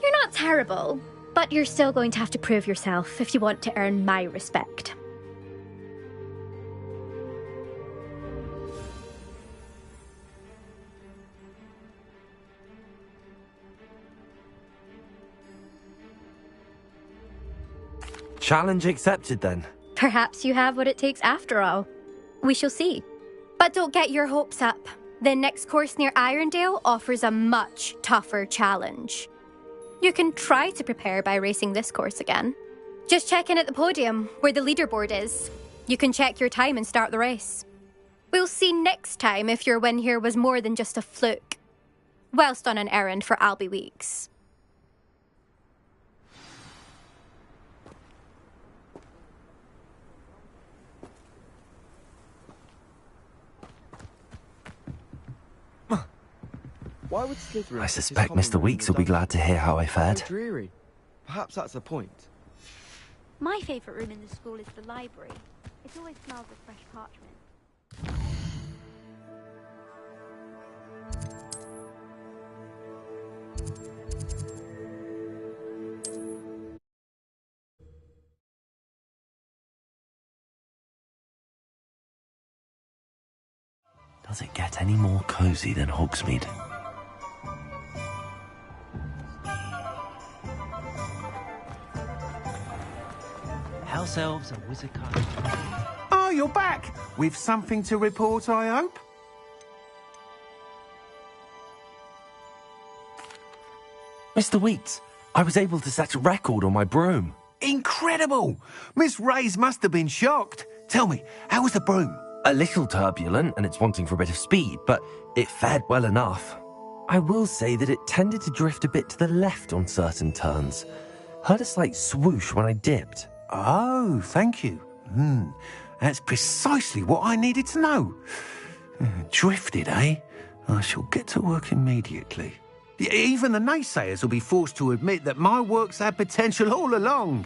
You're not terrible, but you're still going to have to prove yourself if you want to earn my respect. Challenge accepted, then. Perhaps you have what it takes after all. We shall see. But don't get your hopes up. The next course near Irondale offers a much tougher challenge. You can try to prepare by racing this course again. Just check in at the podium, where the leaderboard is. You can check your time and start the race. We'll see next time if your win here was more than just a fluke. Whilst on an errand for Albie Weeks. Why would Slytherin... I suspect Mr. Weeks will be glad to hear how I fared. Dreary. Perhaps that's the point. My favourite room in the school is the library. It always smells of fresh parchment. Does it get any more cozy than Hogsmeade? House elves and wizard kind. Oh, you're back! With something to report, I hope? Mr. Weeks, I was able to set a record on my broom. Incredible! Miss Reyes must have been shocked. Tell me, how was the broom? A little turbulent, and it's wanting for a bit of speed, but it fared well enough. I will say that it tended to drift a bit to the left on certain turns. Heard a slight swoosh when I dipped. Oh, thank you. That's precisely what I needed to know. Drifted, eh? I shall get to work immediately. Even the naysayers will be forced to admit that my work's had potential all along.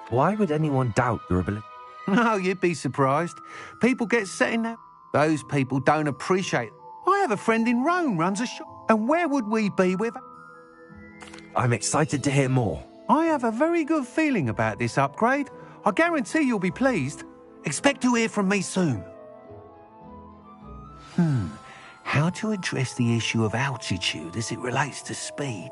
Why would anyone doubt your ability? No, you'd be surprised. People get set in that. Those people don't appreciate it. I have a friend in Rome runs a shop. And where would we be with... I'm excited to hear more. I have a very good feeling about this upgrade. I guarantee you'll be pleased. Expect to hear from me soon. How to address the issue of altitude as it relates to speed?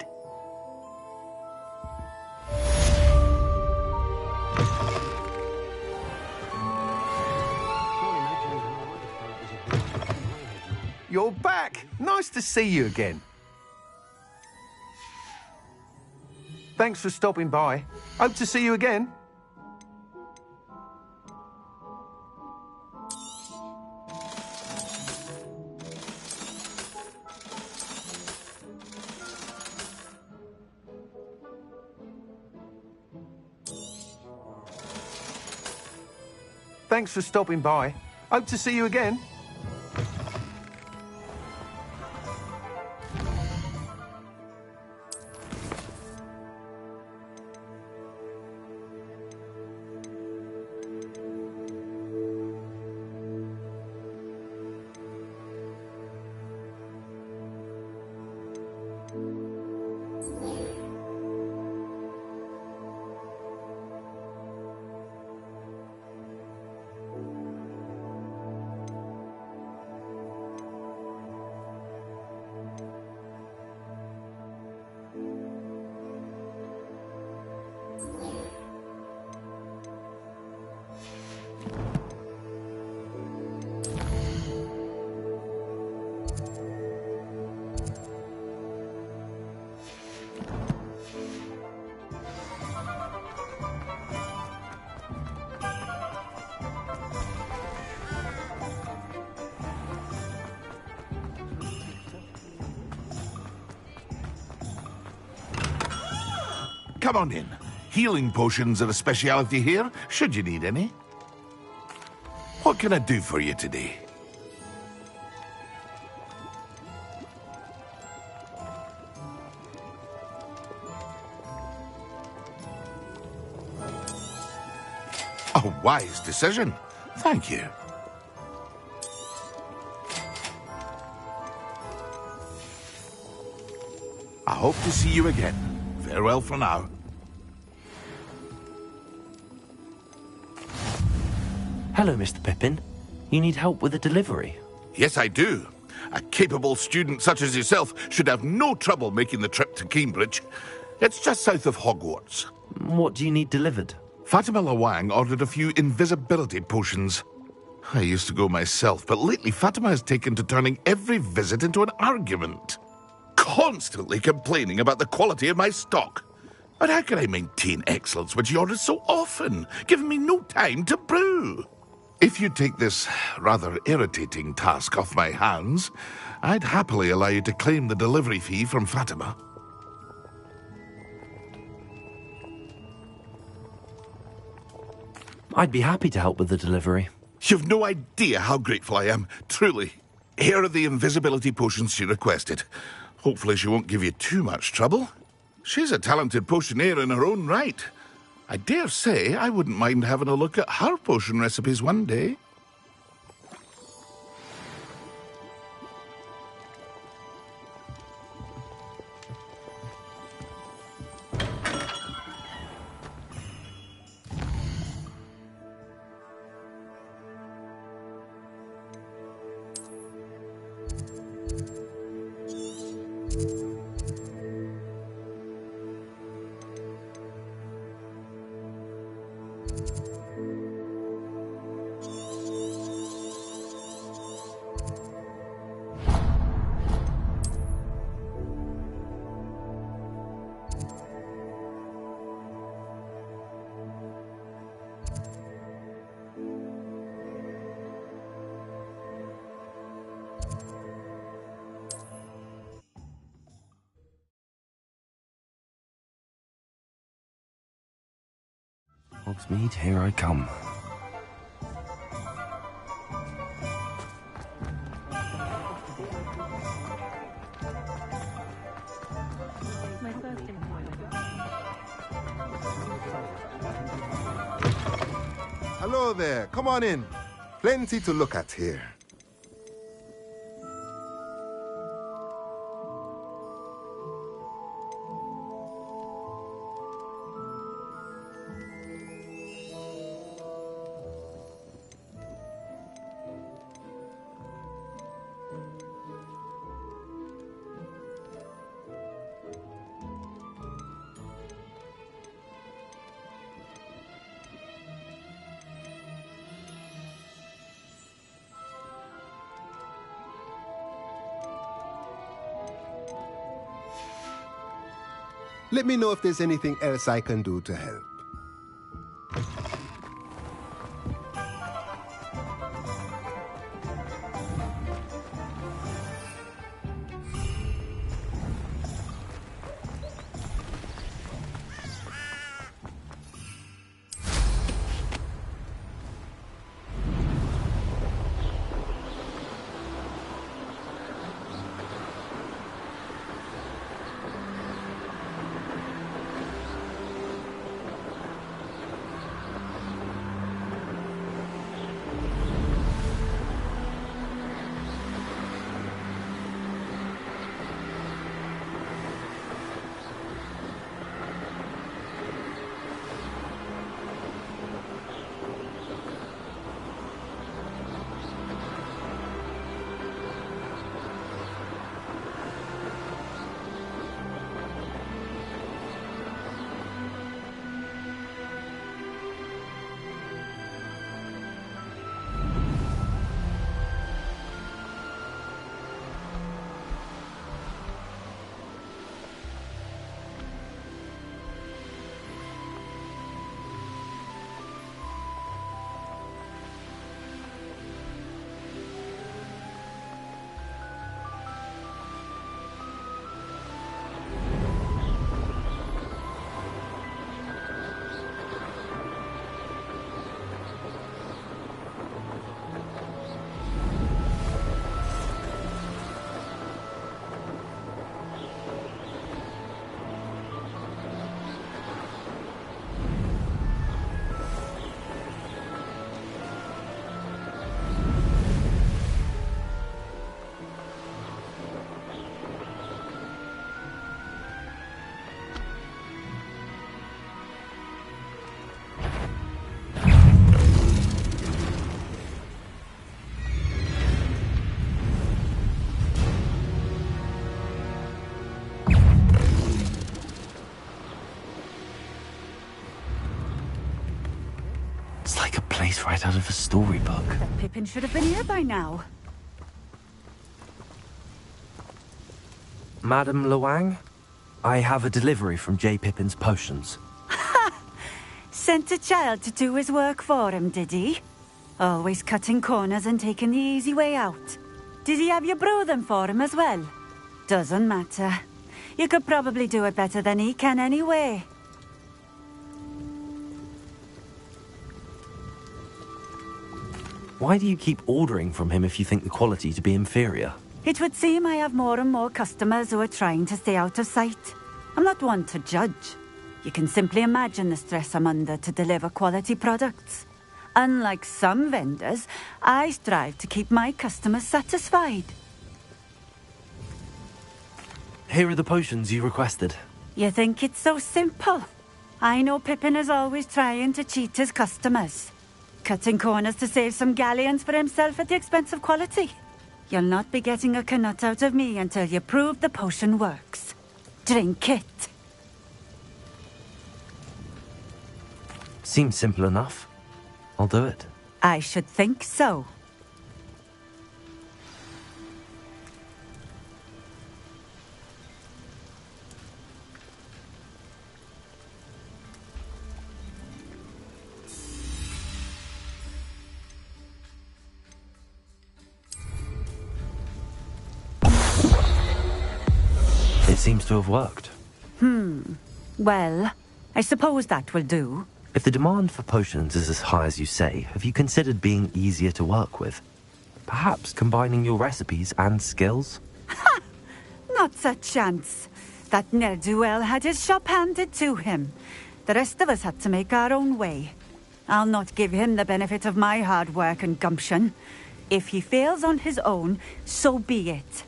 You're back! Nice to see you again. Thanks for stopping by. Hope to see you again. Thanks for stopping by. Hope to see you again. come on in. Healing potions are a speciality here, should you need any. What can I do for you today? A wise decision. Thank you. I hope to see you again. Farewell for now. Hello, Mr. Pippin. You need help with a delivery? Yes, I do. A capable student such as yourself should have no trouble making the trip to Cambridge. It's just south of Hogwarts. What do you need delivered? Fatima Lawang ordered a few invisibility potions. I used to go myself, but lately Fatima has taken to turning every visit into an argument. Constantly complaining about the quality of my stock. But how can I maintain excellence when she orders so often, giving me no time to brew? If you take this rather irritating task off my hands, I'd happily allow you to claim the delivery fee from Fatima. I'd be happy to help with the delivery. You've no idea how grateful I am, truly. Here are the invisibility potions she requested. Hopefully she won't give you too much trouble. She's a talented potioneer in her own right. I dare say I wouldn't mind having a look at her potion recipes one day. Hogsmeade, here I come. Hello there, come on in. Plenty to look at here. Let me know if there's anything else I can do to help. place right out of a storybook. Pippin should have been here by now. Madam Luang, I have a delivery from J. Pippin's potions. Sent a child to do his work for him, did he? Always cutting corners and taking the easy way out. Did he have you brew them for him as well? Doesn't matter. You could probably do it better than he can anyway. Why do you keep ordering from him if you think the quality to be inferior? It would seem I have more and more customers who are trying to stay out of sight. I'm not one to judge. You can simply imagine the stress I'm under to deliver quality products. Unlike some vendors, I strive to keep my customers satisfied. Here are the potions you requested. You think it's so simple? I know Pippin is always trying to cheat his customers. Cutting corners to save some galleons for himself at the expense of quality. You'll not be getting a canut out of me until you prove the potion works. Drink it. Seems simple enough. I'll do it. I should think so. It seems to have worked. Well, I suppose that will do. If the demand for potions is as high as you say, have you considered being easier to work with? Perhaps combining your recipes and skills? Not a chance. That ne'er-do-well had his shop handed to him. The rest of us had to make our own way. I'll not give him the benefit of my hard work and gumption. If he fails on his own, so be it.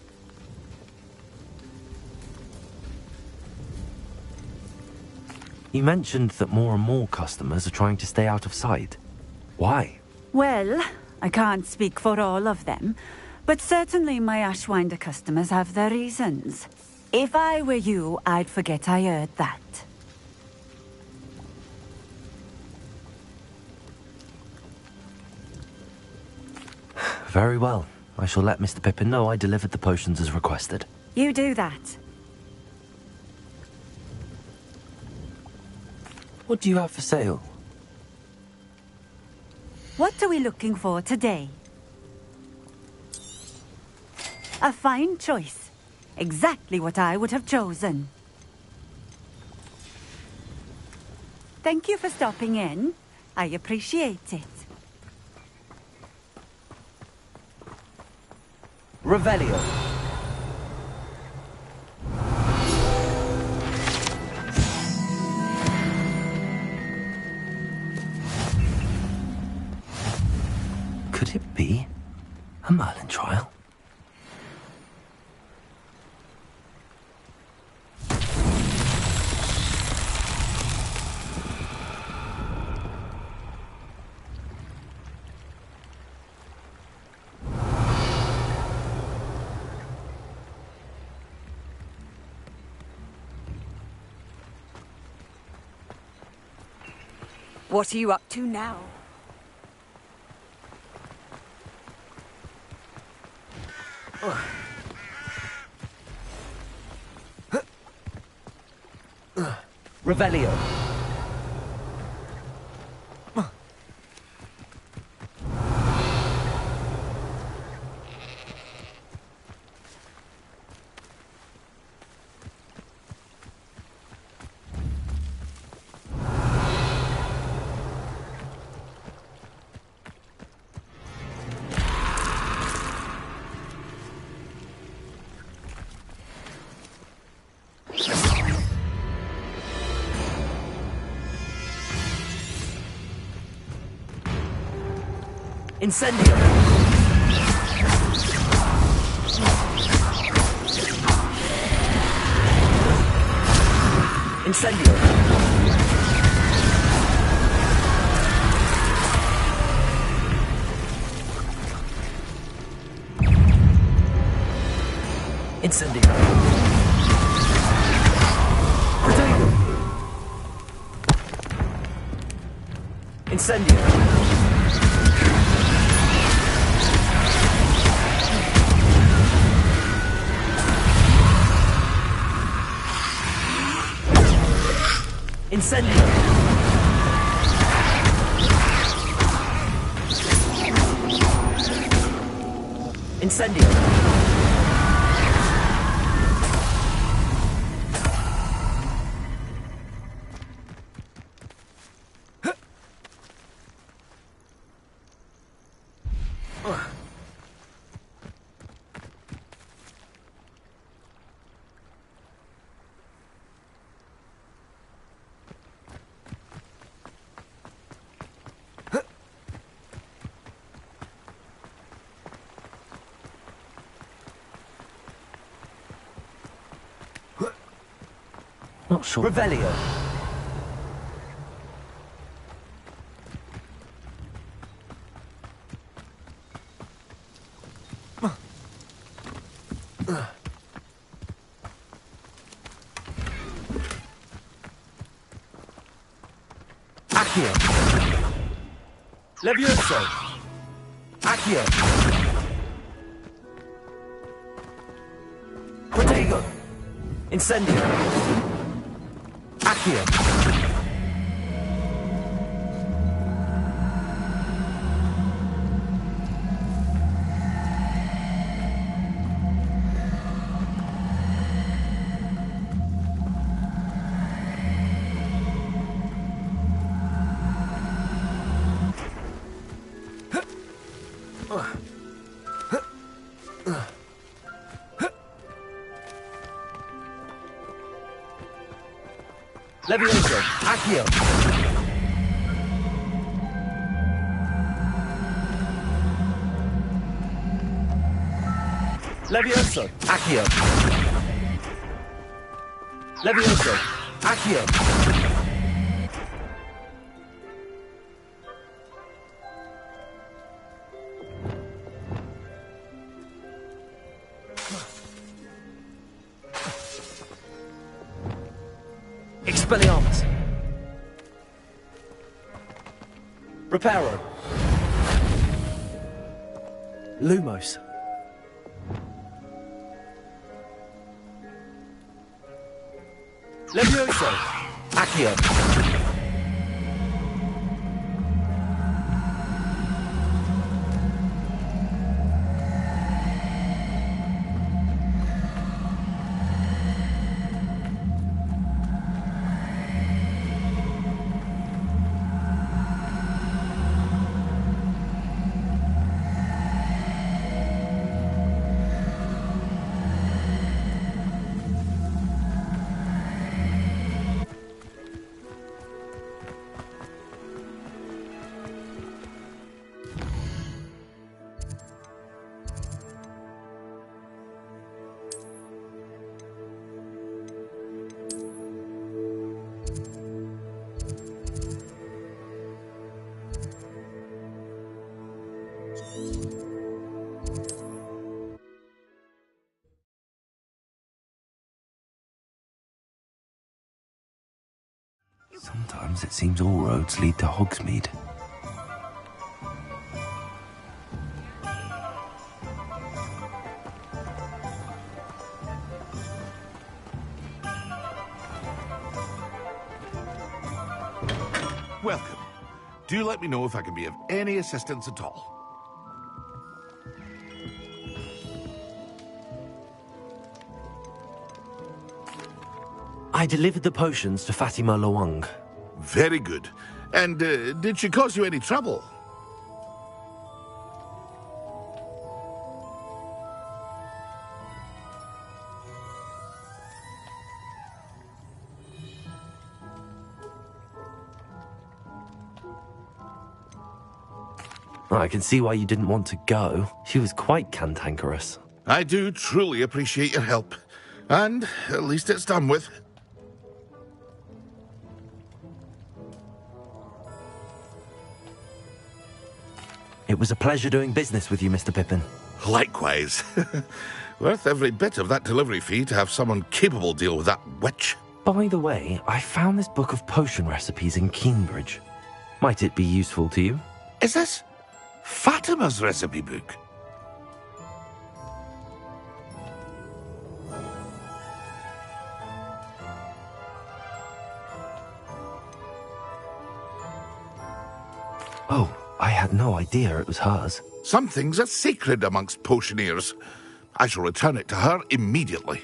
You mentioned that more and more customers are trying to stay out of sight. Why? Well, I can't speak for all of them, but certainly my Ashwinder customers have their reasons. If I were you, I'd forget I heard that. Very well. I shall let Mr. Pippin know I delivered the potions as requested. You do that. What do you have for sale? What are we looking for today? A fine choice. Exactly what I would have chosen. Thank you for stopping in. I appreciate it. Revelio. Could it be a Merlin trial? What are you up to now? Revelio. Incendio! Incendio! Incendio! Potato! Incendio! Incendio! Incendio! Not sure. Revelio! Accio! Levioso! Accio! Protego! Incendio! Accio! Levioso! Accio! Levioso! Accio! Levioso! Accio! Expelliarmus! Reparo! Lumos! Levioso! Accio! Sometimes it seems all roads lead to Hogsmeade. Welcome. Do let me know if I can be of any assistance at all. I delivered the potions to Fatima Lawang. Very good. And did she cause you any trouble? I can see why you didn't want to go. She was quite cantankerous. I do truly appreciate your help. And at least it's done with. It was a pleasure doing business with you, Mr. Pippin. Likewise. Worth every bit of that delivery fee to have someone capable deal with that witch. By the way, I found this book of potion recipes in Cambridge. Might it be useful to you? Is this Fatima's recipe book? Oh, I had no idea it was hers. Something's a secret amongst potioneers. I shall return it to her immediately.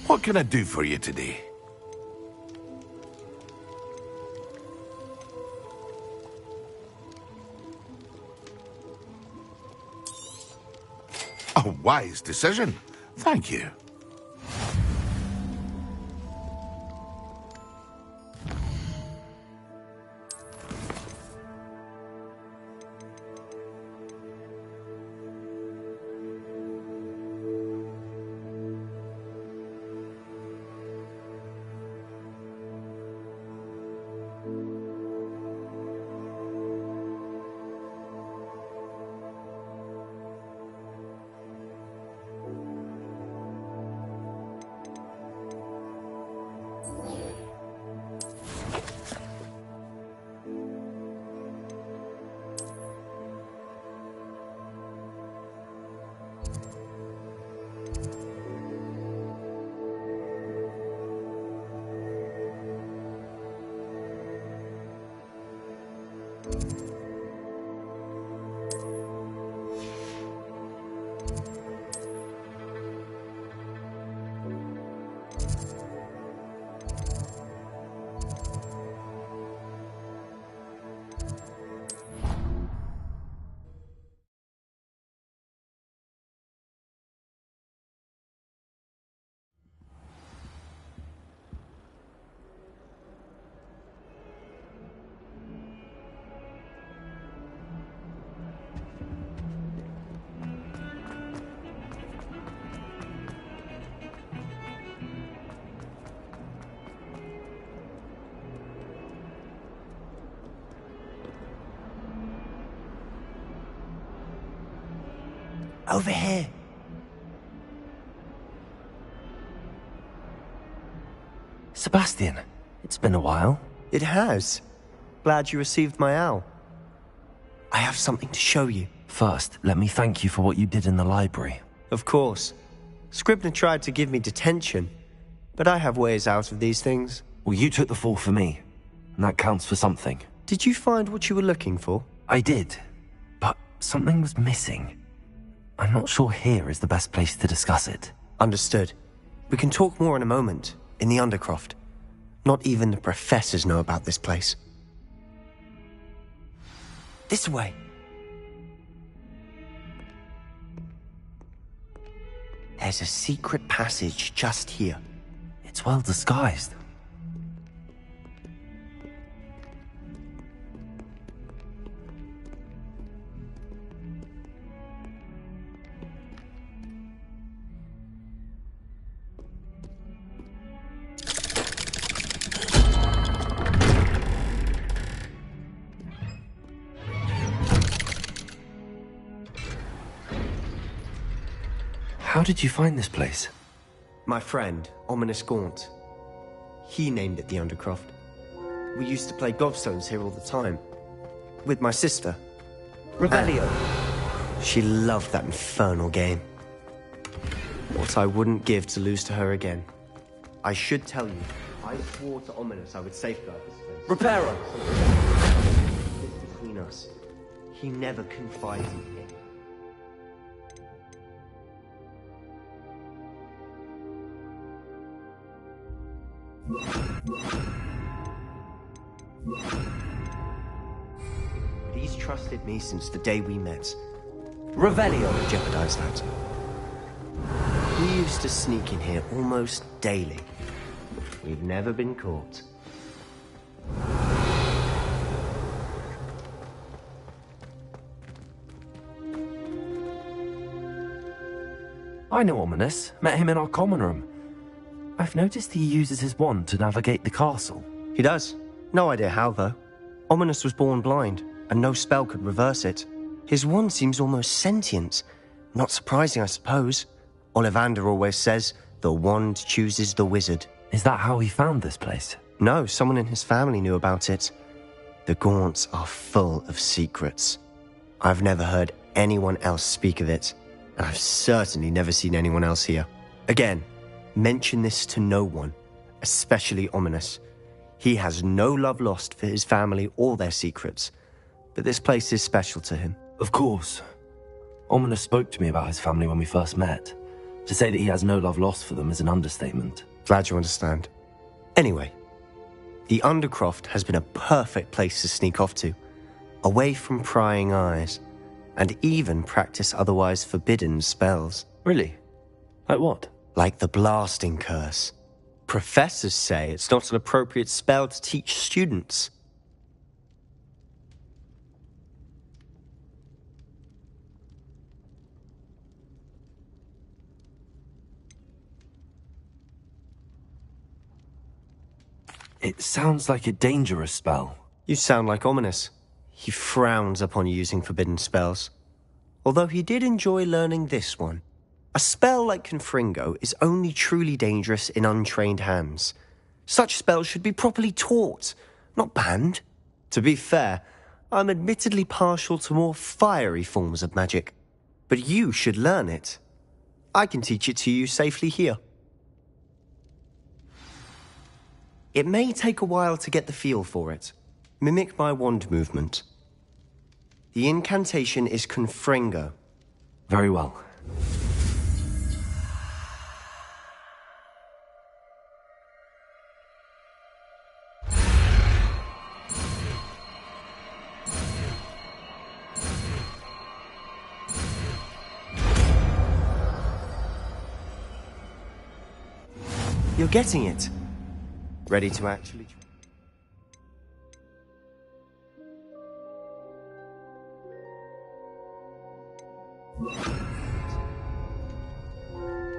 What can I do for you today? A wise decision. Thank you. Over here. Sebastian, it's been a while. It has. Glad you received my owl. I have something to show you. First, let me thank you for what you did in the library. Of course. Scribner tried to give me detention, but I have ways out of these things. Well, you took the fall for me, and that counts for something. Did you find what you were looking for? I did, but something was missing. I'm not sure here is the best place to discuss it. Understood. We can talk more in a moment, in the Undercroft. Not even the professors know about this place. This way. There's a secret passage just here. It's well disguised. How did you find this place? My friend, Ominous Gaunt. He named it the Undercroft. We used to play gobstones here all the time. With my sister. Revelio. She loved that infernal game. What I wouldn't give to lose to her again. I should tell you, I swore to Ominous I would safeguard this place. Reparo! Between us, he never confided in me. He's trusted me since the day we met. Revelio. Jeopardize that. He used to sneak in here almost daily. We've never been caught. I know Ominous. Met him in our common room. I've noticed he uses his wand to navigate the castle. He does. No idea how, though. Ominous was born blind, and no spell could reverse it. His wand seems almost sentient. Not surprising, I suppose. Ollivander always says, the wand chooses the wizard. Is that how he found this place? No, someone in his family knew about it. The Gaunts are full of secrets. I've never heard anyone else speak of it, and I've certainly never seen anyone else here. Again, mention this to no one, especially Ominous. He has no love lost for his family or their secrets, but this place is special to him. Of course. Ominous spoke to me about his family when we first met. To say that he has no love lost for them is an understatement. Glad you understand. Anyway, the Undercroft has been a perfect place to sneak off to, away from prying eyes, and even practice otherwise forbidden spells. Really? Like what? Like the blasting curse. Professors say it's not an appropriate spell to teach students. It sounds like a dangerous spell. You sound like Ominous. He frowns upon using forbidden spells. Although he did enjoy learning this one. A spell like Confringo is only truly dangerous in untrained hands. Such spells should be properly taught, not banned. To be fair, I'm admittedly partial to more fiery forms of magic. But you should learn it. I can teach it to you safely here. It may take a while to get the feel for it. Mimic my wand movement. The incantation is Confringo. Very well. You're getting it. Ready to actually...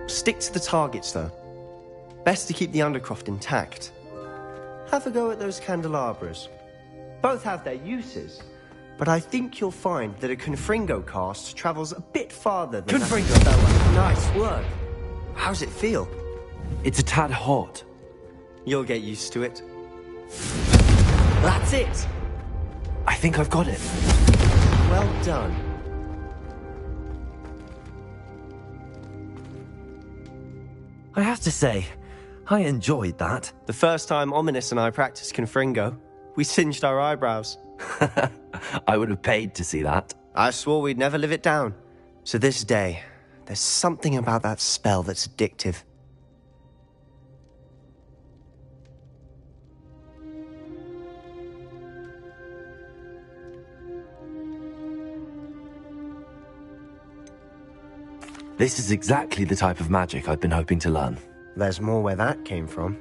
Stick to the targets, though. Best to keep the Undercroft intact. Have a go at those candelabras. Both have their uses, but I think you'll find that a Confringo cast travels a bit farther than... Confringo! Nice work. How's it feel? It's a tad hot. You'll get used to it. That's it! I think I've got it. Well done. I have to say, I enjoyed that. The first time Ominous and I practiced Confringo, we singed our eyebrows. I would have paid to see that. I swore we'd never live it down. So this day, there's something about that spell that's addictive. This is exactly the type of magic I've been hoping to learn. There's more where that came from.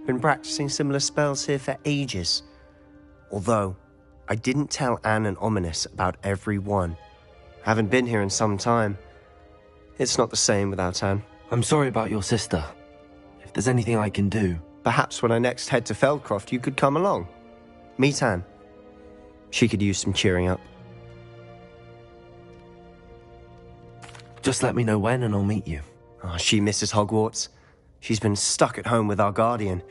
Been practicing similar spells here for ages. Although, I didn't tell Anne and Ominous about every one. Haven't been here in some time. It's not the same without Anne. I'm sorry about your sister. If there's anything I can do... Perhaps when I next head to Feldcroft, you could come along. Meet Anne. She could use some cheering up. Just let me know when and I'll meet you. Oh, she misses Hogwarts. She's been stuck at home with our guardian,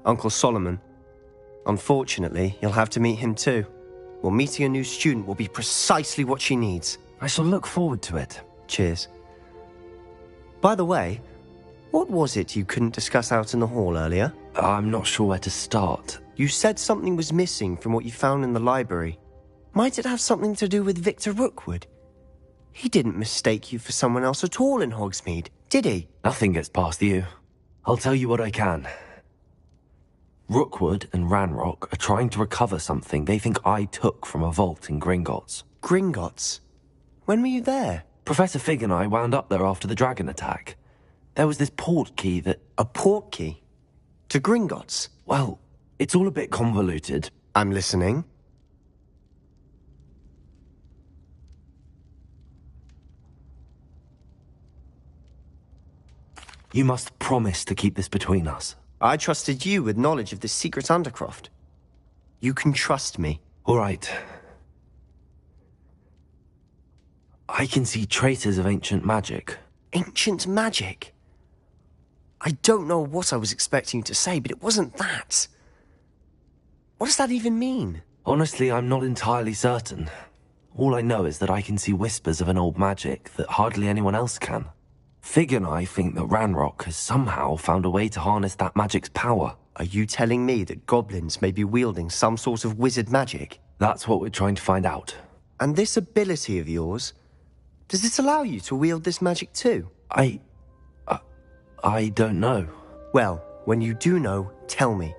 Uncle Solomon. Unfortunately, you'll have to meet him too. Well, meeting a new student will be precisely what she needs. I shall look forward to it. Cheers. By the way, what was it you couldn't discuss out in the hall earlier? I'm not sure where to start. You said something was missing from what you found in the library. Might it have something to do with Victor Rookwood? He didn't mistake you for someone else at all in Hogsmeade, did he? Nothing gets past you. I'll tell you what I can. Rookwood and Ranrock are trying to recover something they think I took from a vault in Gringotts. Gringotts? When were you there? Professor Fig and I wound up there after the dragon attack. There was this port key that... A port key? To Gringotts? Well, it's all a bit convoluted. I'm listening. You must promise to keep this between us. I trusted you with knowledge of this secret undercroft. You can trust me. All right. I can see traces of ancient magic. Ancient magic? I don't know what I was expecting you to say, but it wasn't that. What does that even mean? Honestly, I'm not entirely certain. All I know is that I can see whispers of an old magic that hardly anyone else can. Fig and I think that Ranrock has somehow found a way to harness that magic's power. Are you telling me that goblins may be wielding some sort of wizard magic? That's what we're trying to find out. And this ability of yours, does it allow you to wield this magic too? I don't know. Well, when you do know, tell me.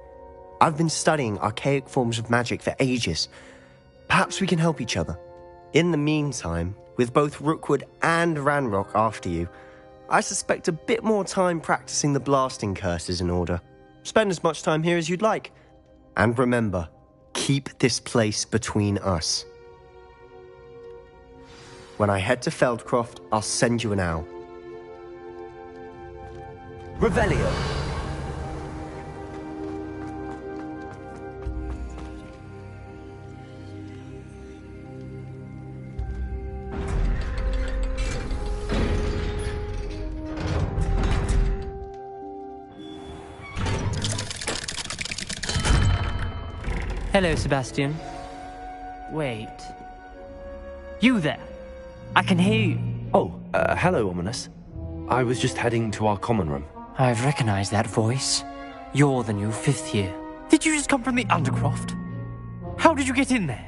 I've been studying archaic forms of magic for ages. Perhaps we can help each other. In the meantime, with both Rookwood and Ranrock after you, I suspect a bit more time practicing the blasting curse is in order. Spend as much time here as you'd like. And remember, keep this place between us. When I head to Feldcroft, I'll send you an owl. Revelio. Hello, Sebastian. Wait. You there? I can hear you. Oh, hello, Ominous. I was just heading to our common room. I've recognized that voice. You're the new 5th year. Did you just come from the Undercroft? How did you get in there?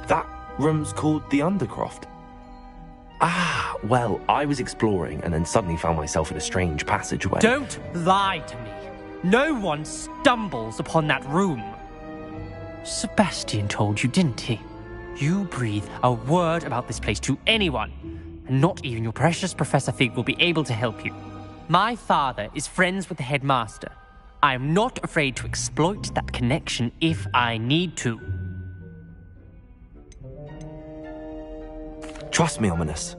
That room's called the Undercroft. Ah, well, I was exploring and then suddenly found myself in a strange passageway. Don't lie to me. No one stumbles upon that room. Sebastian told you, didn't he? You breathe a word about this place to anyone, and not even your precious Professor Fig will be able to help you. My father is friends with the headmaster. I am not afraid to exploit that connection if I need to. Trust me, Ominous.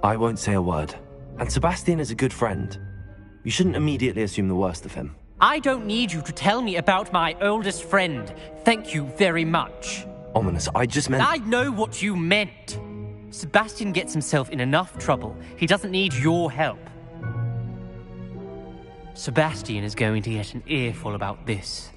I won't say a word. And Sebastian is a good friend. You shouldn't immediately assume the worst of him. I don't need you to tell me about my oldest friend. Thank you very much. Ominous, I just meant... I know what you meant. Sebastian gets himself in enough trouble. He doesn't need your help. Sebastian is going to get an earful about this.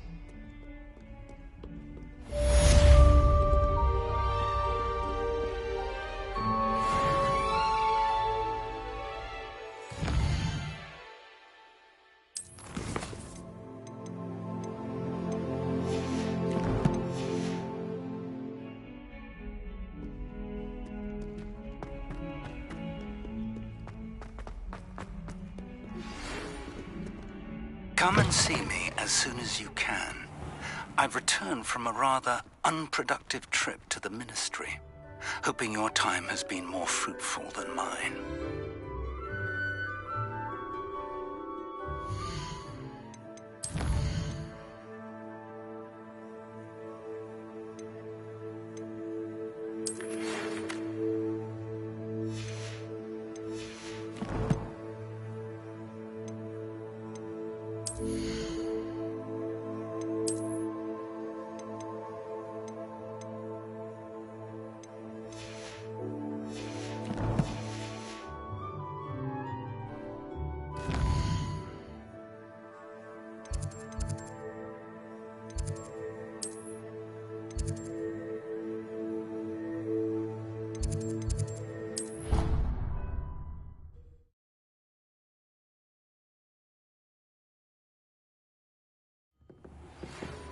Come and see me as soon as you can. I've returned from a rather unproductive trip to the Ministry, hoping your time has been more fruitful than mine.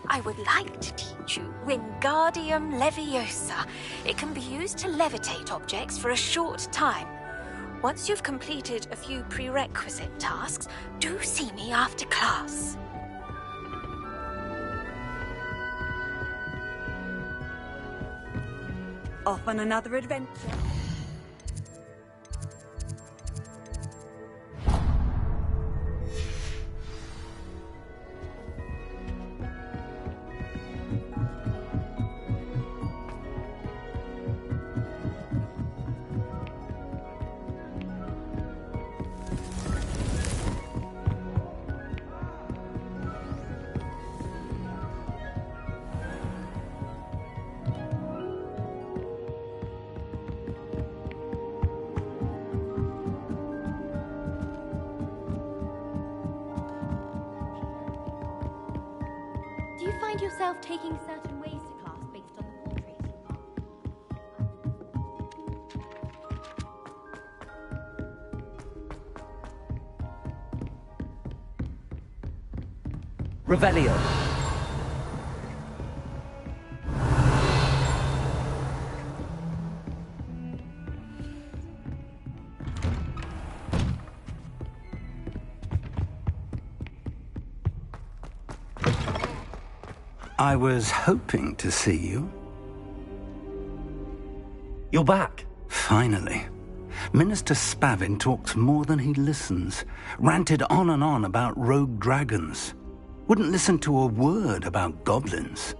I would like to teach you Wingardium Leviosa. It can be used to levitate objects for a short time. Once you've completed a few prerequisite tasks, do see me after class. Off on another adventure. Do you find yourself taking certain ways to class based on the portraits you mark? Revelio. I was hoping to see you. You're back. Finally. Minister Spavin talks more than he listens. Ranted on and on about rogue dragons. Wouldn't listen to a word about goblins.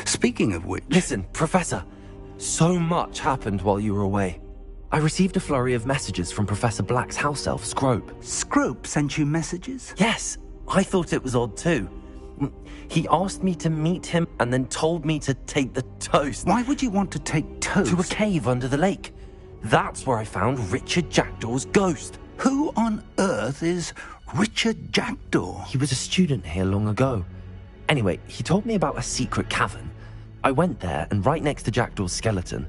Speaking of which... Listen, Professor. So much happened while you were away. I received a flurry of messages from Professor Black's house elf, Scrope. Scrope sent you messages? Yes. I thought it was odd too. He asked me to meet him and then told me to take the toast. Why would you want to take toast? To a cave under the lake. That's where I found Richard Jackdaw's ghost. Who on earth is Richard Jackdaw? He was a student here long ago. Anyway, he told me about a secret cavern. I went there, and right next to Jackdaw's skeleton,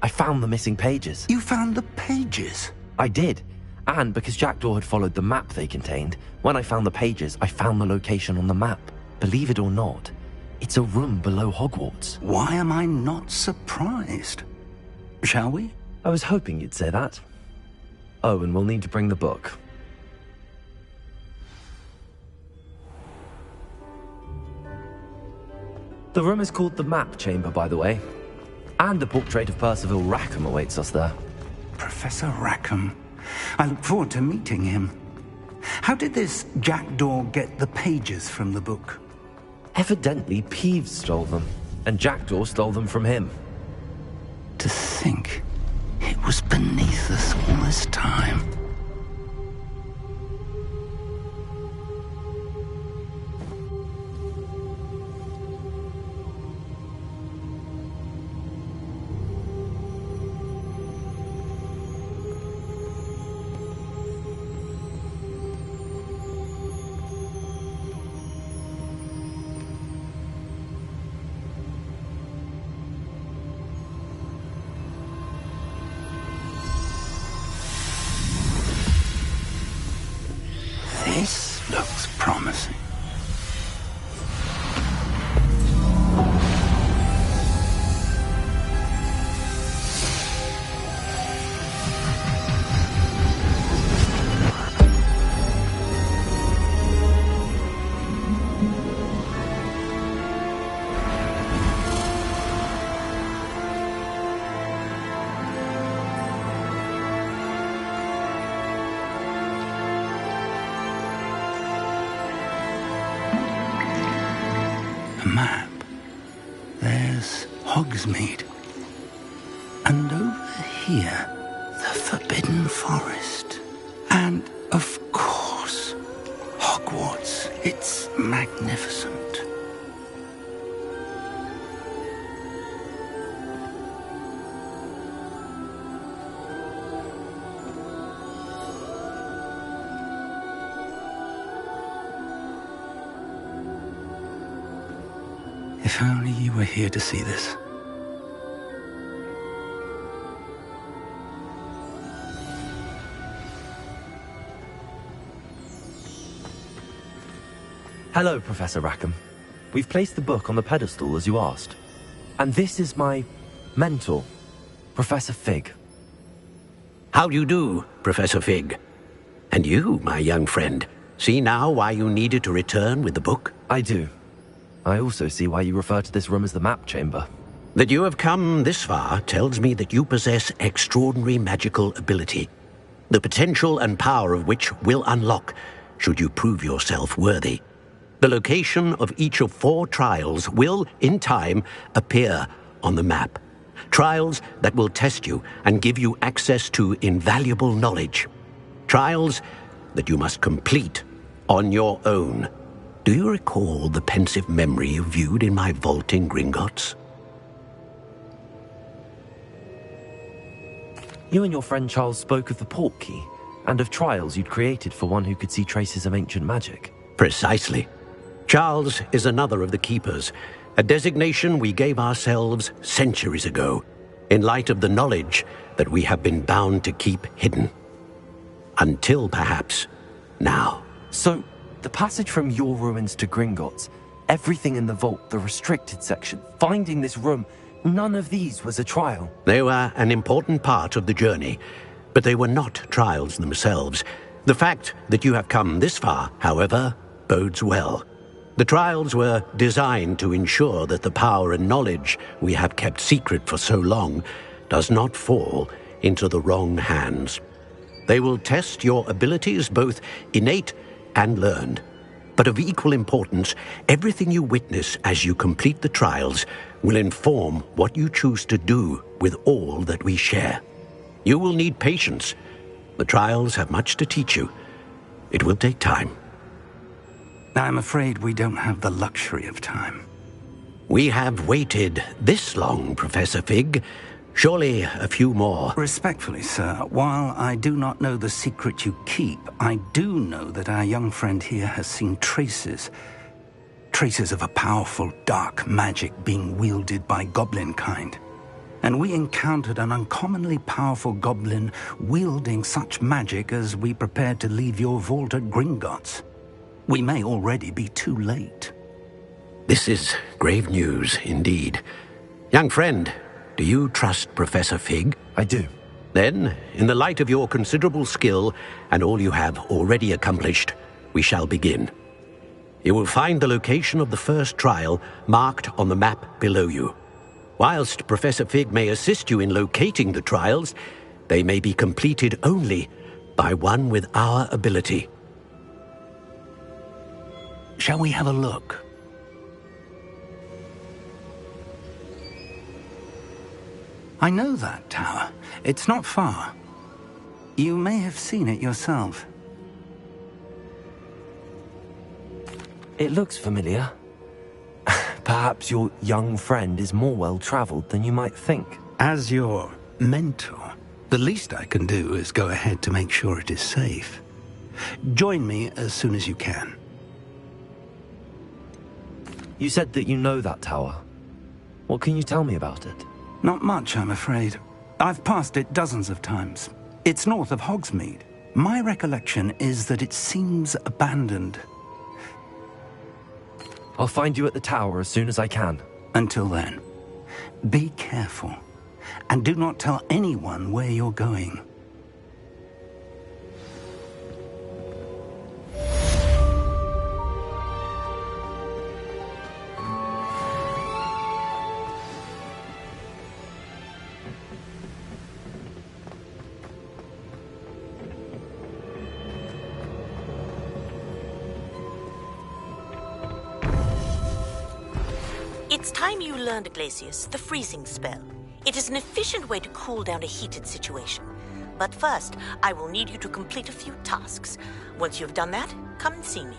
I found the missing pages. You found the pages? I did. And because Jackdaw had followed the map they contained, when I found the pages, I found the location on the map. Believe it or not, it's a room below Hogwarts. Why am I not surprised? Shall we? I was hoping you'd say that. Oh, and we'll need to bring the book. The room is called the Map Chamber, by the way. And a portrait of Percival Rackham awaits us there. Professor Rackham. I look forward to meeting him. How did this Jackdaw get the pages from the book? Evidently, Peeves stole them, and Jackdaw stole them from him. To think it was beneath us all this time. This looks promising. Map. There's Hogsmeade. And over here, the Forbidden Forest. And, of course, Hogwarts. It's magnificent. If only you were here to see this. Hello, Professor Rackham. We've placed the book on the pedestal as you asked. And this is my mentor, Professor Fig. How do you do, Professor Fig? And you, my young friend, see now why you needed to return with the book? I do. I also see why you refer to this room as the Map Chamber. That you have come this far tells me that you possess extraordinary magical ability, the potential and power of which will unlock should you prove yourself worthy. The location of each of 4 trials will, in time, appear on the map. Trials that will test you and give you access to invaluable knowledge. Trials that you must complete on your own. Do you recall the pensive memory you viewed in my vault in Gringotts? You and your friend Charles spoke of the portkey, and of trials you'd created for one who could see traces of ancient magic. Precisely. Charles is another of the keepers, a designation we gave ourselves centuries ago, in light of the knowledge that we have been bound to keep hidden. Until, perhaps, now. So, the passage from your ruins to Gringotts, everything in the vault, the restricted section, finding this room, none of these was a trial. They were an important part of the journey, but they were not trials themselves. The fact that you have come this far, however, bodes well. The trials were designed to ensure that the power and knowledge we have kept secret for so long does not fall into the wrong hands. They will test your abilities, both innate and learned. But of equal importance, everything you witness as you complete the trials will inform what you choose to do with all that we share. You will need patience. The trials have much to teach you. It will take time. I'm afraid we don't have the luxury of time. We have waited this long, Professor Fig. Surely a few more. Respectfully, sir, while I do not know the secret you keep, I do know that our young friend here has seen traces of a powerful dark magic being wielded by goblin kind. And we encountered an uncommonly powerful goblin wielding such magic as we prepared to leave your vault at Gringotts. We may already be too late. This is grave news indeed. Young friend, do you trust Professor Fig? I do. Then, in the light of your considerable skill and all you have already accomplished, we shall begin. You will find the location of the first trial marked on the map below you. Whilst Professor Fig may assist you in locating the trials, they may be completed only by one with our ability. Shall we have a look? I know that tower. It's not far. You may have seen it yourself. It looks familiar. Perhaps your young friend is more well-traveled than you might think. As your mentor, the least I can do is go ahead to make sure it is safe. Join me as soon as you can. You said that you know that tower. What can you tell me about it? Not much, I'm afraid. I've passed it dozens of times. It's north of Hogsmeade. My recollection is that it seems abandoned. I'll find you at the tower as soon as I can. Until then, be careful, and do not tell anyone where you're going. It's time you learned, Glacius, the freezing spell. It is an efficient way to cool down a heated situation. But first, I will need you to complete a few tasks. Once you've done that, come and see me.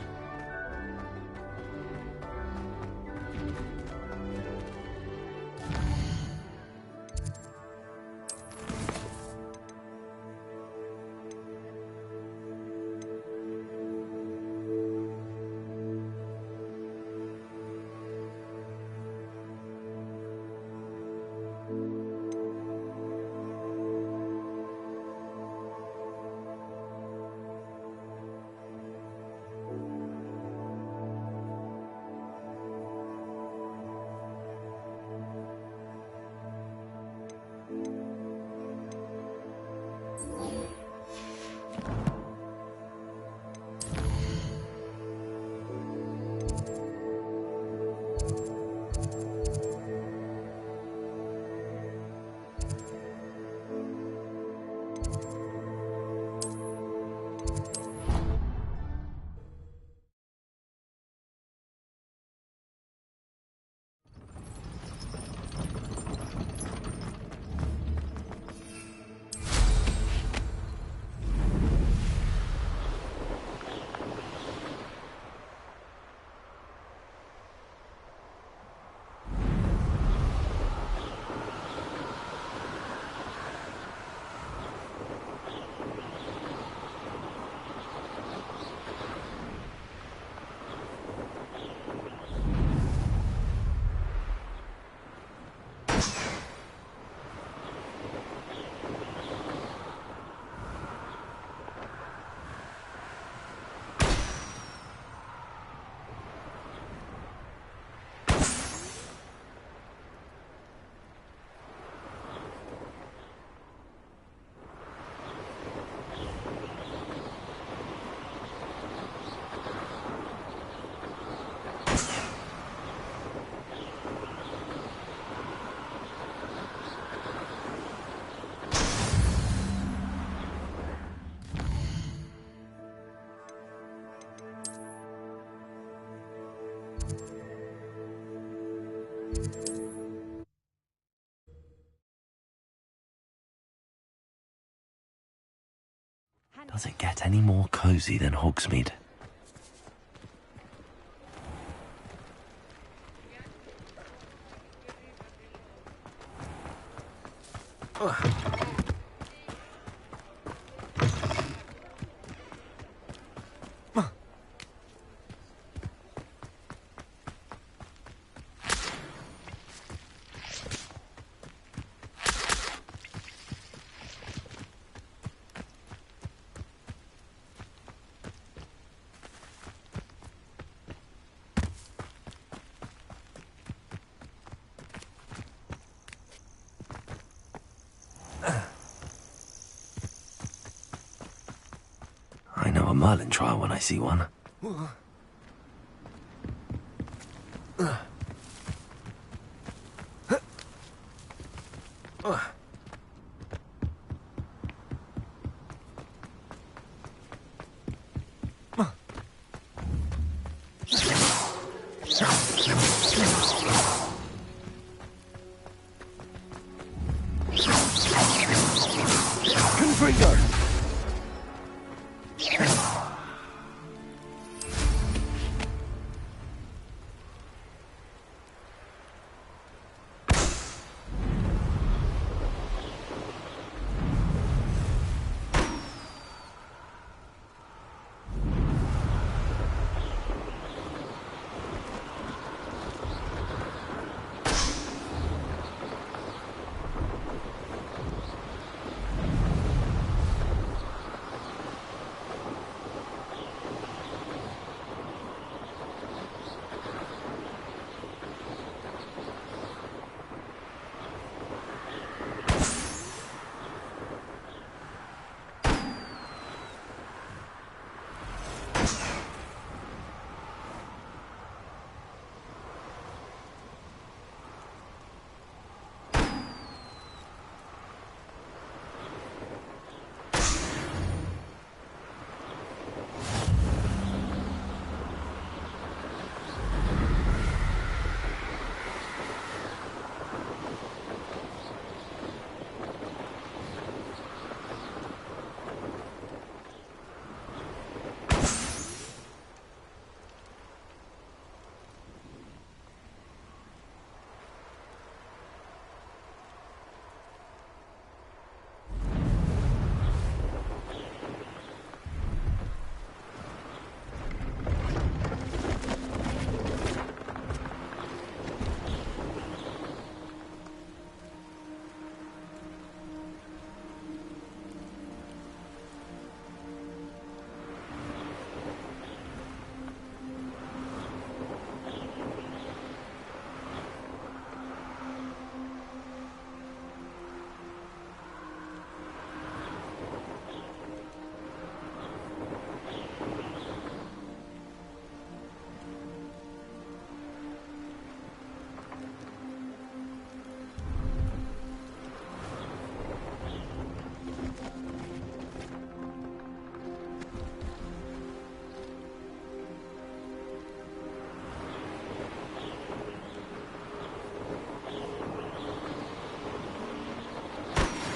Does it get any more cozy than Hogsmeade? I know a Merlin trial when I see one. Confringo!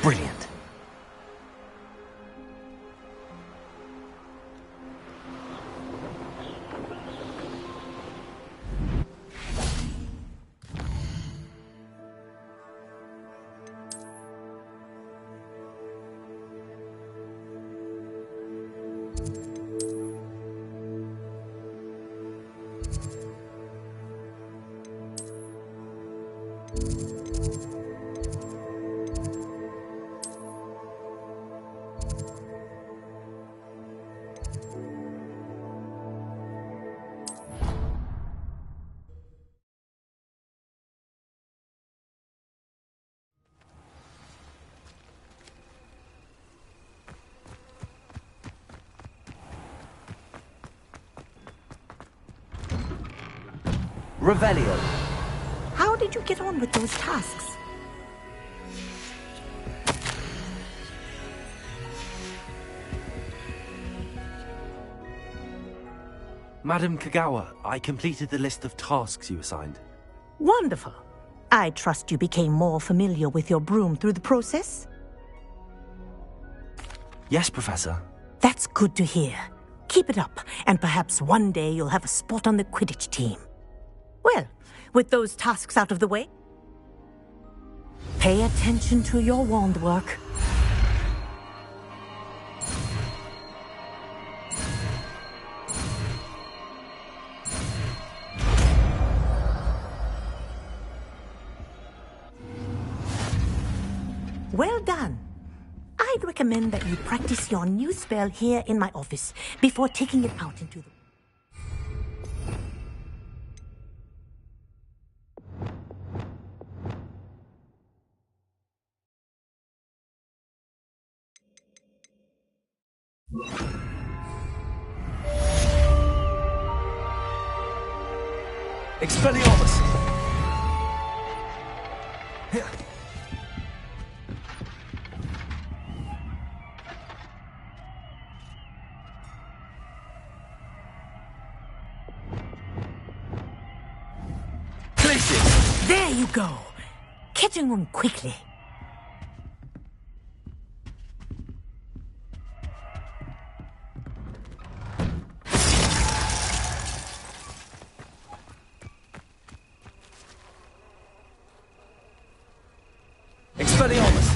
Brilliant. Revelio. How did you get on with those tasks? Madam Kagawa, I completed the list of tasks you assigned. Wonderful. I trust you became more familiar with your broom through the process? Yes, Professor. That's good to hear. Keep it up, and perhaps one day you'll have a spot on the Quidditch team. Well, with those tasks out of the way, pay attention to your wand work. Well done. I'd recommend that you practice your new spell here in my office before taking it out into the... Expelliarmus! Here. There you go. Catching on quickly. Expelliarmus!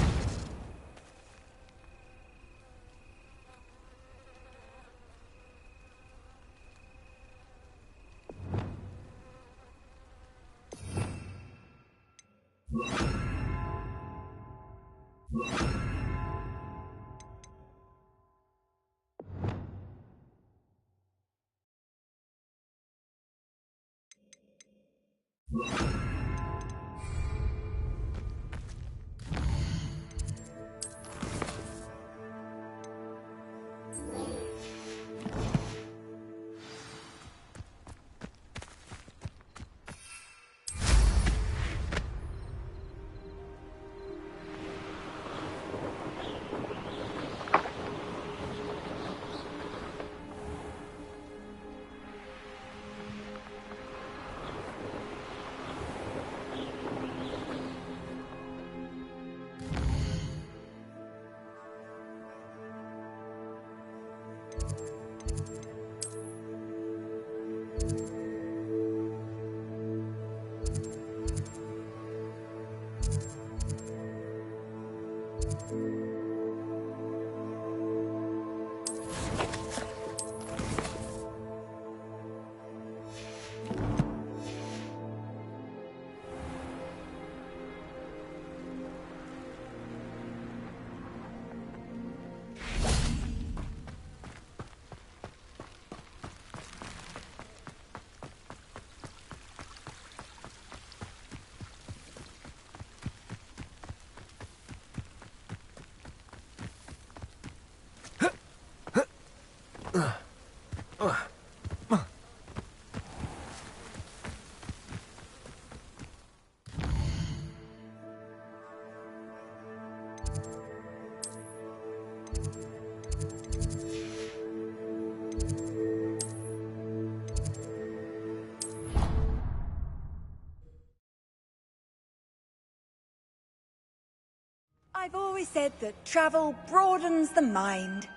I've always said that travel broadens the mind.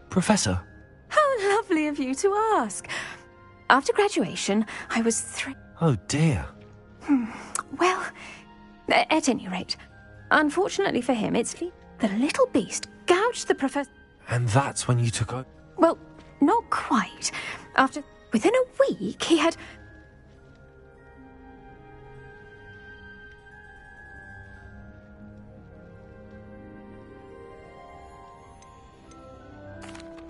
Professor. How lovely of you to ask. After graduation, I was Oh dear. Well, at any rate, unfortunately for him, it's the little beast gouged the professor. And that's when you took over? Well, not quite. Within a week, he had...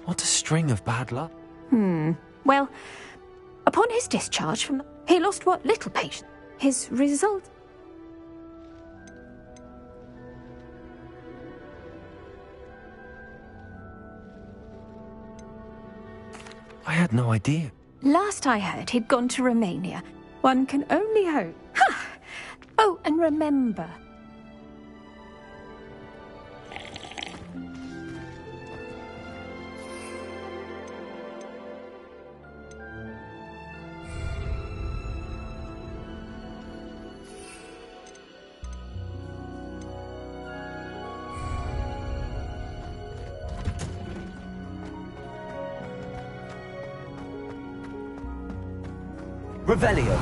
What a string of bad luck. Well, upon his discharge from... He lost what little patience. His result... I had no idea. Last I heard, he'd gone to Romania. One can only hope. Ha! Oh, and remember... Revelio.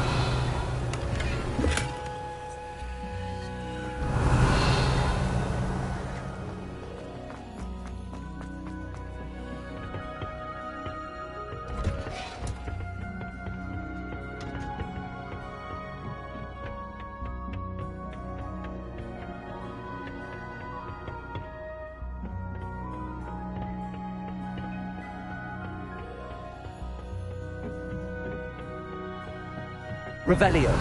Revelio.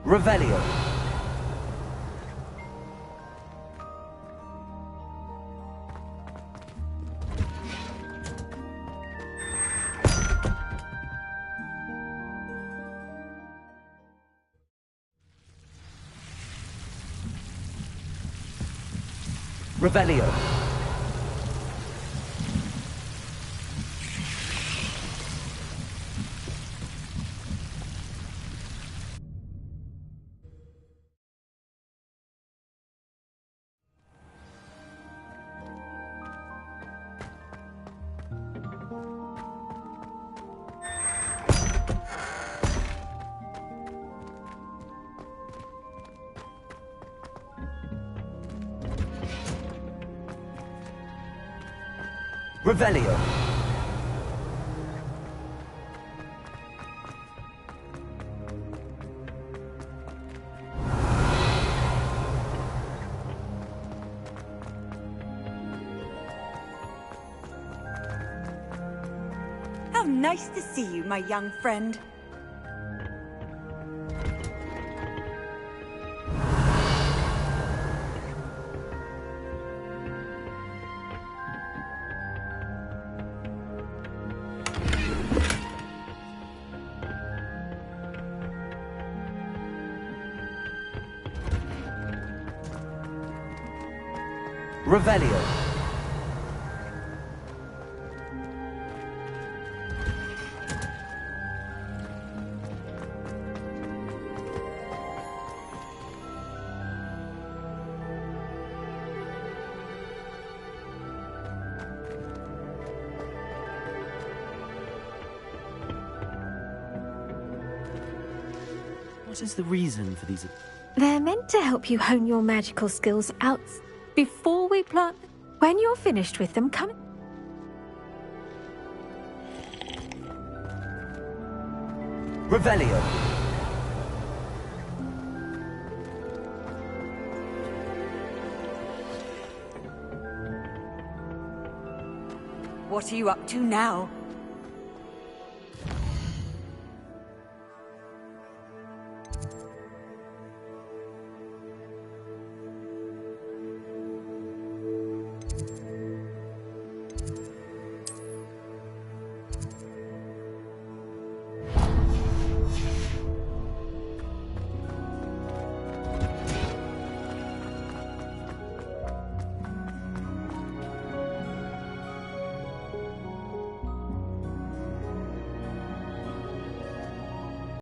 Revelio. Revelio. Revelio. How nice to see you, my young friend. Revelio. What is the reason for these? They're meant to help you hone your magical skills out before we plant. When you're finished with them, come. Revelio. What are you up to now?